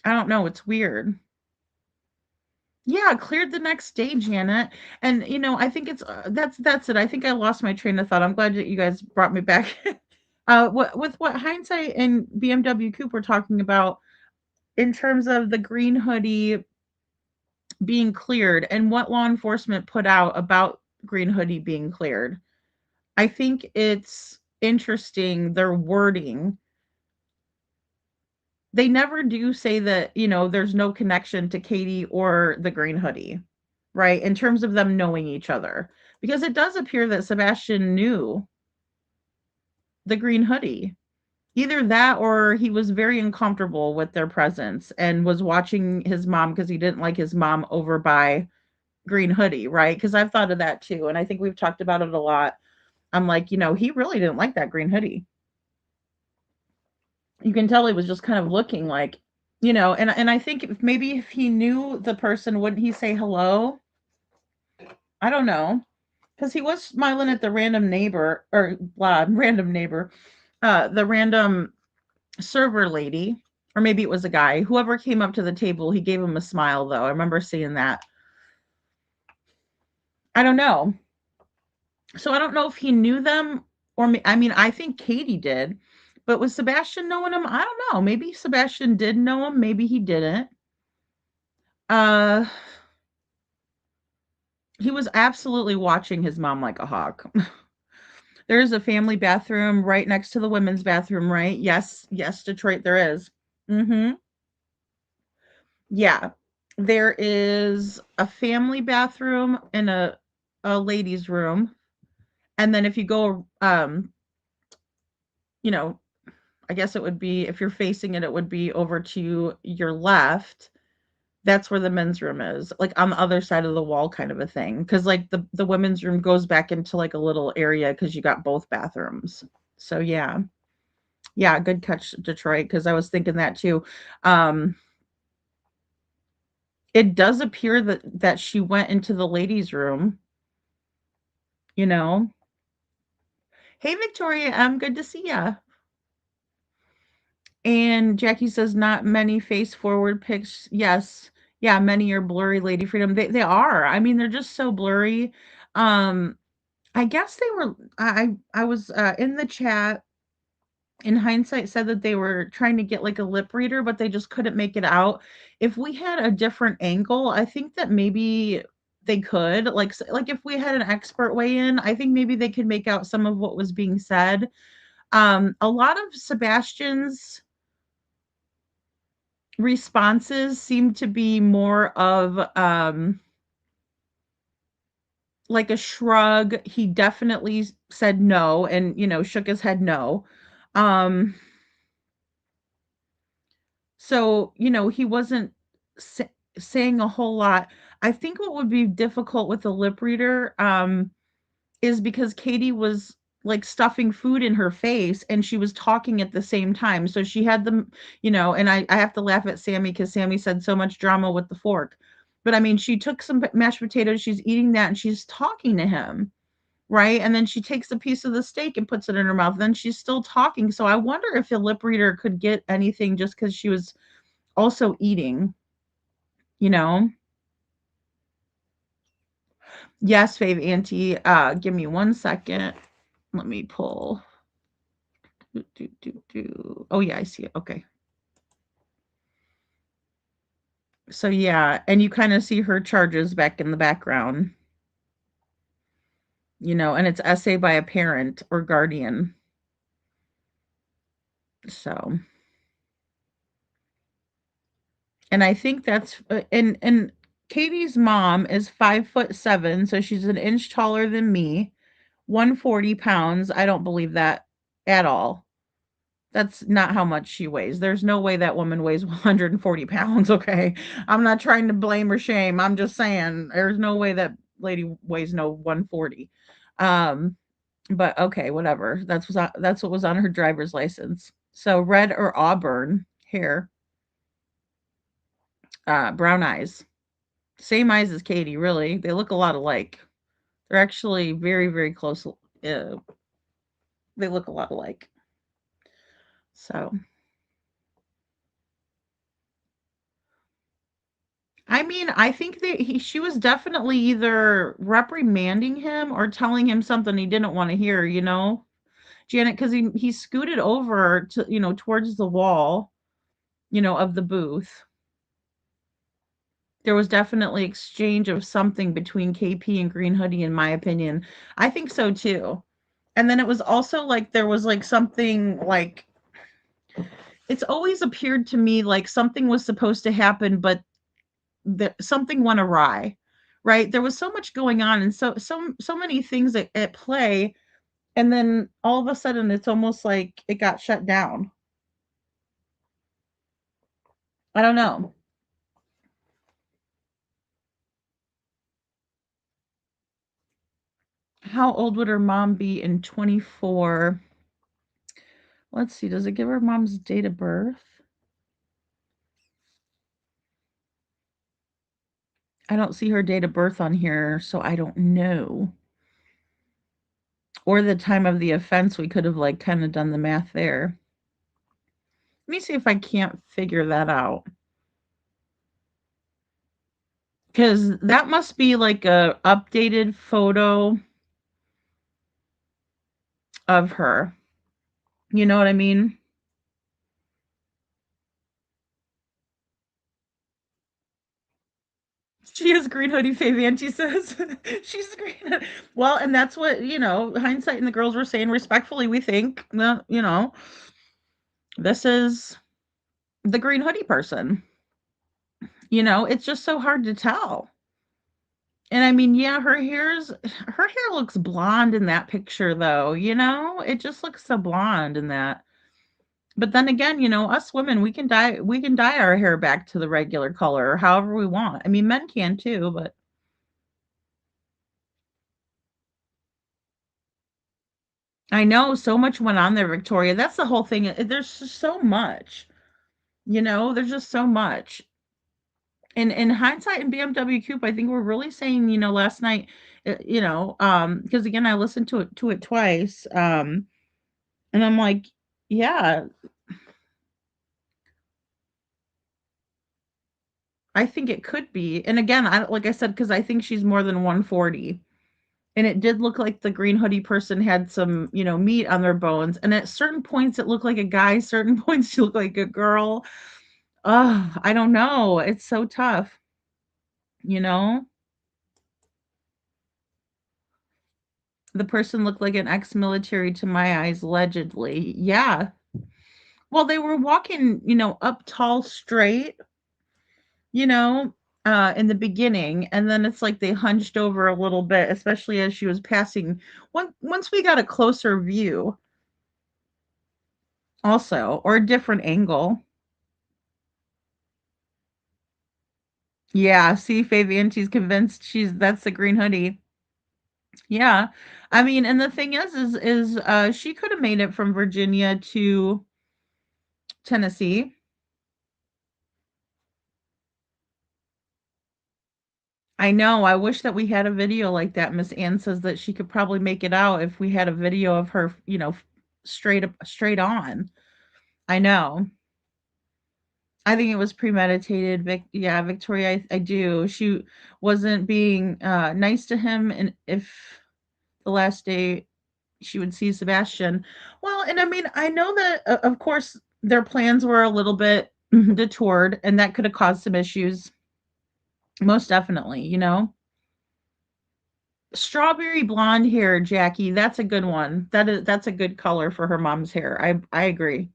I don't know, it's weird. Yeah, cleared the next day, Janet. And, I think it's that's it. I think I lost my train of thought. I'm glad that you guys brought me back. What Hindsight and BMW Coupe were talking about in terms of the green hoodie being cleared and what law enforcement put out about green hoodie being cleared. I think it's interesting, their wording. They never do say that, there's no connection to Katie or the green hoodie, right? In terms of them knowing each other. Because it does appear that Sebastian knew the green hoodie. Either that or he was very uncomfortable with their presence and was watching his mom because he didn't like his mom over by green hoodie, right? Because I've thought of that too. And I think we've talked about it a lot. I'm like, he really didn't like that green hoodie. You can tell he was just kind of looking like, and I think if he knew the person, wouldn't he say hello? I don't know. Because he was smiling at the random neighbor, or random neighbor, the random server lady, or maybe it was a guy. Whoever came up to the table, he gave him a smile, though. I remember seeing that. I don't know. So I don't know if he knew them, or I think Katie did. But was Sebastian knowing him? I don't know. Maybe Sebastian did know him. Maybe he didn't. He was absolutely watching his mom like a hawk. There's a family bathroom right next to the women's bathroom, right? Yes, Detroit, there is. Mm-hmm. Yeah. There is a family bathroom and a ladies' room. And then if you go, I guess it would be, if you're facing it, it would be over to your left. That's where the men's room is, like on the other side of the wall kind of a thing. Cause like the women's room goes back into like a little area because you got both bathrooms. So yeah. Yeah, good catch, Detroit, because I was thinking that too. It does appear that she went into the ladies' room, you know. Hey Victoria, good to see ya. And Jackie says not many face forward pics. Yes. Yeah, many are blurry, Lady Freedom. They are. I mean, they're just so blurry. I I guess they were I was, in the chat, in hindsight, said that they were trying to get, like, a lip reader, but they just couldn't make it out. If we had a different angle, I think that maybe they could, like, if we had an expert weigh in, I think maybe they could make out some of what was being said. A lot of Sebastian's responses seem to be more of, like a shrug. He definitely said no and, shook his head no. Um, so, he wasn't sa saying a whole lot. I think what would be difficult with a lip reader, is because Katie was, like, stuffing food in her face and she was talking at the same time. So she had them, and I have to laugh at Sammy because Sammy said so much drama with the fork. But I mean, she took some mashed potatoes, she's eating that, and she's talking to him, right? And then she takes a piece of the steak and puts it in her mouth. Then she's still talking. So I wonder if a lip reader could get anything just because she was also eating, you know? Yes, Fave Auntie. Give me 1 second. Let me pull. Oh, yeah, I see it. Okay. So, yeah, and you kind of see her charges back in the background, and it's essay by a parent or guardian. So, and I think that's, and Katie's mom is 5'7", so she's an inch taller than me, 140 pounds. I don't believe that at all. That's not how much she weighs. There's no way that woman weighs 140 pounds, okay? I'm not trying to blame or shame. I'm just saying there's no way that lady weighs no 140. Um, but okay, whatever. That's what was on her driver's license. So red or auburn hair, brown eyes. Same eyes as Katie, really. They look a lot alike. They're actually very, very close. They look a lot alike. So I mean, I think that she was definitely either reprimanding him or telling him something he didn't want to hear, Janet, because he scooted over to, towards the wall, of the booth. There was definitely exchange of something between KP and Green Hoodie, in my opinion. I think so too. And then it was also like there was like something like it's always appeared to me like something was supposed to happen, but something went awry, right? There was so much going on and so many things at play, and then all of a sudden it's almost like it got shut down. I don't know. How old would her mom be in 24? Let's see, does it give her mom's date of birth? I don't see her date of birth on here, so I don't know. Or the time of the offense, we could have like kind of done the math there. Let me see if I can't figure that out. Because that must be like a updated photo of her. You know what I mean? She is Green Hoodie Fabian, she says. She's green. Well, and that's what, hindsight and the girls were saying respectfully. We think that, this is the Green Hoodie person. It's just so hard to tell. And I mean, yeah, her hair looks blonde in that picture though, It just looks so blonde in that. But then again, us women, we can dye our hair back to the regular color however we want. I mean, men can too, but I know so much went on there, Victoria. That's the whole thing. There's just so much. There's just so much. And in hindsight and BMW Coupe, I think we're really saying, last night, because again, I listened to it twice. And I'm like, yeah, I think it could be. And again, like I said, because I think she's more than 140. And it did look like the green hoodie person had some, meat on their bones. And at certain points, it looked like a guy. Certain points, it looked like a girl. Oh, I don't know. It's so tough, you know? The person looked like an ex-military to my eyes, allegedly. Yeah. Well, they were walking, up tall, straight, you know, in the beginning, and then it's like they hunched over a little bit, especially as she was passing. Once we got a closer view, also, or a different angle. Yeah, see, Faith Auntie's convinced that's the green hoodie. Yeah. I mean, and the thing is she could have made it from Virginia to Tennessee. I know. I wish that we had a video like that. Miss Ann says that she could probably make it out if we had a video of her, straight up, straight on. I know. I think it was premeditated. Yeah, Victoria, I do. She wasn't being nice to him, and if the last day she would see Sebastian. Well, and I mean, I know that, of course, their plans were a little bit detoured, and that could have caused some issues. Most definitely, Strawberry blonde hair, Jackie. That's a good one. That's a good color for her mom's hair. I agree.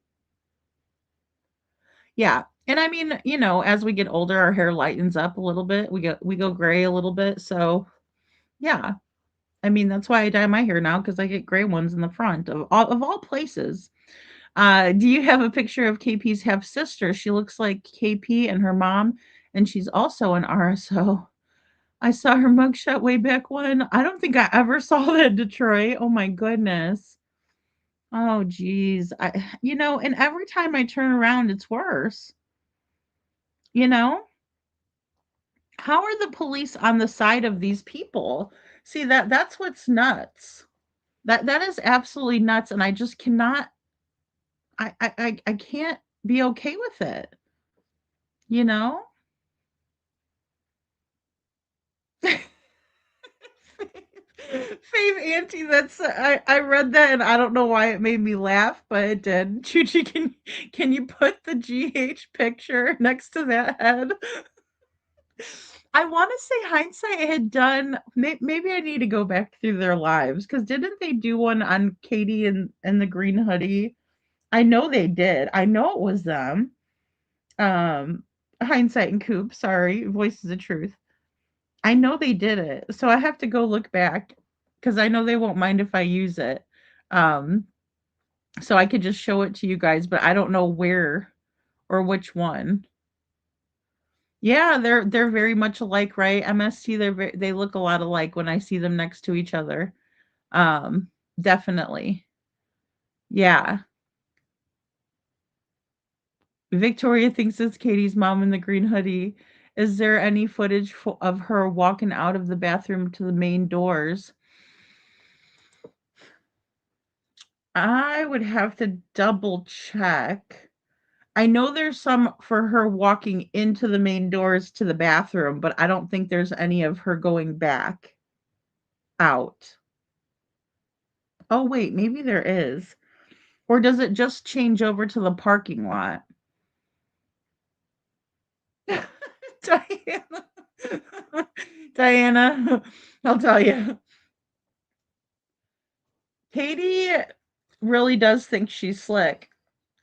Yeah. And I mean, as we get older, our hair lightens up a little bit. We go gray a little bit. So yeah. I mean, that's why I dye my hair now because I get gray ones in the front of all places. Do you have a picture of KP's half sister? She looks like KP and her mom, and she's also an RSO. I saw her mugshot way back when. I don't think I ever saw that in Detroit. Oh my goodness. Oh geez. And every time I turn around, it's worse. You know? How are the police on the side of these people? See, that's what's nuts. That is absolutely nuts, and I just cannot I can't be okay with it, you know? Fave Auntie, that's I read that and I don't know why it made me laugh, but it did. Chuchi, can you put the GH picture next to that head? I want to say Hindsight had done. Maybe I need to go back through their lives because didn't they do one on Katie and the green hoodie? I know they did. I know it was them. Um, Hindsight and Coop. Sorry, Voices of Truth. I know they did it, so I have to go look back because I know they won't mind if I use it. Um, so I could just show it to you guys, but I don't know where or which one. Yeah, they're very much alike, right? MST, they look a lot alike when I see them next to each other. Um, Definitely. Yeah. Victoria thinks it's Katie's mom in the green hoodie. Is there any footage of her walking out of the bathroom to the main doors? I would have to double check. I know there's some for her walking into the main doors to the bathroom, but I don't think there's any of her going back out. Oh, wait, maybe there is. Or does it just change over to the parking lot? Diana. Diana, I'll tell you. Katie really does think she's slick.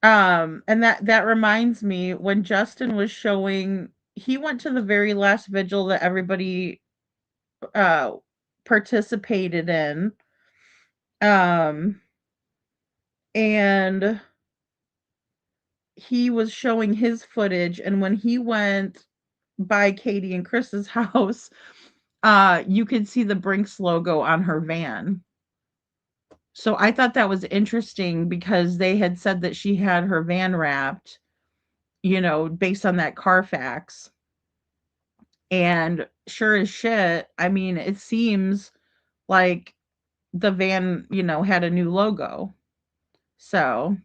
And that reminds me when Justin was showing he went to the very last vigil that everybody uh participated in. Um and he was showing his footage and when he went by Katie and Chris's house, you could see the Brinks logo on her van. So I thought that was interesting because they had said that she had her van wrapped, based on that Carfax. And sure as shit, I mean, it seems like the van, had a new logo. So,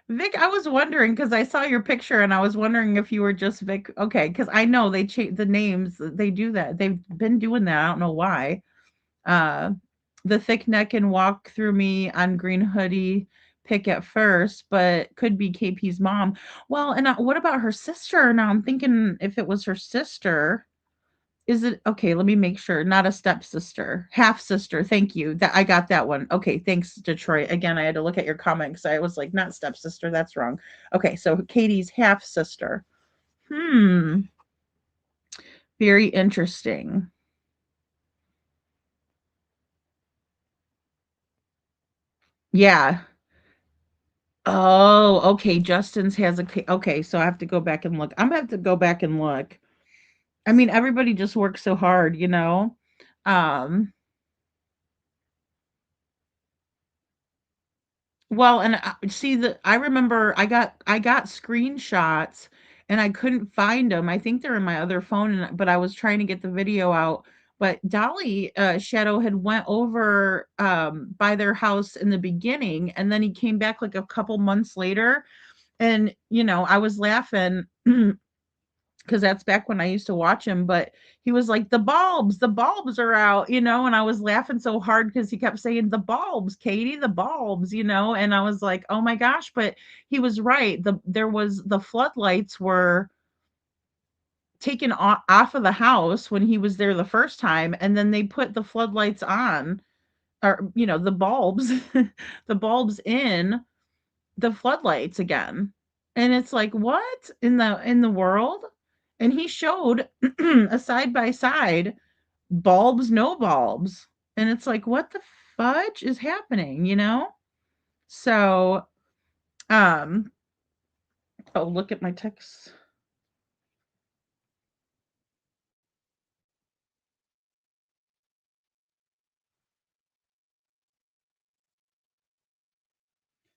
Vic, I was wondering because I saw your picture and I was wondering if you were just Vic. Okay, because I know they change the names. They do that. They've been doing that. I don't know why. The thick neck and walk through me on green hoodie pick at first, but could be KP's mom. Well, and what about her sister? Now I'm thinking if it was her sister, is it okay? Let me make sure. Not a stepsister, half sister. Thank you. That I got that one. Okay, thanks, Detroit. Again, I had to look at your comments. I was like, not stepsister. That's wrong. Okay, so Katie's half sister. Very interesting. Yeah. Oh, okay. Justin's has okay, so I have to go back and look. I'm gonna have to go back and look. I mean, everybody just works so hard, you know. Um, well, and see that I remember I got screenshots and I couldn't find them. I think they're in my other phone, but I was trying to get the video out. But Dolly Shadow had went over by their house in the beginning, and then he came back like a couple months later, and I was laughing because that's back when I used to watch him, but he was like, the bulbs are out, and I was laughing so hard because he kept saying, the bulbs, Katie, the bulbs, and I was like, oh my gosh, but he was right. The floodlights were taken off of the house when he was there the first time, and then they put the floodlights on, or, the bulbs, the bulbs in the floodlights again. And it's like, what in the world? And he showed a side by side, bulbs, no bulbs. And it's like, what the fudge is happening? So, oh, look at my text.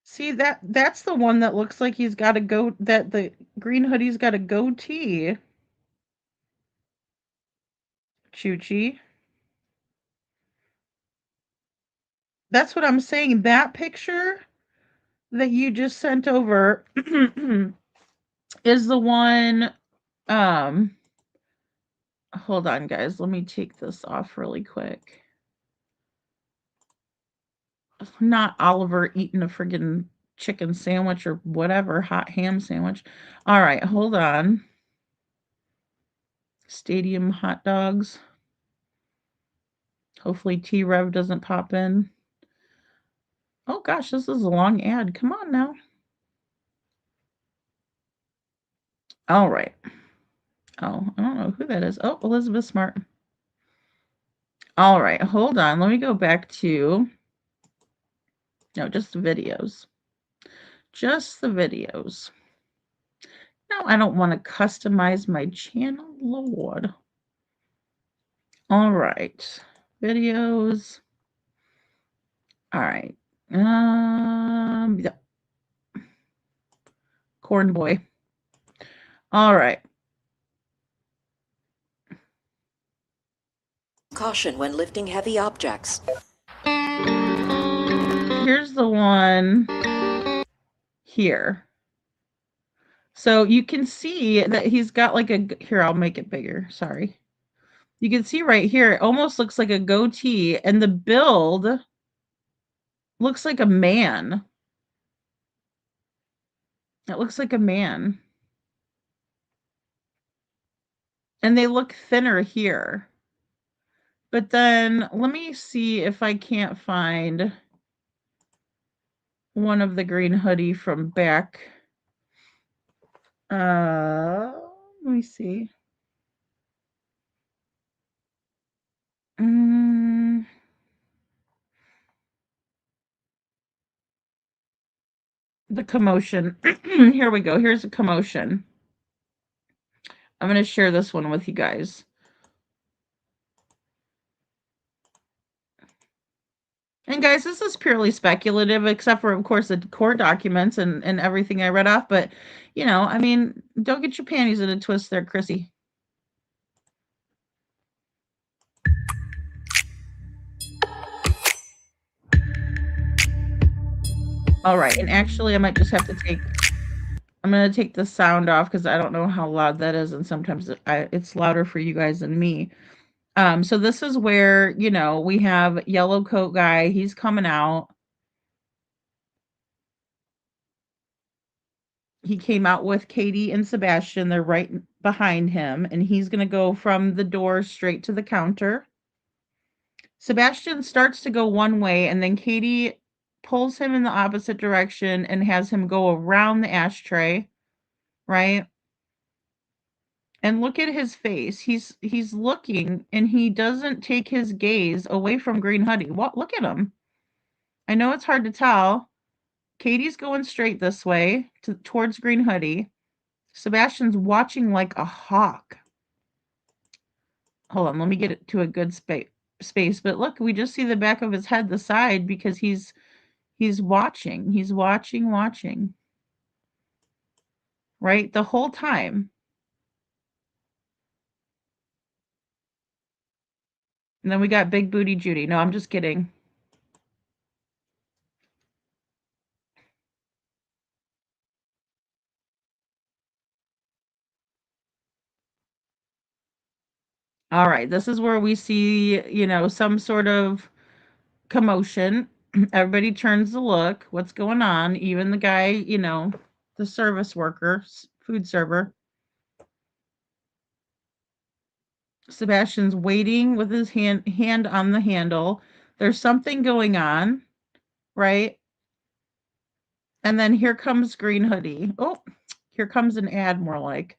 See, that's the one that looks like he's got that the green hoodie's got a goatee. Choochie. That's what I'm saying. That picture that you just sent over is the one. Hold on, guys. Let me take this off really quick. Not Oliver eating a friggin' chicken sandwich or whatever, hot ham sandwich. All right, hold on. Stadium hot dogs. Hopefully T-Rev doesn't pop in. Oh gosh, this is a long ad. Come on now. All right. Oh, I don't know who that is. Oh, Elizabeth Smart. All right, hold on. Let me go back to, no, just the videos. Just the videos. No, I don't want to customize my channel, Lord. All right, videos. All right. Yeah. Corn boy. All right. Caution when lifting heavy objects. Here's the one here. So you can see that he's got like here, I'll make it bigger. Sorry. You can see right here, it almost looks like a goatee, and the build looks like a man. It looks like a man. And they look thinner here. But then let me see if I can't find one of the green hoodie from back. Let me see. The commotion. Here we go. Here's a commotion. I'm going to share this one with you guys. And guys, this is purely speculative, except for, of course, the court documents and everything I read off. But, I mean, don't get your panties in a twist there, Chrissy. All right. And actually, I might just have to I'm going to take the sound off because I don't know how loud that is. And sometimes it's louder for you guys than me. So this is where, you know, we have yellow coat guy. He's coming out. He came out with Katie and Sebastian. They're right behind him, and he's going to go from the door straight to the counter. Sebastian starts to go one way, and then Katie pulls him in the opposite direction and has him go around the ashtray, right? And look at his face. He's looking, and he doesn't take his gaze away from Green Hoodie. What? Look at him. I know it's hard to tell. Katie's going straight this way towards Green Hoodie. Sebastian's watching like a hawk. Hold on, let me get it to a good space. But look, we just see the back of his head, the side, because he's watching. He's watching. Right? The whole time. And then we got Big Booty Judy. No, I'm just kidding. All right, this is where we see, you know, some sort of commotion. Everybody turns to look. What's going on? Even the guy, you know, the service worker, food server. Sebastian's waiting with his hand on the handle. There's something going on, right? And then here comes Green Hoodie. Oh, here comes an ad, more like.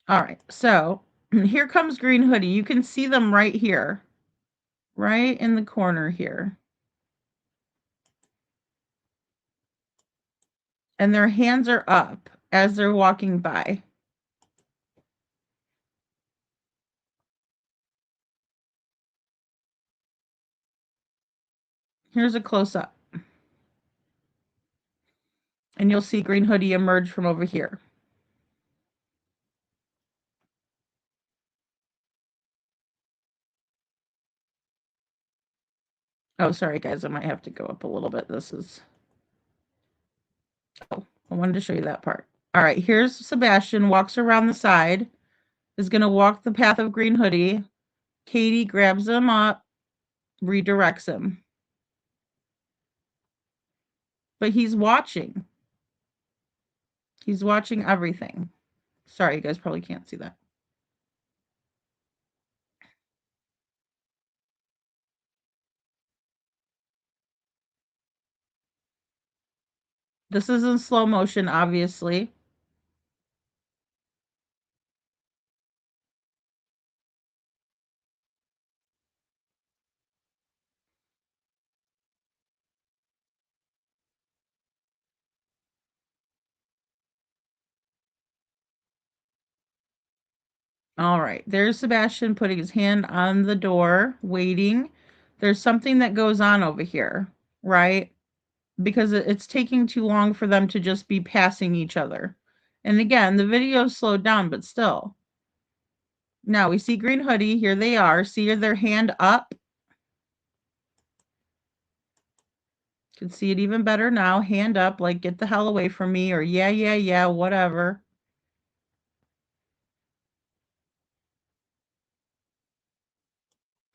All right, so here comes Green Hoodie. You can see them right here, right in the corner here. And their hands are up as they're walking by. Here's a close-up. And you'll see Green Hoodie emerge from over here. Oh, sorry, guys. I might have to go up a little bit. This is... Oh, I wanted to show you that part. All right, here's Sebastian. Walks around the side. Is going to walk the path of Green Hoodie. Katie grabs him up. Redirects him. But he's watching. He's watching everything. Sorry, you guys probably can't see that. This is in slow motion, obviously. All right, there's Sebastian putting his hand on the door, waiting. There's something that goes on over here, right? Because it's taking too long for them to just be passing each other. And again, the video slowed down, but still. Now we see Green Hoodie. Here they are. See their hand up? Can see it even better now. Hand up, like, get the hell away from me, or yeah, whatever.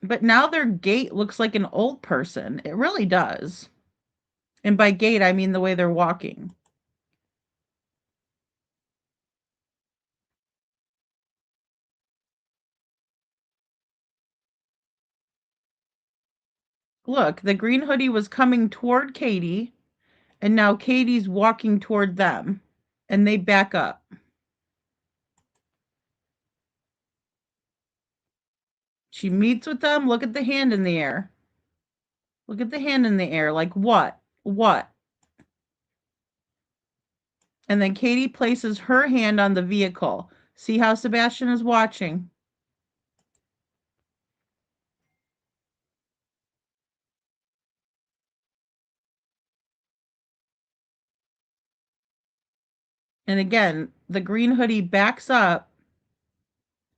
But now their gait looks like an old person. It really does. And by gait, I mean the way they're walking. Look, the Green Hoodie was coming toward Katie, and now Katie's walking toward them, and they back up. She meets with them. Look at the hand in the air. Look at the hand in the air. Like, what? What? And then Katie places her hand on the vehicle. See how Sebastian is watching. And again, the Green Hoodie backs up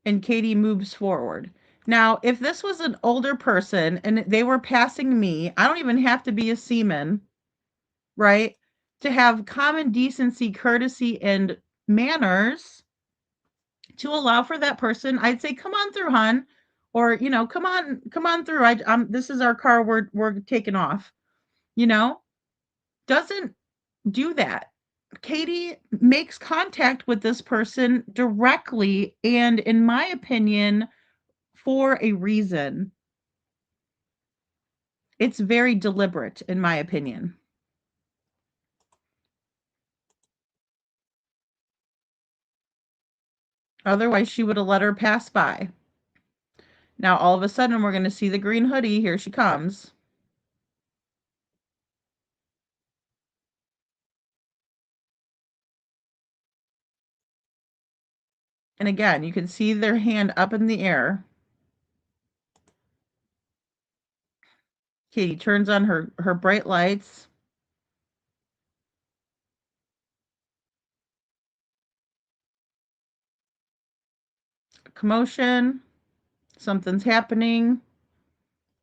and Katie moves forward. Now, if this was an older person and they were passing me, I don't even have to be a seaman, right? To have common decency, courtesy, and manners to allow for that person. I'd say, come on through, hon. Or, come on through. This is our car. We're taking off. Doesn't do that. Katie makes contact with this person directly, and in my opinion, for a reason. It's very deliberate, in my opinion. Otherwise, she would have let her pass by. Now, all of a sudden, we're going to see the green hoodie. Here she comes. And again, you can see their hand up in the air. Katie turns on her bright lights. Commotion. Something's happening.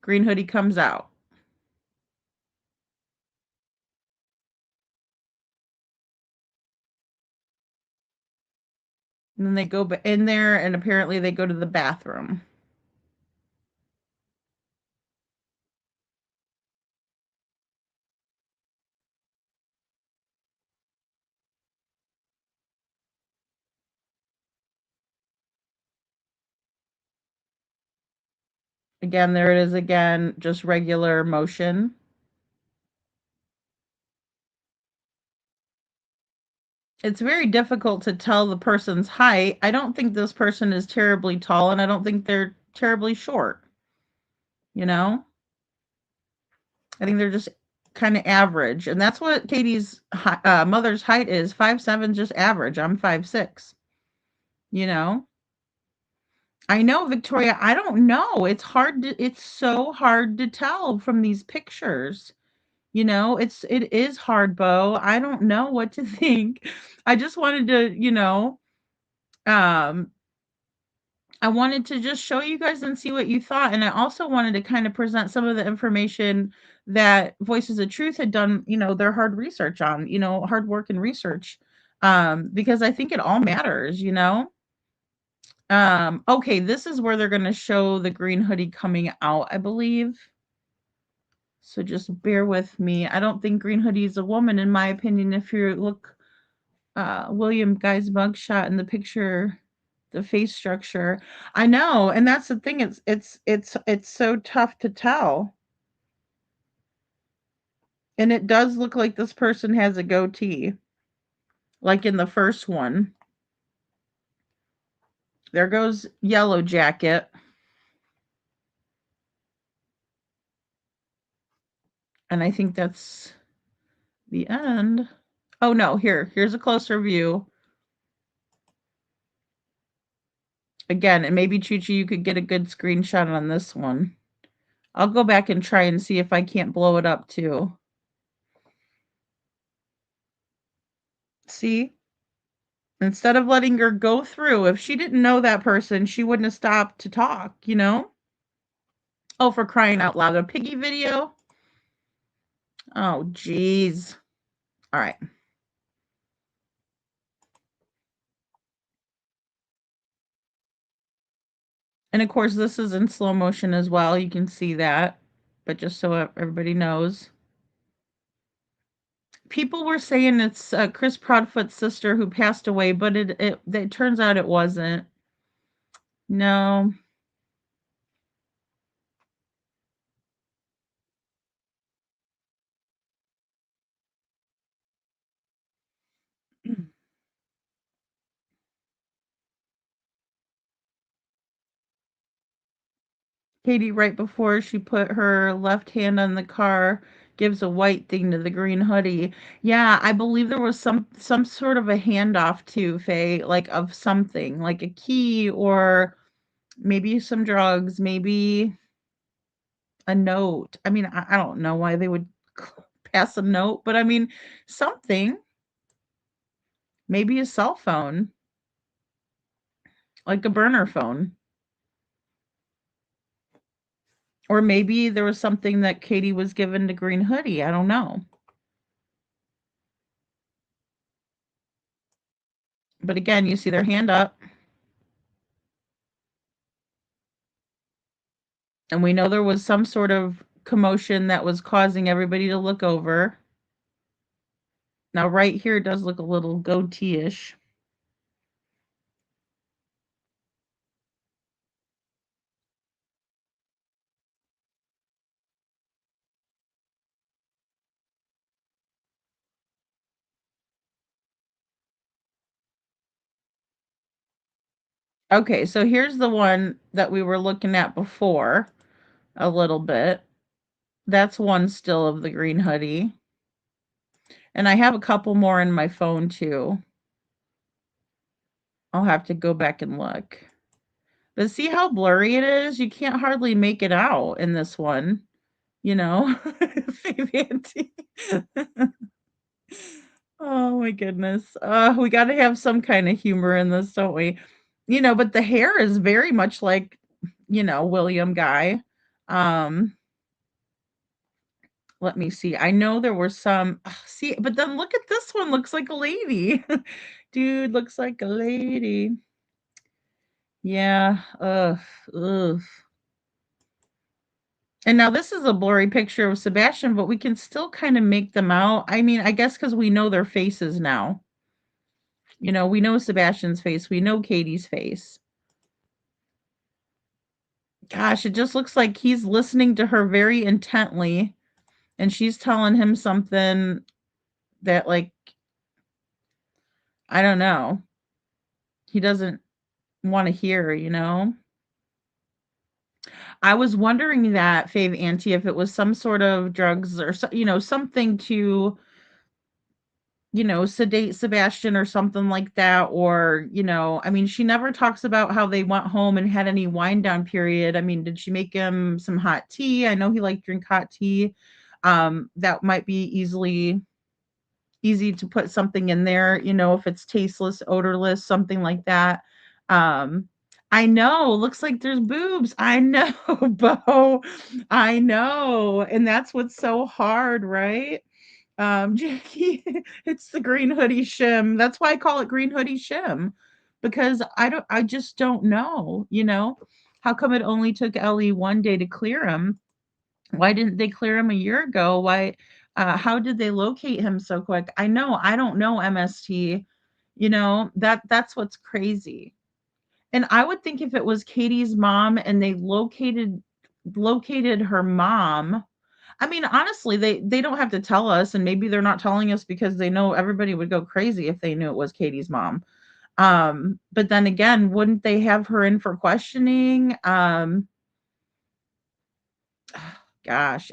Green hoodie comes out. And then they go in there, and apparently they go to the bathroom. Again, there it is again, just regular motion. It's very difficult to tell the person's height. I don't think this person is terribly tall, and I don't think they're terribly short. I think they're just kind of average. And that's what Katie's mother's height is. 5'7", just average. I'm 5'6". I know, Victoria, I don't know. It's so hard to tell from these pictures. It is hard, Bo. I don't know what to think. I just wanted to, I wanted to just show you guys and see what you thought. And I also wanted to kind of present some of the information that Voices of Truth had done, their hard research on, hard work and research. Because I think it all matters, Okay, this is where they're going to show the green hoodie coming out, I believe. So just bear with me. I don't think green hoodie is a woman, in my opinion. If you look, William Guy's mugshot in the picture, the face structure, I know, and that's the thing. It's so tough to tell. And it does look like this person has a goatee, like in the first one. There goes Yellow Jacket. And I think that's the end. Oh no, here's a closer view. Again, and maybe Chuchi, you could get a good screenshot on this one. I'll go back and try and see if I can't blow it up too. See? Instead of letting her go through, if she didn't know that person, she wouldn't have stopped to talk, Oh, for crying out loud, a piggy video? Oh, geez. All right. And of course, this is in slow motion as well. You can see that, but just so everybody knows. People were saying it's Chris Proudfoot's sister who passed away, but it turns out it wasn't. No. Katie, right before she put her left hand on the car, gives a white thing to the green hoodie. Yeah, I believe there was some sort of a handoff to Faye, like of something, like a key or maybe some drugs, maybe a note. I mean, I don't know why they would pass a note, but I mean, something. Maybe a cell phone, like a burner phone. Or maybe there was something that Katie was given to Green Hoodie. I don't know. But again, you see their hand up. And we know there was some sort of commotion that was causing everybody to look over. Now, right here does look a little goatee-ish. Okay, so here's the one that we were looking at before a little bit. That's one still of the green hoodie. And I have a couple more in my phone too. I'll have to go back and look. But see how blurry it is? You can't hardly make it out in this one, you know? Fave Auntie. Oh my goodness. We got to have some kind of humor in this, don't we? You know, but the hair is very much like, you know, William Guy. Let me see. I know there were some see, but then look at this one, looks like a lady. Dude looks like a lady. Yeah. Ugh. Ugh. And now this is a blurry picture of Sebastian, but we can still kind of make them out. I mean, I guess because we know their faces now. You know, we know Sebastian's face, we know Katie's face. Gosh, it just looks like he's listening to her very intently, and she's telling him something that, like, I don't know, he doesn't want to hear, you know? I was wondering that, Fave Auntie, if it was some sort of drugs or, you know, something to, you know, sedate Sebastian or something like that. Or, you know, I mean, she never talks about how they went home and had any wind down period. I mean, did she make him some hot tea? I know he liked drink hot tea. That might be easy to put something in there, you know, if it's tasteless, odorless, something like that. I know, looks like there's boobs. I know, Bo. I know. And that's what's so hard, right? Jackie, it's the green hoodie shim. That's why I call it green hoodie shim, because I just don't know, you know, how come it only took Ellie one day to clear him? Why didn't they clear him a year ago? How did they locate him so quick? I don't know, MST, you know, that's what's crazy. And I would think if it was Katie's mom and they located her mom, I mean, honestly, they don't have to tell us, and maybe they're not telling us because they know everybody would go crazy if they knew it was Katie's mom. But then again, wouldn't they have her in for questioning? Gosh,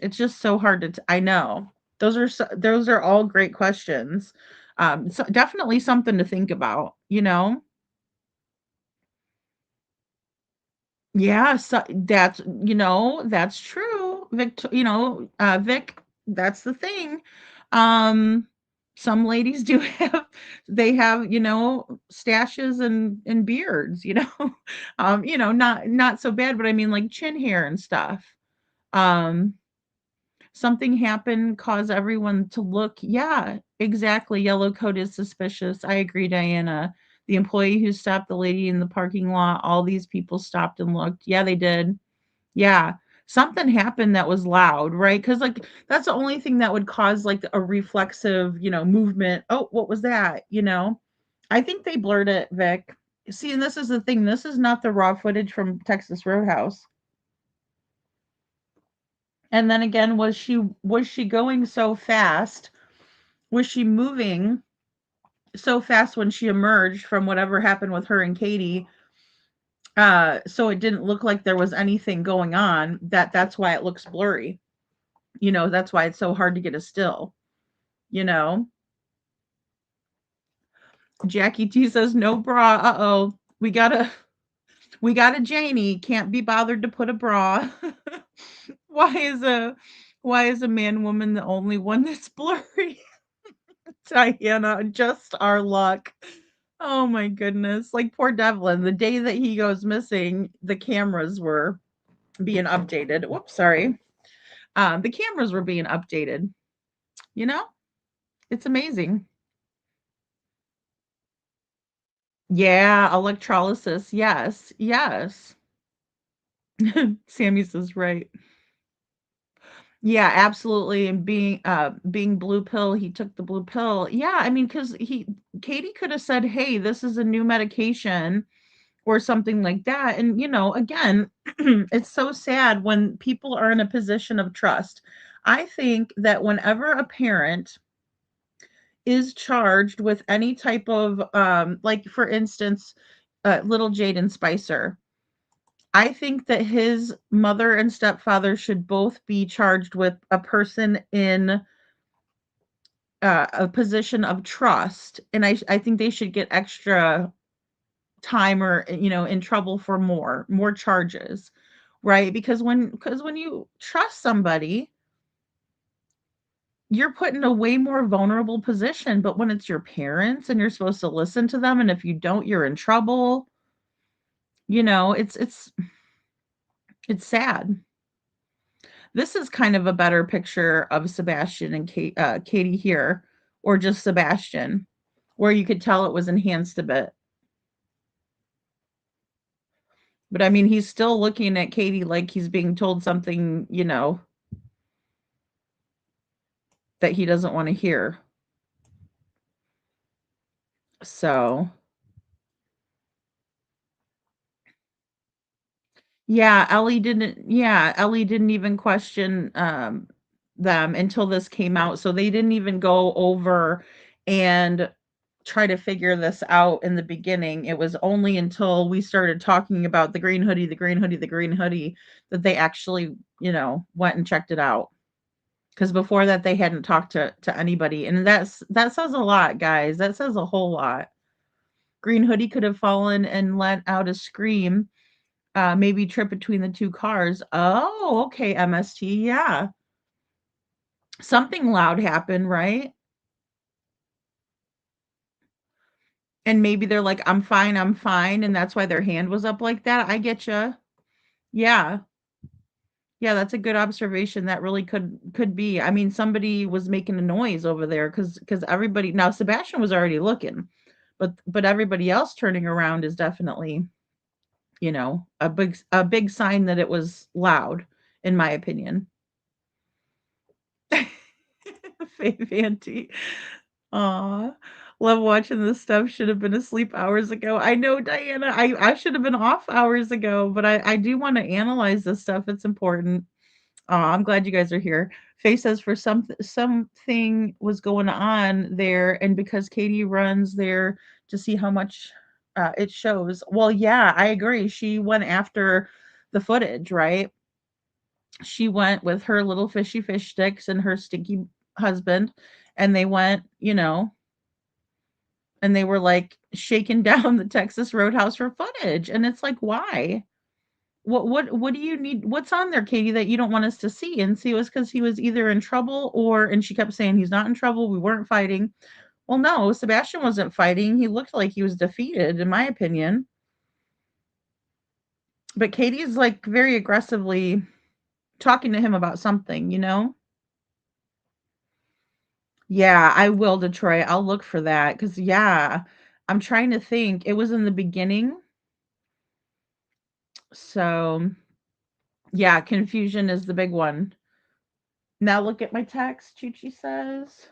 it's just so hard I know. Those are all great questions. So definitely something to think about, you know? Yeah, so that's, you know, that's true. Vic, that's the thing. Um, some ladies do have, they have, you know, stashes and beards, you know. You know, not so bad, but I mean like chin hair and stuff. Um, Something happened, cause everyone to look. Yeah, exactly. Yellow coat is suspicious. I agree, Diana. The employee who stopped the lady in the parking lot, all these people stopped and looked. Yeah, they did. Yeah. Something happened that was loud, right? Because like that's the only thing that would cause like a reflexive, you know, movement. Oh, what was that? You know? I think they blurred it, Vic. See, and this is the thing. This is not the raw footage from Texas Roadhouse. And then again, was she going so fast? Was she moving so fast when she emerged from whatever happened with her and Katie? So it didn't look like there was anything going on. That's why it looks blurry. You know, that's why it's so hard to get a still, you know. Jackie T says no bra. Uh-oh. We got a Janie. Can't be bothered to put a bra. why is a why is a man woman the only one that's blurry? Diana, just our luck. Oh my goodness. Like poor Devlin, the day that he goes missing, the cameras were being updated. Whoops, sorry. The cameras were being updated. You know? It's amazing. Yeah, electrolysis. Yes. Yes. Sammy says right. Yeah, absolutely. And being blue pill, he took the blue pill. Yeah, I mean, because Katie could have said, "Hey, this is a new medication," or something like that. And again, it's so sad when people are in a position of trust. I think that whenever a parent is charged with any type of like for instance, little Jaden Spicer, I think that his mother and stepfather should both be charged with a person in a position of trust, and I think they should get extra time, or in trouble for more charges, right? Because when you trust somebody, you're put in a way more vulnerable position. But when it's your parents and you're supposed to listen to them, and if you don't, you're in trouble. It's sad. This is kind of a better picture of Sebastian and Katie here, or just Sebastian, where you could tell it was enhanced a bit. But I mean, he's still looking at Katie like he's being told something, that he doesn't want to hear. So, Ellie didn't even question them until this came out. So they didn't even go over and try to figure this out in the beginning. It was only until we started talking about the green hoodie, the green hoodie, the green hoodie, that they actually, went and checked it out. Because before that, they hadn't talked to anybody, and that says a lot, guys. That says a whole lot. Green hoodie could have fallen and let out a scream, maybe trip between the two cars. Oh, okay, MST, yeah. Something loud happened, right? And maybe they're like, I'm fine, and that's why their hand was up like that. I get you. Yeah. Yeah, that's a good observation. That really could be. I mean, somebody was making a noise over there because everybody, now Sebastian was already looking, but everybody else turning around is definitely, a big sign that it was loud, in my opinion. Fave Auntie. Aw. Love watching this stuff. Should have been asleep hours ago. I know, Diana. I should have been off hours ago, but I do want to analyze this stuff. It's important. I'm glad you guys are here. Faye says for something was going on there, and because Katie runs there to see how much it shows. Well, yeah, I agree. She went after the footage, right? She went with her little fishy fish sticks and her stinky husband, and they went, and they were like shaking down the Texas Roadhouse for footage, and it's like, why? What do you need? What's on there, Katie, that you don't want us to see? And see, it was because he was either in trouble, and she kept saying he's not in trouble. We weren't fighting. Well, no, Sebastian wasn't fighting. He looked like he was defeated, in my opinion. But Katie's like very aggressively talking to him about something, Yeah, I will, Detroit. I'll look for that because, yeah, I'm trying to think. It was in the beginning. So, yeah, confusion is the big one. Now look at my text, Chi says.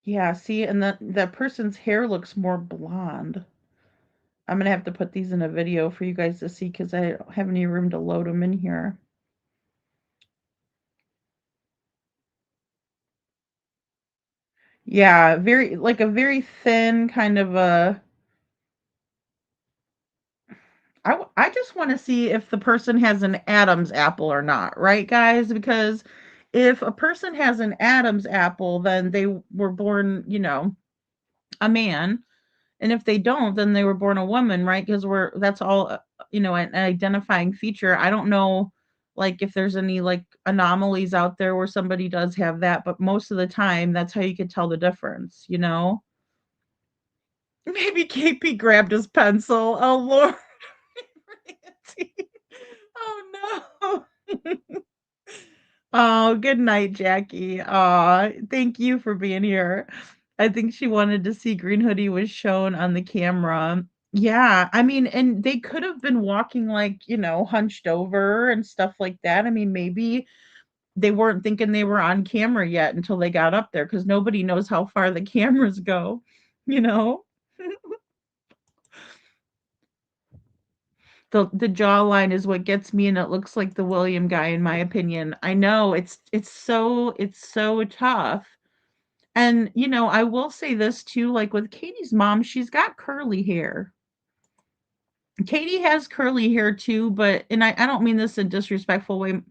Yeah, see, and the person's hair looks more blonde. I'm gonna have to put these in a video for you guys to see because I don't have any room to load them in here. Yeah, very thin kind of a. I just want to see if the person has an Adam's apple or not, right, guys? Because if a person has an Adam's apple, then they were born, a man. And if they don't, then they were born a woman, right? Because that's all, an identifying feature. I don't know, like, if there's any, like, anomalies out there where somebody does have that, but most of the time, that's how you could tell the difference. Maybe KP grabbed his pencil. Oh, Lord. Oh, no. Oh, good night, Jackie. Aw, thank you for being here. I think she wanted to see Green Hoodie was shown on the camera. Yeah, I mean, and they could have been walking like, hunched over and stuff like that. I mean, maybe they weren't thinking they were on camera yet until they got up there because nobody knows how far the cameras go, you know? The jawline is what gets me, and it looks like the William guy, in my opinion. I know it's so tough. And I will say this too, like with Katie's mom, she's got curly hair. Katie has curly hair too, but and I don't mean this in a disrespectful way.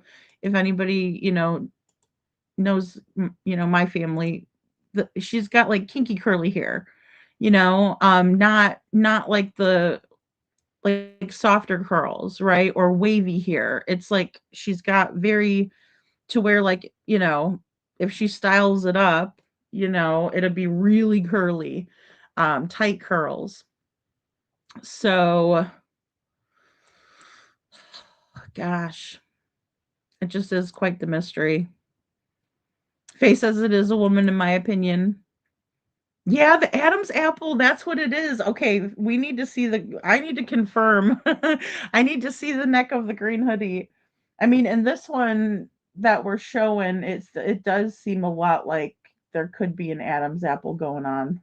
If anybody, knows my family, she's got like kinky curly hair, not like the like softer curls, right? Or wavy hair. It's like she's got very to where like, if she styles it up, it'll be really curly, tight curls. So gosh, it just is quite the mystery. Faye says it is a woman, in my opinion. Yeah, the Adam's apple, that's what it is. Okay, we need to see I need to confirm. I need to see the neck of the green hoodie. I mean, in this one that we're showing, it does seem a lot like there could be an Adam's apple going on.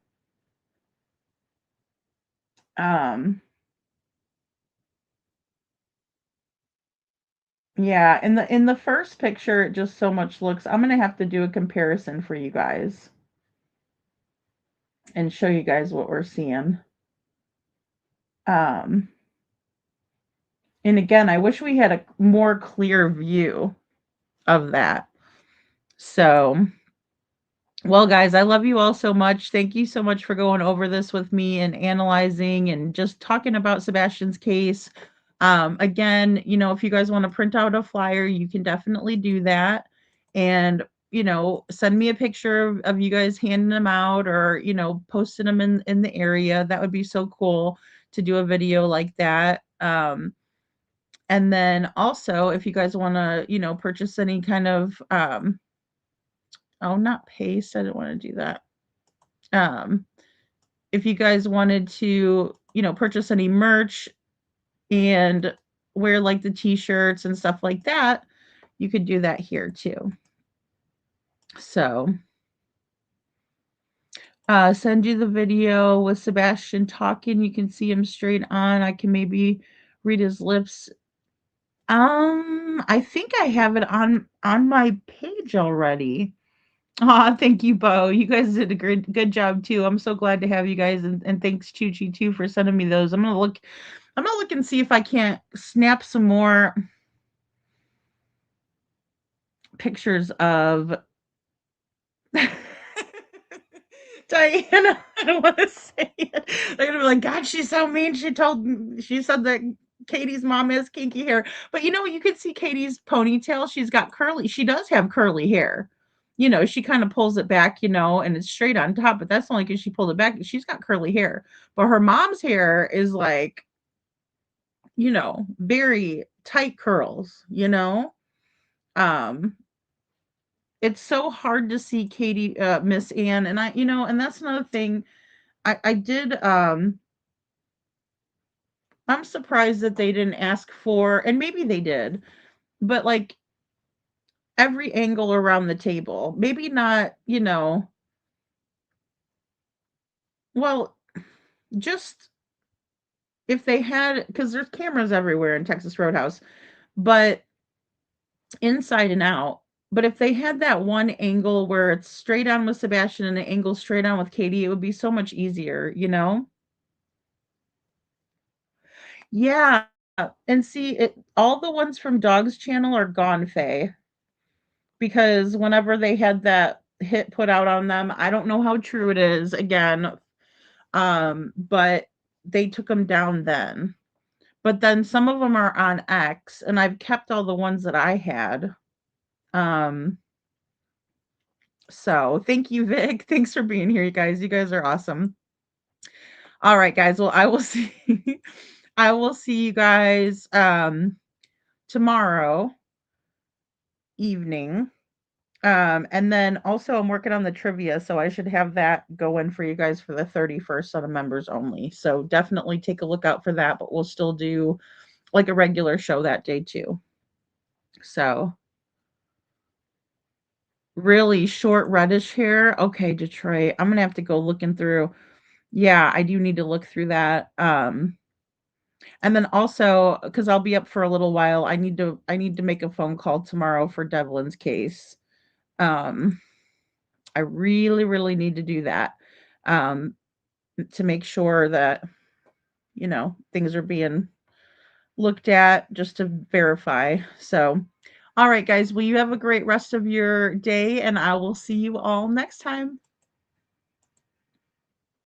Um, yeah, in the first picture, it just so much looks. I'm gonna have to do a comparison for you guys and show you guys what we're seeing. Um, and again, I wish we had a more clear view of that. So, well, guys, I love you all so much. Thank you so much for going over this with me and analyzing and just talking about Sebastian's case. Again, if you guys want to print out a flyer, you can definitely do that. And, send me a picture of you guys handing them out or, posting them in the area. That would be so cool to do a video like that. And then also, if you guys want to, purchase any kind of, oh, not paste. I didn't want to do that. If you guys wanted to, purchase any merch and wear like the t-shirts and stuff like that, you could do that here too. So, send you the video with Sebastian talking. You can see him straight on. I can maybe read his lips. I think I have it on my page already. Aw, thank you, Bo. You guys did a good job too. I'm so glad to have you guys, and thanks Chuchi too for sending me those. I'm gonna look and see if I can't snap some more pictures of Diana. I don't want to say it. They're gonna be like, God, she's so mean. She said that Katie's mom has kinky hair. But you can see Katie's ponytail. She's got curly. She does have curly hair. She kind of pulls it back, and it's straight on top, but that's only because she pulled it back. She's got curly hair. But her mom's hair is like, very tight curls. Um, it's so hard to see Katie, Miss Anne, and and that's another thing. I did. I'm surprised that they didn't ask for, and maybe they did, but like every angle around the table. Maybe not. Well, just if they had, because there's cameras everywhere in Texas Roadhouse, but inside and out. But if they had that one angle where it's straight on with Sebastian and an angle straight on with Katie, it would be so much easier. Yeah. And see, all the ones from Dog's channel are gone, Faye. Because whenever they had that hit put out on them, I don't know how true it is again. But they took them down then. But then some of them are on X, and I've kept all the ones that I had. So thank you, Vic. Thanks for being here, you guys. You guys are awesome. All right, guys. Well, I will see I will see you guys tomorrow. evening. And then also I'm working on the trivia, so I should have that going for you guys for the 31st on the members only. So definitely take a look out for that, but we'll still do like a regular show that day too. So really short reddish hair. Okay, Detroit. I'm gonna have to go looking through. Yeah, I do need to look through that. And then also because I'll be up for a little while, I need to make a phone call tomorrow for Devlin's case. I really, really need to do that. To make sure that, things are being looked at just to verify. So, all right, guys. Well, you have a great rest of your day, and I will see you all next time.